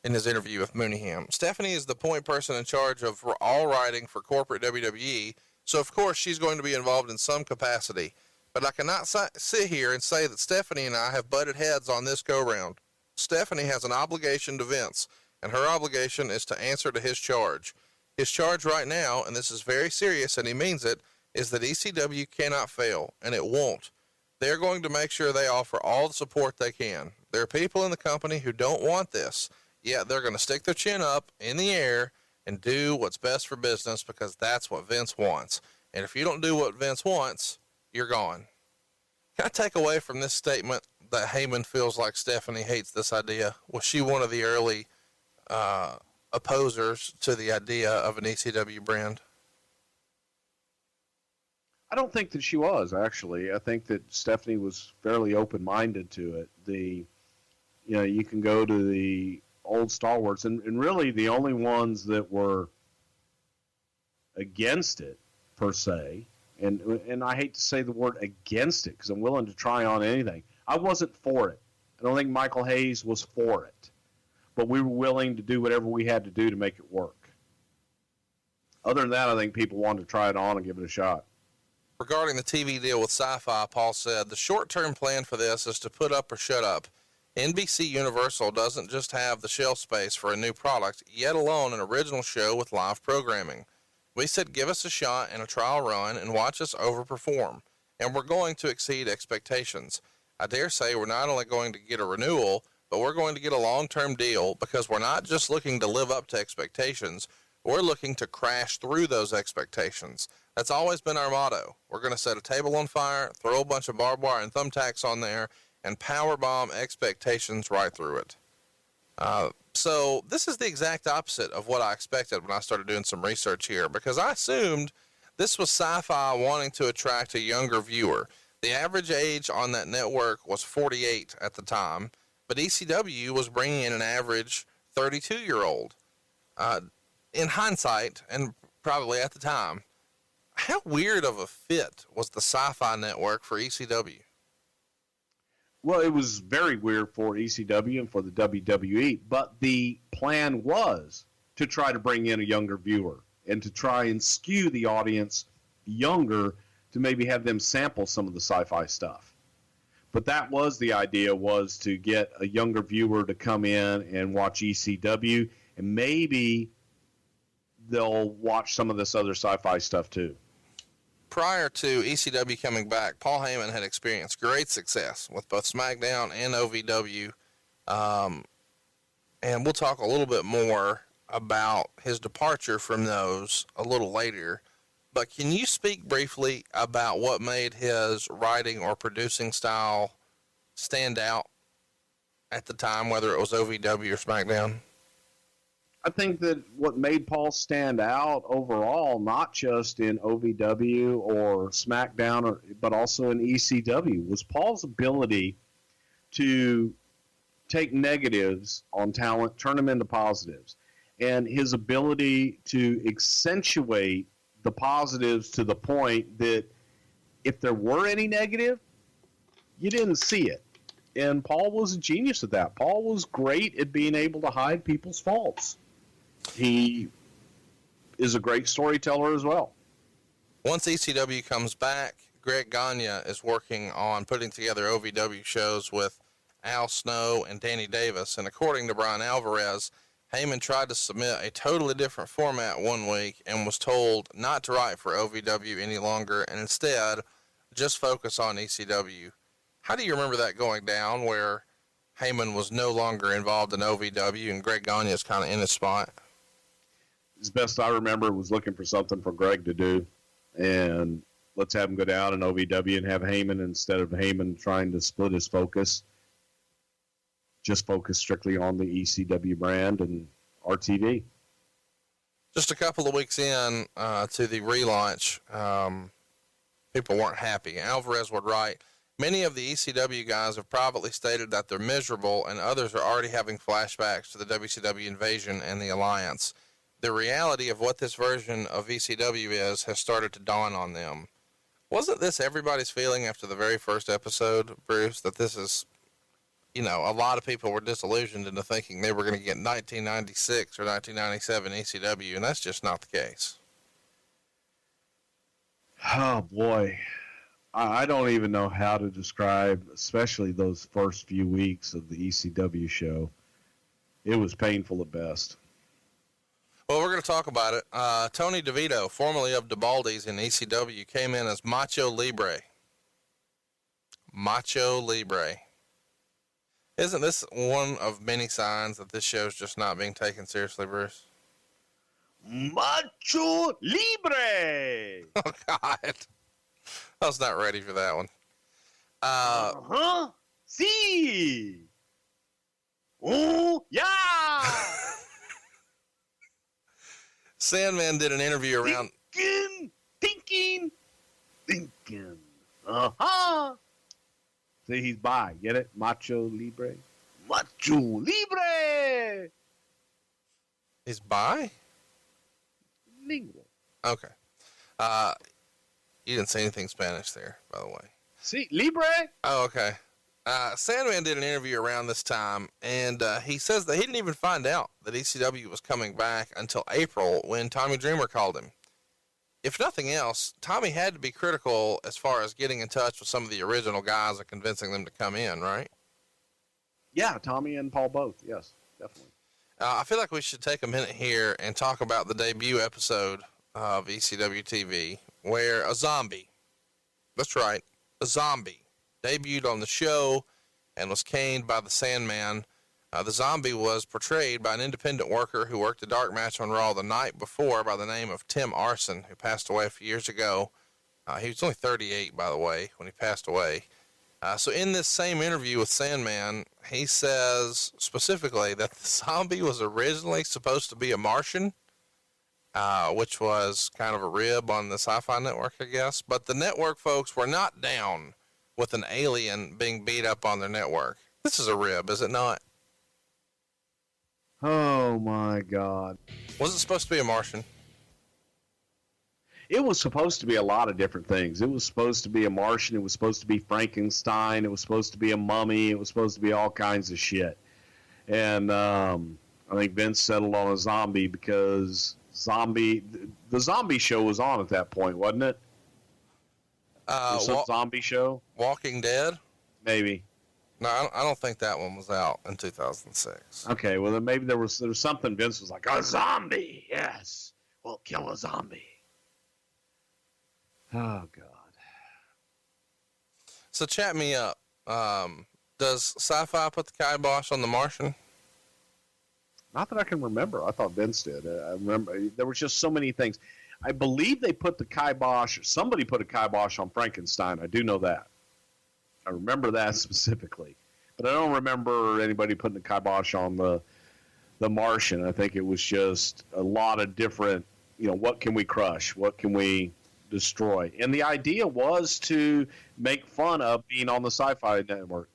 in his interview with Mooneyham. Stephanie is the point person in charge of all writing for corporate WWE, so of course she's going to be involved in some capacity. But I cannot sit here and say that Stephanie and I have butted heads on this go-round. Stephanie has an obligation to Vince, and her obligation is to answer to his charge. His charge right now, and this is very serious, and he means it, is that ECW cannot fail, and it won't. They're going to make sure they offer all the support they can. There are people in the company who don't want this, yet they're going to stick their chin up in the air and do what's best for business because that's what Vince wants. And if you don't do what Vince wants, you're gone. Can I take away from this statement that Heyman feels like Stephanie hates this idea? Was she one of the early opposers to the idea of an ECW brand? I don't think that she was, actually. I think that Stephanie was fairly open-minded to it. You can go to the old stalwarts, and really the only ones that were against it, per se, and I hate to say the word against it because I'm willing to try on anything. I wasn't for it. I don't think Michael Hayes was for it. But we were willing to do whatever we had to do to make it work. Other than that, I think people wanted to try it on and give it a shot. Regarding the TV deal with Sci-Fi, Paul said, the short-term plan for this is to put up or shut up. NBC Universal doesn't just have the shelf space for a new product, yet alone an original show with live programming. We said give us a shot and a trial run and watch us overperform, and we're going to exceed expectations. I dare say we're not only going to get a renewal, but we're going to get a long-term deal because we're not just looking to live up to expectations, we're looking to crash through those expectations. That's always been our motto. We're going to set a table on fire, throw a bunch of barbed wire and thumbtacks on there, and power bomb expectations right through it. So this is the exact opposite of what I expected when I started doing some research here, because I assumed this was Sci-Fi wanting to attract a younger viewer. The average age on that network was 48 at the time, but ECW was bringing in an average 32-year-old. In hindsight, and probably at the time, how weird of a fit was the Sci-Fi network for ECW? Well, it was very weird for ECW and for the WWE, but the plan was to try to bring in a younger viewer and to try and skew the audience younger to maybe have them sample some of the Sci-Fi stuff. But that was the idea, was to get a younger viewer to come in and watch ECW, and maybe they'll watch some of this other Sci-Fi stuff too. Prior to ECW coming back, Paul Heyman had experienced great success with both SmackDown and OVW. And we'll talk a little bit more about his departure from those a little later. But can you speak briefly about what made his writing or producing style stand out at the time, whether it was OVW or SmackDown? I think that what made Paul stand out overall, not just in OVW or SmackDown, but also in ECW, was Paul's ability to take negatives on talent, turn them into positives, and his ability to accentuate the positives to the point that if there were any negative, you didn't see it. And Paul was a genius at that. Paul was great at being able to hide people's faults. He is a great storyteller as well. Once ECW comes back, Greg Gagne is working on putting together OVW shows with Al Snow and Danny Davis. And according to Brian Alvarez, Heyman tried to submit a totally different format one week and was told not to write for OVW any longer and instead just focus on ECW. How do you remember that going down, where Heyman was no longer involved in OVW and Greg Gagne is kind of in his spot? As best I remember, was looking for something for Greg to do, and let's have him go down in OVW and have Heyman, instead of Heyman trying to split his focus, just focus strictly on the ECW brand and RTV. Just a couple of weeks in to the relaunch, people weren't happy. Alvarez would write, many of the ECW guys have privately stated that they're miserable, and others are already having flashbacks to the WCW Invasion and the Alliance. The reality of what this version of ECW is has started to dawn on them. Wasn't this everybody's feeling after the very first episode, Bruce, that this is, a lot of people were disillusioned into thinking they were going to get 1996 or 1997 ECW, and that's just not the case. Oh, boy. I don't even know how to describe, especially those first few weeks of the ECW show. It was painful at best. Well, we're going to talk about it. Tony DeVito, formerly of DeBaldi's in ECW, came in as Macho Libre. Macho Libre. Isn't this one of many signs that this show's just not being taken seriously, Bruce? Macho Libre! Oh, God. I was not ready for that one. See. Oh, yeah. Sandman did an interview around. Thinking. Uh-huh. See, he's bi. Get it? Macho Libre. Macho Libre. He's bi? Lingual. Okay. You didn't say anything Spanish there, by the way. See, Libre. Oh, okay. Sandman did an interview around this time, and he says that he didn't even find out that ECW was coming back until April when Tommy Dreamer called him. If nothing else, Tommy had to be critical as far as getting in touch with some of the original guys and convincing them to come in, right? Yeah, Tommy and Paul both. Yes, definitely. I feel like we should take a minute here and talk about the debut episode of ECW TV, where a zombie, that's right, a zombie, debuted on the show and was caned by the Sandman. The zombie was portrayed by an independent worker who worked a dark match on Raw the night before by the name of Tim Arson, who passed away a few years ago. He was only 38, by the way, when he passed away. So in this same interview with Sandman, he says specifically that the zombie was originally supposed to be a Martian, which was kind of a rib on the Sci-Fi Network, I guess. But the network folks were not down with an alien being beat up on their network. This is a rib, is it not? Oh, my God. Was it supposed to be a Martian? It was supposed to be a lot of different things. It was supposed to be a Martian. It was supposed to be Frankenstein. It was supposed to be a mummy. It was supposed to be all kinds of shit. And I think Vince settled on a zombie because the zombie show was on at that point, wasn't it? Some zombie show? Walking Dead? Maybe. No, I don't think that one was out in 2006. Okay, well, then maybe there was something Vince was like, a zombie, yes, we'll kill a zombie. Oh, God. So chat me up. Does Sci-Fi put the kibosh on the Martian? Not that I can remember. I thought Vince did. I remember there were just so many things. I believe they put the kibosh, somebody put a kibosh on Frankenstein. I do know that. I remember that specifically. But I don't remember anybody putting the kibosh on the Martian. I think it was just a lot of different, what can we crush? What can we destroy? And the idea was to make fun of being on the Sci-Fi Network.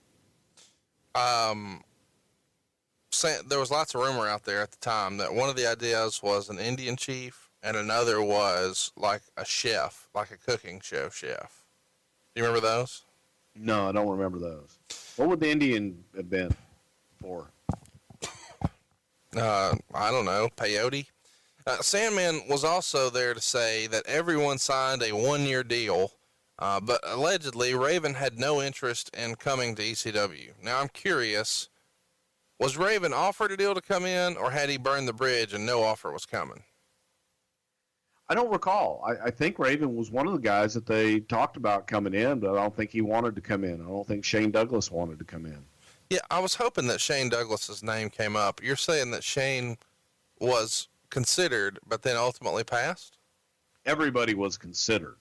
There was lots of rumor out there at the time that one of the ideas was an Indian chief and another was like a chef, like a cooking show chef. Do you remember those? No, I don't remember those. What would the Indian have been for? I don't know. Peyote? Sandman was also there to say that everyone signed a one-year deal, but allegedly Raven had no interest in coming to ECW. Now I'm curious, was Raven offered a deal to come in, or had he burned the bridge and no offer was coming? I don't recall. I think Raven was one of the guys that they talked about coming in, but I don't think he wanted to come in. I don't think Shane Douglas wanted to come in. Yeah, I was hoping that Shane Douglas's name came up. You're saying that Shane was considered, but then ultimately passed? Everybody was considered.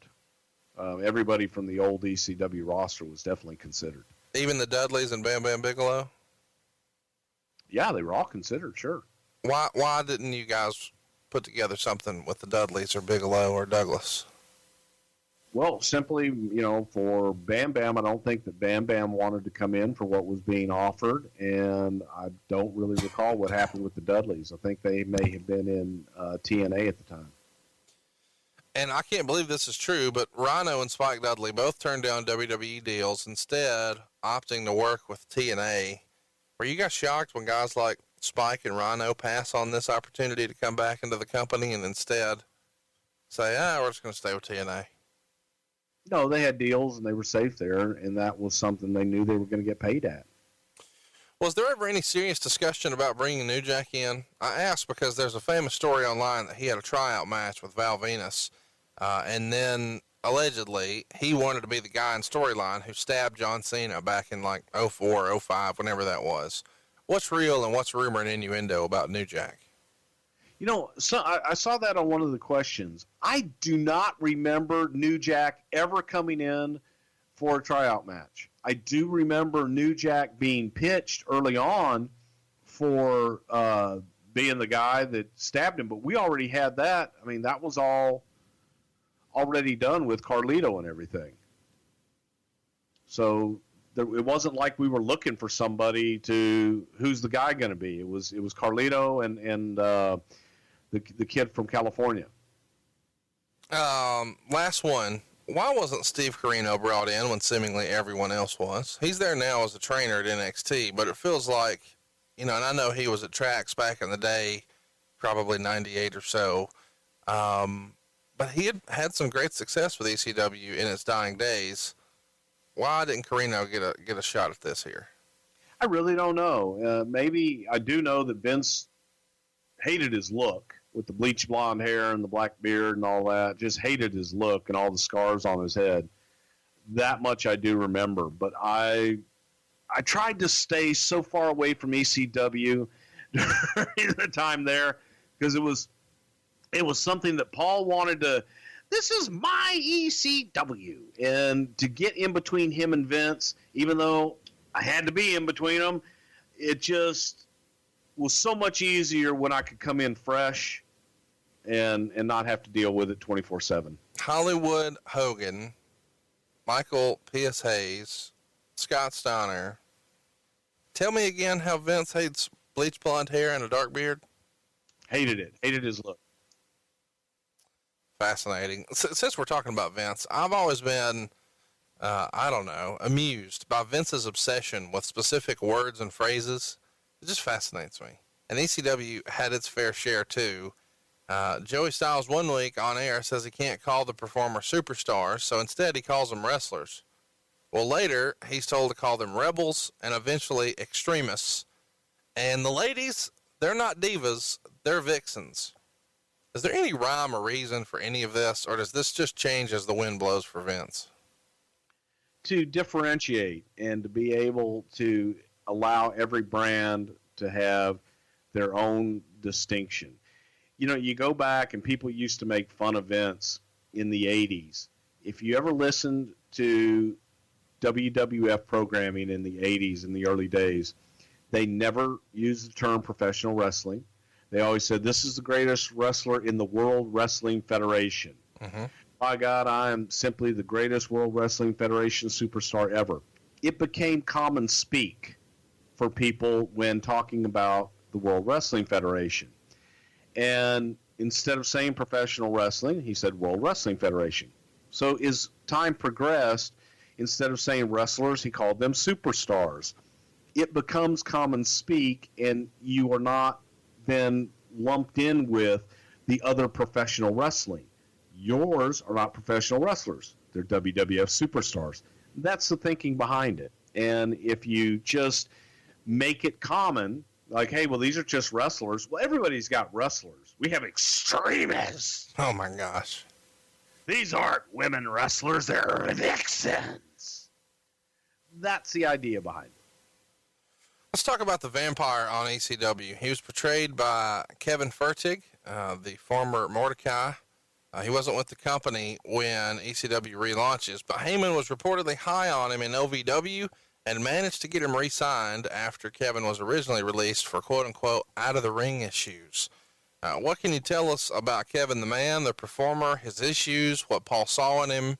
Everybody from the old ECW roster was definitely considered. Even the Dudleys and Bam Bam Bigelow? Yeah, they were all considered, sure. Why didn't you guys put together something with the Dudleys or Bigelow or Douglas? Well, simply, for Bam Bam, I don't think that Bam Bam wanted to come in for what was being offered, and I don't really recall what happened with the Dudleys. I think they may have been in TNA at the time. And I can't believe this is true, but Rhino and Spike Dudley both turned down WWE deals, instead opting to work with TNA. Were you guys shocked when guys like Spike and Rhino pass on this opportunity to come back into the company and instead say, we're just going to stay with TNA? No, they had deals and they were safe there, and that was something they knew they were going to get paid at. Was there ever any serious discussion about bringing New Jack in? I asked because there's a famous story online that he had a tryout match with Val Venus, and then allegedly he wanted to be the guy in storyline who stabbed John Cena back in like 04, 05, whenever that was. What's real and what's rumor and innuendo about New Jack? So I saw that on one of the questions. I do not remember New Jack ever coming in for a tryout match. I do remember New Jack being pitched early on for being the guy that stabbed him, but we already had that. I mean, that was all already done with Carlito and everything. So it wasn't like we were looking for somebody to, who's the guy going to be. It was Carlito and the kid from California. Last one. Why wasn't Steve Carino brought in when seemingly everyone else was? He's there now as a trainer at NXT, but it feels like, you know, and I know he was at Trax back in the day, probably 98 or so. But he had some great success with ECW in its dying days. Why didn't Carino get a shot at this here? I really don't know. Maybe I do know that Vince hated his look with the bleach blonde hair and the black beard and all that. Just hated his look and all the scars on his head. That much I do remember. But I tried to stay so far away from ECW during the time there because it was something that Paul wanted to. This is my ECW. And to get in between him and Vince, even though I had to be in between them, it just was so much easier when I could come in fresh and not have to deal with it 24/7. Hollywood Hogan, Michael P.S. Hayes, Scott Steiner. Tell me again how Vince hates bleach blonde hair and a dark beard. Hated it. Hated his look. Fascinating. Since we're talking about Vince, I've always been, amused by Vince's obsession with specific words and phrases. It just fascinates me. And ECW had its fair share too. Joey Styles one week on air says he can't call the performer superstars, so instead he calls them wrestlers. Well, later he's told to call them rebels and eventually extremists. And the ladies, they're not divas, they're vixens. Is there any rhyme or reason for any of this, or does this just change as the wind blows for Vince? To differentiate and to be able to allow every brand to have their own distinction. You know, you go back and people used to make fun of Vince in the 80s. If you ever listened to WWF programming in the 80s, in the early days, they never used the term professional wrestling. They always said, this is the greatest wrestler in the World Wrestling Federation. Mm-hmm. By God, I am simply the greatest World Wrestling Federation superstar ever. It became common speak for people when talking about the World Wrestling Federation. And instead of saying professional wrestling, he said World Wrestling Federation. So as time progressed, instead of saying wrestlers, he called them superstars. It becomes common speak, and you are not then lumped in with the other professional wrestling. Yours are not professional wrestlers. They're WWF superstars. That's the thinking behind it. And if you just make it common, like, hey, well, these are just wrestlers. Well, everybody's got wrestlers. We have extremists. Oh, my gosh. These aren't women wrestlers. They're vixens. That's the idea behind it. Let's talk about the vampire on ECW. He was portrayed by Kevin Fertig, the former Mordecai. He wasn't with the company when ECW relaunches, but Heyman was reportedly high on him in OVW and managed to get him re-signed after Kevin was originally released for quote-unquote out-of-the-ring issues. What can you tell us about Kevin the man, the performer, his issues, what Paul saw in him,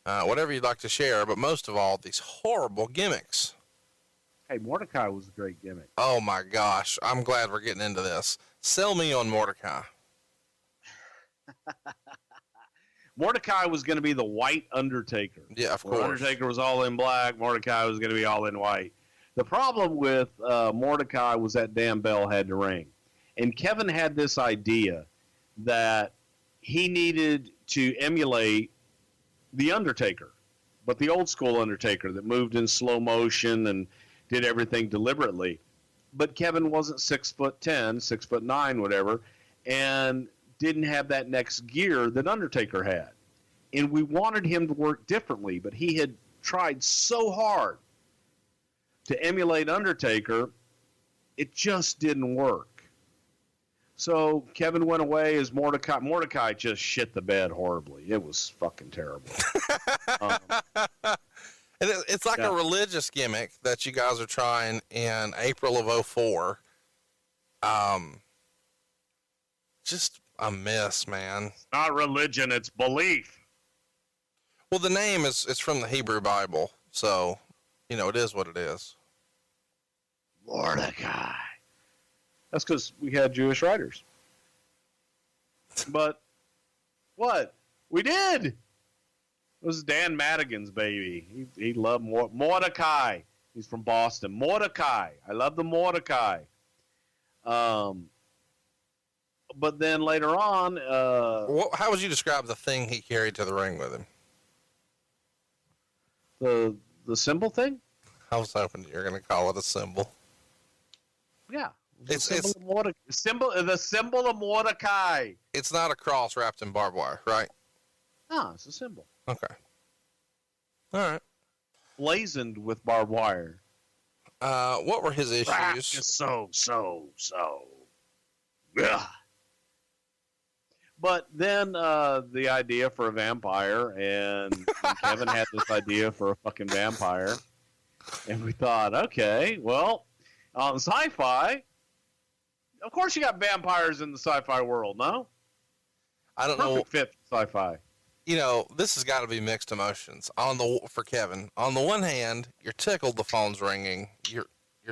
whatever you'd like to share, but most of all, these horrible gimmicks? Hey, Mordecai was a great gimmick. Oh, my gosh. I'm glad we're getting into this. Sell me on Mordecai. Mordecai was going to be the white Undertaker. Yeah, of course. Where Undertaker was all in black. Mordecai was going to be all in white. The problem with Mordecai was that damn bell had to ring. And Kevin had this idea that he needed to emulate the Undertaker, but the old school Undertaker that moved in slow motion and did everything deliberately. But Kevin wasn't 6'10", 6'9", whatever, and didn't have that next gear that Undertaker had. And we wanted him to work differently, but he had tried so hard to emulate Undertaker, it just didn't work. So Kevin went away as Mordecai. Mordecai just shit the bed horribly. It was fucking terrible. And it's like a religious gimmick that you guys are trying in April of 2004. Just a mess, man. Not religion, it's belief. Well, the name is from the Hebrew Bible, so it is what it is. Mordecai. That's because we had Jewish writers. But what? We did. It was Dan Madigan's baby. He loved Mordecai. He's from Boston. Mordecai. I love the Mordecai. But then later on, how would you describe the thing he carried to the ring with him? The symbol thing? I was hoping you were going to call it a symbol. Yeah. It's the symbol of Mordecai. It's not a cross wrapped in barbed wire, right? No, it's a symbol. Okay. All right. Blazoned with barbed wire. What were his issues? So. Yeah. But then the idea for a vampire, and Kevin had this idea for a fucking vampire. And we thought, okay, well, on sci-fi, of course you got vampires in the sci-fi world, no? I don't know. Perfect fit for sci-fi. This has got to be mixed emotions for Kevin. On the one hand, you're tickled the phone's ringing. You're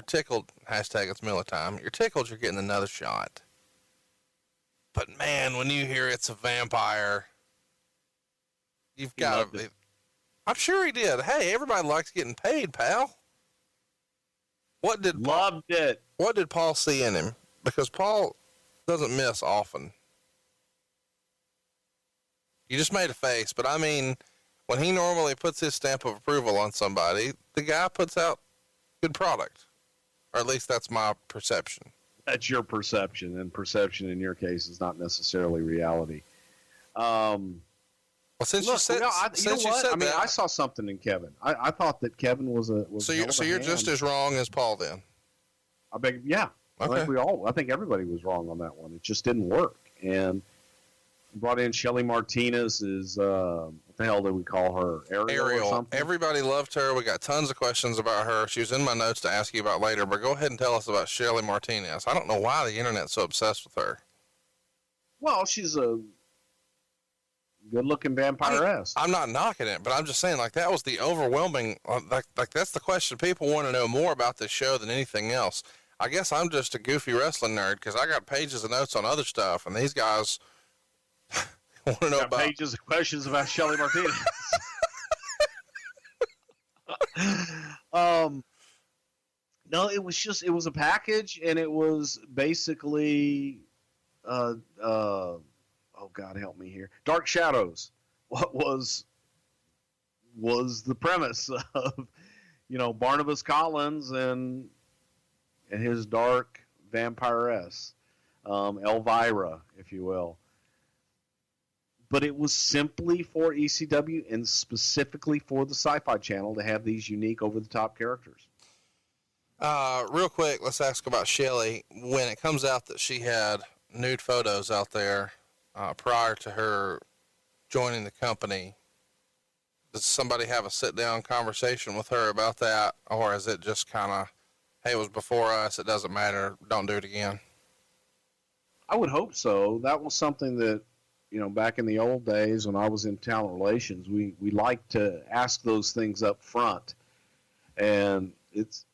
tickled, hashtag it's Miller time. You're tickled you're getting another shot. But man, when you hear it's a vampire, you've got to. I'm sure he did. Hey, everybody likes getting paid, pal. Loved it. What did Paul see in him? Because Paul doesn't miss often. You just made a face, but I mean, when he normally puts his stamp of approval on somebody, the guy puts out good product. Or at least that's my perception. That's your perception, and perception in your case is not necessarily reality. Well, since you said that, I saw something in Kevin. I thought that Kevin was a. So you're just as wrong as Paul then. Yeah. Okay. I think everybody was wrong on that one. It just didn't work. And brought in Shelly Martinez what the hell did we call her? Ariel or something? Everybody loved her. We got tons of questions about her. She was in my notes to ask you about later, but go ahead and tell us about Shelly Martinez. I don't know why the internet's so obsessed with her. Well, she's a good-looking vampiress. I'm not knocking it, but I'm just saying, that was the overwhelming, that's the question. People want to know more about this show than anything else. I guess I'm just a goofy wrestling nerd because I got pages of notes on other stuff, and these guys want to know about pages of questions about Shelly Martinez. No, it was a package, and it was basically, oh God, help me here. Dark Shadows. What was the premise of, Barnabas Collins and his dark vampiress, Elvira, if you will. But it was simply for ECW and specifically for the Sci-Fi Channel to have these unique over-the-top characters. Real quick, let's ask about Shelly. When it comes out that she had nude photos out there prior to her joining the company, does somebody have a sit-down conversation with her about that? Or is it just kind of, hey, it was before us, it doesn't matter, don't do it again? I would hope so. That was something that, back in the old days when I was in talent relations, we liked to ask those things up front. And it's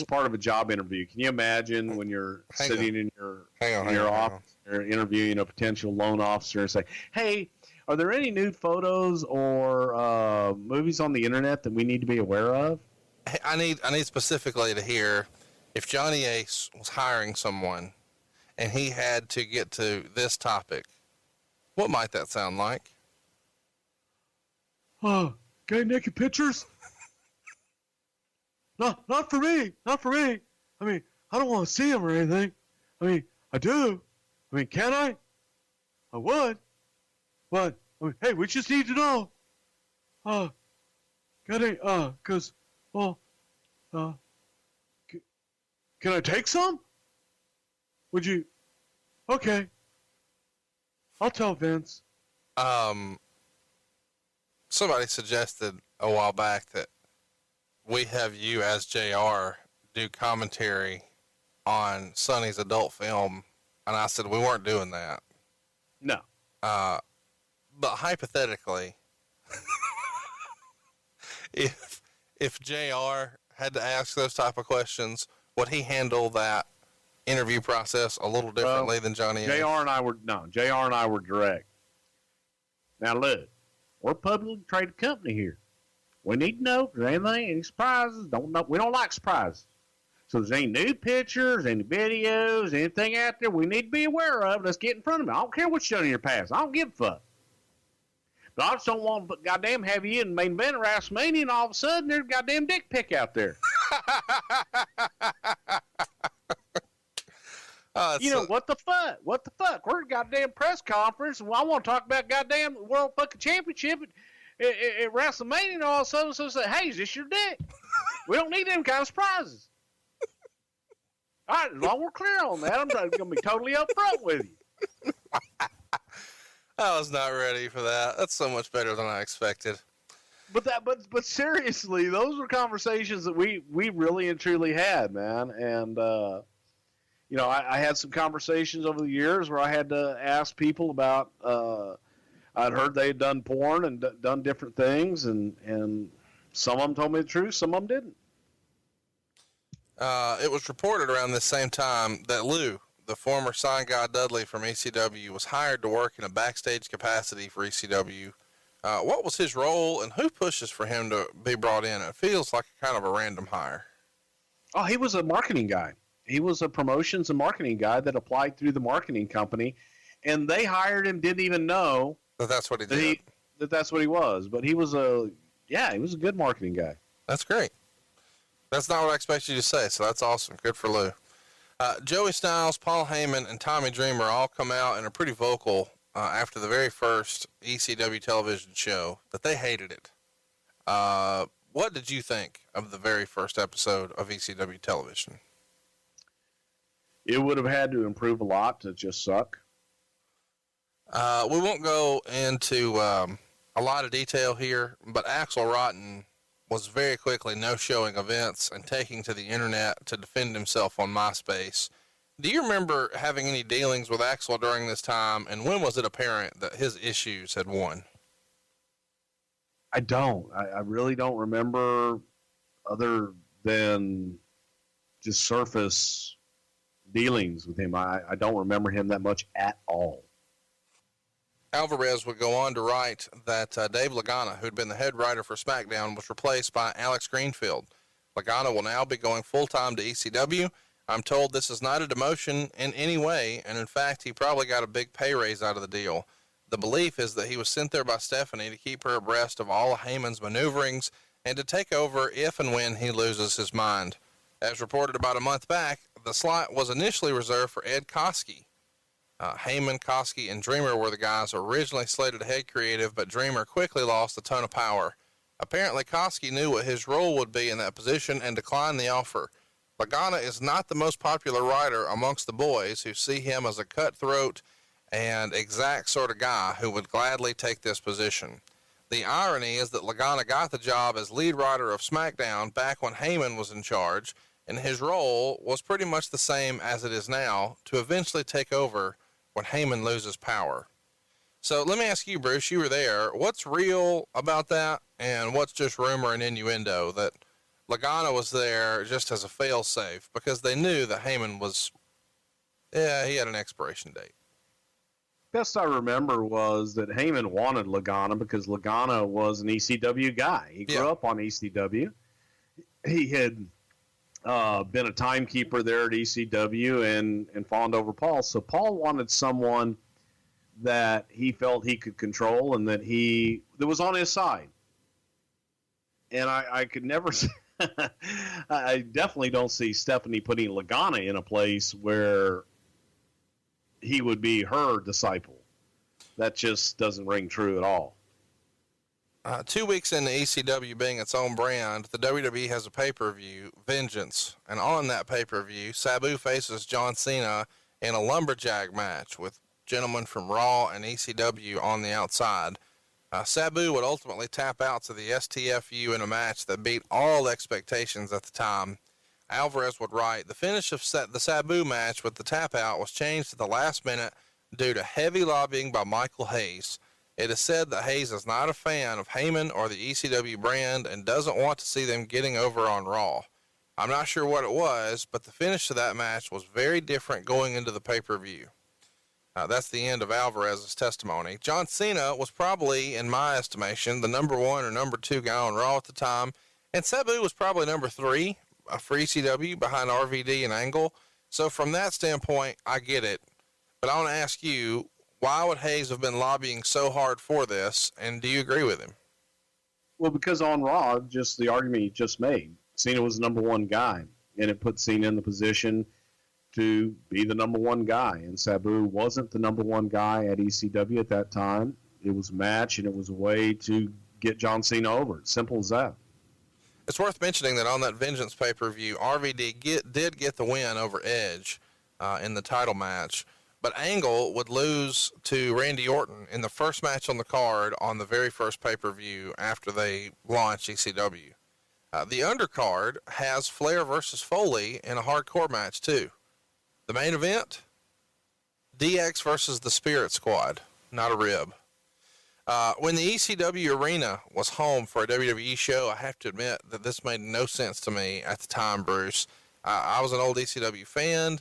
part of a job interview. Can you imagine when you're sitting in your office, you're interviewing a potential loan officer and say, hey, are there any nude photos or movies on the internet that we need to be aware of? I need specifically to hear if Johnny Ace was hiring someone and he had to get to this topic, what might that sound like? Got naked pictures? Not for me. Not for me. I mean, I don't want to see them or anything. I mean, I do. I mean, can I? I would. But, hey, we just need to know. Cause, can I take some? Would you? Okay. I'll tell Vince. Somebody suggested a while back that we have you as JR do commentary on Sonny's adult film, and I said we weren't doing that. No. But hypothetically, if JR had to ask those type of questions, would he handle that interview process a little differently than Johnny? JR and I were direct. Now look, we're a publicly traded company here. We need to know if there's anything, any surprises. We don't like surprises. So if there's any new pictures, any videos, anything out there we need to be aware of, let's get in front of me. I don't care what you've done in your past. I don't give a fuck. But I just don't want to goddamn have you in the main event of WrestleMania and all of a sudden there's a goddamn dick pic out there. What the fuck? What the fuck? We're at a goddamn press conference and I want to talk about goddamn World fucking Championship at WrestleMania and all of a sudden say, hey, is this your dick? We don't need them kind of surprises. All right, as long as we're clear on that, I'm going to be totally upfront with you. I was not ready for that. That's so much better than I expected. But seriously, those were conversations that we really and truly had, man. And I had some conversations over the years where I had to ask people about. I'd heard they had done porn and done different things, and some of them told me the truth, some of them didn't. It was reported around this same time that Lou, the former sign guy Dudley from ECW, was hired to work in a backstage capacity for ECW. What was his role and who pushes for him to be brought in? It feels like kind of a random hire. Oh, he was a marketing guy. He was a promotions and marketing guy that applied through the marketing company, and they hired him, didn't even know that's what he did. That's what he was. But he was a good marketing guy. That's great. That's not what I expected you to say, so that's awesome. Good for Lou. Joey Styles, Paul Heyman, and Tommy Dreamer all come out and are pretty vocal after the very first ECW television show that they hated it. What did you think of the very first episode of ECW television? It would have had to improve a lot to just suck. We won't go into a lot of detail here, but Axl Rotten was very quickly no-showing events and taking to the internet to defend himself on MySpace. Do you remember having any dealings with Axl during this time, and when was it apparent that his issues had won? I don't. I really don't remember, other than just surface dealings with him. I don't remember him that much at all. Alvarez would go on to write that Dave Lagana, who'd been the head writer for SmackDown, was replaced by Alex Greenfield. Lagana will now be going full-time to ECW. I'm told this is not a demotion in any way, and in fact, he probably got a big pay raise out of the deal. The belief is that he was sent there by Stephanie to keep her abreast of all of Heyman's maneuverings and to take over if and when he loses his mind. As reported about a month back, the slot was initially reserved for Ed Koski. Heyman, Koski, and Dreamer were the guys originally slated to head creative, but Dreamer quickly lost a ton of power. Apparently, Koski knew what his role would be in that position and declined the offer. Lagana is not the most popular writer amongst the boys, who see him as a cutthroat and exact sort of guy who would gladly take this position. The irony is that Lagana got the job as lead writer of SmackDown back when Heyman was in charge, and his role was pretty much the same as it is now, to eventually take over when Heyman loses power. So let me ask you, Bruce, you were there. What's real about that, and what's just rumor and innuendo that Lagana was there just as a fail-safe because they knew that Heyman was, he had an expiration date? Best I remember was that Heyman wanted Lagana because Lagana was an ECW guy. He grew up on ECW. He had been a timekeeper there at ECW and fawned over Paul. So Paul wanted someone that he felt he could control and that was on his side. And I could never I definitely don't see Stephanie putting Lagana in a place where he would be her disciple. That just doesn't ring true at all. 2 weeks into ECW being its own brand, the WWE has a pay-per-view, Vengeance. And on that pay-per-view, Sabu faces John Cena in a lumberjack match with gentlemen from Raw and ECW on the outside. Sabu would ultimately tap out to the STFU in a match that beat all expectations at the time. Alvarez would write, the finish of the Sabu match with the tap out was changed at the last minute due to heavy lobbying by Michael Hayes. It is said that Hayes is not a fan of Heyman or the ECW brand and doesn't want to see them getting over on Raw. I'm not sure what it was, but the finish to that match was very different going into the pay-per-view. That's the end of Alvarez's testimony. John Cena was probably, in my estimation, the number 1 or number 2 guy on Raw at the time, and Sabu was probably number 3 for ECW behind RVD and Angle. So from that standpoint, I get it. But I want to ask you, why would Hayes have been lobbying so hard for this, and do you agree with him? Well, because on Raw, just the argument you just made, Cena was the number 1 guy, and it put Cena in the position to be the number 1 guy. And Sabu wasn't the number 1 guy at ECW at that time. It was a match, and it was a way to get John Cena over. It's simple as that. It's worth mentioning that on that Vengeance pay-per-view, RVD did get the win over Edge in the title match, but Angle would lose to Randy Orton in the first match on the card on the very first pay-per-view after they launched ECW. The undercard has Flair versus Foley in a hardcore match, too. The main event, DX versus the Spirit Squad, not a rib. When the ECW arena was home for a WWE show, I have to admit that this made no sense to me at the time, Bruce. I was an old ECW fan,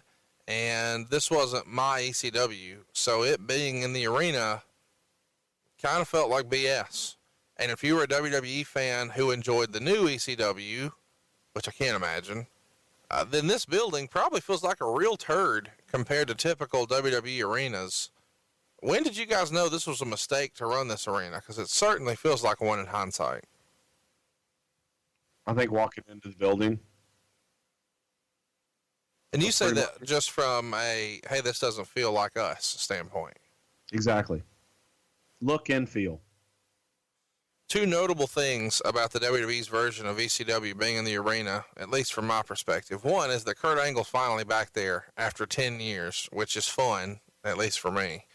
and this wasn't my ECW, so it being in the arena kind of felt like BS. And if you were a WWE fan who enjoyed the new ECW, which I can't imagine, then this building probably feels like a real turd compared to typical WWE arenas. When did you guys know this was a mistake to run this arena? Because it certainly feels like one in hindsight. I think walking into the building. And you say that just from a, hey, this doesn't feel like us standpoint. Exactly. Look and feel. Two notable things about the WWE's version of ECW being in the arena, at least from my perspective. One is that Kurt Angle's finally back there after 10 years, which is fun, at least for me.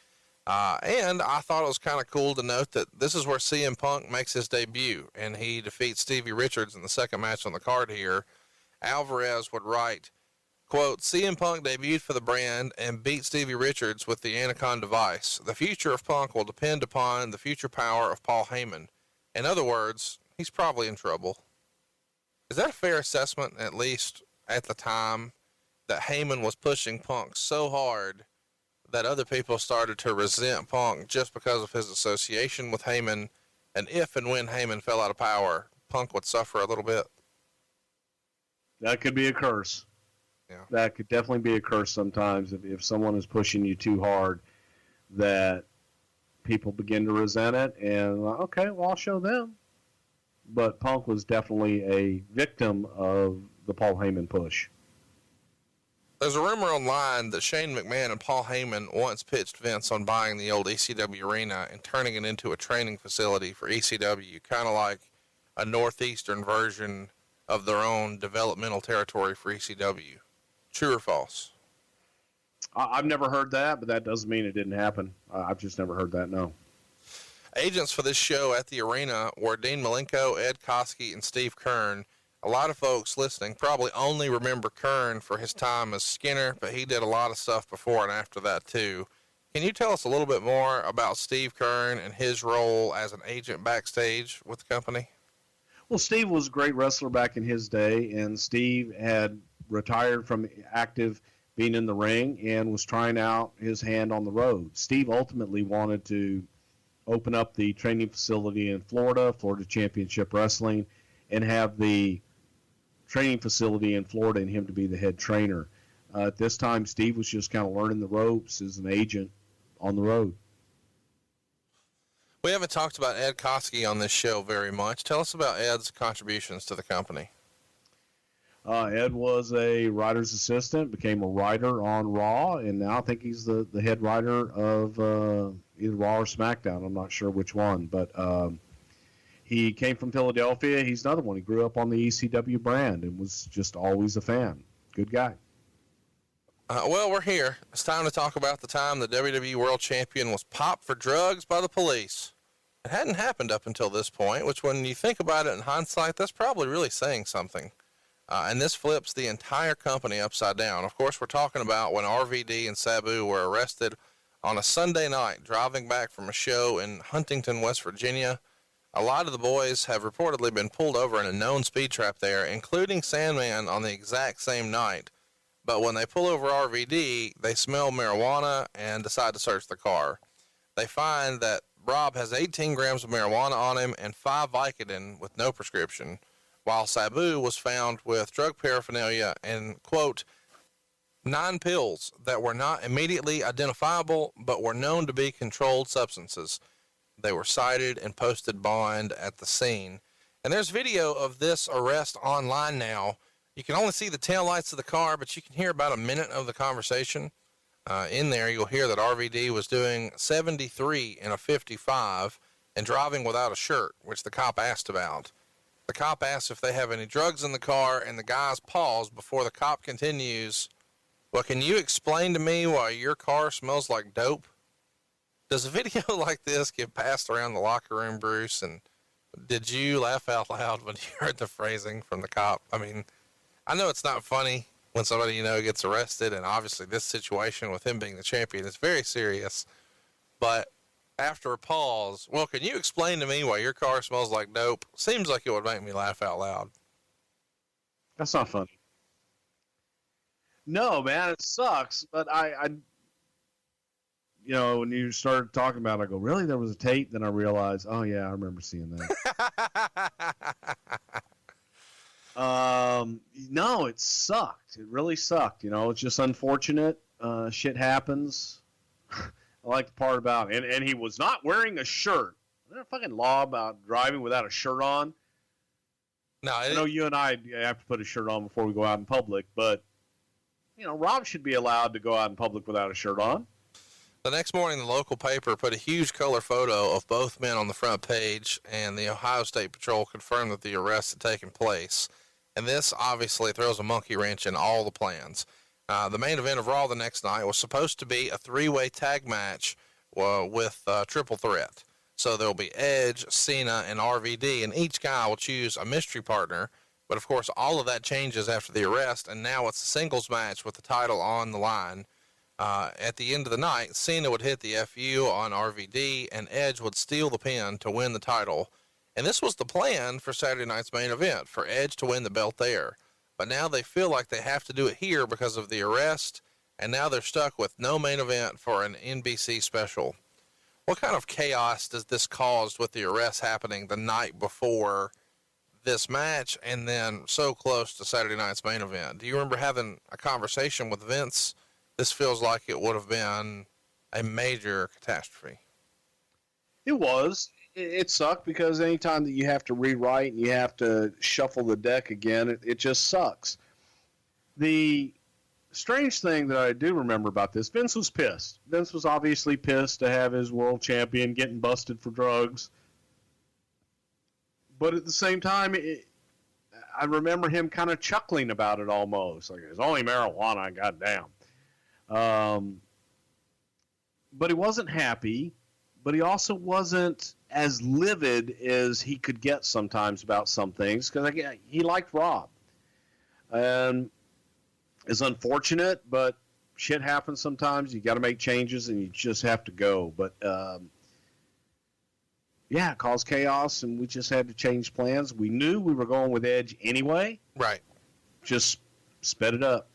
And I thought it was kind of cool to note that this is where CM Punk makes his debut, and he defeats Stevie Richards in the second match on the card here. Alvarez would write, quote, CM Punk debuted for the brand and beat Stevie Richards with the Anaconda device. The future of Punk will depend upon the future power of Paul Heyman. In other words, he's probably in trouble. Is that a fair assessment, at least at the time, that Heyman was pushing Punk so hard that other people started to resent Punk just because of his association with Heyman, and if and when Heyman fell out of power, Punk would suffer a little bit? That could be a curse. Yeah. That could definitely be a curse sometimes if someone is pushing you too hard, that people begin to resent it, and okay, well, I'll show them. But Punk was definitely a victim of the Paul Heyman push. There's a rumor online that Shane McMahon and Paul Heyman once pitched Vince on buying the old ECW arena and turning it into a training facility for ECW, kind of like a northeastern version of their own developmental territory for ECW. True or false? I've never heard that, but that doesn't mean it didn't happen. I've just never heard that, no. Agents for this show at the arena were Dean Malenko, Ed Koskey, and Steve Kern. A lot of folks listening probably only remember Kern for his time as Skinner, but he did a lot of stuff before and after that too. Can you tell us a little bit more about Steve Kern and his role as an agent backstage with the company? Well, Steve was a great wrestler back in his day, and Steve had retired from active being in the ring and was trying out his hand on the road. Steve ultimately wanted to open up the training facility in Florida, Florida Championship Wrestling, and have the training facility in Florida and him to be the head trainer. At this time, Steve was just kind of learning the ropes as an agent on the road. We haven't talked about Ed Koskey on this show very much. Tell us about Ed's contributions to the company. Ed was a writer's assistant, became a writer on Raw, and now I think he's the head writer of either Raw or SmackDown. I'm not sure which one, but he came from Philadelphia. He's another one. He grew up on the ECW brand and was just always a fan. Good guy. Well, we're here. It's time to talk about the time the WWE World Champion was popped for drugs by the police. It hadn't happened up until this point, which when you think about it in hindsight, that's probably really saying something. And this flips the entire company upside down. Of course, we're talking about when RVD and Sabu were arrested on a Sunday night, driving back from a show in Huntington, West Virginia. A lot of the boys have reportedly been pulled over in a known speed trap there, including Sandman on the exact same night. But when they pull over RVD, they smell marijuana and decide to search the car. They find that Rob has 18 grams of marijuana on him and 5 Vicodin with no prescription, while Sabu was found with drug paraphernalia and, quote, 9 pills that were not immediately identifiable but were known to be controlled substances. They were cited and posted bond at the scene. And there's video of this arrest online now. You can only see the taillights of the car, but you can hear about a minute of the conversation. In there, you'll hear that RVD was doing 73 in a 55 and driving without a shirt, which the cop asked about. The cop asks if they have any drugs in the car, and the guys pause before the cop continues. Well, can you explain to me why your car smells like dope? Does a video like this get passed around the locker room, Bruce? And did you laugh out loud when you heard the phrasing from the cop? I mean, I know it's not funny when somebody, gets arrested, and obviously this situation with him being the champion is very serious. But after a pause, well, can you explain to me why your car smells like dope? Seems like it would make me laugh out loud. That's not funny. No, man, it sucks. But I when you started talking about it, I go, really? There was a tape? Then I realized, oh, yeah, I remember seeing that. No, it sucked. It really sucked. It's just unfortunate. Shit happens. I like the part about, and he was not wearing a shirt. Is there a fucking law about driving without a shirt on? No, I know you and I have to put a shirt on before we go out in public, but, Rob should be allowed to go out in public without a shirt on. The next morning, the local paper put a huge color photo of both men on the front page, and the Ohio State Patrol confirmed that the arrest had taken place. And this obviously throws a monkey wrench in all the plans. The main event of Raw the next night was supposed to be a 3-way tag match with triple threat. So there'll be Edge, Cena, and RVD, and each guy will choose a mystery partner. But of course, all of that changes after the arrest, and now it's a singles match with the title on the line. At the end of the night, Cena would hit the FU on RVD, and Edge would steal the pin to win the title. And this was the plan for Saturday night's main event, for Edge to win the belt there. But now they feel like they have to do it here because of the arrest, and now they're stuck with no main event for an NBC special. What kind of chaos does this cause with the arrest happening the night before this match and then so close to Saturday night's main event? Do you remember having a conversation with Vince? This feels like it would have been a major catastrophe. It was. It sucked because anytime that you have to rewrite and you have to shuffle the deck again, it just sucks. The strange thing that I do remember about this, Vince was pissed. Vince was obviously pissed to have his world champion getting busted for drugs. But at the same time, I remember him kind of chuckling about it almost. Like, it's only marijuana, goddamn. But he wasn't happy, but he also wasn't as livid as he could get sometimes about some things, because he liked Rob. And it's unfortunate, but shit happens sometimes. You got to make changes, and you just have to go. But yeah, it caused chaos, and we just had to change plans. We knew we were going with Edge anyway. Right. Just sped it up.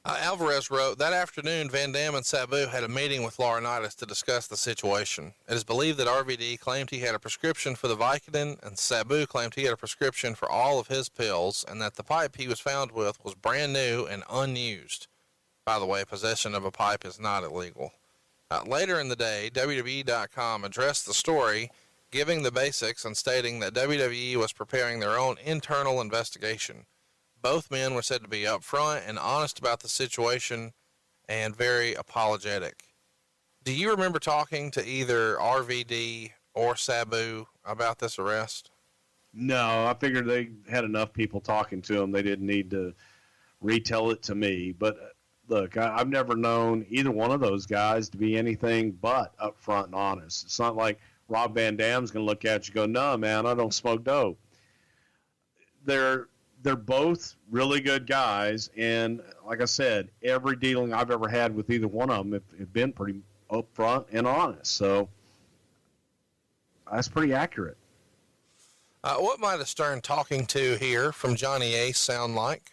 Alvarez wrote, that afternoon, Van Dam and Sabu had a meeting with Laurinaitis to discuss the situation. It is believed that RVD claimed he had a prescription for the Vicodin, and Sabu claimed he had a prescription for all of his pills, and that the pipe he was found with was brand new and unused. By the way, possession of a pipe is not illegal. Later in the day, WWE.com addressed the story, giving the basics and stating that WWE was preparing their own internal investigation. Both men were said to be upfront and honest about the situation and very apologetic. Do you remember talking to either RVD or Sabu about this arrest? No, I figured they had enough people talking to them. They didn't need to retell it to me. But look, I've never known either one of those guys to be anything but upfront and honest. It's not like Rob Van Dam's going to look at you and go, no, man, I don't smoke dope. They're both really good guys. And like I said, every dealing I've ever had with either one of them have been pretty upfront and honest. So that's pretty accurate. What might a stern talking to here from Johnny Ace sound like?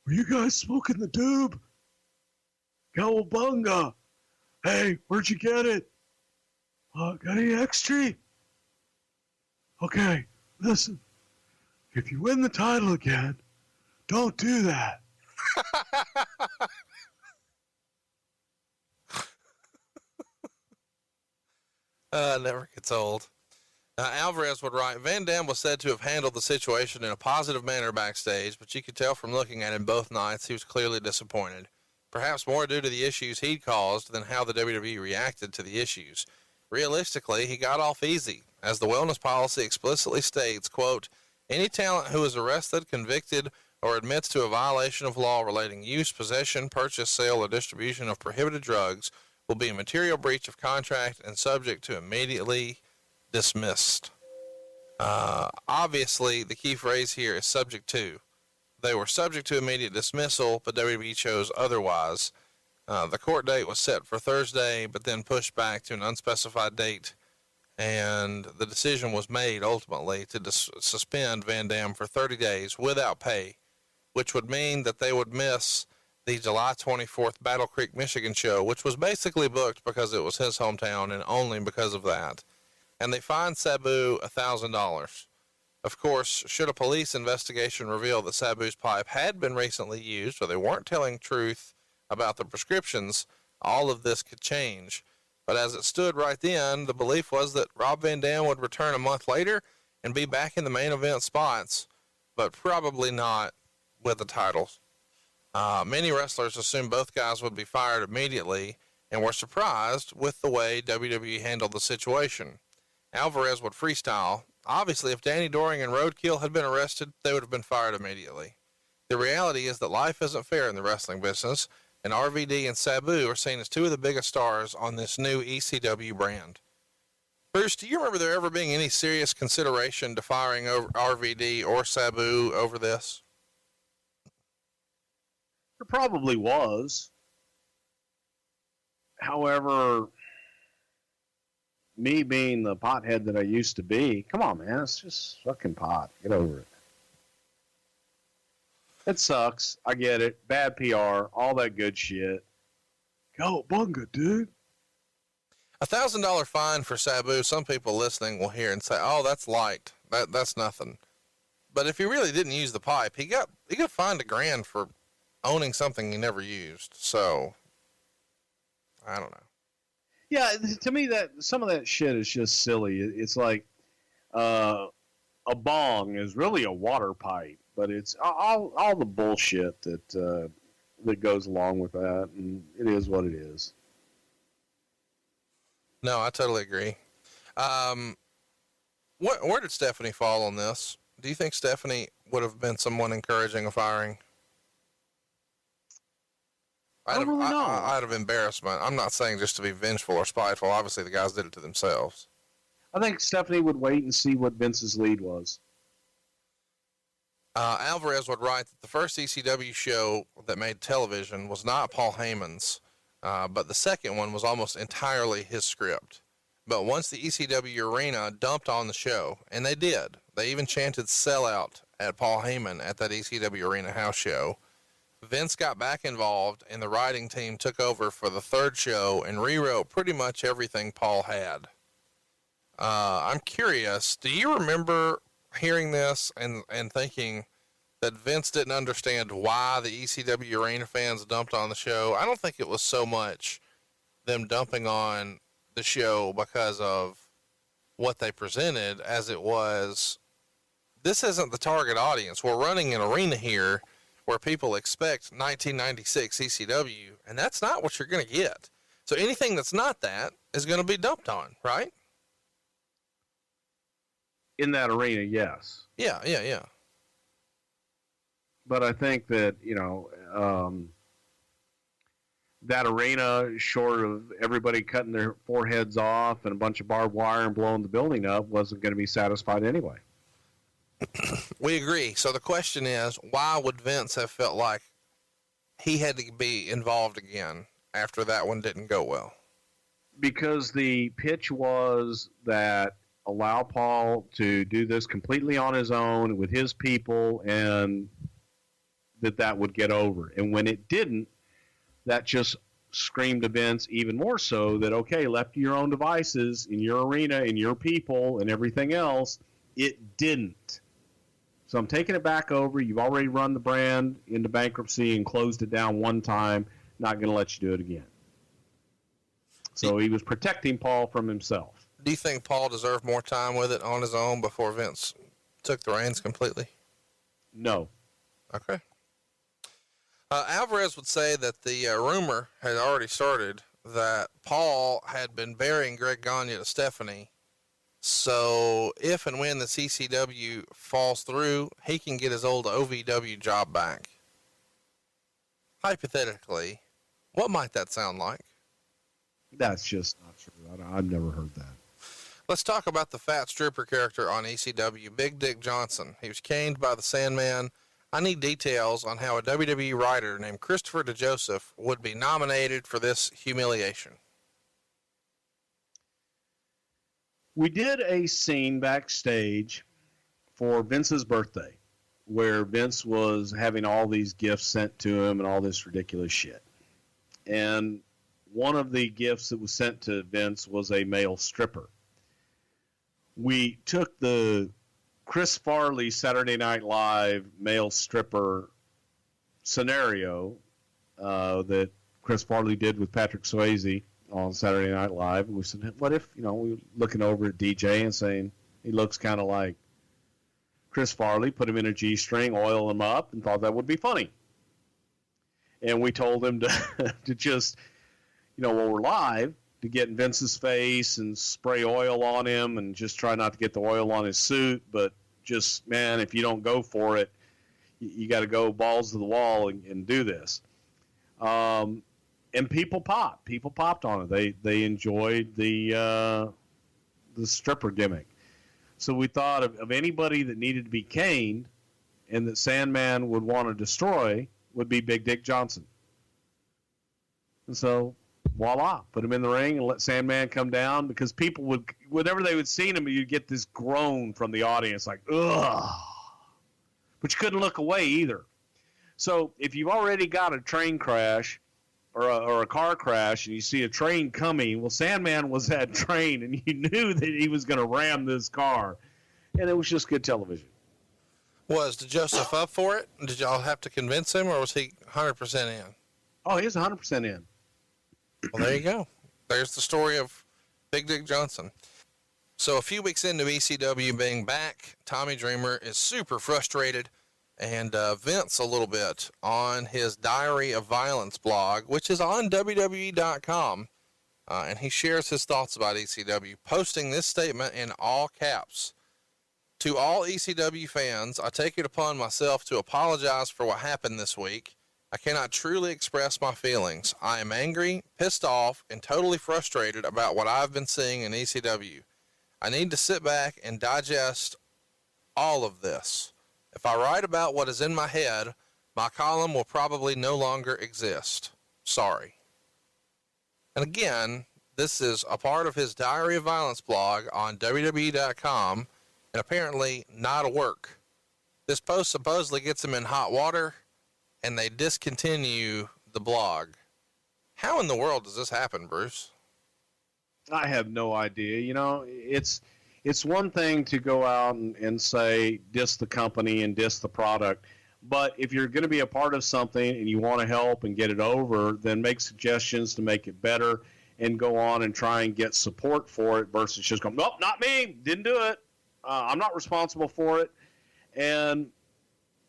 Are you guys smoking the doob? Cowabunga. Hey, where'd you get it? Got any extra? Okay, listen. If you win the title again, don't do that. Never gets old. Alvarez would write, Van Dam was said to have handled the situation in a positive manner backstage, but you could tell from looking at him both nights he was clearly disappointed. Perhaps more due to the issues he'd caused than how the WWE reacted to the issues. Realistically, he got off easy, as the wellness policy explicitly states, quote, any talent who is arrested, convicted, or admits to a violation of law relating use, possession, purchase, sale, or distribution of prohibited drugs will be a material breach of contract and subject to immediately dismissed. Obviously, the key phrase here is subject to. They were subject to immediate dismissal, but WWE chose otherwise. The court date was set for Thursday, but then pushed back to an unspecified date, and the decision was made ultimately to suspend Van Dam for 30 days without pay, which would mean that they would miss the July 24th Battle Creek, Michigan show, which was basically booked because it was his hometown and only because of that. And they fined Sabu $1,000. Of course, should a police investigation reveal that Sabu's pipe had been recently used or they weren't telling truth about the prescriptions, all of this could change. But as it stood right then, the belief was that Rob Van Dam would return a month later and be back in the main event spots, but probably not with the titles. Many wrestlers assumed both guys would be fired immediately and were surprised with the way WWE handled the situation. Alvarez would freestyle. Obviously, if Danny Doring and Roadkill had been arrested, they would have been fired immediately. The reality is that life isn't fair in the wrestling business, and RVD and Sabu are seen as two of the biggest stars on this new ECW brand. Bruce, do you remember there ever being any serious consideration to firing over RVD or Sabu over this? There probably was. However, me being the pothead that I used to be, come on, man, it's just fucking pot. Get over it. It sucks. I get it. Bad PR, all that good shit. Go bunga, dude. $1,000 fine for Sabu. Some people listening will hear and say, "Oh, that's light. That's nothing." But if he really didn't use the pipe, he got fined $1,000 for owning something he never used. So I don't know. Yeah, to me, that some of that shit is just silly. It's like a bong is really a water pipe, but it's all the bullshit that goes along with that, and it is what it is. No, I totally agree. Where did Stephanie fall on this? Do you think Stephanie would have been someone encouraging a firing? I don't really know. Out of embarrassment. I'm not saying just to be vengeful or spiteful. Obviously, the guys did it to themselves. I think Stephanie would wait and see what Vince's lead was. Alvarez would write that the first ECW show that made television was not Paul Heyman's, but the second one was almost entirely his script. But once the ECW arena dumped on the show, and they did, they even chanted sellout at Paul Heyman at that ECW arena house show, Vince got back involved, and the writing team took over for the third show and rewrote pretty much everything Paul had. I'm curious, do you remember hearing this and thinking that Vince didn't understand why the ECW arena fans dumped on the show? I don't think it was so much them dumping on the show because of what they presented as it was, this isn't the target audience. We're running an arena here where people expect 1996 ECW, and that's not what you're going to get. So anything that's not that is going to be dumped on, right? In that arena, yes. Yeah. But I think that, that arena, short of everybody cutting their foreheads off and a bunch of barbed wire and blowing the building up, wasn't going to be satisfied anyway. We agree. So the question is, why would Vince have felt like he had to be involved again after that one didn't go well? Because the pitch was that allow Paul to do this completely on his own with his people, and that would get over. And when it didn't, that just screamed to Vince even more so that, okay, left to your own devices in your arena and your people and everything else, it didn't. So I'm taking it back over. You've already run the brand into bankruptcy and closed it down one time. Not going to let you do it again. So he was protecting Paul from himself. Do you think Paul deserved more time with it on his own before Vince took the reins completely? No. Okay. Alvarez would say that the rumor had already started that Paul had been burying Greg Gagne to Stephanie. So if and when the ECW falls through, he can get his old OVW job back. Hypothetically, what might that sound like? That's just not true. I've never heard that. Let's talk about the fat stripper character on ECW, Big Dick Johnson. He was caned by the Sandman. I need details on how a WWE writer named Christopher DeJoseph would be nominated for this humiliation. We did a scene backstage for Vince's birthday where Vince was having all these gifts sent to him and all this ridiculous shit. And one of the gifts that was sent to Vince was a male stripper. We took the Chris Farley Saturday Night Live male stripper scenario that Chris Farley did with Patrick Swayze on Saturday Night Live. And we said, what if, we were looking over at DJ and saying he looks kind of like Chris Farley, put him in a G-string, oil him up, and thought that would be funny. And we told him to just, when we're live, to get in Vince's face and spray oil on him and just try not to get the oil on his suit. But just, man, if you don't go for it, you got to go balls to the wall and do this. And people popped. People popped on it. They enjoyed the stripper gimmick. So we thought of anybody that needed to be caned and that Sandman would want to destroy would be Big Dick Johnson. And so, voila, put him in the ring and let Sandman come down, because people would, whenever they would see him, you'd get this groan from the audience like, ugh. But you couldn't look away either. So if you've already got a train crash or a car crash and you see a train coming, well, Sandman was that train, and you knew that he was going to ram this car. And it was just good television. Was Joseph up for it? Did y'all have to convince him, or was he 100% in? Oh, he was 100% in. Well, there you go. There's the story of Big Dick Johnson. So a few weeks into ECW being back, Tommy Dreamer is super frustrated, and vents a little bit on his Diary of Violence blog, which is on WWE.com. And he shares his thoughts about ECW, posting this statement in all caps. To all ECW fans, I take it upon myself to apologize for what happened this week. I cannot truly express my feelings. I am angry, pissed off, and totally frustrated about what I've been seeing in ECW. I need to sit back and digest all of this. If I write about what is in my head, my column will probably no longer exist. Sorry. And again, this is a part of his Diary of Violence blog on WWE.com, and apparently not a work. This post supposedly gets him in hot water, and they discontinue the blog. How in the world does this happen, Bruce? I have no idea. It's one thing to go out and say, diss the company and diss the product. But if you're going to be a part of something and you want to help and get it over, then make suggestions to make it better and go on and try and get support for it versus just going, nope, not me, didn't do it. I'm not responsible for it. And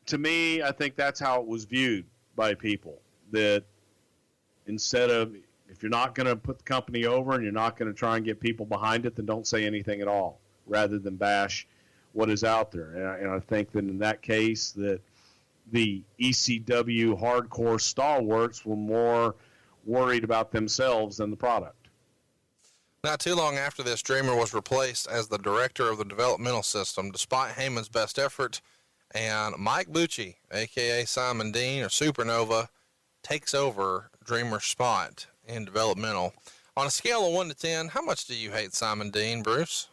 to me, I think that's how it was viewed by people, that instead of, if you're not going to put the company over and you're not going to try and get people behind it, then don't say anything at all, rather than bash what is out there. And I think that in that case, that the ECW hardcore stalwarts were more worried about themselves and the product. Not too long after this, Dreamer was replaced as the director of the developmental system, despite Heyman's best effort, and Mike Bucci, a.k.a. Simon Dean or Supernova, takes over Dreamer's spot in developmental. On a scale of 1 to 10, how much do you hate Simon Dean, Bruce?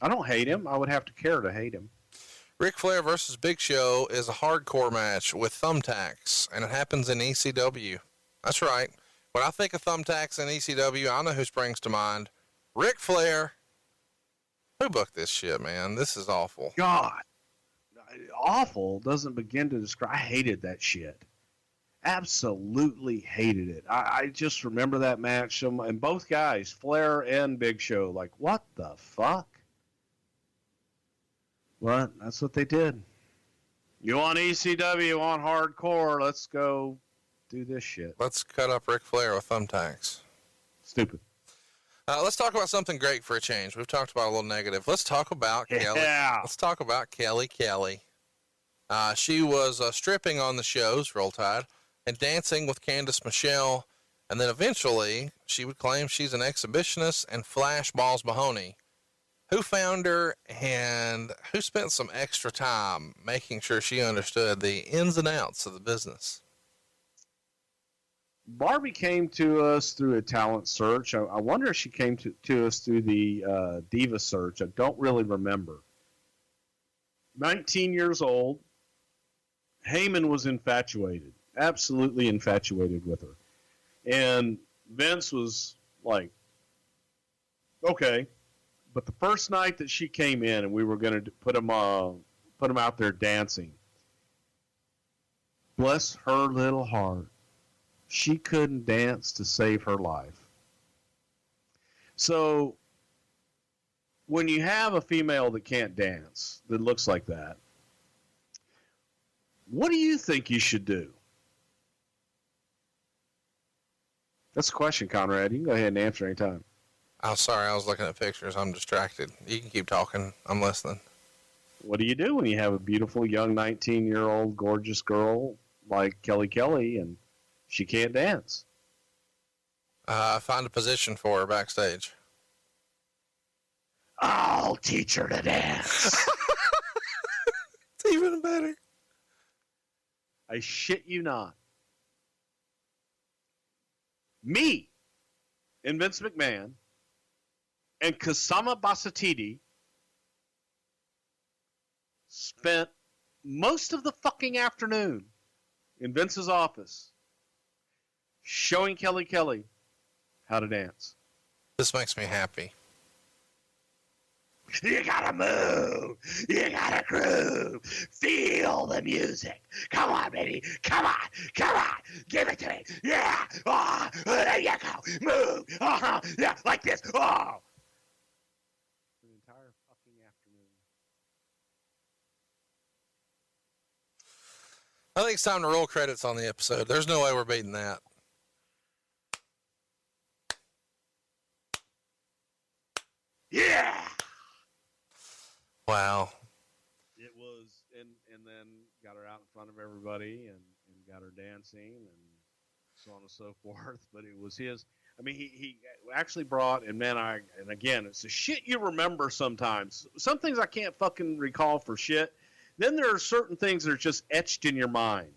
I don't hate him. I would have to care to hate him. Ric Flair versus Big Show is a hardcore match with thumbtacks, and it happens in ECW. That's right. When I think of thumbtacks in ECW, I know who springs to mind. Ric Flair. Who booked this shit, man? This is awful. God. Awful doesn't begin to describe. I hated that shit. Absolutely hated it. I just remember that match. And both guys, Flair and Big Show, like, what the fuck? What? That's what they did. You want ECW, you want hardcore, let's go do this shit. Let's cut up Ric Flair with thumbtacks. Stupid. Let's talk about something great for a change. We've talked about a little negative. Let's talk about Kelly. Let's talk about Kelly Kelly. She was stripping on the shows, Roll Tide, and dancing with Candice Michelle. And then eventually she would claim she's an exhibitionist and Flash Balls Mahoney. Who found her and who spent some extra time making sure she understood the ins and outs of the business? Barbie came to us through a talent search. I wonder if she came to us through the Diva search. I don't really remember. 19 years old. Heyman was infatuated, absolutely infatuated with her. And Vince was like, okay. But the first night that she came in and we were going to put him out there dancing, bless her little heart, she couldn't dance to save her life. So when you have a female that can't dance, that looks like that, what do you think you should do? That's a question, Conrad. You can go ahead and answer anytime. Oh, sorry. I was looking at pictures. I'm distracted. You can keep talking. I'm listening. What do you do when you have a beautiful young 19-year-old gorgeous girl like Kelly Kelly and she can't dance? Find a position for her backstage. I'll teach her to dance. It's even better. I shit you not. Me and Vince McMahon and Kasama Basatidi spent most of the fucking afternoon in Vince's office showing Kelly Kelly how to dance. This makes me happy. You gotta move. You gotta groove. Feel the music. Come on, baby. Come on. Come on. Give it to me. Yeah. Oh, there you go. Move. Uh-huh. Yeah, like this. Oh. The entire fucking afternoon. I think it's time to roll credits on the episode. There's no way we're beating that. Yeah. Wow. It was, and then got her out in front of everybody and got her dancing and so on and so forth. But it was his. I mean, he actually brought, and man, and again, it's the shit you remember sometimes. Some things I can't fucking recall for shit. Then there are certain things that are just etched in your mind.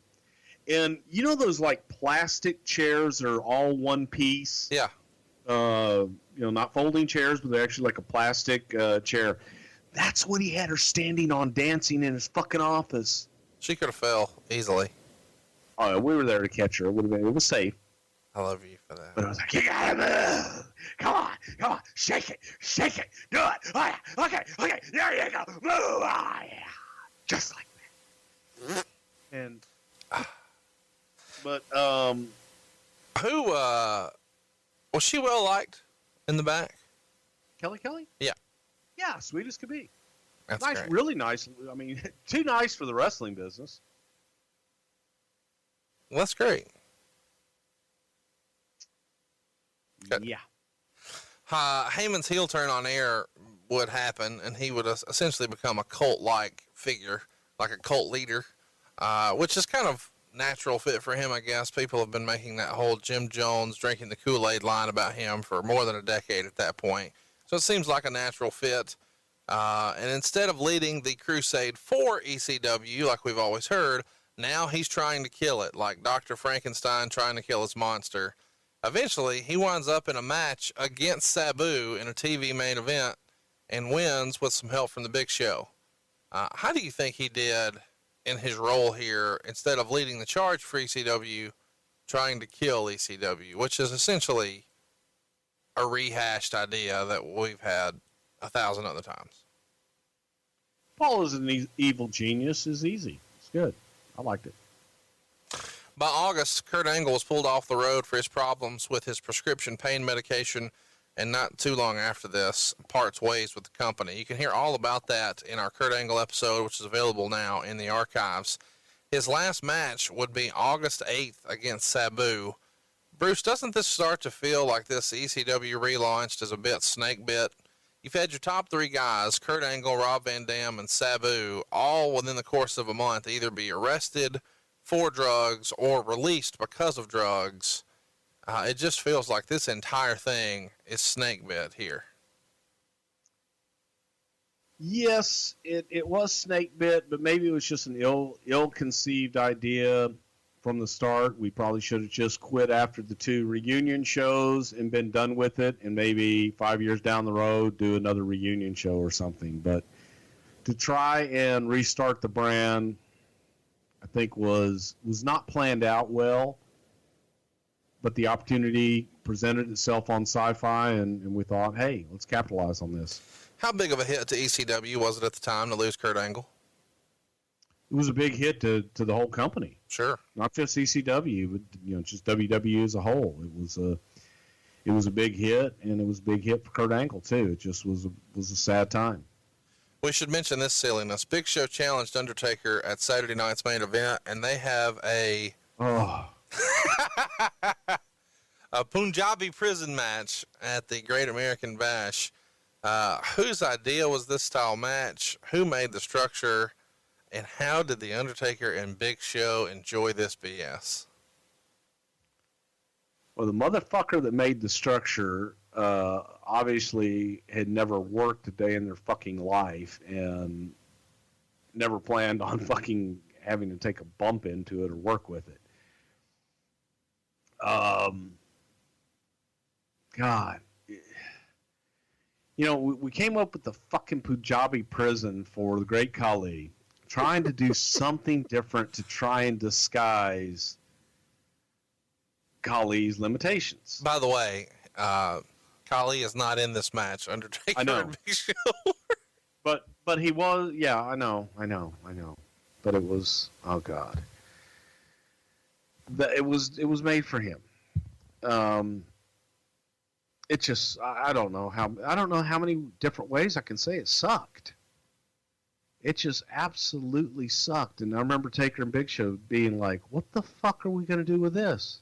And you know those like plastic chairs that are all one piece? Yeah. Not folding chairs, but they're actually like a plastic chair. That's what he had her standing on, dancing in his fucking office. She could have fell easily. Oh, we were there to catch her. It was safe. I love you for that. But I was like, you gotta move. Come on, shake it, do it. Oh, yeah. Okay, there you go. Move, oh, yeah. Just like that. And, but, who, was she well liked in the back? Kelly Kelly? Yeah. Yeah, sweet as could be. That's nice, great. really nice. I mean, too nice for the wrestling business. Well, that's great. Good. Yeah. Heyman's heel turn on air would happen, and he would essentially become a cult-like figure, like a cult leader, which is kind of natural fit for him, I guess. People have been making that whole Jim Jones drinking the Kool-Aid line about him for more than a decade at that point. So it seems like a natural fit. And instead of leading the crusade for ECW, like we've always heard, now he's trying to kill it, like Dr. Frankenstein trying to kill his monster. Eventually, he winds up in a match against Sabu in a TV main event and wins with some help from the Big Show. How do you think he did in his role here, instead of leading the charge for ECW, trying to kill ECW, which is essentially a rehashed idea that we've had 1,000 other times? Paul is an evil genius. Is easy. It's good. I liked it. By August, Kurt Angle was pulled off the road for his problems with his prescription pain medication, and not too long after this, parts ways with the company. You can hear all about that in our Kurt Angle episode, which is available now in the archives. His last match would be August 8th against Sabu. Bruce, doesn't this start to feel like this ECW relaunched is a bit snake bit? You've had your top three guys, Kurt Angle, Rob Van Dam, and Sabu, all within the course of a month either be arrested for drugs or released because of drugs. It just feels like this entire thing is snake bit here. Yes, it was snake bit, but maybe it was just an ill-conceived idea from the start. We probably should have just quit after the 2 reunion shows and been done with it, and maybe 5 years down the road do another reunion show or something. But to try and restart the brand, I think was not planned out well. But the opportunity presented itself on Sci-Fi, and we thought, hey, let's capitalize on this. How big of a hit to ECW was it at the time to lose Kurt Angle? It was a big hit to the whole company. Sure. Not just ECW, but just WWE as a whole. It was a big hit, and it was a big hit for Kurt Angle too. It just was a sad time. We should mention this silliness. Big Show challenged Undertaker at Saturday night's main event, and they have a Punjabi prison match at the Great American Bash. Whose idea was this style match? Who made the structure? And how did the Undertaker and Big Show enjoy this BS? Well, the motherfucker that made the structure obviously had never worked a day in their fucking life and never planned on fucking having to take a bump into it or work with it. God. We came up with the fucking Punjabi prison for the Great Khali, trying to do something different to try and disguise Khali's limitations. By the way, Khali is not in this match. Undertaker I know. and Big Show. But he was, yeah, I know. But it was, oh God. It was made for him. It just, I don't know how many different ways I can say it sucked. It just absolutely sucked. And I remember Taker and Big Show being like, what the fuck are we going to do with this?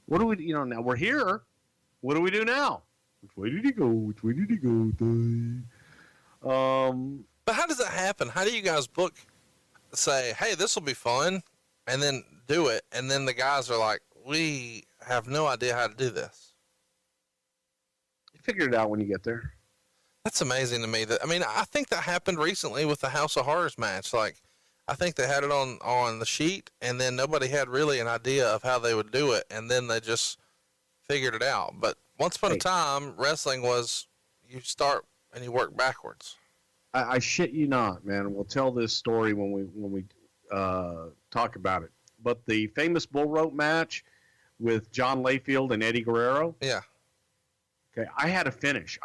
What do we, now we're here. What do we do now? Which way did he go? Which way did he go? But how does that happen? How do you guys say, hey, this will be fun, and then do it, and then the guys are like, we have no idea how to do this? You figure it out when you get there. That's amazing to me. I think that happened recently with the House of Horrors match. Like, I think they had it on the sheet, and then nobody had really an idea of how they would do it, and then they just figured it out. But once upon a time, wrestling was you start and you work backwards. I shit you not, man. We'll tell this story when we talk about it. But the famous bull rope match with John Layfield and Eddie Guerrero. Yeah. Okay, I had a finish.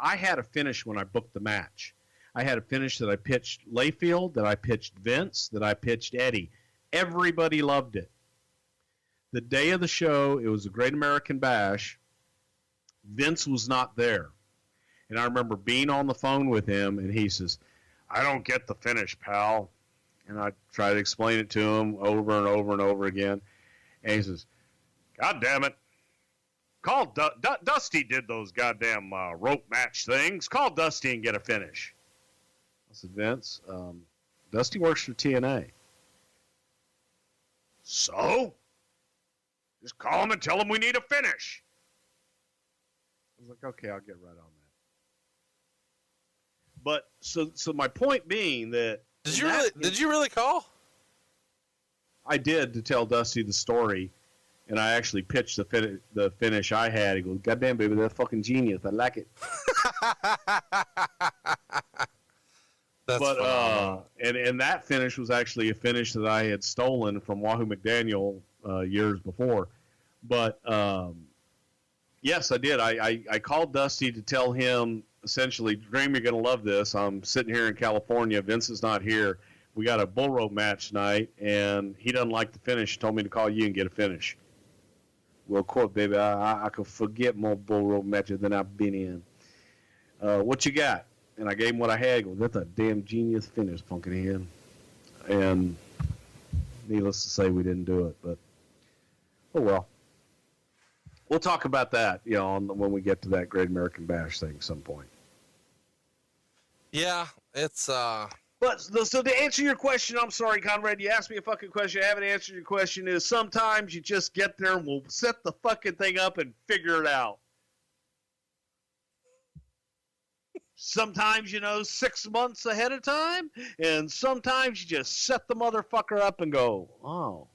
When I booked the match. I had a finish that I pitched Layfield, that I pitched Vince, that I pitched Eddie. Everybody loved it. The day of the show, it was a Great American Bash. Vince was not there. And I remember being on the phone with him, and he says, I don't get the finish, pal. And I try to explain it to him over and over and over again. And he says, God damn it. Call Dusty did those goddamn rope match things. Call Dusty and get a finish. I said, Vince, Dusty works for TNA. So? Just call him and tell him we need a finish. I was like, okay, I'll get right on that. But so my point being that did you really call? I did, to tell Dusty the story, and I actually pitched the finish I had. He goes, "Goddamn, baby, that's fucking genius. I like it." That's phenomenal. And that finish was actually a finish that I had stolen from Wahoo McDaniel years before. But yes, I did. I called Dusty to tell him, essentially, Dream, you're going to love this. I'm sitting here in California. Vince is not here. We got a bull rope match tonight, and he doesn't like the finish. He told me to call you and get a finish. Well, of course, baby, I could forget more bull rope matches than I've been in. What you got? And I gave him what I had. He goes, that's a damn genius finish, Pumpkinhead. And needless to say, we didn't do it. But, oh well. We'll talk about that, when we get to that Great American Bash thing at some point. Yeah, it's But so to answer your question, I'm sorry, Conrad, you asked me a fucking question. I haven't answered your question. Is sometimes you just get there and we'll set the fucking thing up and figure it out. Sometimes, 6 months ahead of time, and sometimes you just set the motherfucker up and go, oh,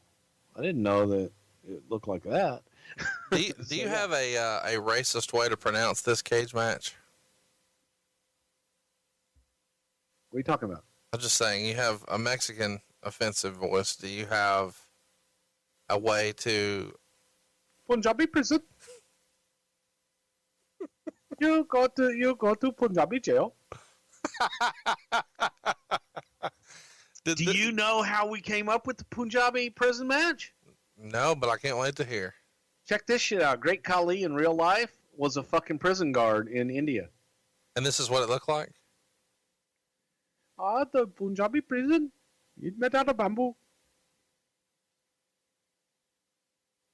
I didn't know that it looked like that. Do you have a racist way to pronounce this cage match? What are you talking about? I'm just saying, you have a Mexican offensive voice. Do you have a way to... Punjabi prison. You go to Punjabi jail. Do you know how we came up with the Punjabi prison match? No, but I can't wait to hear. Check this shit out. Great Khali in real life was a fucking prison guard in India. And this is what it looked like? The Punjabi prison. It's made out of bamboo.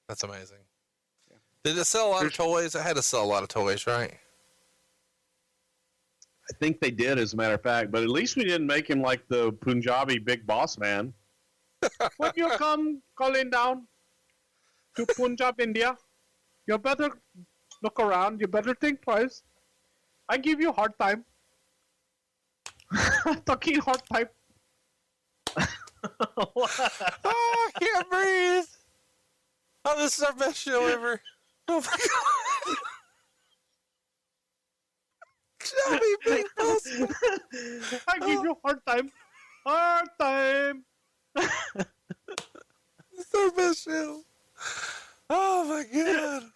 That's amazing. Yeah. Did it sell a lot of toys? It had to sell a lot of toys, right? I think they did, as a matter of fact. But at least we didn't make him like the Punjabi big boss man. When you come calling down to Punjab, India, you better look around. You better think twice. I give you a hard time. Talking hard pipe. Oh, I can't breathe. Oh, this is our best show ever. Oh my God. I give you a hard time. Hard time. It's our best show. Oh my God.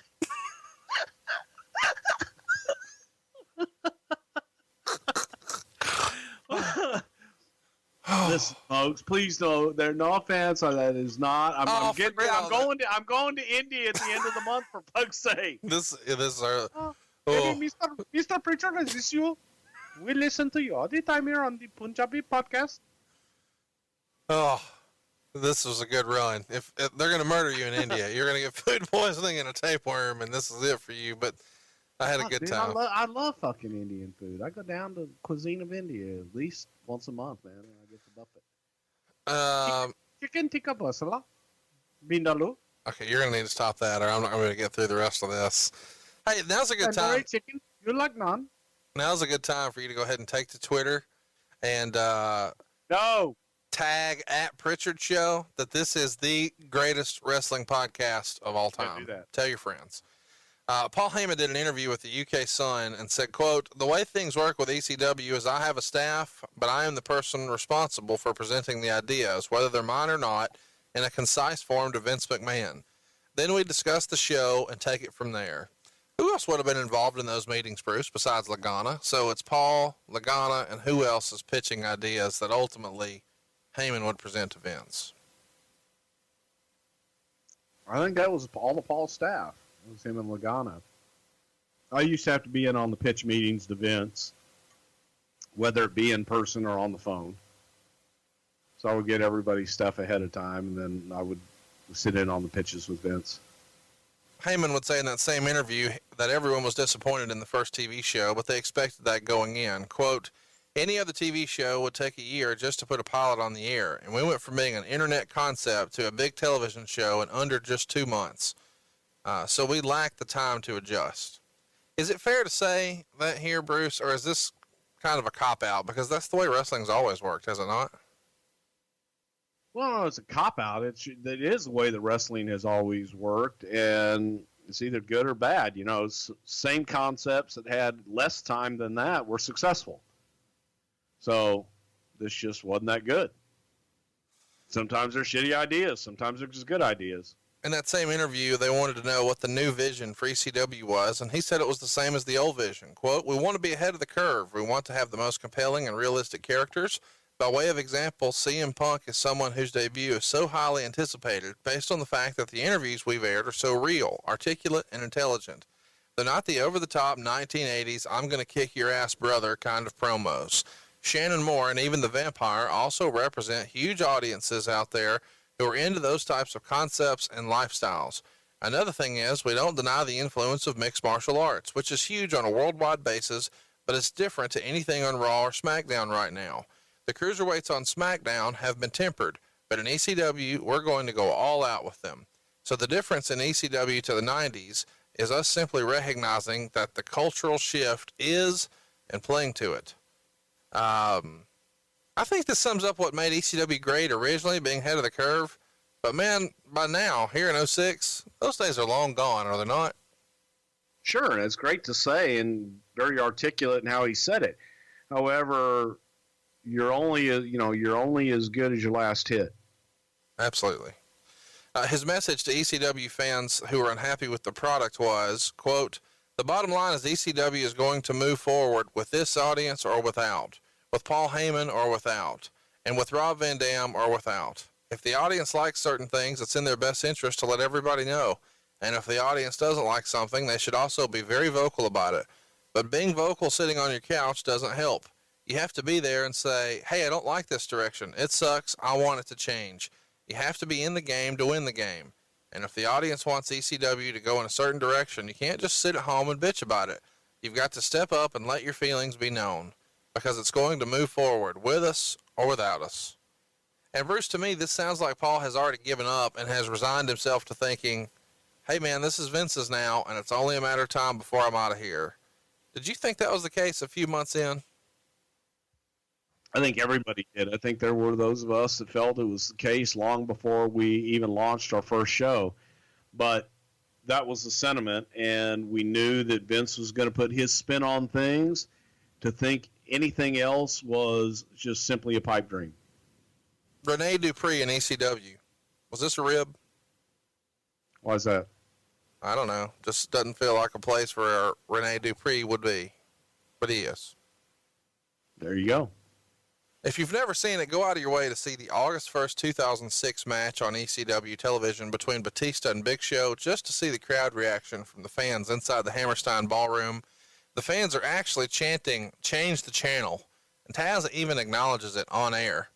Listen, folks, please no. There, no offense. That is not. I'm getting ready. I'm going to India at the end of the month, for fuck's sake. This is our. Hey, Mr. Prichard, is this you? We listen to you all the time here on the Punjabi podcast. Oh, this was a good run. If they're going to murder you in India, you're going to get food poisoning and a tapeworm, and this is it for you. But I had a good time. I love fucking Indian food. I go down to cuisine of India at least once a month, man, and I get to buff it. Chicken tikka masala, vindaloo. Okay, you're going to need to stop that, or I'm not going to get through the rest of this. Hey, now's a good time. Chicken. You like naan? Now's a good time for you to go ahead and take to Twitter and tag at Prichard Show that this is the greatest wrestling podcast of all time. Do that. Tell your friends. Paul Heyman did an interview with the UK Sun and said, quote, "The way things work with ECW is I have a staff, but I am the person responsible for presenting the ideas, whether they're mine or not, in a concise form to Vince McMahon. Then we discuss the show and take it from there." Who else would have been involved in those meetings, Bruce, besides Lagana? So it's Paul, Lagana, and who else is pitching ideas that ultimately Heyman would present to Vince? I think that was all of Paul's staff. It was him and Lagana. I used to have to be in on the pitch meetings to Vince, whether it be in person or on the phone. So I would get everybody's stuff ahead of time, and then I would sit in on the pitches with Vince. Heyman would say in that same interview that everyone was disappointed in the first TV show, but they expected that going in. Quote, "Any other TV show would take a year just to put a pilot on the air, and we went from being an internet concept to a big television show in under just 2 months. So we lack the time to adjust. Is it fair to say that here, Bruce, or is this kind of a cop-out? Because that's the way wrestling's always worked, has it not? Well, it's a cop-out. It is the way that wrestling has always worked, and it's either good or bad. You know, same concepts that had less time than that were successful. So this just wasn't that good. Sometimes they're shitty ideas. Sometimes they're just good ideas. In that same interview, they wanted to know what the new vision for ECW was, and he said it was the same as the old vision. Quote, "We want to be ahead of the curve. We want to have the most compelling and realistic characters. By way of example, CM Punk is someone whose debut is so highly anticipated based on the fact that the interviews we've aired are so real, articulate, and intelligent. They're not the over-the-top 1980s, I'm going to kick your ass, brother kind of promos. Shannon Moore and even the Vampire also represent huge audiences out there who are into those types of concepts and lifestyles. Another thing is, we don't deny the influence of mixed martial arts, which is huge on a worldwide basis, but it's different to anything on Raw or SmackDown right now. The cruiserweights on SmackDown have been tempered, but in ECW, we're going to go all out with them. So the difference in ECW to the 90s is us simply recognizing that the cultural shift is and playing to it." I think this sums up what made ECW great originally, being ahead of the curve. But man, by now, here in 06, those days are long gone, are they not? Sure, and it's great to say and very articulate in how he said it. However, you're only as good as your last hit. Absolutely. His message to ECW fans who are unhappy with the product was, quote, "The bottom line is ECW is going to move forward with this audience or without, with Paul Heyman or without, and with Rob Van Dam or without. If the audience likes certain things, it's in their best interest to let everybody know. And if the audience doesn't like something, they should also be very vocal about it. But being vocal sitting on your couch doesn't help. You have to be there and say, hey, I don't like this direction. It sucks. I want it to change. You have to be in the game to win the game. And if the audience wants ECW to go in a certain direction, you can't just sit at home and bitch about it. You've got to step up and let your feelings be known, because it's going to move forward with us or without us." And Bruce, to me, this sounds like Paul has already given up and has resigned himself to thinking, hey man, this is Vince's now, and it's only a matter of time before I'm out of here. Did you think that was the case a few months in? I think everybody did. I think there were those of us that felt it was the case long before we even launched our first show. But that was the sentiment, and we knew that Vince was going to put his spin on things. To think anything else was just simply a pipe dream. Rene Dupree in ECW. Was this a rib? Why is that? I don't know. Just doesn't feel like a place where Rene Dupree would be. But he is. There you go. If you've never seen it, go out of your way to see the August 1st, 2006 match on ECW television between Batista and Big Show, just to see the crowd reaction from the fans inside the Hammerstein Ballroom. The fans are actually chanting, "Change the channel," and Taz even acknowledges it on air.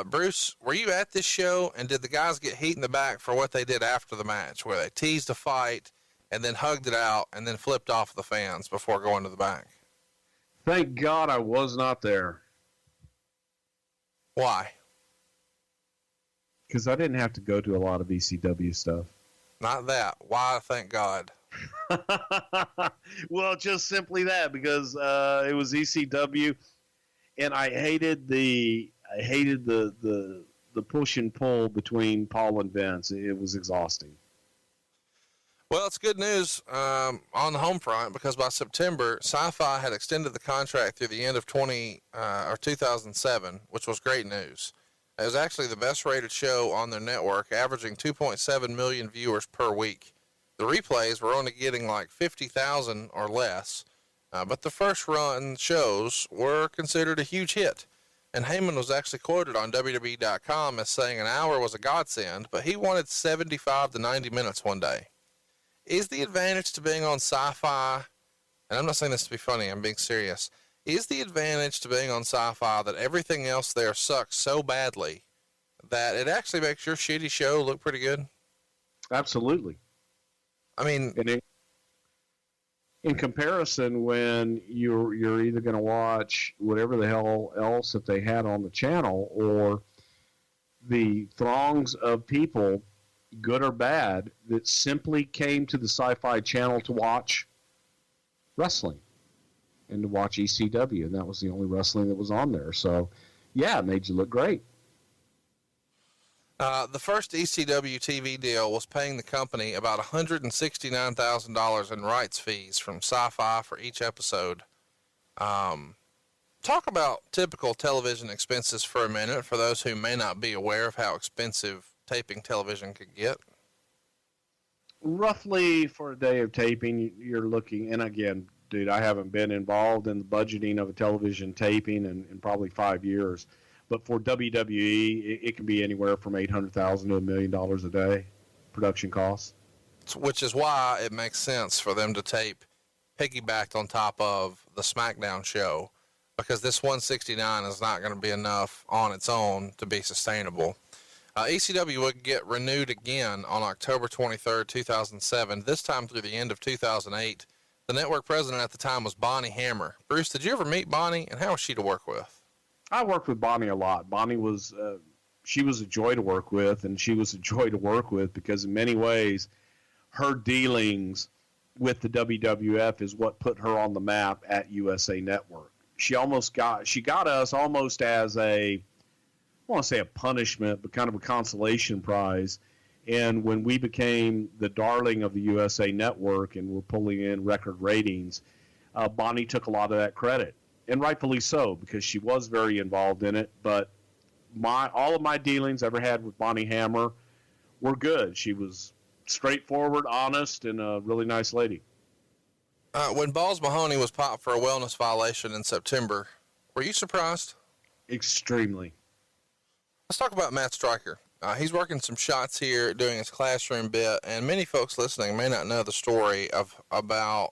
Bruce, were you at this show, and did the guys get heat in the back for what they did after the match, where they teased a fight and then hugged it out and then flipped off the fans before going to the back? Thank God I was not there. Why? Because I didn't have to go to a lot of ECW stuff. Not that. Why, thank God? Well, just simply that, because it was ECW, and I hated the push and pull between Paul and Vince. It was exhausting. Well, it's good news on the home front, because by September, Sci-Fi had extended the contract through the end of 2007, which was great news. It was actually the best rated show on their network, averaging 2.7 million viewers per week. The replays were only getting like 50,000 or less, but the first run shows were considered a huge hit. And Heyman was actually quoted on WWE.com as saying an hour was a godsend, but he wanted 75 to 90 minutes one day. Is the advantage to being on Sci-Fi, and I'm not saying this to be funny, I'm being serious, is the advantage to being on Sci-Fi that everything else there sucks so badly that it actually makes your shitty show look pretty good? Absolutely. I mean, in comparison, when you're either going to watch whatever the hell else that they had on the channel, or the throngs of people good or bad, that simply came to the Sci-Fi Channel to watch wrestling and to watch ECW, and that was the only wrestling that was on there. So, yeah, it made you look great. The first ECW TV deal was paying the company about $169,000 in rights fees from Sci-Fi for each episode. Talk about typical television expenses for a minute for those who may not be aware of how expensive taping television could get. Roughly for a day of taping, you're looking, and again, dude, I haven't been involved in the budgeting of a television taping in probably 5 years. But for WWE, it can be anywhere from $800,000 to $1 million a day production costs. Which is why it makes sense for them to tape piggybacked on top of the SmackDown show, because this 169 is not going to be enough on its own to be sustainable. ECW would get renewed again on October 23rd, 2007, this time through the end of 2008. The network president at the time was Bonnie Hammer. Bruce, did you ever meet Bonnie, and how was she to work with? I worked with Bonnie a lot. Bonnie was, she was a joy to work with, and she was a joy to work with because in many ways, her dealings with the WWF is what put her on the map at USA Network. She got us almost as a, I want to say a punishment, but kind of a consolation prize. And when we became the darling of the USA Network and were pulling in record ratings, Bonnie took a lot of that credit. And rightfully so, because she was very involved in it. But all of my dealings ever had with Bonnie Hammer were good. She was straightforward, honest, and a really nice lady. When Balls Mahoney was popped for a wellness violation in September, were you surprised? Extremely. Let's talk about Matt Stryker. He's working some shots here, doing his classroom bit, and many folks listening may not know the story about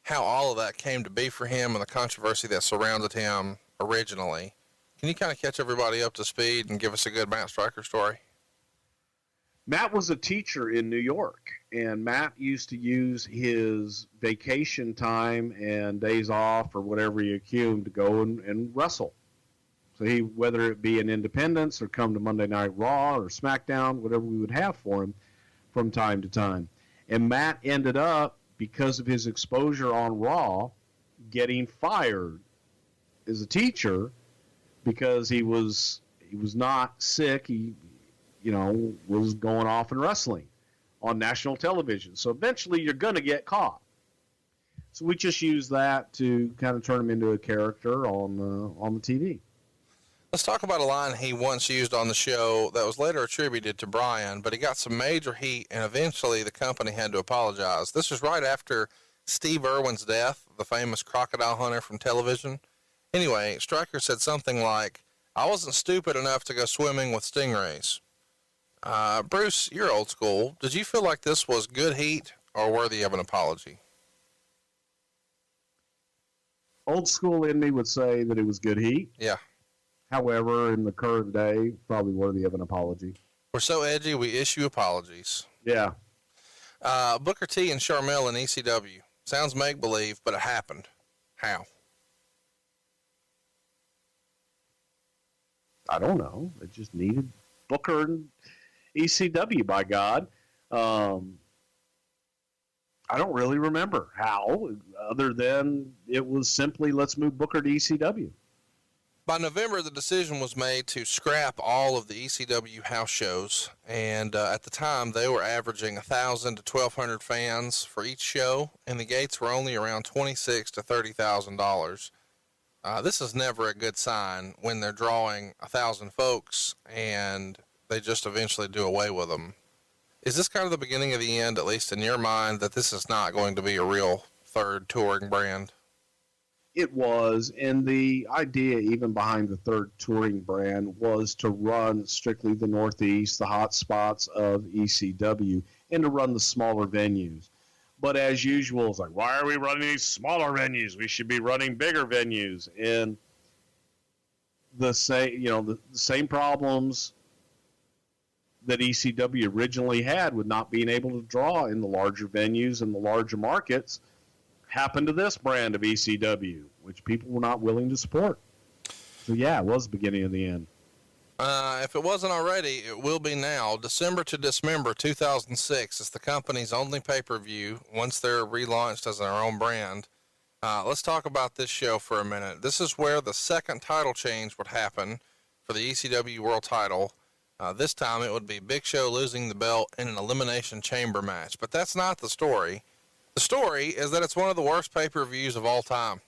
how all of that came to be for him and the controversy that surrounded him originally. Can you kind of catch everybody up to speed and give us a good Matt Stryker story? Matt was a teacher in New York, and Matt used to use his vacation time and days off or whatever he accrued to go and wrestle. So whether it be in Independence or come to Monday Night Raw or SmackDown, whatever we would have for him from time to time. And Matt ended up, because of his exposure on Raw, getting fired as a teacher because he was not sick. He, was going off and wrestling on national television. So eventually you're going to get caught. So we just use that to kind of turn him into a character on the TV. Let's talk about a line he once used on the show that was later attributed to Brian, but he got some major heat, and eventually the company had to apologize. This was right after Steve Irwin's death, the famous crocodile hunter from television. Anyway, Stryker said something like, "I wasn't stupid enough to go swimming with stingrays." Bruce, you're old school. Did you feel like this was good heat or worthy of an apology? Old school in me would say that it was good heat. Yeah. However, in the current day, probably worthy of an apology. We're so edgy, we issue apologies. Yeah. Booker T and Sharmell in ECW. Sounds make-believe, but it happened. How? I don't know. It just needed Booker and ECW, by God. I don't really remember how, other than it was simply, let's move Booker to ECW. By November, the decision was made to scrap all of the ECW house shows, and at the time, they were averaging 1,000 to 1,200 fans for each show, and the gates were only around $26,000 to $30,000. This is never a good sign when they're drawing 1,000 folks, and they just eventually do away with them. Is this kind of the beginning of the end, at least in your mind, that this is not going to be a real third touring brand? It was, and the idea even behind the third touring brand was to run strictly the Northeast, the hot spots of ECW, and to run the smaller venues. But as usual, it's like, why are we running these smaller venues? We should be running bigger venues. And the same problems that ECW originally had with not being able to draw in the larger venues and the larger markets happened to this brand of ECW, which people were not willing to support. So yeah, it was the beginning of the end. If it wasn't already, it will be now. December to Dismember 2006 is the company's only pay-per-view once they're relaunched as their own brand. Let's talk about this show for a minute. This is where the second title change would happen for the ECW World title. This time it would be Big Show losing the belt in an Elimination Chamber match. But that's not the story. The story is that it's one of the worst pay-per-views of all time.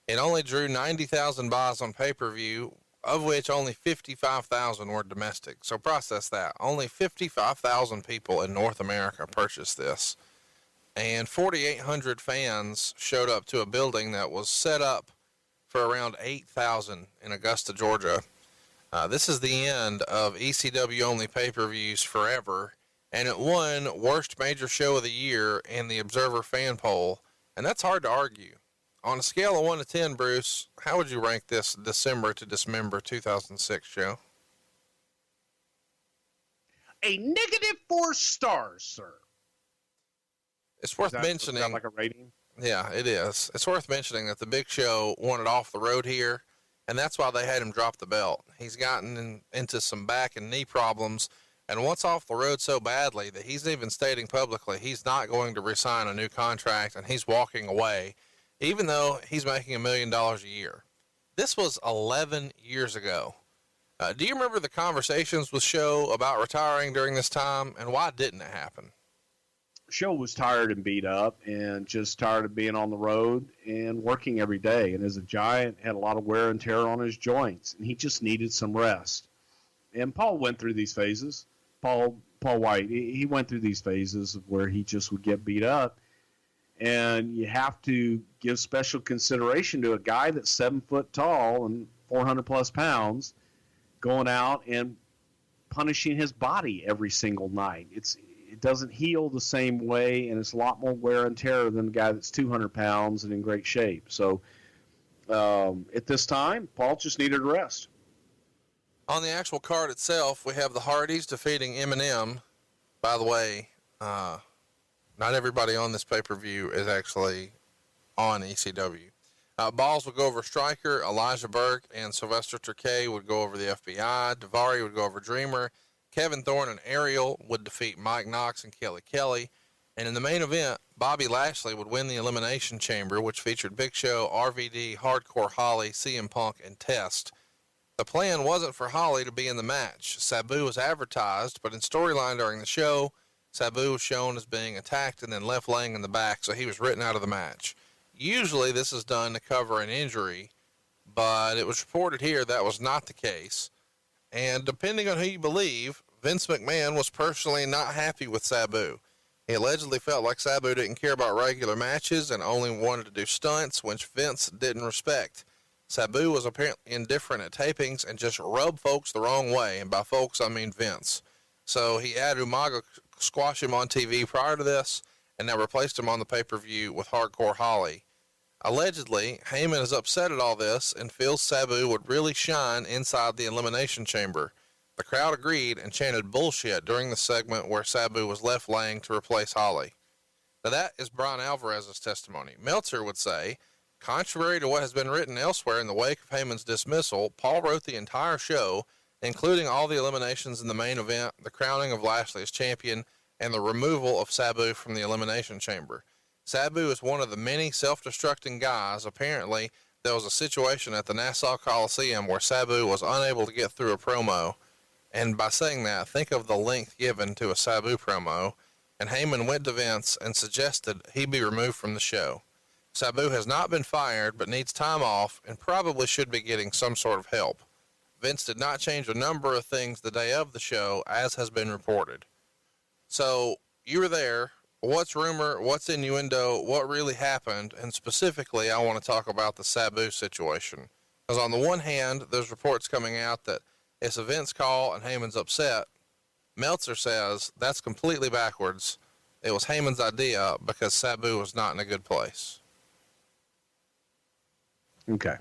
It only drew 90,000 buys on pay-per-view, of which only 55,000 were domestic. So process that. Only 55,000 people in North America purchased this. And 4,800 fans showed up to a building that was set up for around 8,000 in Augusta, Georgia. This is the end of ECW only pay-per-views forever, and it won Worst Major Show of the Year in the Observer fan poll, and that's hard to argue. On a scale of 1 to 10, Bruce, how would you rank this December to Dismember 2006 show? A -4 stars, sir. It's worth mentioning. Is that like a rating? Yeah, it is. It's worth mentioning that the Big Show wanted off the road here, and that's why they had him drop the belt. He's gotten into some back and knee problems, and wants off the road so badly that he's even stating publicly he's not going to resign a new contract, and he's walking away, even though he's making $1 million a year. This was 11 years ago. Do you remember the conversations with Show about retiring during this time, and why didn't it happen? Show was tired and beat up and just tired of being on the road and working every day. And as a giant, had a lot of wear and tear on his joints, and he just needed some rest. And Paul went through these phases. Paul White, he went through these phases where he just would get beat up. And you have to give special consideration to a guy that's 7 foot tall and 400 plus pounds going out and punishing his body every single night. It doesn't heal the same way, and it's a lot more wear and tear than the guy that's 200 pounds and in great shape. So at this time, Paul just needed a rest. On the actual card itself, we have the Hardys defeating M&M. By the way, not everybody on this pay-per-view is actually on ECW. Balls would go over Stryker, Elijah Burke, and Sylvester Terkay would go over the FBI. Daivari would go over Dreamer. Kevin Thorne and Ariel would defeat Mike Knox and Kelly Kelly. And in the main event, Bobby Lashley would win the Elimination Chamber, which featured Big Show, RVD, Hardcore Holly, CM Punk, and Test. The plan wasn't for Holly to be in the match. Sabu was advertised, but in storyline during the show, Sabu was shown as being attacked and then left laying in the back, so he was written out of the match. Usually this is done to cover an injury, but it was reported here that was not the case. And depending on who you believe, Vince McMahon was personally not happy with Sabu. He allegedly felt like Sabu didn't care about regular matches and only wanted to do stunts, which Vince didn't respect. Sabu was apparently indifferent at tapings and just rubbed folks the wrong way, and by folks I mean Vince. So he had Umaga squash him on TV prior to this, and now replaced him on the pay-per-view with Hardcore Holly. Allegedly, Heyman is upset at all this and feels Sabu would really shine inside the Elimination Chamber. The crowd agreed and chanted bullshit during the segment where Sabu was left laying to replace Holly. Now that is Brian Alvarez's testimony. Meltzer would say, contrary to what has been written elsewhere in the wake of Heyman's dismissal, Paul wrote the entire show, including all the eliminations in the main event, the crowning of Lashley as champion, and the removal of Sabu from the Elimination Chamber. Sabu is one of the many self-destructing guys. Apparently, there was a situation at the Nassau Coliseum where Sabu was unable to get through a promo. And by saying that, think of the length given to a Sabu promo. And Heyman went to Vince and suggested he be removed from the show. Sabu has not been fired, but needs time off and probably should be getting some sort of help. Vince did not change a number of things the day of the show, as has been reported. So, you were there. What's rumor? What's innuendo? What really happened? And specifically, I want to talk about the Sabu situation. Because on the one hand, there's reports coming out that it's a Vince call and Heyman's upset. Meltzer says that's completely backwards. It was Heyman's idea because Sabu was not in a good place. Okay.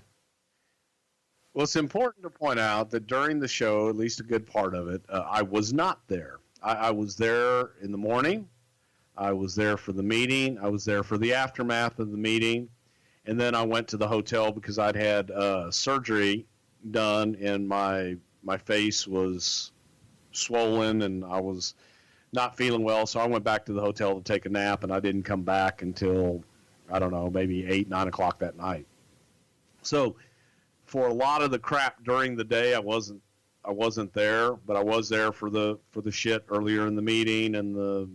Well, it's important to point out that during the show, at least a good part of it, I was not there. I was there in the morning. I was there for the meeting. I was there for the aftermath of the meeting. And then I went to the hotel because I'd had surgery done in my my face was swollen and I was not feeling well. So I went back to the hotel to take a nap, and I didn't come back until, I don't know, maybe 8, 9 o'clock that night. So for a lot of the crap during the day, I wasn't there, but I was there for the shit earlier in the meeting and the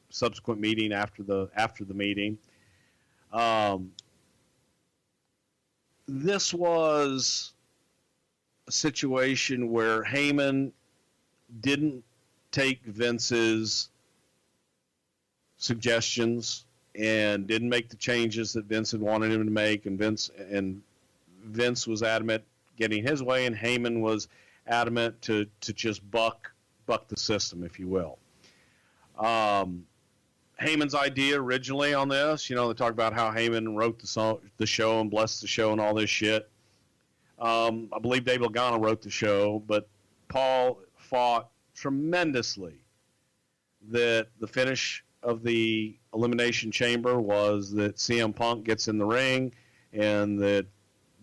subsequent meeting after the meeting. This was a situation where Heyman didn't take Vince's suggestions and didn't make the changes that Vince had wanted him to make, and Vince was adamant getting his way, and Heyman was adamant to just buck the system, if you will. Heyman's idea originally on this, they talk about how Heyman wrote the show and blessed the show and all this shit. I believe Dave Lagana wrote the show, but Paul fought tremendously that the finish of the Elimination Chamber was that CM Punk gets in the ring and that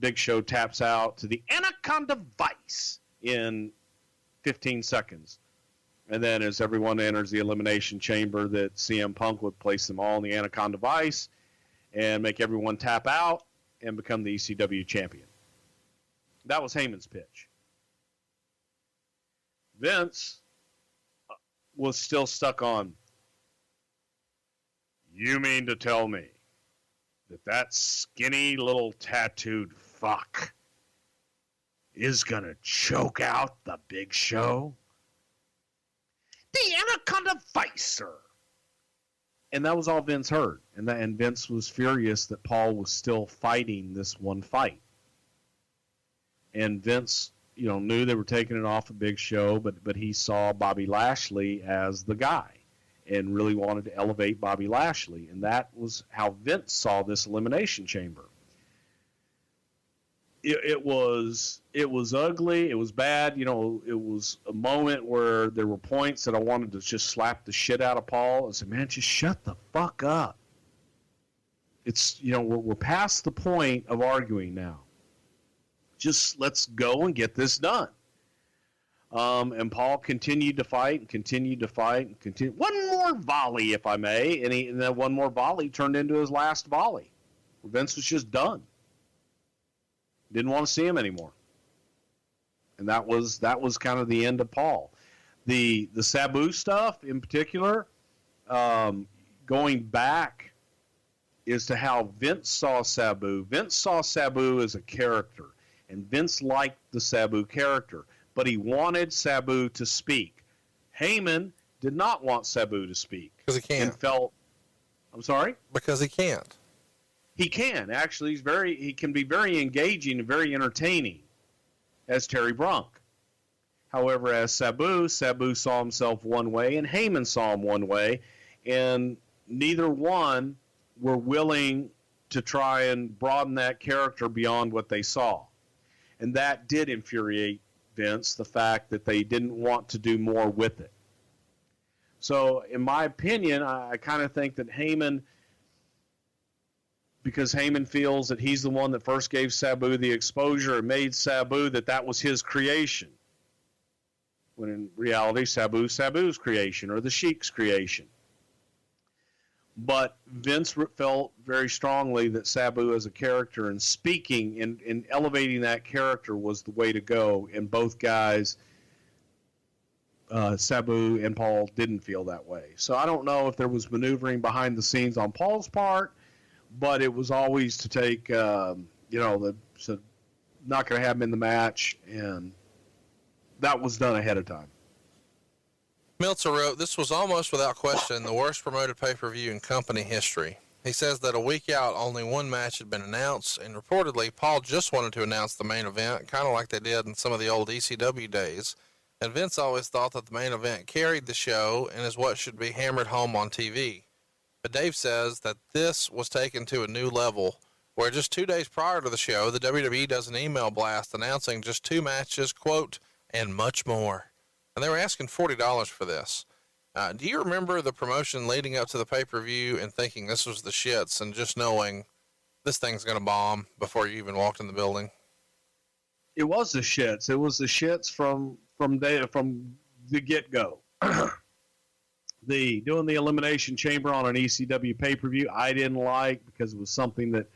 Big Show taps out to the Anaconda Vice in 15 seconds. And then as everyone enters the Elimination Chamber, that CM Punk would place them all in the Anaconda Vice and make everyone tap out and become the ECW champion. That was Heyman's pitch. Vince was still stuck on, you mean to tell me that skinny little tattooed fuck is going to choke out the Big Show? The Anaconda Vice, sir. And that was all Vince heard. And Vince was furious that Paul was still fighting this one fight. And Vince, knew they were taking it off a Big Show, but he saw Bobby Lashley as the guy and really wanted to elevate Bobby Lashley. And that was how Vince saw this Elimination Chamber. It was ugly. It was bad. It was a moment where there were points that I wanted to just slap the shit out of Paul and say, man, just shut the fuck up. It's, we're past the point of arguing now. Just let's go and get this done. And Paul continued to fight and continued to fight and continued. One more volley, if I may. And then one more volley turned into his last volley. Vince was just done. Didn't want to see him anymore. And that was kind of the end of Paul. The Sabu stuff in particular, going back is to how Vince saw Sabu. Vince saw Sabu as a character, and Vince liked the Sabu character, but he wanted Sabu to speak. Heyman did not want Sabu to speak. Because he can't. I'm sorry? Because he can't. He can. Actually, he can be very engaging and very entertaining as Terry Brunk. However, as Sabu saw himself one way and Heyman saw him one way, and neither one were willing to try and broaden that character beyond what they saw. And that did infuriate Vince, the fact that they didn't want to do more with it. So, in my opinion, I kind of think that Heyman, because Heyman feels that he's the one that first gave Sabu the exposure and made Sabu that was his creation. When in reality, Sabu's creation, or the Sheik's creation. But Vince felt very strongly that Sabu as a character and speaking and elevating that character was the way to go. And both guys, Sabu and Paul, didn't feel that way. So I don't know if there was maneuvering behind the scenes on Paul's part, but it was always to take, not going to have him in the match, and that was done ahead of time. Meltzer wrote, this was almost without question the worst promoted pay-per-view in company history. He says that a week out, only one match had been announced, and reportedly, Paul just wanted to announce the main event, kind of like they did in some of the old ECW days. And Vince always thought that the main event carried the show and is what should be hammered home on TV. But Dave says that this was taken to a new level, where just 2 days prior to the show, the WWE does an email blast announcing just 2 matches, quote, and much more. And they were asking $40 for this. Do you remember the promotion leading up to the pay-per-view and thinking this was the shits and just knowing this thing's going to bomb before you even walked in the building? It was the shits. It was the shits from the get go. Doing the Elimination Chamber on an ECW pay per view, I didn't like because it was something that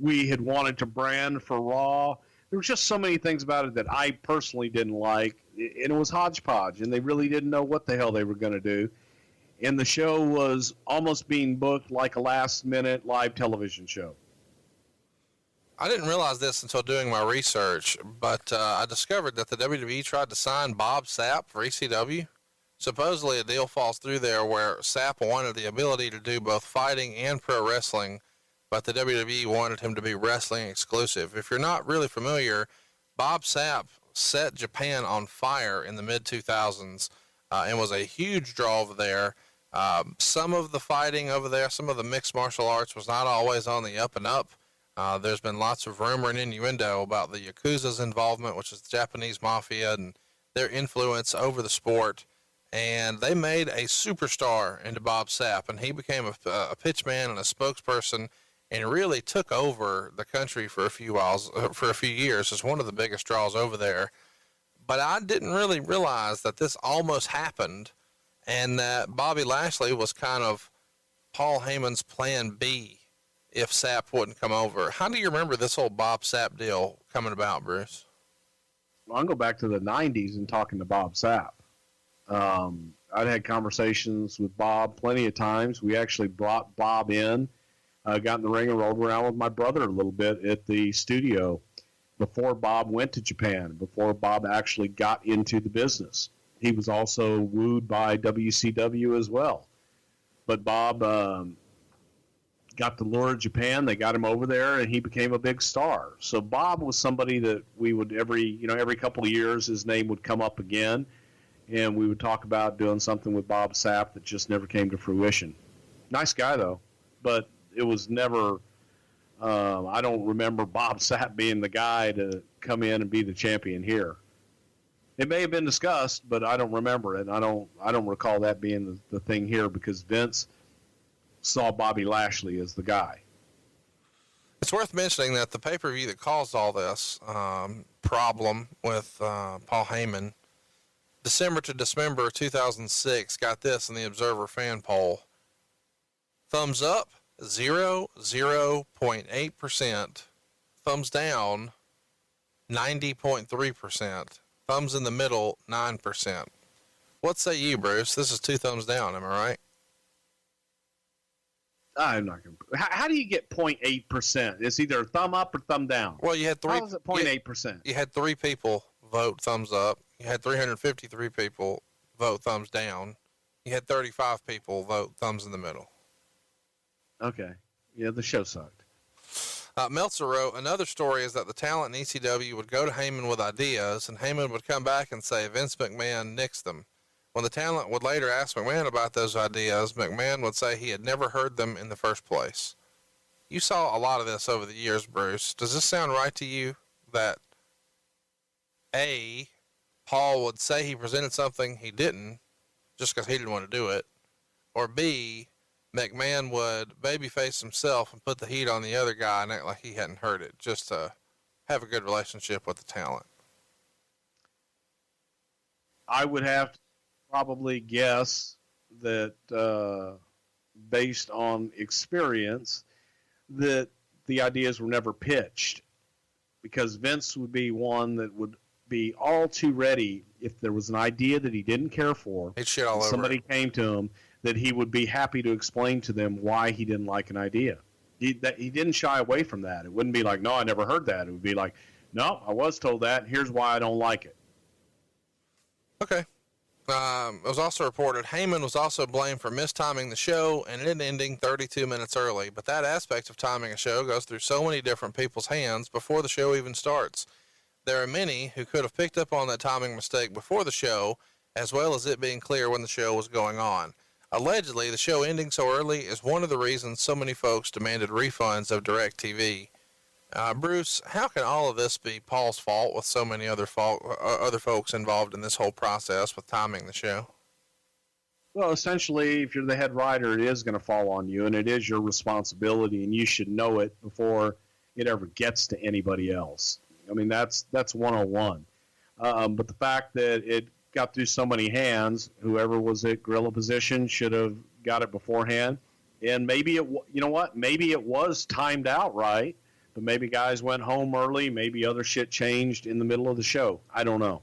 we had wanted to brand for Raw. There was just so many things about it that I personally didn't like, and it was hodgepodge, and they really didn't know what the hell they were going to do. And the show was almost being booked like a last-minute live television show. I didn't realize this until doing my research, but I discovered that the WWE tried to sign Bob Sapp for ECW. Supposedly a deal falls through there where Sapp wanted the ability to do both fighting and pro wrestling, but the WWE wanted him to be wrestling exclusive. If you're not really familiar, Bob Sapp set Japan on fire in the mid-2000s and was a huge draw over there. Some of the fighting over there, some of the mixed martial arts was not always on the up and up. There's been lots of rumor and innuendo about the Yakuza's involvement, which is the Japanese mafia, and their influence over the sport. And they made a superstar into Bob Sapp, and he became a pitchman and a spokesperson, and really took over the country for a few years as one of the biggest draws over there. But I didn't really realize that this almost happened, and that Bobby Lashley was kind of Paul Heyman's plan B if Sapp wouldn't come over. How do you remember this whole Bob Sapp deal coming about, Bruce? Well, I'll go back to the 90s and talking to Bob Sapp. I'd had conversations with Bob plenty of times. We actually brought Bob in, got in the ring and rolled around with my brother a little bit at the studio before Bob went to Japan, before Bob actually got into the business. He was also wooed by WCW as well. But Bob got the lure of Japan. They got him over there, and he became a big star. So Bob was somebody that we would every couple of years, his name would come up again, and we would talk about doing something with Bob Sapp that just never came to fruition. Nice guy, though, but it was never I don't remember Bob Sapp being the guy to come in and be the champion here. It may have been discussed, but I don't remember it. I don't recall that being the thing here, because Vince saw Bobby Lashley as the guy. It's worth mentioning that the pay-per-view that caused all this problem with Paul Heyman, December to Dismember 2006, got this in the Observer fan poll. Thumbs up, 0.8%. Thumbs down, 90.3%. Thumbs in the middle, 9%. What say you, Bruce? This is 2 thumbs down, am I right? I'm not going to. How do you get 0.8%? It's either thumb up or thumb down. Well, you had three. How is it 0.8%? You had 3 people vote thumbs up. You had 353 people vote thumbs down. You had 35 people vote thumbs in the middle. Okay. Yeah, the show sucked. Meltzer wrote, another story is that the talent in ECW would go to Heyman with ideas, and Heyman would come back and say Vince McMahon nixed them. When the talent would later ask McMahon about those ideas, McMahon would say he had never heard them in the first place. You saw a lot of this over the years, Bruce. Does this sound right to you, that A, Paul would say he presented something he didn't just because he didn't want to do it, or B, McMahon would babyface himself and put the heat on the other guy and act like he hadn't heard it, just to have a good relationship with the talent? I would have to probably guess that based on experience, that the ideas were never pitched, because Vince would be one that would be all too ready if there was an idea that he didn't care for. He'd shit all over somebody it. Came to him, that he would be happy to explain to them why he didn't like an idea. He didn't shy away from that. It wouldn't be like, no, I never heard that. It would be like, no, I was told that, and here's why I don't like it. Okay. It was also reported Heyman was also blamed for mistiming the show and it ending 32 minutes early, but that aspect of timing a show goes through so many different people's hands before the show even starts. There are many who could have picked up on that timing mistake before the show, as well as it being clear when the show was going on. Allegedly, the show ending so early is one of the reasons so many folks demanded refunds of DirecTV. Bruce, how can all of this be Paul's fault with so many other folks involved in this whole process with timing the show? Well, essentially, if you're the head writer, it is going to fall on you, and it is your responsibility, and you should know it before it ever gets to anybody else. I mean, that's 101. But the fact that it got through so many hands, whoever was at gorilla position should have got it beforehand. And maybe you know what? Maybe it was timed out right, but maybe guys went home early. Maybe other shit changed in the middle of the show. I don't know.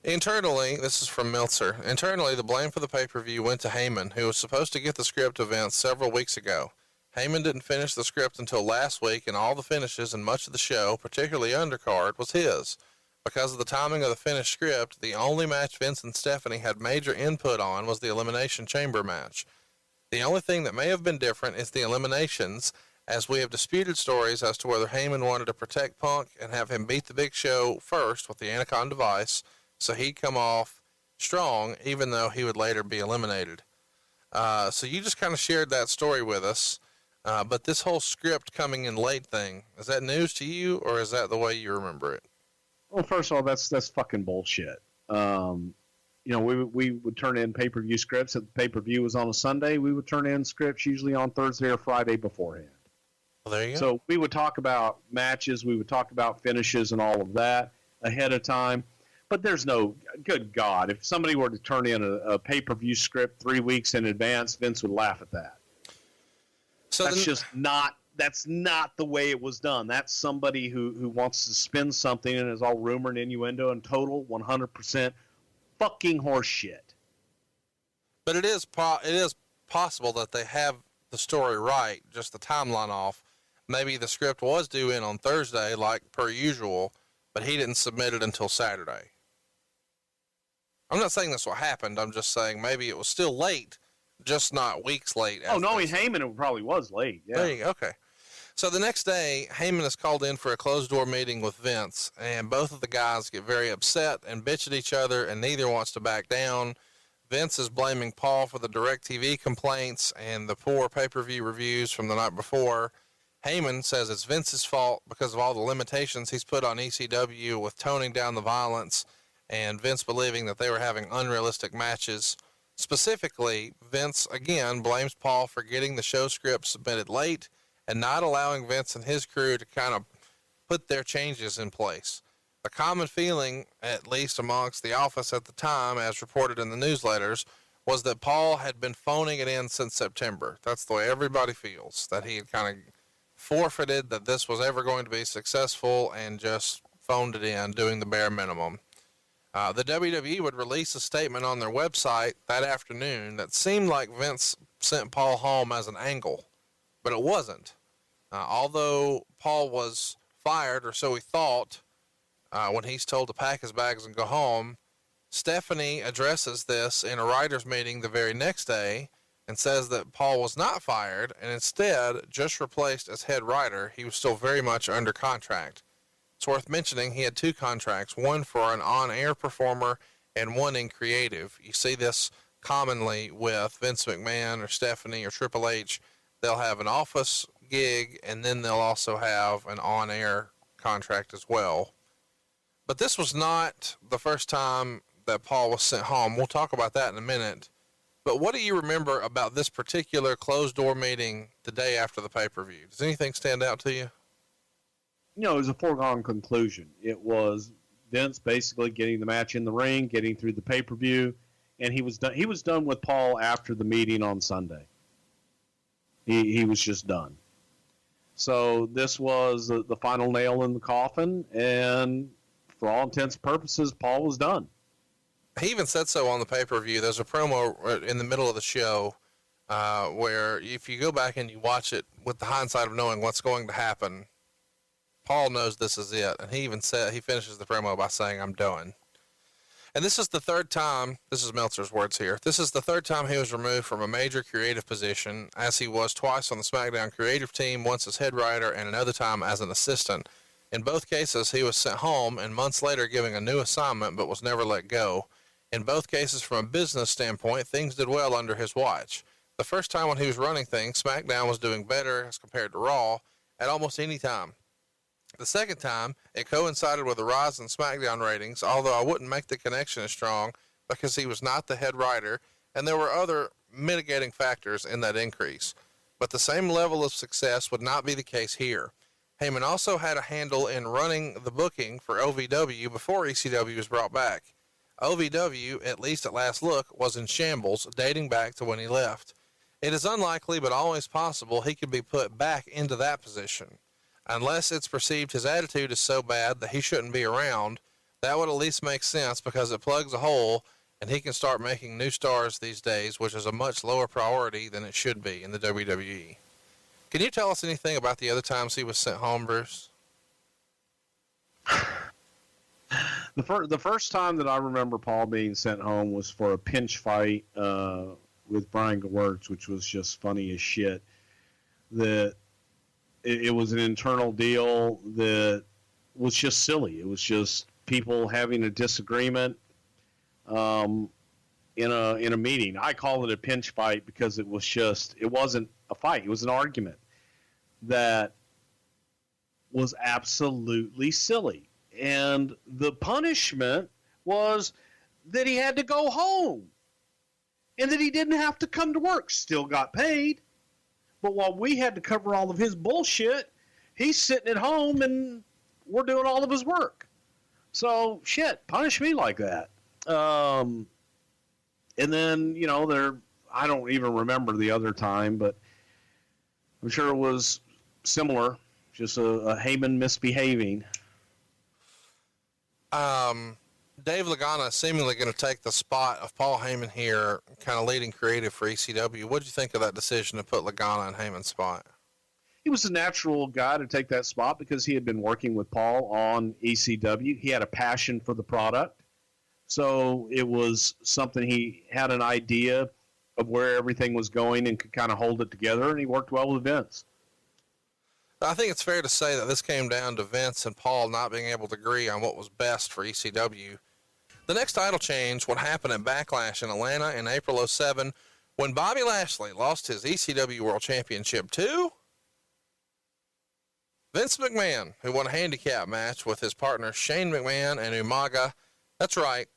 Internally, this is from Meltzer. Internally, the blame for the pay-per-view went to Heyman, who was supposed to get the script of events several weeks ago. Heyman didn't finish the script until last week, and all the finishes and much of the show, particularly undercard, was his. Because of the timing of the finished script, the only match Vince and Stephanie had major input on was the Elimination Chamber match. The only thing that may have been different is the eliminations, as we have disputed stories as to whether Heyman wanted to protect Punk and have him beat the Big Show first with the Anaconda device, so he'd come off strong, even though he would later be eliminated. So you just kind of shared that story with us. But this whole script coming in late thing, is that news to you, or is that the way you remember it? Well, first of all, that's fucking bullshit. You know, we would turn in pay-per-view scripts. If the pay-per-view was on a Sunday, we would turn in scripts usually on Thursday or Friday beforehand. Well, there you go. So we would talk about matches, we would talk about finishes and all of that ahead of time. But there's no, good God, if somebody were to turn in a pay-per-view script 3 weeks in advance, Vince would laugh at that. So that's not the way it was done. That's somebody who wants to spin something and is all rumor and innuendo and total 100% fucking horse shit. But it is possible that they have the story right, just the timeline off. Maybe the script was due in on Thursday, like per usual, but he didn't submit it until Saturday. I'm not saying that's what happened. I'm just saying maybe it was still late, just not weeks late. Oh, knowing Heyman, it probably was late. Yeah. There you go. Okay. So the next day, Heyman is called in for a closed-door meeting with Vince, and both of the guys get very upset and bitch at each other, and neither wants to back down. Vince is blaming Paul for the DirecTV complaints and the poor pay-per-view reviews from the night before. Heyman says it's Vince's fault because of all the limitations he's put on ECW with toning down the violence, and Vince believing that they were having unrealistic matches. Specifically, Vince, again, blames Paul for getting the show script submitted late and not allowing Vince and his crew to kind of put their changes in place. The common feeling, at least amongst the office at the time, as reported in the newsletters, was that Paul had been phoning it in since September. That's the way everybody feels, that he had kind of forfeited that this was ever going to be successful and just phoned it in, doing the bare minimum. The WWE would release a statement on their website that afternoon that seemed like Vince sent Paul home as an angle, but it wasn't. Although Paul was fired, or so he thought, when he's told to pack his bags and go home, Stephanie addresses this in a writer's meeting the very next day and says that Paul was not fired and instead just replaced as head writer. He was still very much under contract. It's worth mentioning he had two contracts, one for an on-air performer and one in creative. You see this commonly with Vince McMahon or Stephanie or Triple H. They'll have an office gig and then they'll also have an on-air contract as well. But this was not the first time that Paul was sent home. We'll talk about that in a minute. But what do you remember about this particular closed-door meeting the day after the pay-per-view? Does anything stand out to you? You know, it was a foregone conclusion. It was Vince basically getting the match in the ring, getting through the pay-per-view, and he was done. He was done with Paul after the meeting on Sunday. He was just done. So this was the final nail in the coffin, and for all intents and purposes, Paul was done. He even said so on the pay-per-view. There's a promo in the middle of the show where if you go back and you watch it with the hindsight of knowing what's going to happen, Paul knows this is it. And he even said, he finishes the promo by saying, "I'm done." And this is the third time, this is Meltzer's words here, this is the third time he was removed from a major creative position, as he was twice on the SmackDown creative team, once as head writer and another time as an assistant. In both cases, he was sent home and months later given a new assignment, but was never let go. In both cases, from a business standpoint, things did well under his watch. The first time when he was running things, SmackDown was doing better as compared to Raw at almost any time. The second time, it coincided with a rise in SmackDown ratings, although I wouldn't make the connection as strong because he was not the head writer, and there were other mitigating factors in that increase. But the same level of success would not be the case here. Heyman also had a handle in running the booking for OVW before ECW was brought back. OVW, at least at last look, was in shambles, dating back to when he left. It is unlikely, but always possible, he could be put back into that position. Unless it's perceived his attitude is so bad that he shouldn't be around, that would at least make sense because it plugs a hole and he can start making new stars these days, which is a much lower priority than it should be in the WWE. Can you tell us anything about the other times he was sent home, Bruce? The first time that I remember Paul being sent home was for a pinch fight with Brian Gewirtz, which was just funny as shit. It was an internal deal that was just silly. It was just people having a disagreement in a meeting. I call it a pinch fight because it wasn't a fight. It was an argument that was absolutely silly. And the punishment was that he had to go home and that he didn't have to come to work. Still got paid. But while we had to cover all of his bullshit, he's sitting at home and we're doing all of his work. So, shit, punish me like that. And then, I don't even remember the other time, but I'm sure it was similar, just a Heyman misbehaving. Dave Lagana is seemingly going to take the spot of Paul Heyman here, kind of leading creative for ECW. What did you think of that decision to put Lagana in Heyman's spot? He was a natural guy to take that spot because he had been working with Paul on ECW. He had a passion for the product. So it was something he had an idea of where everything was going and could kind of hold it together, and he worked well with Vince. I think it's fair to say that this came down to Vince and Paul not being able to agree on what was best for ECW. The next title change would happen at Backlash in Atlanta in April '07 when Bobby Lashley lost his ECW World Championship to Vince McMahon, who won a handicap match with his partners Shane McMahon and Umaga. That's right.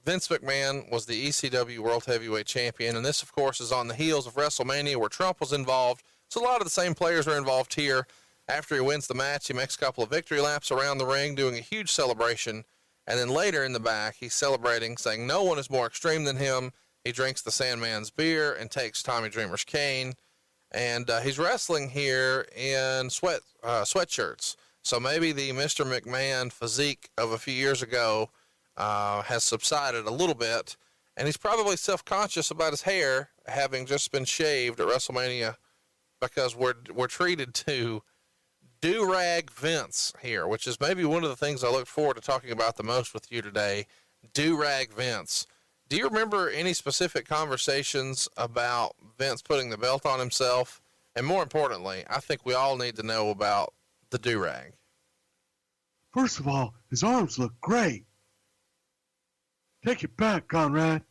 Vince McMahon was the ECW World Heavyweight Champion, and this, of course, is on the heels of WrestleMania where Trump was involved. So a lot of the same players are involved here. After he wins the match, he makes a couple of victory laps around the ring, doing a huge celebration. And then later in the back, he's celebrating, saying no one is more extreme than him. He drinks the Sandman's beer and takes Tommy Dreamer's cane. And he's wrestling here in sweatshirts. So maybe the Mr. McMahon physique of a few years ago has subsided a little bit. And he's probably self-conscious about his hair having just been shaved at WrestleMania because we're treated to do-rag Vince here, which is maybe one of the things I look forward to talking about the most with you today. Do-rag Vince. Do you remember any specific conversations about Vince putting the belt on himself? And more importantly, I think we all need to know about the do-rag. First of all, his arms look great. Take it back, Conrad.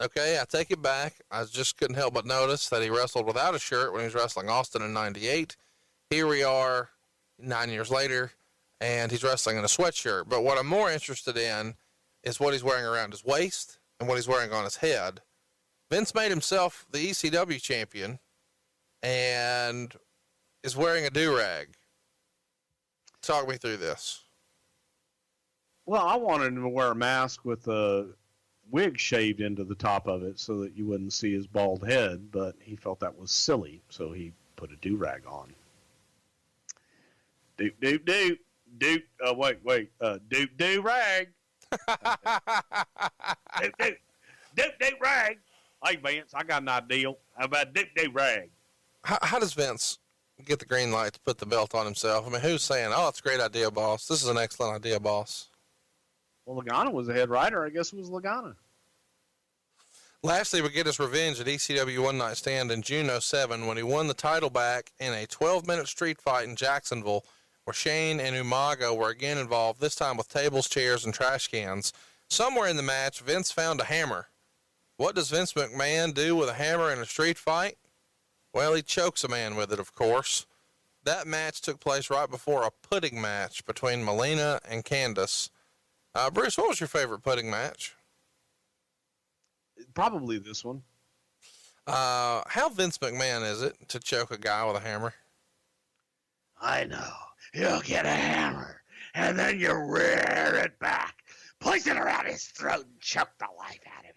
Okay, I take it back. I just couldn't help but notice that he wrestled without a shirt when he was wrestling Austin in '98. Here we are 9 years later, and he's wrestling in a sweatshirt. But what I'm more interested in is what he's wearing around his waist and what he's wearing on his head. Vince made himself the ECW champion and is wearing a do-rag. Talk me through this. Well, I wanted him to wear a mask with a wig shaved into the top of it so that you wouldn't see his bald head, but he felt that was silly, so he put a do-rag on. Do-rag. Do-rag. Hey, Vince, I got an idea. How about do-rag? How does Vince get the green light to put the belt on himself? I mean, who's saying, oh, it's a great idea, boss. This is an excellent idea, boss. Well, Lagana was the head writer. I guess it was Lagana. Lashley would get his revenge at ECW One Night Stand in June '07 when he won the title back in a 12-minute street fight in Jacksonville where Shane and Umaga were again involved, this time with tables, chairs, and trash cans. Somewhere in the match, Vince found a hammer. What does Vince McMahon do with a hammer in a street fight? Well, he chokes a man with it, of course. That match took place right before a pudding match between Melina and Candice. Bruce, what was your favorite pudding match? Probably this one. How Vince McMahon is it to choke a guy with a hammer? I know. You'll get a hammer, and then you rear it back, place it around his throat, and choke the life out of him.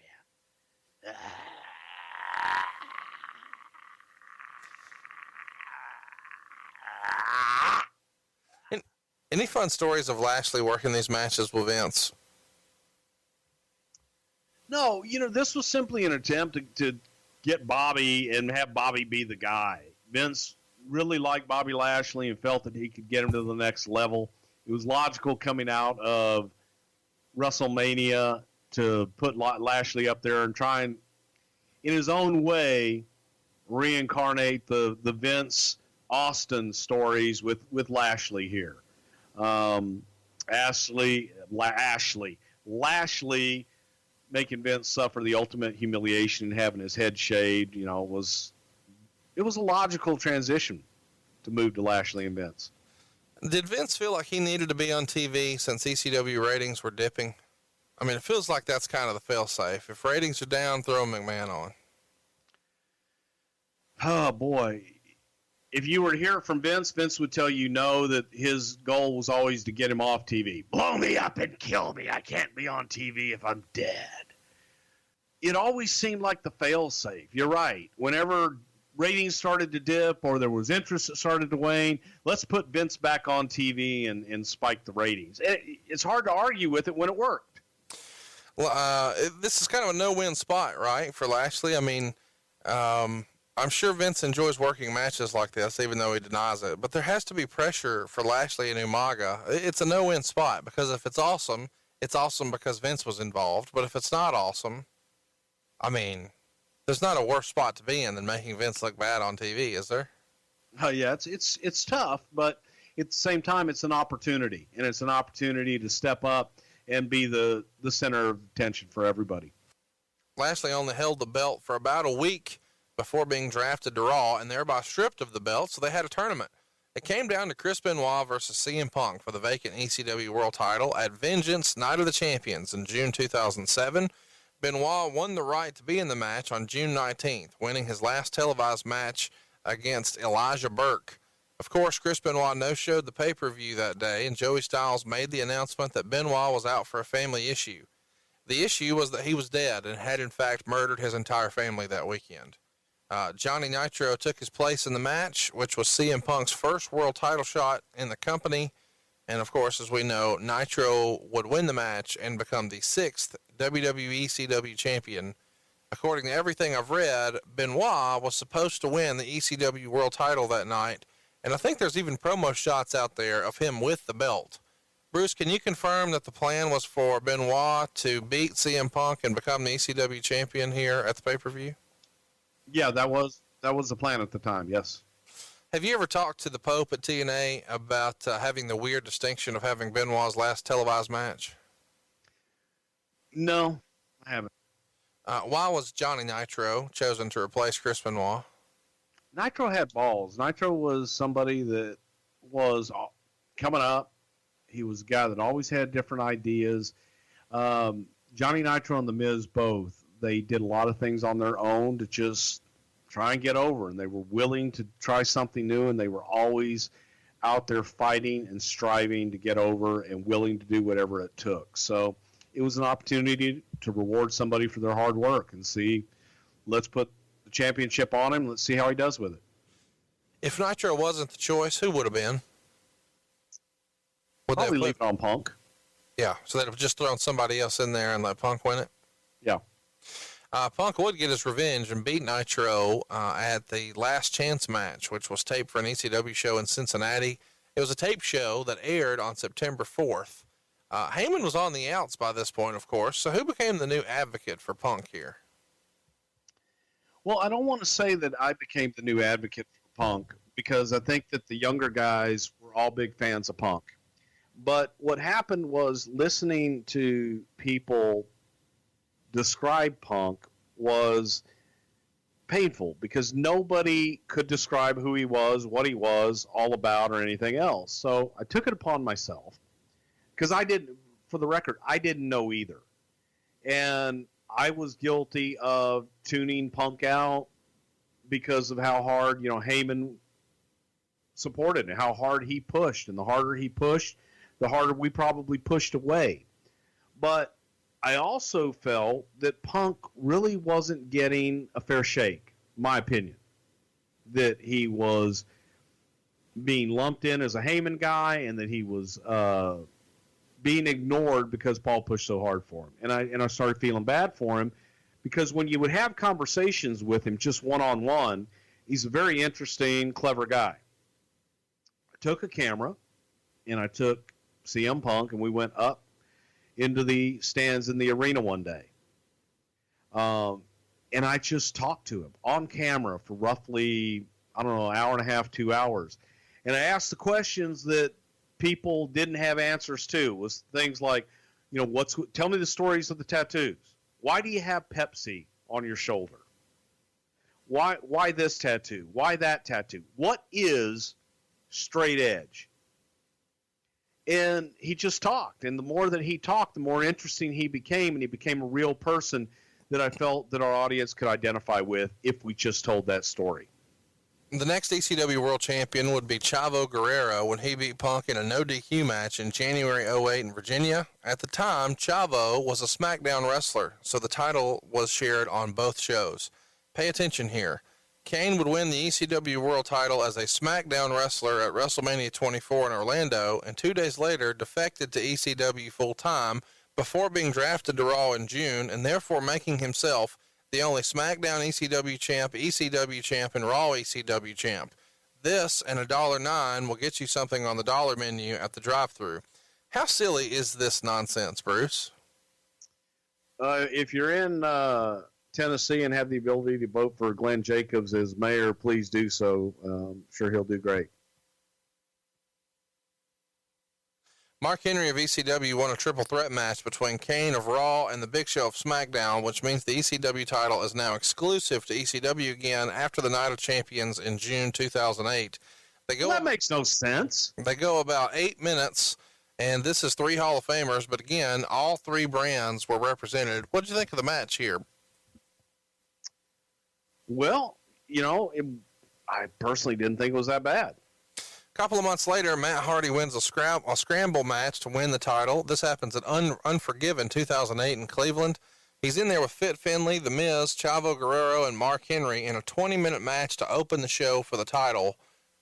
Any fun stories of Lashley working these matches with Vince? No, this was simply an attempt to get Bobby and have Bobby be the guy. Vince really liked Bobby Lashley and felt that he could get him to the next level. It was logical coming out of WrestleMania to put Lashley up there and try and, in his own way, reincarnate the Vince Austin stories with Lashley here. Lashley making Vince suffer the ultimate humiliation and having his head shaved, it was a logical transition to move to Lashley and Vince. Did Vince feel like he needed to be on TV since ECW ratings were dipping? I mean, it feels like that's kind of the fail-safe. If ratings are down, throw McMahon on. Oh, boy. If you were to hear it from Vince, Vince would tell you no, that his goal was always to get him off TV. Blow me up and kill me. I can't be on TV if I'm dead. It always seemed like the fail-safe. You're right. Whenever ratings started to dip or there was interest that started to wane, let's put Vince back on TV and spike the ratings. It's hard to argue with it when it worked. Well, this is kind of a no-win spot, right, for Lashley? I mean, I'm sure Vince enjoys working matches like this, even though he denies it. But there has to be pressure for Lashley and Umaga. It's a no-win spot, because if it's awesome because Vince was involved. But if it's not awesome, I mean, there's not a worse spot to be in than making Vince look bad on TV, is there? Oh yeah, it's tough, but at the same time, it's an opportunity, and it's an opportunity to step up and be the center of attention for everybody. Lashley only held the belt for about a week before being drafted to Raw, and thereby stripped of the belt, so they had a tournament. It came down to Chris Benoit versus CM Punk for the vacant ECW World title at Vengeance Night of the Champions in June 2007. Benoit won the right to be in the match on June 19th, winning his last televised match against Elijah Burke. Of course, Chris Benoit no-showed the pay-per-view that day, and Joey Styles made the announcement that Benoit was out for a family issue. The issue was that he was dead and had in fact murdered his entire family that weekend. Johnny Nitro took his place in the match, which was CM Punk's first world title shot in the company. And of course, as we know, Nitro would win the match and become the 6th WWE ECW champion. According to everything I've read, Benoit was supposed to win the ECW world title that night. And I think there's even promo shots out there of him with the belt. Bruce, can you confirm that the plan was for Benoit to beat CM Punk and become the ECW champion here at the pay-per-view? Yeah, that was the plan at the time. Yes. Have you ever talked to the Pope at TNA about having the weird distinction of having Benoit's last televised match? No, I haven't. Why was Johnny Nitro chosen to replace Chris Benoit? Nitro had balls. Nitro was somebody that was coming up. He was a guy that always had different ideas. Johnny Nitro and The Miz both. They did a lot of things on their own to just try and get over, and they were willing to try something new, and they were always out there fighting and striving to get over and willing to do whatever it took. So it was an opportunity to reward somebody for their hard work and see, let's put the championship on him. Let's see how he does with it. If Nitro wasn't the choice, who would have been? Would Probably leave it on Punk. Yeah, so they'd have just thrown somebody else in there and let Punk win it? Yeah. Punk would get his revenge and beat Nitro at the Last Chance match, which was taped for an ECW show in Cincinnati. It was a tape show that aired on September 4th. Heyman was on the outs by this point, of course. So who became the new advocate for Punk here? Well, I don't want to say that I became the new advocate for Punk, because I think that the younger guys were all big fans of Punk. But what happened was, listening to people describe Punk was painful, because nobody could describe who he was, what he was all about, or anything else. So I took it upon myself, because for the record, I didn't know either. And I was guilty of tuning Punk out because of how hard, Heyman supported and how hard he pushed. And the harder he pushed, the harder we probably pushed away. But I also felt that Punk really wasn't getting a fair shake, my opinion. That he was being lumped in as a Heyman guy and that he was being ignored because Paul pushed so hard for him. And I started feeling bad for him because when you would have conversations with him just one-on-one, he's a very interesting, clever guy. I took a camera and I took CM Punk and we went up into the stands in the arena one day. And I just talked to him on camera for roughly, I don't know, an hour and a half, 2 hours. And I asked the questions that people didn't have answers to. It was things like, you know, tell me the stories of the tattoos. Why do you have Pepsi on your shoulder? Why this tattoo? Why that tattoo? What is straight edge? And he just talked. And the more that he talked, the more interesting he became. And he became a real person that I felt that our audience could identify with if we just told that story. The next ECW World Champion would be Chavo Guerrero when he beat Punk in a no DQ match in January 2008 in Virginia. At the time, Chavo was a SmackDown wrestler, so the title was shared on both shows. Pay attention here. Kane would win the ECW World title as a SmackDown wrestler at WrestleMania 24 in Orlando, and 2 days later defected to ECW full-time before being drafted to Raw in June, and therefore making himself the only SmackDown ECW champ, and Raw ECW champ. This and $1.09 will get you something on the dollar menu at the drive-thru. How silly is this nonsense, Bruce? If you're in Tennessee and have the ability to vote for Glenn Jacobs as mayor, please do so. I'm sure he'll do great. Mark Henry of ECW won a triple threat match between Kane of Raw and the Big Show of SmackDown, which means the ECW title is now exclusive to ECW again after the Night of Champions in June 2008. That makes no sense. They go about 8 minutes, and this is 3 Hall of Famers, but again, all 3 brands were represented. What did you think of the match here? Well, you know, I personally didn't think it was that bad. A couple of months later, Matt Hardy wins a scramble match to win the title. This happens at Unforgiven 2008 in Cleveland. He's in there with Fit Finlay, The Miz, Chavo Guerrero, and Mark Henry in a 20-minute match to open the show for the title.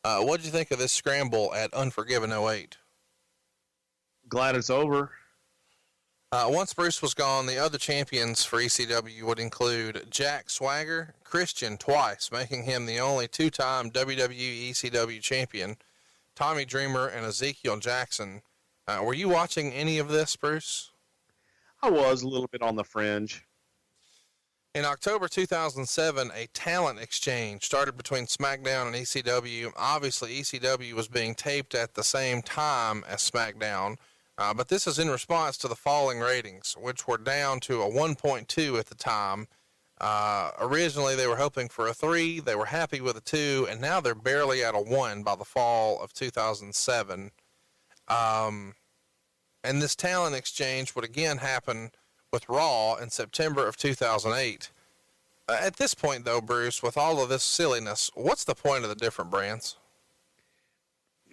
What did you think of this scramble at Unforgiven 08? Glad it's over. Once Bruce was gone, the other champions for ECW would include Jack Swagger, Christian twice, making him the only 2-time WWE ECW champion, Tommy Dreamer, and Ezekiel Jackson. Were you watching any of this, Bruce? I was a little bit on the fringe. In October 2007, a talent exchange started between SmackDown and ECW. Obviously, ECW was being taped at the same time as SmackDown, but this is in response to the falling ratings, which were down to a 1.2 at the time. Originally, they were hoping for a 3. They were happy with a 2, and now they're barely at a 1 by the fall of 2007. And this talent exchange would again happen with Raw in September of 2008. At this point, though, Bruce, with all of this silliness, what's the point of the different brands?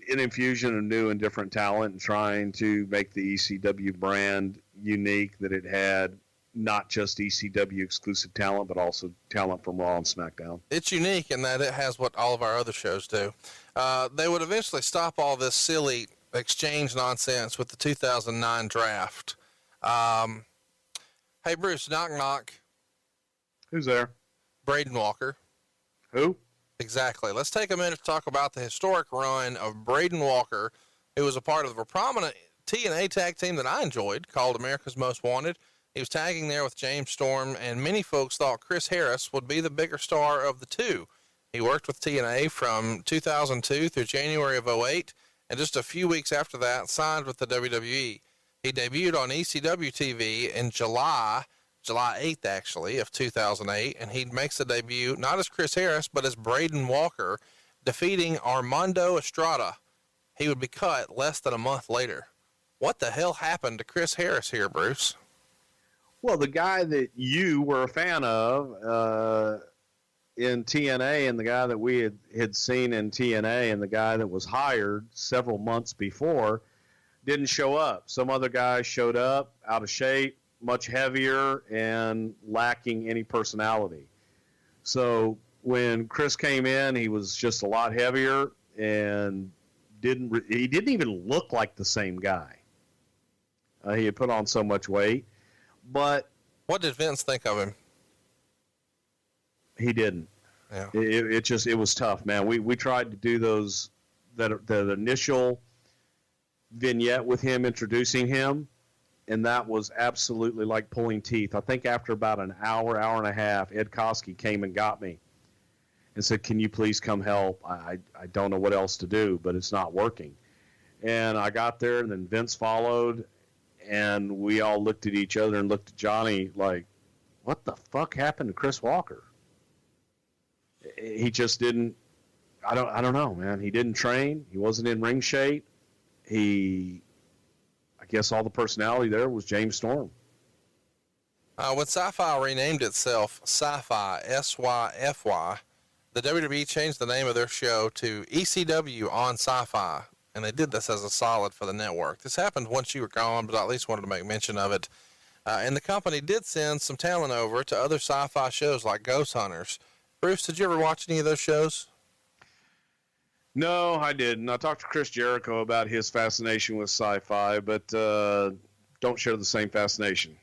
An infusion of new and different talent and trying to make the ECW brand unique, that it had not just ECW exclusive talent, but also talent from Raw and SmackDown. It's unique in that it has what all of our other shows do. They would eventually stop all this silly exchange nonsense with the 2009 draft. Hey, Bruce, knock, knock. Who's there? Braden Walker. Who? Exactly. Let's take a minute to talk about the historic run of Braden Walker, who was a part of a prominent TNA tag team that I enjoyed called America's Most Wanted. He was tagging there with James Storm, and many folks thought Chris Harris would be the bigger star of the two. He worked with TNA from 2002 through January of 2008, and just a few weeks after that, signed with the WWE. He debuted on ECW TV in July 8th, actually, of 2008, and he makes the debut not as Chris Harris, but as Braden Walker, defeating Armando Estrada. He would be cut less than a month later. What the hell happened to Chris Harris here, Bruce? Well, the guy that you were a fan of in TNA and the guy that we had seen in TNA and the guy that was hired several months before didn't show up. Some other guy showed up out of shape, much heavier, and lacking any personality. So when Chris came in, he was just a lot heavier and he didn't even look like the same guy. He had put on so much weight. But what did Vince think of him? He didn't. Yeah. It was tough, man. We tried to do that initial vignette with him introducing him, and that was absolutely like pulling teeth. I think after about an hour and a half, Ed Koski came and got me and said, "Can you please come help? I don't know what else to do, but it's not working." And I got there, and then Vince followed, and we all looked at each other and looked at Johnny like, what the fuck happened to Chris Walker? He just didn't, I don't know, man. He didn't train. He wasn't in ring shape. I guess all the personality there was James Storm. When Sci-Fi renamed itself Sci-Fi, SYFY, the WWE changed the name of their show to ECW on Sci-Fi, and they did this as a solid for the network. This happened once you were gone, but I at least wanted to make mention of it. And the company did send some talent over to other Sci-Fi shows like Ghost Hunters. Bruce, did you ever watch any of those shows? No, I didn't. I talked to Chris Jericho about his fascination with sci-fi, but don't share the same fascination.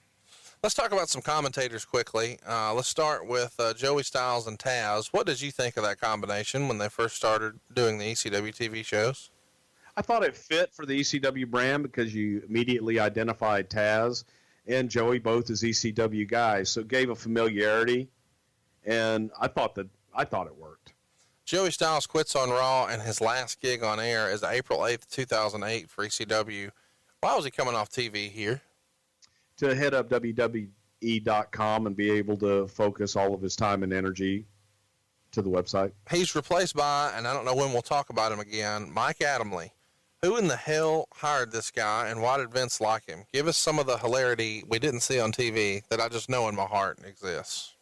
Let's talk about some commentators quickly. Let's start with Joey Styles and Taz. What did you think of that combination when they first started doing the ECW TV shows? I thought it fit for the ECW brand because you immediately identified Taz and Joey both as ECW guys, so it gave a familiarity, and I thought it worked. Joey Styles quits on Raw, and his last gig on air is April 8th, 2008 for ECW. Why was he coming off TV here? To head up WWE.com and be able to focus all of his time and energy to the website. He's replaced by, and I don't know when we'll talk about him again, Mike Adamle. Who in the hell hired this guy, and why did Vince like him? Give us some of the hilarity we didn't see on TV that I just know in my heart exists.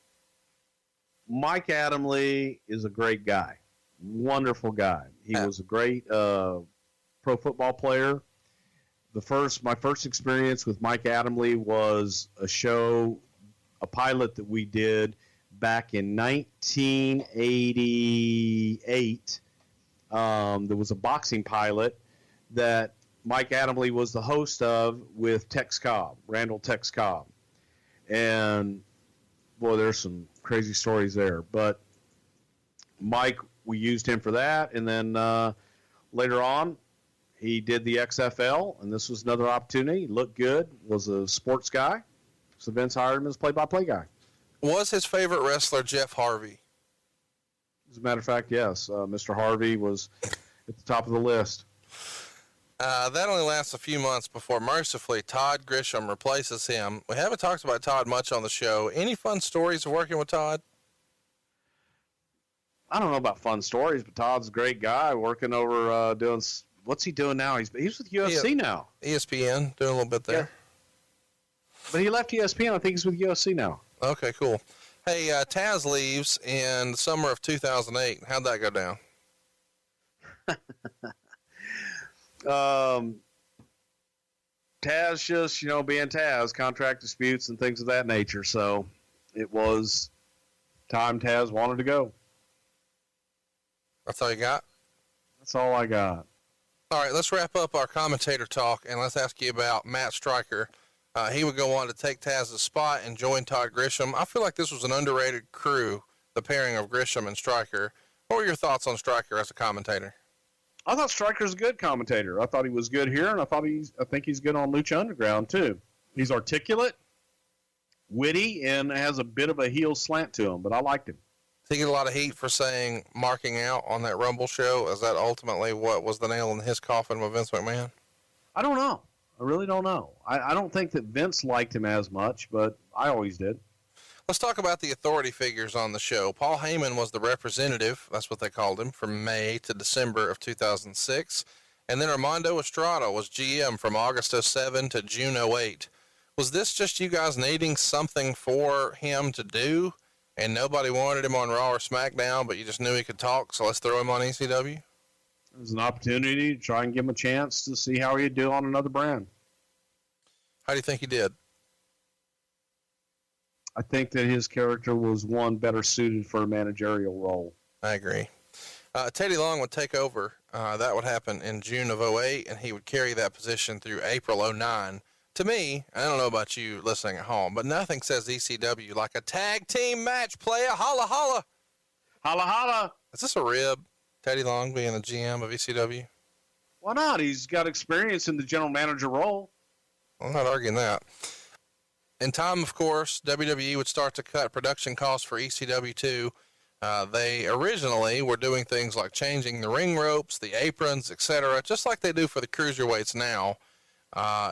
Mike Adamle is a great guy. Wonderful guy. He was a great pro football player. My first experience with Mike Adamle was a pilot that we did back in 1988. There was a boxing pilot that Mike Adamle was the host of with Tex Cobb, Randall Tex Cobb. And boy, there's some crazy stories there. But Mike, we used him for that. And then later on, he did the XFL, and this was another opportunity. He looked good, was a sports guy. So Vince hired him as play-by-play guy. Was his favorite wrestler Jeff Harvey? As a matter of fact, yes. Mr. Harvey was at the top of the list. That only lasts a few months before, mercifully, Todd Grisham replaces him. We haven't talked about Todd much on the show. Any fun stories of working with Todd? I don't know about fun stories, but Todd's a great guy working over doing – what's he doing now? He's with UFC now. ESPN, doing a little bit there. Yeah. But he left ESPN. I think he's with UFC now. Okay, cool. Hey, Taz leaves in the summer of 2008. How'd that go down? Taz just, being Taz, contract disputes and things of that nature. So it was time Taz wanted to go. That's all you got? That's all I got. All right, let's wrap up our commentator talk, and let's ask you about Matt Stryker. He would go on to take Taz's spot and join Todd Grisham. I feel like this was an underrated crew, the pairing of Grisham and Stryker. What were your thoughts on Stryker as a commentator? I thought Stryker's a good commentator. I thought he was good here, and I think he's good on Lucha Underground too. He's articulate, witty, and has a bit of a heel slant to him, but I liked him. Did he get a lot of heat for saying marking out on that Rumble show? Is that ultimately what was the nail in his coffin with Vince McMahon? I don't know. I really don't know. I don't think that Vince liked him as much, but I always did. Let's talk about the authority figures on the show. Paul Heyman was the representative, that's what they called him, from May to December of 2006. And then Armando Estrada was GM from August 07 to June 08. Was this just you guys needing something for him to do? and nobody wanted him on Raw or SmackDown, but you just knew he could talk, so let's throw him on ECW? It was an opportunity to try and give him a chance to see how he'd do on another brand. How do you think he did? I think that his character was one better suited for a managerial role. I agree. Teddy Long would take over. That would happen in June of 08, and he would carry that position through April 09. To me, I don't know about you listening at home, but nothing says ECW like a tag team match, playa. Holla, holla. Holla, holla. Is this a rib? Teddy Long being the GM of ECW? Why not? He's got experience in the general manager role. I'm not arguing that. In time, of course, WWE would start to cut production costs for ECW too. They originally were doing things like changing the ring ropes, the aprons, etc., just like they do for the cruiserweights now.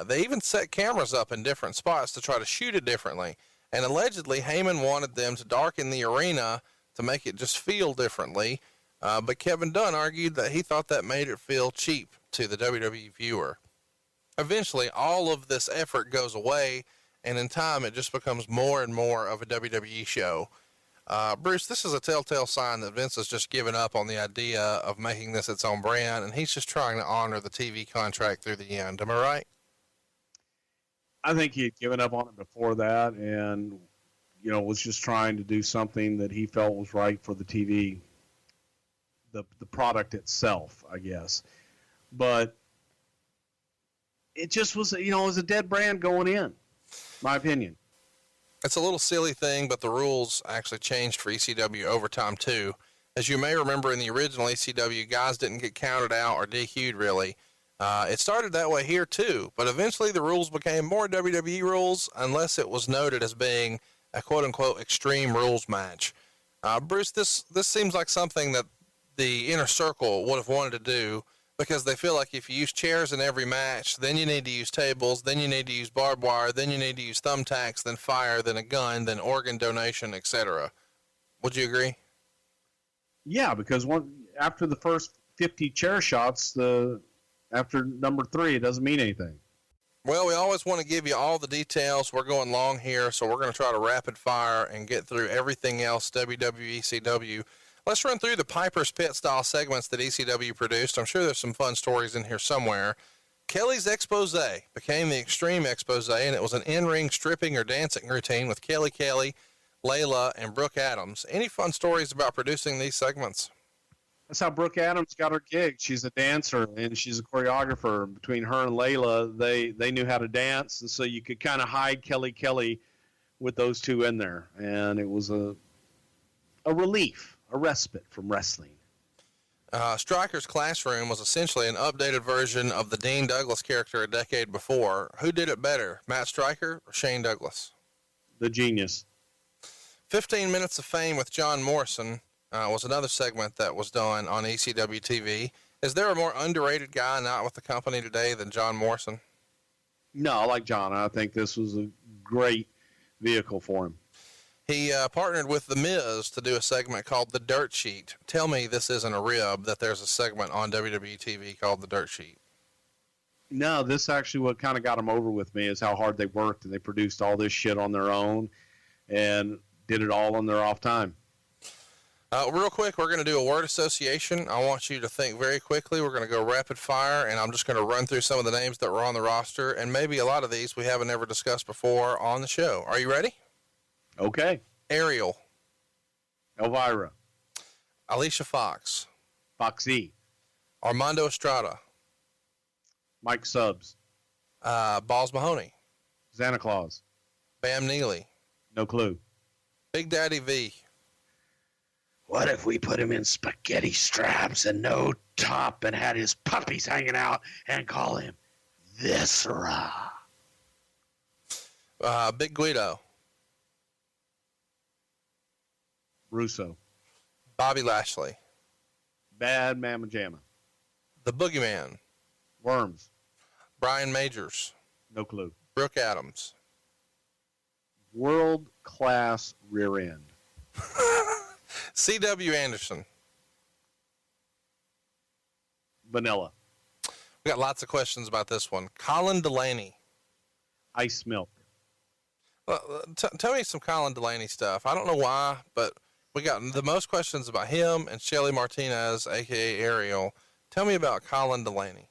They even set cameras up in different spots to try to shoot it differently. And allegedly, Heyman wanted them to darken the arena to make it just feel differently. But Kevin Dunn argued that he thought that made it feel cheap to the WWE viewer. Eventually, all of this effort goes away, and in time, it just becomes more and more of a WWE show. Bruce, this is a telltale sign that Vince has just given up on the idea of making this its own brand, and he's just trying to honor the TV contract through the end. Am I right? I think he had given up on it before that and, was just trying to do something that he felt was right for the TV, the product itself, I guess. But it just was, it was a dead brand going in, my opinion. It's a little silly thing, but the rules actually changed for ECW over time too. As you may remember, in the original ECW, guys didn't get counted out or DQ'd really. It started that way here too, but eventually the rules became more WWE rules unless it was noted as being a quote-unquote extreme rules match. Bruce, this seems like something that the Inner Circle would have wanted to do, because they feel like if you use chairs in every match, then you need to use tables, then you need to use barbed wire, then you need to use thumbtacks, then fire, then a gun, then organ donation, etc. Would you agree? Yeah, because after the first 50 chair shots, after number 3, it doesn't mean anything. Well, we always want to give you all the details. We're going long here, so we're going to try to rapid fire and get through everything else WWECW. Let's run through the Piper's Pit style segments that ECW produced. I'm sure there's some fun stories in here somewhere. Kelly's Expose became the Extreme Expose, and it was an in-ring stripping or dancing routine with Kelly, Layla, and Brooke Adams. Any fun stories about producing these segments? That's how Brooke Adams got her gig. She's a dancer and she's a choreographer. Between her and Layla, they knew how to dance, and so you could kind of hide Kelly with those two in there, and it was a relief. A respite from wrestling. Stryker's Classroom was essentially an updated version of the Dean Douglas character a decade before. Who did it better, Matt Stryker or Shane Douglas? The genius. 15 Minutes of Fame with John Morrison was another segment that was done on ECW TV. Is there a more underrated guy not with the company today than John Morrison? No, I like John. I think this was a great vehicle for him. He partnered with The Miz to do a segment called The Dirt Sheet. Tell me this isn't a rib that there's a segment on WWE TV called The Dirt Sheet. No, this actually what kind of got them over with me is how hard they worked, and they produced all this shit on their own and did it all on their off time. Real quick, we're going to do a word association. I want you to think very quickly. We're going to go rapid fire, and I'm just going to run through some of the names that were on the roster, and maybe a lot of these we haven't ever discussed before on the show. Are you ready? Okay. Ariel. Elvira. Alicia Fox. Foxy. Armando Estrada. Mike Subs. Balls Mahoney. Santa Claus. Bam Neely. No clue. Big Daddy V. What if we put him in spaghetti straps and no top and had his puppies hanging out and call him Viscera? Big Guido. Russo. Bobby Lashley. Bad Mamma Jamma. The Boogeyman. Worms. Brian Majors. No clue. Brooke Adams. World class rear end. C.W. Anderson. Vanilla. We got lots of questions about this one. Colin Delaney. Ice Milk. Tell me some Colin Delaney stuff. I don't know why, but we got the most questions about him and Shelly Martinez, aka Ariel. Tell me about Colin Delaney.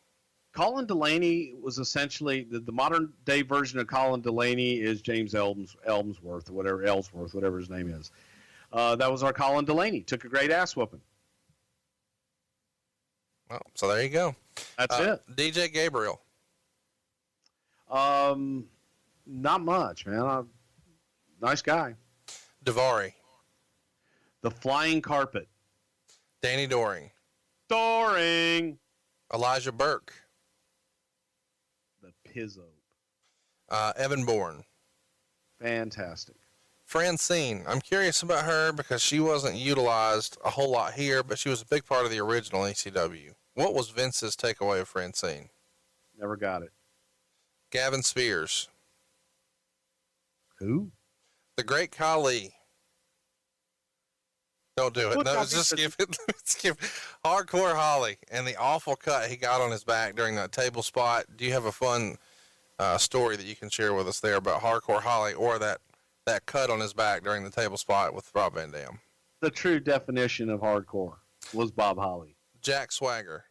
Colin Delaney was essentially the modern day version of Colin Delaney is James Ellsworth, whatever his name is. That was our Colin Delaney. Took a great ass whooping. Well, so there you go. That's it. DJ Gabriel. Not much, man. Nice guy. Daivari. The Flying Carpet. Danny Doring. Elijah Burke. The Pizzo. Evan Bourne. Fantastic. Francine. I'm curious about her because she wasn't utilized a whole lot here, but she was a big part of the original ECW. What was Vince's takeaway of Francine? Never got it. Gavin Spears. Who? The Great Khali. Don't do it. No, just skip it. Skip Hardcore Holly and the awful cut he got on his back during that table spot. Do you have a fun story that you can share with us there about Hardcore Holly or that cut on his back during the table spot with Rob Van Dam? The true definition of hardcore was Bob Holly. Jack Swagger.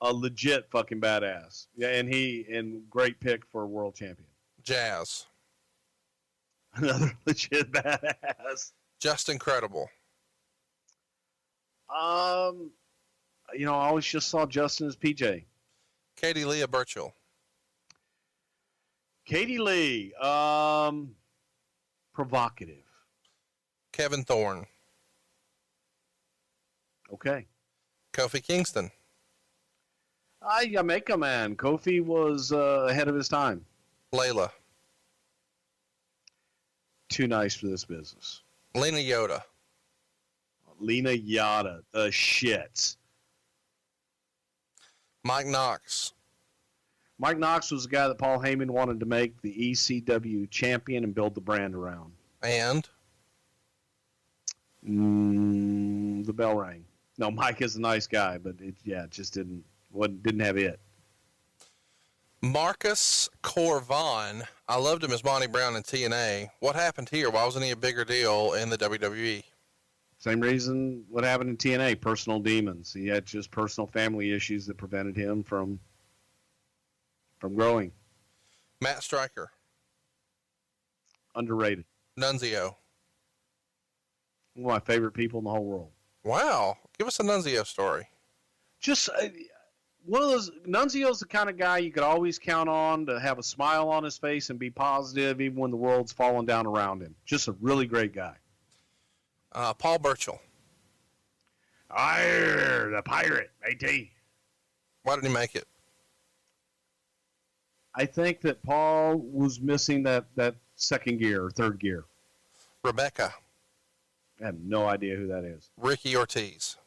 A legit fucking badass. Yeah, and great pick for a world champion. Jazz. Another legit badass. Just Incredible. I always just saw Justin as PJ. Katie Leah Burchill. Katie Lee, provocative. Kevin Thorne. Okay. Kofi Kingston. Jamaica man. Kofi was ahead of his time. Layla. Too nice for this business. Lena Yoda. Lena Yada, the shits. Mike Knox. Mike Knox was the guy that Paul Heyman wanted to make the ECW champion and build the brand around. And? The bell rang. No, Mike is a nice guy, but it just didn't have it. Marcus Corvon. I loved him as Monty Brown in TNA. What happened here? Why wasn't he a bigger deal in the WWE? Same reason what happened in TNA, personal demons. He had just personal family issues that prevented him from growing. Matt Stryker. Underrated. Nunzio. One of my favorite people in the whole world. Wow. Give us a Nunzio story. Just one of those. Nunzio's the kind of guy you could always count on to have a smile on his face and be positive even when the world's falling down around him. Just a really great guy. Paul Burchill. The pirate, matey. Why didn't he make it? I think that Paul was missing that second gear or third gear. Rebecca. I have no idea who that is. Ricky Ortiz.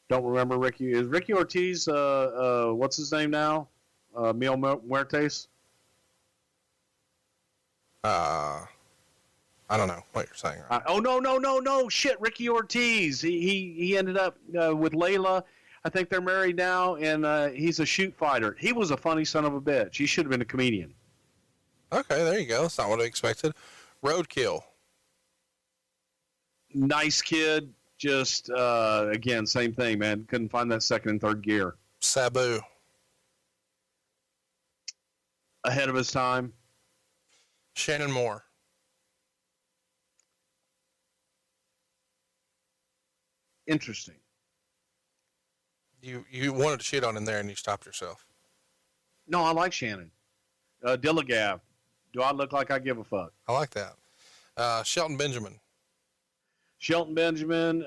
Don't remember Ricky. Is Ricky Ortiz, what's his name now? Mil Muertes? I don't know what you're saying. No. Shit, Ricky Ortiz. He ended up with Layla. I think they're married now, and he's a shoot fighter. He was a funny son of a bitch. He should have been a comedian. Okay, there you go. That's not what I expected. Roadkill. Nice kid. Just, again, same thing, man. Couldn't find that second and third gear. Sabu. Ahead of his time. Shannon Moore. Interesting. You wanted to shit on him there and you stopped yourself. No, I like Shannon. Dillagav. Do I look like I give a fuck? I like that. Shelton Benjamin. Shelton Benjamin,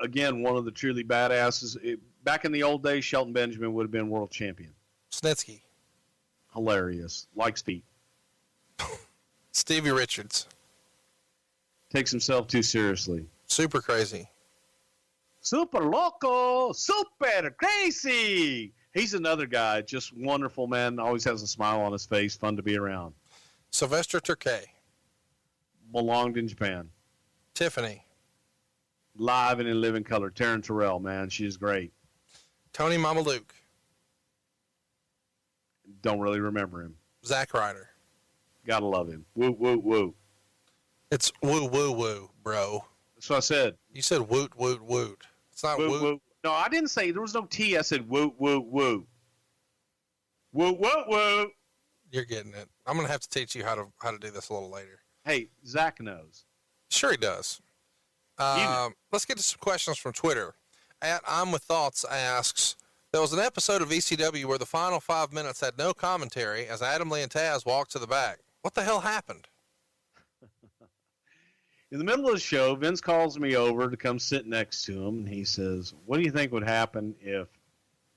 again, one of the truly badasses. Back in the old days, Shelton Benjamin would have been world champion. Snitsky. Hilarious. Likes feet. Stevie Richards. Takes himself too seriously. Super crazy. Super loco. Super crazy. He's another guy. Just wonderful, man. Always has a smile on his face. Fun to be around. Sylvester Turkey. Belonged in Japan. Tiffany. Live and in living color. Taryn Terrell, man. She's great. Tony Mamaluke. Don't really remember him. Zack Ryder. Gotta love him. Woo, woo, woo. It's woo, woo, woo, bro. That's what I said. You said woot, woot, woot. It's not Woo, woot. woo. No, I didn't say, there was no T. I said woo, woo, woo. Woo, woo, woo. You're getting it. I'm going to have to teach you how to do this a little later. Hey, Zach knows. Sure he does. Let's get to some questions from Twitter. I'm with Thoughts asks, there was an episode of ECW where the final 5 minutes had no commentary as Adamle and Taz walked to the back. What the hell happened? In the middle of the show, Vince calls me over to come sit next to him, and he says, what do you think would happen if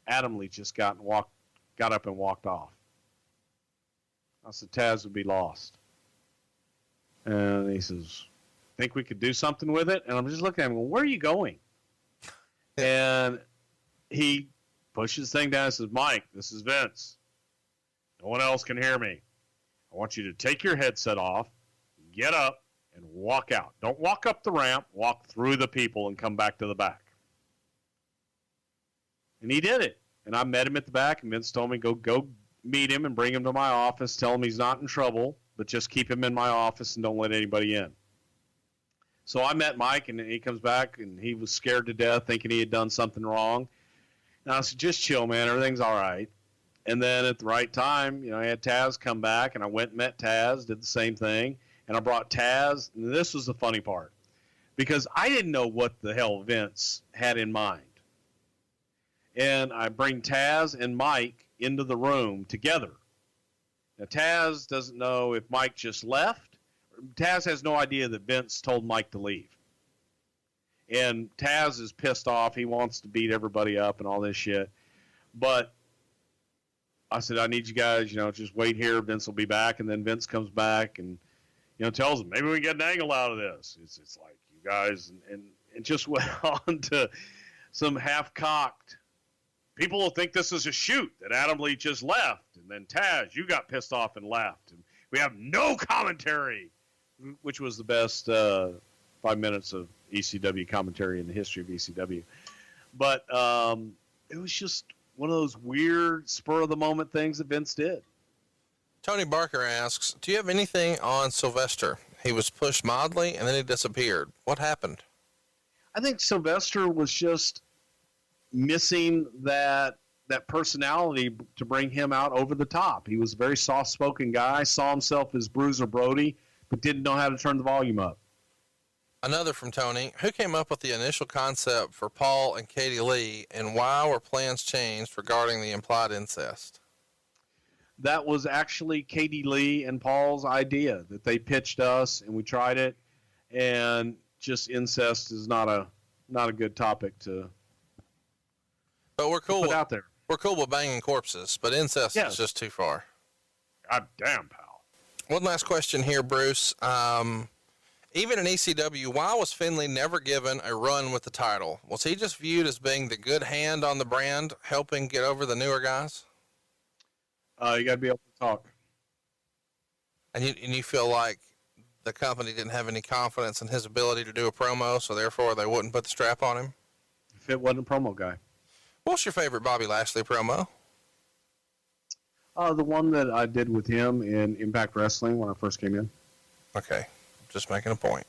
Adamle just got up and walked off? I said, Taz would be lost. And he says, think we could do something with it? And I'm just looking at him, where are you going? And he pushes the thing down and says, Mike, this is Vince. No one else can hear me. I want you to take your headset off, get up, and walk out. Don't walk up the ramp, walk through the people and come back to the back. And he did it. And I met him at the back, and Vince told me, go meet him and bring him to my office, tell him he's not in trouble, but just keep him in my office and don't let anybody in. So I met Mike, and he comes back, and he was scared to death, thinking he had done something wrong. And I said, just chill, man. Everything's all right. And then at the right time, I had Taz come back, and I went and met Taz, did the same thing. And I brought Taz, and this was the funny part, because I didn't know what the hell Vince had in mind. And I bring Taz and Mike into the room together. Now, Taz doesn't know if Mike just left. Taz has no idea that Vince told Mike to leave. And Taz is pissed off. He wants to beat everybody up and all this shit. But I said, I need you guys, just wait here. Vince will be back. And then Vince comes back and, tells him, maybe we can get an angle out of this. It's like, you guys, and just went on to some half-cocked, people will think this is a shoot, that Adamle just left. And then Taz, you got pissed off and left. And we have no commentary, which was the best 5 minutes of ECW commentary in the history of ECW. But it was just one of those weird spur-of-the-moment things that Vince did. Tony Barker asks, do you have anything on Sylvester? He was pushed mildly, and then he disappeared. What happened? I think Sylvester was just missing that personality to bring him out over the top. He was a very soft-spoken guy, saw himself as Bruiser Brody, but didn't know how to turn the volume up. Another from Tony, who came up with the initial concept for Paul and Katie Lee, and why were plans changed regarding the implied incest? That was actually Katie Lee and Paul's idea, that they pitched us and we tried it, and just incest is not a good topic to but we're cool put out there. We're cool with banging corpses, but incest is just too far. God damn, pal. One last question here, Bruce. Even in ECW, why was Finlay never given a run with the title? Was he just viewed as being the good hand on the brand, helping get over the newer guys? You got to be able to talk. And you feel like the company didn't have any confidence in his ability to do a promo, so therefore they wouldn't put the strap on him? If it wasn't a promo guy. What's your favorite Bobby Lashley promo? The one that I did with him in Impact Wrestling when I first came in. Okay, just making a point.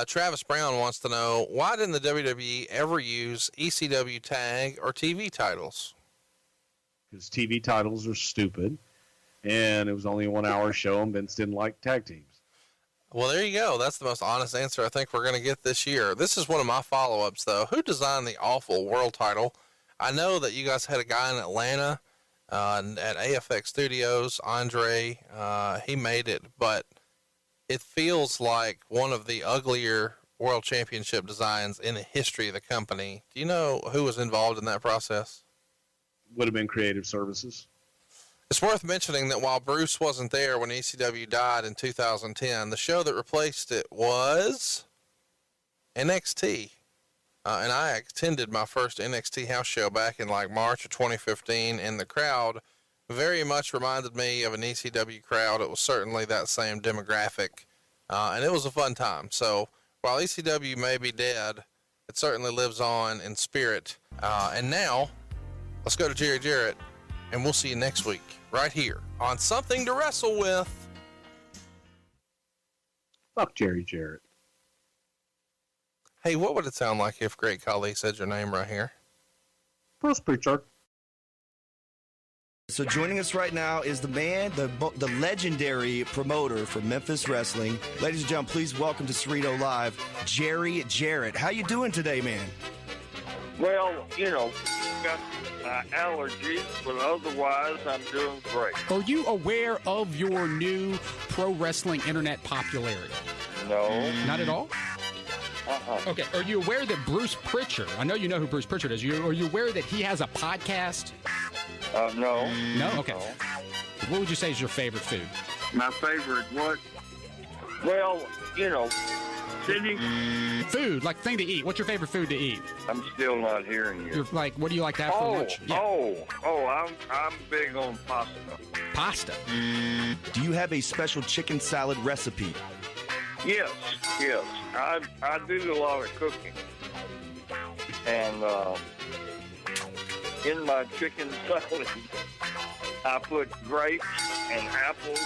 Travis Brown wants to know, why didn't the WWE ever use ECW tag or TV titles? Because TV titles are stupid, and it was only a 1 hour show, and Vince didn't like tag teams. Well, there you go. That's the most honest answer I think we're going to get this year. This is one of my follow-ups, though. Who designed the awful world title? I know that you guys had a guy in Atlanta at AFX Studios, Andre. He made it, but it feels like one of the uglier world championship designs in the history of the company. Do you know who was involved in that process? Would have been Creative Services. It's worth mentioning that while Bruce wasn't there when ECW died in 2010, the show that replaced it was NXT. And I attended my first NXT house show back in like March of 2015, and the crowd very much reminded me of an ECW crowd. It was certainly that same demographic, and it was a fun time. So while ECW may be dead, it certainly lives on in spirit. And now, let's go to Jerry Jarrett and we'll see you next week right here on Something to Wrestle With. Fuck Jerry Jarrett. Hey, what would it sound like if Great Khali said your name right here? First Prichard. So joining us right now is the man, the legendary promoter for Memphis Wrestling. Ladies and gentlemen, please welcome to Cerrito Live, Jerry Jarrett. How you doing today, man? Well, got allergies, but otherwise I'm doing great. Are you aware of your new pro wrestling internet popularity? No. Not at all? Okay. Are you aware that Bruce Prichard, I know you know who Bruce Prichard is, are you aware that he has a podcast? No. No? Okay. No. What would you say is your favorite food? My favorite what? Well, sitting. Food, like thing to eat. What's your favorite food to eat? I'm still not hearing you. You're like, what do you like to have for lunch? Yeah. I'm big on pasta. Pasta? Do you have a special chicken salad recipe? Yes. I do a lot of cooking. And in my chicken salad, I put grapes and apples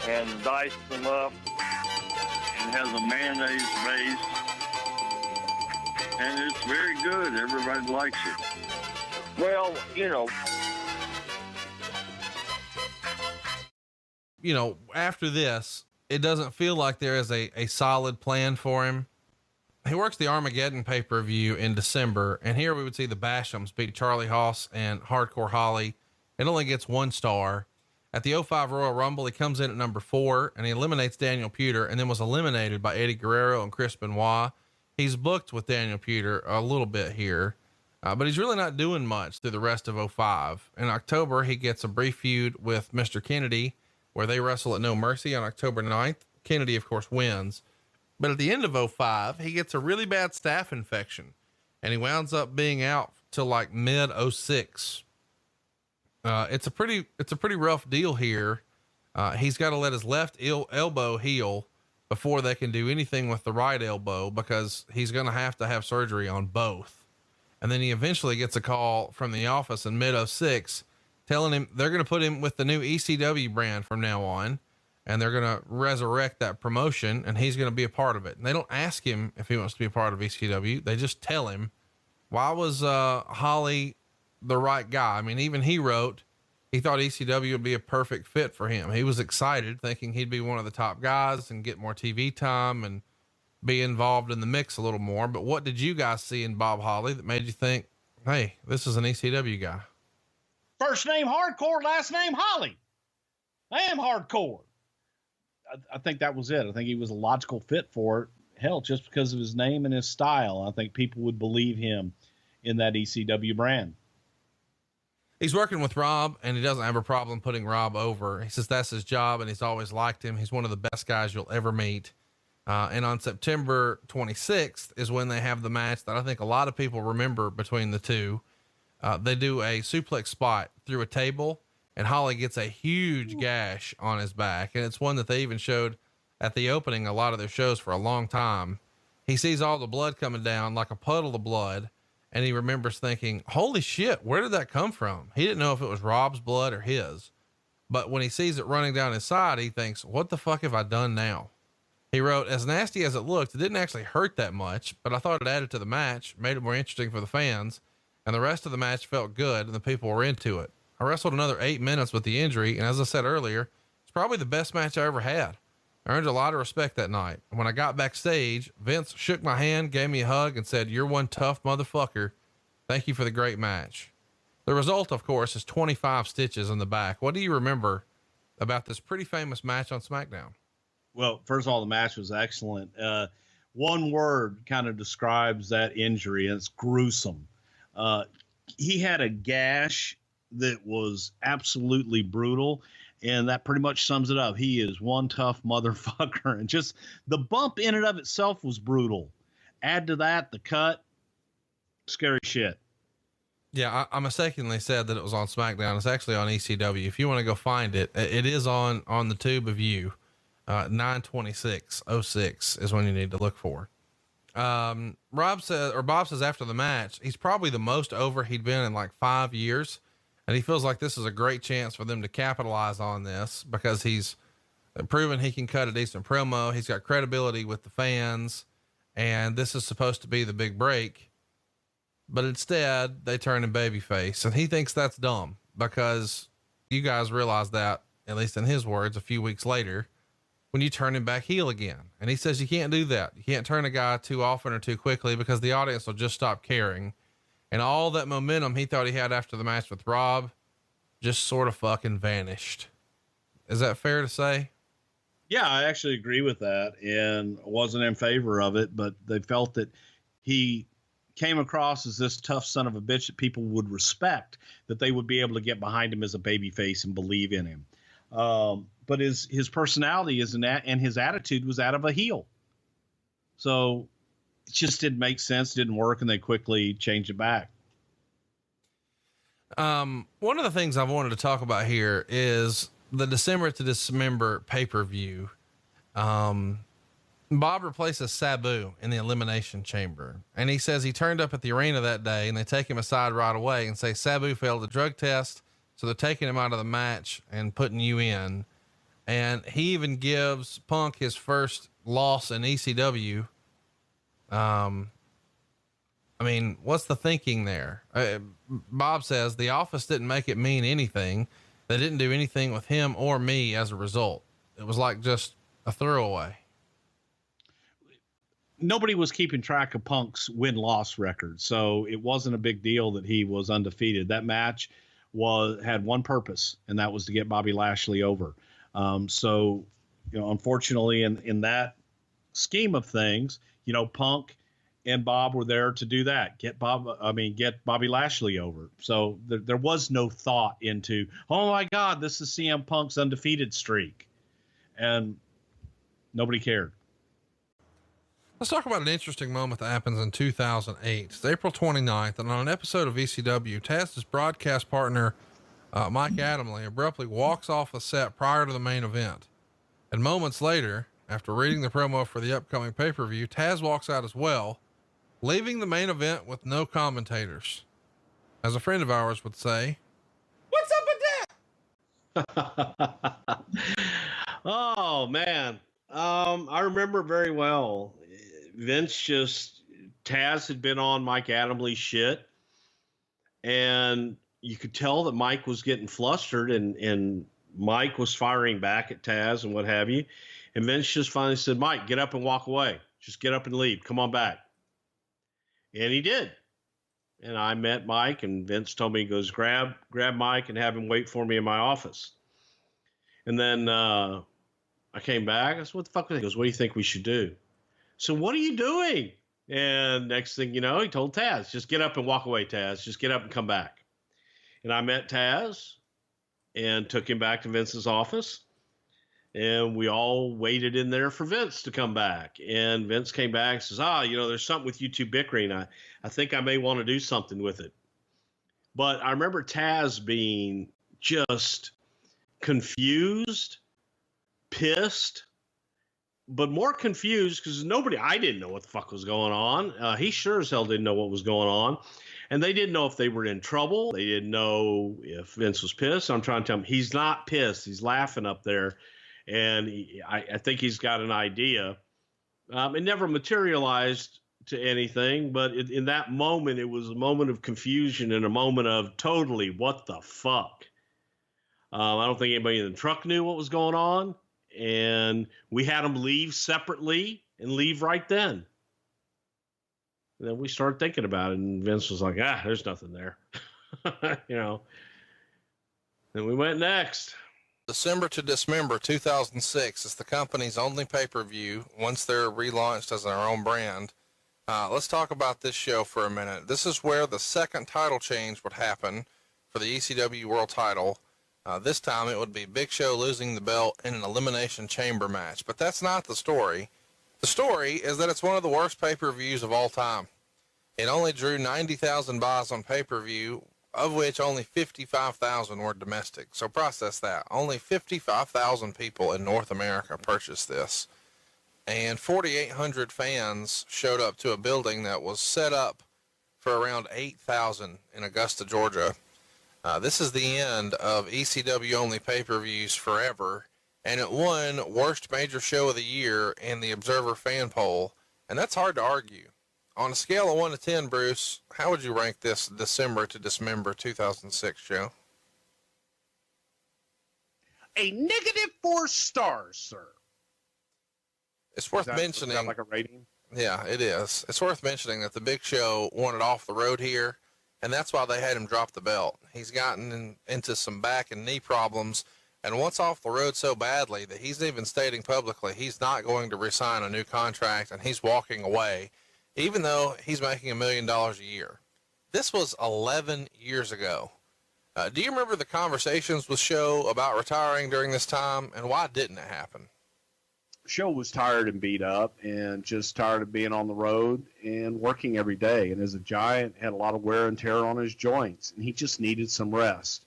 and dice them up. It has a mayonnaise base. And it's very good. Everybody likes it. Well, after this, it doesn't feel like there is a solid plan for him. He works the Armageddon pay-per-view in December, and here we would see the Bashams beat Charlie Haas and Hardcore Holly. It only gets 1 star. At the 05 Royal Rumble, he comes in at number 4, and he eliminates Daniel Puder, and then was eliminated by Eddie Guerrero and Chris Benoit. He's booked with Daniel Puder a little bit here, but he's really not doing much through the rest of 05. In October, he gets a brief feud with Mr. Kennedy, where they wrestle at No Mercy on October 9th. Kennedy, of course, wins. But at the end of 05, he gets a really bad staph infection, and he winds up being out till like mid 06. It's a pretty rough deal here. He's got to let his left elbow heal before they can do anything with the right elbow, because he's going to have surgery on both. And then he eventually gets a call from the office in mid 06 telling him they're going to put him with the new ECW brand from now on, and they're going to resurrect that promotion, and he's going to be a part of it. And they don't ask him if he wants to be a part of ECW. They just tell him. Why was Holly the right guy? I mean, even he wrote, he thought ECW would be a perfect fit for him. He was excited, thinking he'd be one of the top guys and get more TV time and be involved in the mix a little more. But what did you guys see in Bob Holly that made you think, hey, this is an ECW guy? First name Hardcore, last name Holly. I am hardcore. I think that was it. I think he was a logical fit for it. Hell, just because of his name and his style, I think people would believe him in that ECW brand. He's working with Rob, and he doesn't have a problem putting Rob over. He says that's his job, and he's always liked him. He's one of the best guys you'll ever meet. And on September 26th is when they have the match that I think a lot of people remember between the two. They do a suplex spot through a table, and Holly gets a huge gash on his back. And it's one that they even showed at the opening, a lot of their shows for a long time. He sees all the blood coming down like a puddle of blood. And he remembers thinking, holy shit, where did that come from? He didn't know if it was Rob's blood or his, but when he sees it running down his side, he thinks, what the fuck have I done now? He wrote, as nasty as it looked, it didn't actually hurt that much, but I thought it added to the match, made it more interesting for the fans. And the rest of the match felt good and the people were into it. I wrestled another 8 minutes with the injury. And as I said earlier, it's probably the best match I ever had. I earned a lot of respect that night. And when I got backstage, Vince shook my hand, gave me a hug, and said, you're one tough motherfucker. Thank you for the great match. The result, of course, is 25 stitches in the back. What do you remember about this pretty famous match on SmackDown? Well, first of all, the match was excellent. One word kind of describes that injury, and it's gruesome. He had a gash that was absolutely brutal, and that pretty much sums it up. He is one tough motherfucker, and just the bump in and of itself was brutal. Add to that the cut, scary shit. Yeah, I mistakenly said that it was on SmackDown. It's actually on ECW. If you want to go find it, it is on the tube of you. 9/26/06 is when you need to look for. Bob says after the match, he's probably the most over he'd been in like 5 years. And he feels like this is a great chance for them to capitalize on this because he's proven he can cut a decent promo. He's got credibility with the fans, and this is supposed to be the big break. But instead they turn him babyface, and he thinks that's dumb because you guys realize that, at least in his words, a few weeks later, when you turn him back heel again. And he says, you can't do that. You can't turn a guy too often or too quickly because the audience will just stop caring. And all that momentum he thought he had after the match with Rob just sort of fucking vanished. Is that fair to say? Yeah, I actually agree with that and wasn't in favor of it, but they felt that he came across as this tough son of a bitch that people would respect, that they would be able to get behind him as a babyface and believe in him. But his personality is and his attitude was out of a heel. So it just didn't make sense, didn't work, and they quickly changed it back. One of the things I wanted to talk about here is the December to Dismember pay-per-view. Bob replaces Sabu in the Elimination Chamber, and he says he turned up at the arena that day, and they take him aside right away and say Sabu failed the drug test, so they're taking him out of the match and putting you in. And he even gives Punk his first loss in ECW. I mean, what's the thinking there? Bob says the office didn't make it mean anything. They didn't do anything with him or me as a result. It was like just a throwaway. Nobody was keeping track of Punk's win-loss record, so it wasn't a big deal that he was undefeated. That match had one purpose, and that was to get Bobby Lashley over. So, unfortunately, in that scheme of things, Punk and Bob were there to do that. Get Bobby Lashley over. So there was no thought into, oh my God, this is CM Punk's undefeated streak, and nobody cared. Let's talk about an interesting moment that happens in 2008. It's April 29th, and on an episode of ECW, Tazz's broadcast partner, Mike Adamle, abruptly walks off the set prior to the main event. And moments later, after reading the promo for the upcoming pay-per-view, Tazz walks out as well, leaving the main event with no commentators. As a friend of ours would say, what's up with that? Oh man. I remember very well. Tazz had been on Mike Adamle's shit, and you could tell that Mike was getting flustered, and Mike was firing back at Tazz and what have you. And Vince just finally said, Mike, get up and walk away. Just get up and leave. Come on back. And he did. And I met Mike, and Vince told me, he goes, grab Mike and have him wait for me in my office. And then I came back. I said, what the fuck? He goes, what do you think we should do? So what are you doing? And next thing you know, he told Tazz, just get up and walk away, Tazz. Just get up and come back. And I met Tazz and took him back to Vince's office. And we all waited in there for Vince to come back. And Vince came back and says, there's something with you two bickering. I think I may want to do something with it. But I remember Tazz being just confused, pissed, but more confused because I didn't know what the fuck was going on. He sure as hell didn't know what was going on. And they didn't know if they were in trouble. They didn't know if Vince was pissed. I'm trying to tell him he's not pissed. He's laughing up there. And I think he's got an idea. It never materialized to anything, but in that moment, it was a moment of confusion and a moment of totally what the fuck. I don't think anybody in the truck knew what was going on. And we had them leave separately and leave right then. And then we started thinking about it, and Vince was like, there's nothing there. Then we went next. December to Dismember 2006 is the company's only pay-per-view once they're relaunched as their own brand. Let's talk about this show for a minute. This is where the second title change would happen for the ECW World title. This time it would be Big Show losing the belt in an Elimination Chamber match. But that's not the story. The story is that it's one of the worst pay-per-views of all time. It only drew 90,000 buys on pay-per-view, of which only 55,000 were domestic. So process that. Only 55,000 people in North America purchased this. And 4,800 fans showed up to a building that was set up for around 8,000 in Augusta, Georgia. This is the end of ECW only pay-per-views forever, and it won Worst Major Show of the Year in the Observer fan poll, and that's hard to argue. On a scale of 1 to 10, Bruce, how would you rank this December to Dismember 2006 show? A negative 4 stars, sir. It's worth mentioning. Is that like a rating? Yeah, it is. It's worth mentioning that the Big Show wanted off the road here, and that's why they had him drop the belt. He's gotten into some back and knee problems, and once off the road so badly that he's even stating publicly he's not going to re-sign a new contract, and he's walking away, even though he's making $1 million a year. This was 11 years ago. Do you remember the conversations with Show about retiring during this time, and why didn't it happen? Show was tired and beat up and just tired of being on the road and working every day. And as a giant, had a lot of wear and tear on his joints, and he just needed some rest.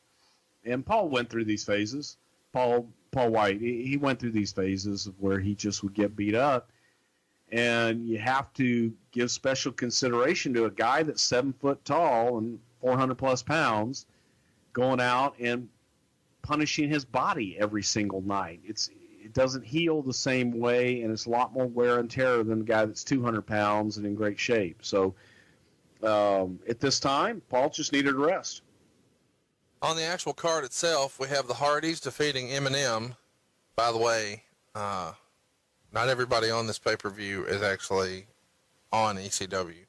And Paul went through these phases. Paul White, he went through these phases of where he just would get beat up. And you have to give special consideration to a guy that's 7 foot tall and 400 plus pounds going out and punishing his body every single night. It doesn't heal the same way, and it's a lot more wear and tear than a guy that's 200 pounds and in great shape. So at this time, Paul just needed a rest. On the actual card itself, we have the Hardys defeating M&M. By the way, not everybody on this pay-per-view is actually on ECW.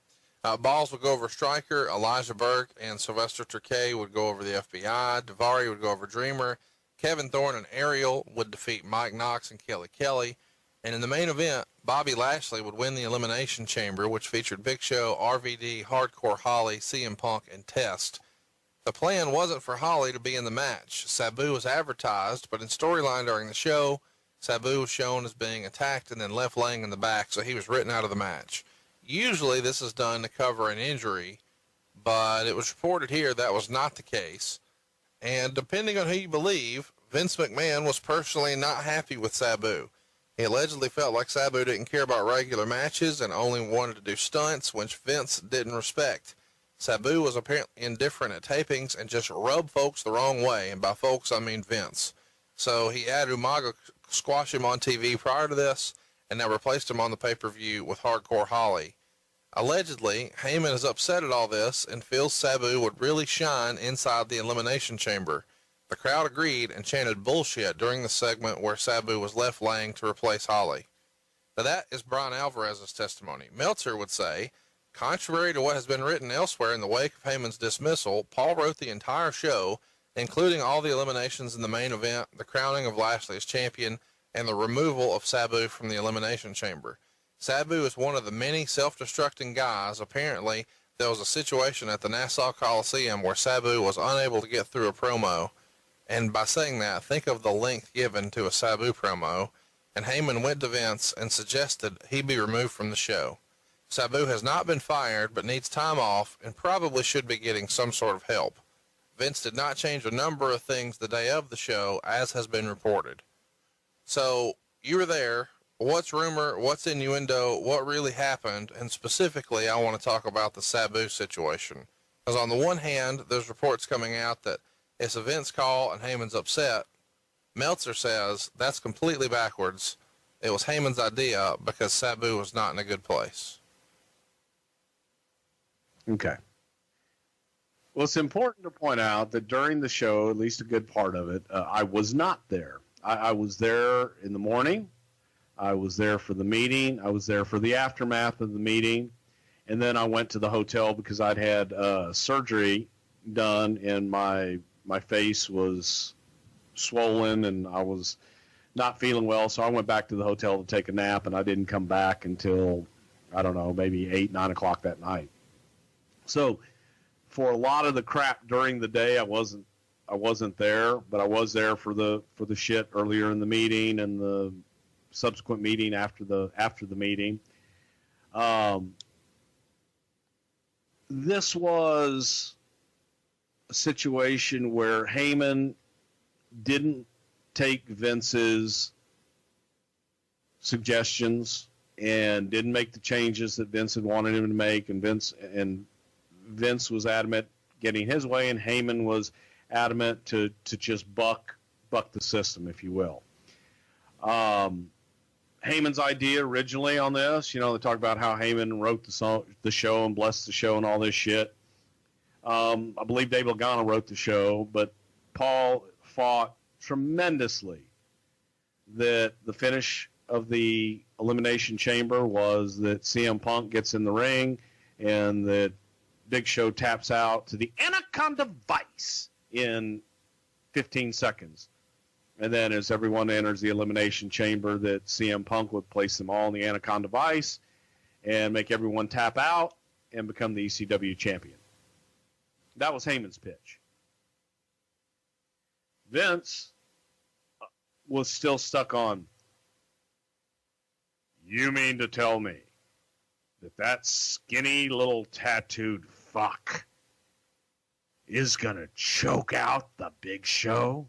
Balls would go over Stryker, Elijah Burke, and Sylvester Terkay would go over the FBI. Daivari would go over Dreamer. Kevin Thorne and Ariel would defeat Mike Knox and Kelly Kelly. And in the main event, Bobby Lashley would win the Elimination Chamber, which featured Big Show, RVD, Hardcore Holly, CM Punk, and Test. The plan wasn't for Holly to be in the match. Sabu was advertised, but in storyline during the show, Sabu was shown as being attacked and then left laying in the back, so he was written out of the match. Usually this is done to cover an injury, but it was reported here that was not the case. And depending on who you believe, Vince McMahon was personally not happy with Sabu. He allegedly felt like Sabu didn't care about regular matches and only wanted to do stunts, which Vince didn't respect. Sabu was apparently indifferent at tapings and just rubbed folks the wrong way, and by folks I mean Vince. So he had Umaga squash him on TV prior to this, and now replaced him on the pay-per-view with Hardcore Holly. Allegedly, Heyman is upset at all this and feels Sabu would really shine inside the Elimination Chamber. The crowd agreed and chanted bullshit during the segment where Sabu was left laying to replace Holly. Now that is Brian Alvarez's testimony. Meltzer would say, contrary to what has been written elsewhere in the wake of Heyman's dismissal, Paul wrote the entire show, including all the eliminations in the main event, the crowning of Lashley as champion, and the removal of Sabu from the Elimination Chamber. Sabu is one of the many self-destructing guys. Apparently, there was a situation at the Nassau Coliseum where Sabu was unable to get through a promo. And by saying that, think of the length given to a Sabu promo. And Heyman went to Vince and suggested he be removed from the show. Sabu has not been fired, but needs time off and probably should be getting some sort of help. Vince did not change a number of things the day of the show, as has been reported. So, you were there. What's rumor? What's innuendo? What really happened? And specifically, I want to talk about the Sabu situation. Because on the one hand, there's reports coming out that it's a Vince call and Heyman's upset. Meltzer says that's completely backwards. It was Heyman's idea because Sabu was not in a good place. Okay. Well, it's important to point out that during the show, at least a good part of it, I was not there. I was there in the morning. I was there for the meeting. I was there for the aftermath of the meeting. And then I went to the hotel because I'd had surgery done and my face was swollen and I was not feeling well. So I went back to the hotel to take a nap and I didn't come back until, I don't know, maybe 8, 9 o'clock that night. So for a lot of the crap during the day, I wasn't there, but I was there for the shit earlier in the meeting and the subsequent meeting after the meeting. This was a situation where Heyman didn't take Vince's suggestions and didn't make the changes that Vince had wanted him to make, and Vince was adamant getting his way, and Heyman was adamant to just buck the system, if you will. Heyman's idea originally on this, they talk about how Heyman wrote the show and blessed the show and all this shit. I believe Dave Lagana wrote the show, but Paul fought tremendously that the finish of the Elimination Chamber was that CM Punk gets in the ring and that Big Show taps out to the Anaconda Vice in 15 seconds. And then as everyone enters the Elimination Chamber, that CM Punk would place them all in the Anaconda Vice and make everyone tap out and become the ECW champion. That was Heyman's pitch. Vince was still stuck on, you mean to tell me that skinny little tattooed fuck is going to choke out the Big Show?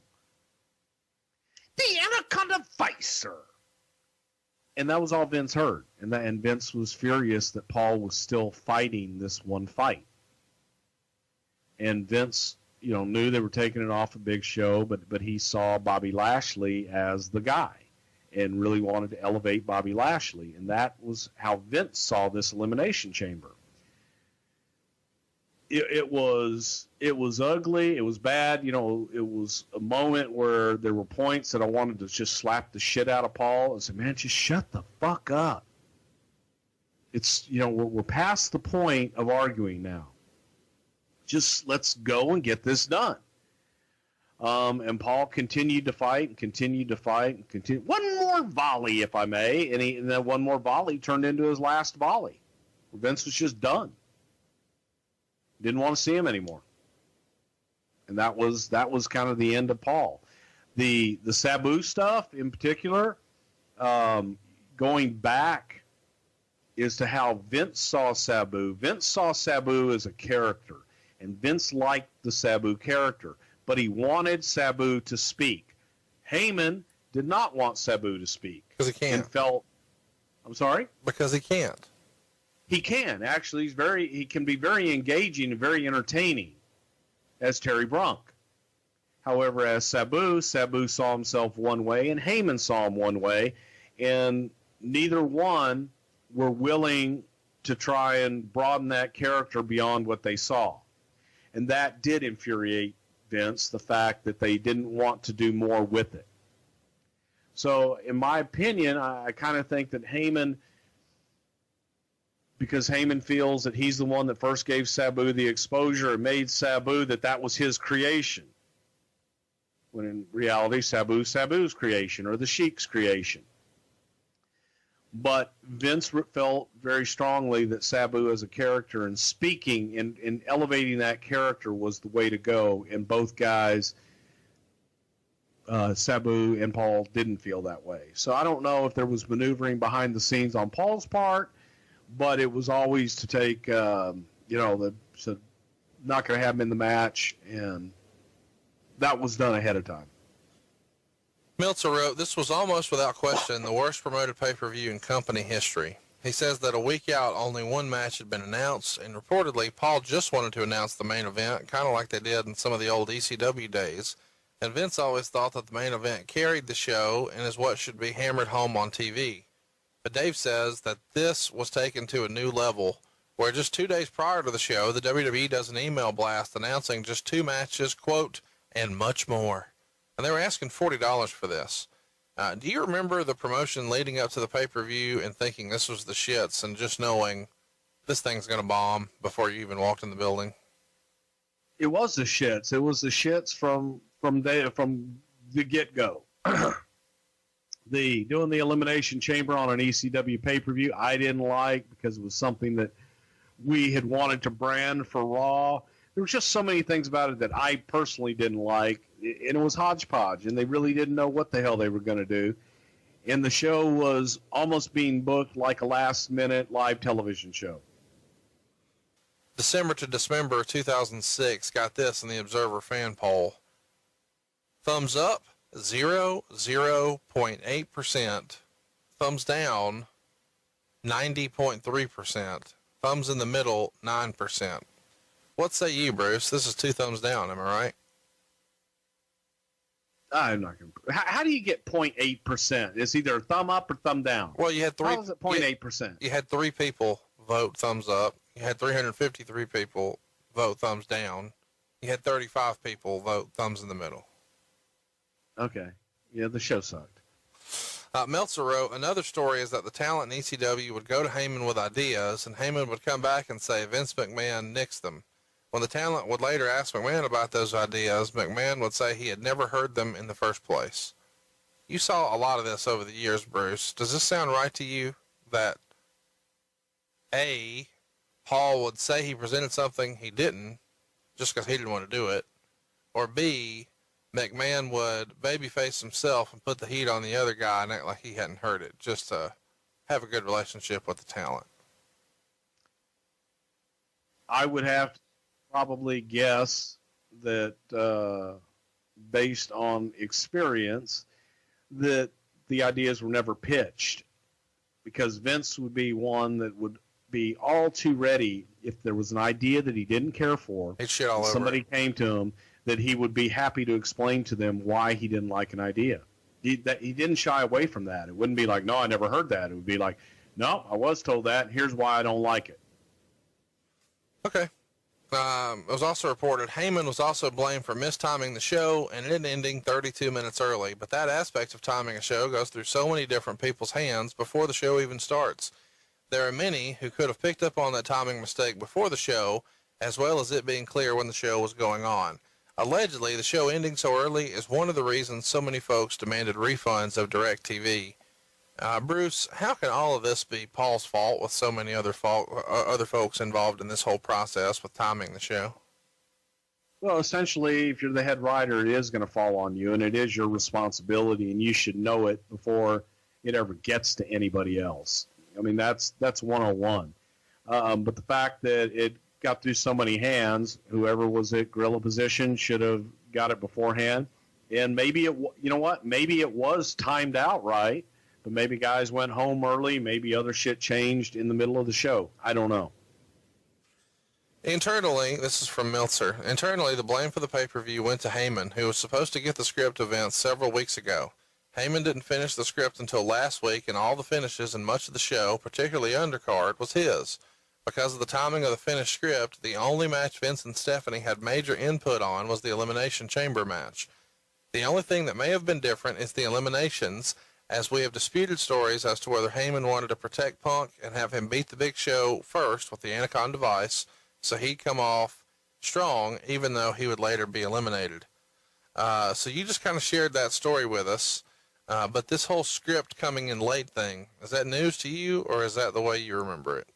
The Anaconda Vice, sir. And that was all Vince heard. And Vince was furious that Paul was still fighting this one fight. And Vince, knew they were taking it off a Big Show, but he saw Bobby Lashley as the guy and really wanted to elevate Bobby Lashley. And that was how Vince saw this Elimination Chamber. It was ugly. It was bad. It was a moment where there were points that I wanted to just slap the shit out of Paul and say, man, just shut the fuck up. It's, we're past the point of arguing now. Just let's go and get this done. And Paul continued to fight and continued to fight and continued. One more volley, if I may. And then one more volley turned into his last volley. Vince was just done. Didn't want to see him anymore. And that was kind of the end of Paul. The Sabu stuff in particular, going back is to how Vince saw Sabu. Vince saw Sabu as a character, and Vince liked the Sabu character, but he wanted Sabu to speak. Heyman did not want Sabu to speak. Because he can't. And felt, I'm sorry? Because he can't. He can. Actually, he can be very engaging and very entertaining as Terry Brunk. However, as Sabu saw himself one way and Heyman saw him one way, and neither one were willing to try and broaden that character beyond what they saw. And that did infuriate Vince, the fact that they didn't want to do more with it. So, in my opinion, I kind of think that Heyman, because Heyman feels that he's the one that first gave Sabu the exposure and made Sabu that was his creation. When in reality, Sabu's creation, or the Sheik's creation. But Vince felt very strongly that Sabu as a character and speaking and elevating that character was the way to go. And both guys, Sabu and Paul, didn't feel that way. So I don't know if there was maneuvering behind the scenes on Paul's part, but it was always to take, so not going to have him in the match, and that was done ahead of time. Meltzer wrote, this was almost without question the worst promoted pay-per-view in company history. He says that a week out, only one match had been announced, and reportedly, Paul just wanted to announce the main event, kind of like they did in some of the old ECW days. And Vince always thought that the main event carried the show and is what should be hammered home on TV. But Dave says that this was taken to a new level, where just 2 days prior to the show, the WWE does an email blast announcing just 2 matches, quote, and much more. And they were asking $40 for this. Do you remember the promotion leading up to the pay-per-view and thinking this was the shits and just knowing this thing's going to bomb before you even walked in the building? It was the shits. It was the shits from the get-go. Doing the Elimination Chamber on an ECW pay-per-view, I didn't like, because it was something that we had wanted to brand for Raw. There was just so many things about it that I personally didn't like, and it was hodgepodge, and they really didn't know what the hell they were going to do. And the show was almost being booked like a last-minute live television show. December to Dismember 2006 got this in the Observer fan poll. Thumbs up, 0.8%. Thumbs down, 90.3%. Thumbs in the middle, 9%. What say you, Bruce? This is 2 thumbs down, am I right? I'm not going to. How do you get 0.8%? It's either thumb up or thumb down. Well, you had three. How is it 0.8%? You had 3 people vote thumbs up. You had 353 people vote thumbs down. You had 35 people vote thumbs in the middle. Okay. Yeah, the show sucked. Meltzer wrote, another story is that the talent in ECW would go to Heyman with ideas, and Heyman would come back and say Vince McMahon nixed them. When the talent would later ask McMahon about those ideas, McMahon would say he had never heard them in the first place. You saw a lot of this over the years, Bruce. Does this sound right to you that A, Paul would say he presented something he didn't just because he didn't want to do it, or B, McMahon would babyface himself and put the heat on the other guy and act like he hadn't heard it just to have a good relationship with the talent? I would have to probably guess that based on experience that the ideas were never pitched, because Vince would be one that would be all too ready if there was an idea that he didn't care for. He'd shit all over somebody it. came to him, that he would be happy to explain to them why he didn't like an idea. He didn't shy away from that. It wouldn't be like, no, I never heard that. It would be like, no, I was told that. Here's why I don't like it. Okay. It was also reported Heyman was also blamed for mistiming the show and it ending 32 minutes early, but that aspect of timing a show goes through so many different people's hands before the show even starts. There are many who could have picked up on that timing mistake before the show, as well as it being clear when the show was going on. Allegedly, the show ending so early is one of the reasons so many folks demanded refunds of DirecTV. Bruce, how can all of this be Paul's fault with so many other folks involved in this whole process with timing the show? Well, essentially, if you're the head writer, it is going to fall on you, and it is your responsibility, and you should know it before it ever gets to anybody else. I mean, that's 101. But the fact that it got through so many hands, whoever was at gorilla position should have got it beforehand. And maybe you know what? Maybe it was timed out right, but maybe guys went home early. Maybe other shit changed in the middle of the show. I don't know. Internally, this is from Meltzer. Internally, the blame for the pay-per-view went to Heyman, who was supposed to get the script of events several weeks ago. Heyman didn't finish the script until last week, and all the finishes and much of the show, particularly undercard, was his. Because of the timing of the finished script, the only match Vince and Stephanie had major input on was the Elimination Chamber match. The only thing that may have been different is the eliminations, as we have disputed stories as to whether Heyman wanted to protect Punk and have him beat the Big Show first with the Anaconda device, so he'd come off strong, even though he would later be eliminated. So you just kind of shared that story with us. But this whole script coming in late thing, is that news to you, or is that the way you remember it?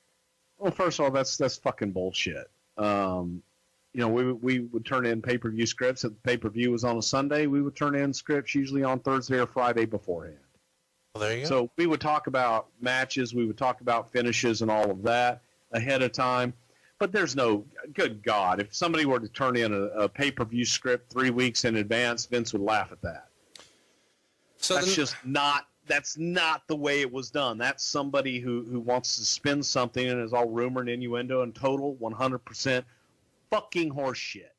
Well, first of all, that's fucking bullshit. You know, we would turn in pay-per-view scripts. If the pay-per-view was on a Sunday, we would turn in scripts usually on Thursday or Friday beforehand. Well, there you go. So we would talk about matches, we would talk about finishes and all of that ahead of time. But there's no, good God, if somebody were to turn in a pay-per-view script 3 weeks in advance, Vince would laugh at that. So that's not the way it was done. That's somebody who wants to spin something and is all rumor and innuendo and total 100% fucking horse shit.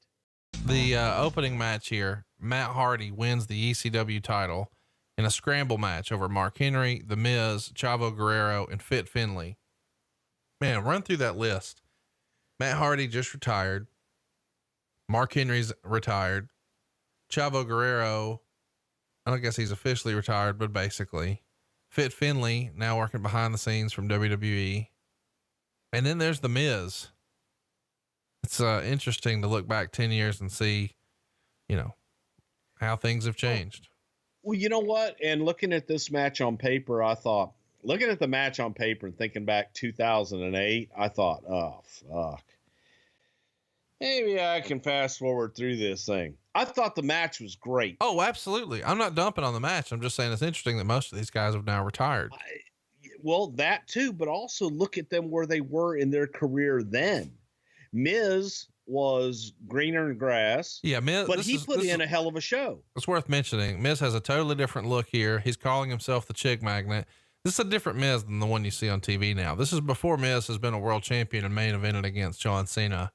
The opening match here, Matt Hardy wins the ECW title in a scramble match over Mark Henry, The Miz, Chavo Guerrero, and Fit Finlay. Man, run through that list. Matt Hardy just retired. Mark Henry's retired. Chavo Guerrero, I don't guess he's officially retired, but basically. Fit Finlay, now working behind the scenes from WWE. And then there's The Miz. It's interesting to look back 10 years and see, you know, how things have changed. Well, you know what? And looking at this match on paper, I thought, looking at the match on paper and thinking back 2008, I thought, oh, fuck. Maybe I can fast forward through this thing. I thought the match was great. Oh, absolutely. I'm not dumping on the match. I'm just saying it's interesting that most of these guys have now retired. Well, that too, but also look at them where they were in their career then. Miz was greener in grass. Yeah, Miz, but he put in a hell of a show. It's worth mentioning. Miz has a totally different look here. He's calling himself the chick magnet. This is a different Miz than the one you see on TV now. This is before Miz has been a world champion and main evented against John Cena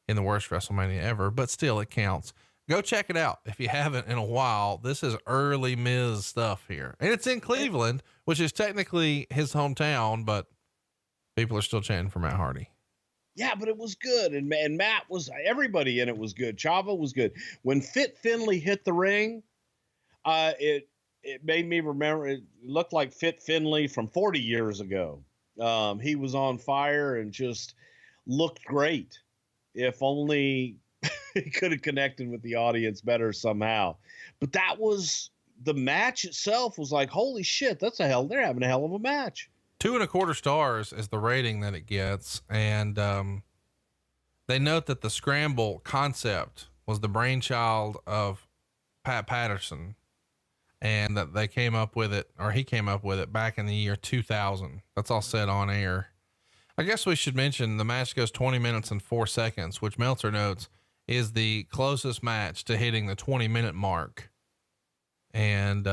in the worst WrestleMania ever, but still it counts. Go check it out if you haven't in a while. This is early Miz stuff here, and it's in Cleveland, which is technically his hometown, but people are still chanting for Matt Hardy. Yeah, but it was good, and Matt was, everybody in it was good. Chavo was good. When Fit Finley hit the ring, it made me remember. It looked like Fit Finley from 40 years ago. He was on fire and just looked great. If only he could have connected with the audience better somehow. But that was, the match itself was like, holy shit, they're having a hell of a match. 2.25 stars is the rating that it gets. And, they note that the Scramble concept was the brainchild of Pat Patterson, and that they came up with it, or he came up with it back in the year 2000. That's all said on air. I guess we should mention the match goes 20 minutes and 4 seconds, which Meltzer notes is the closest match to hitting the 20-minute mark. And,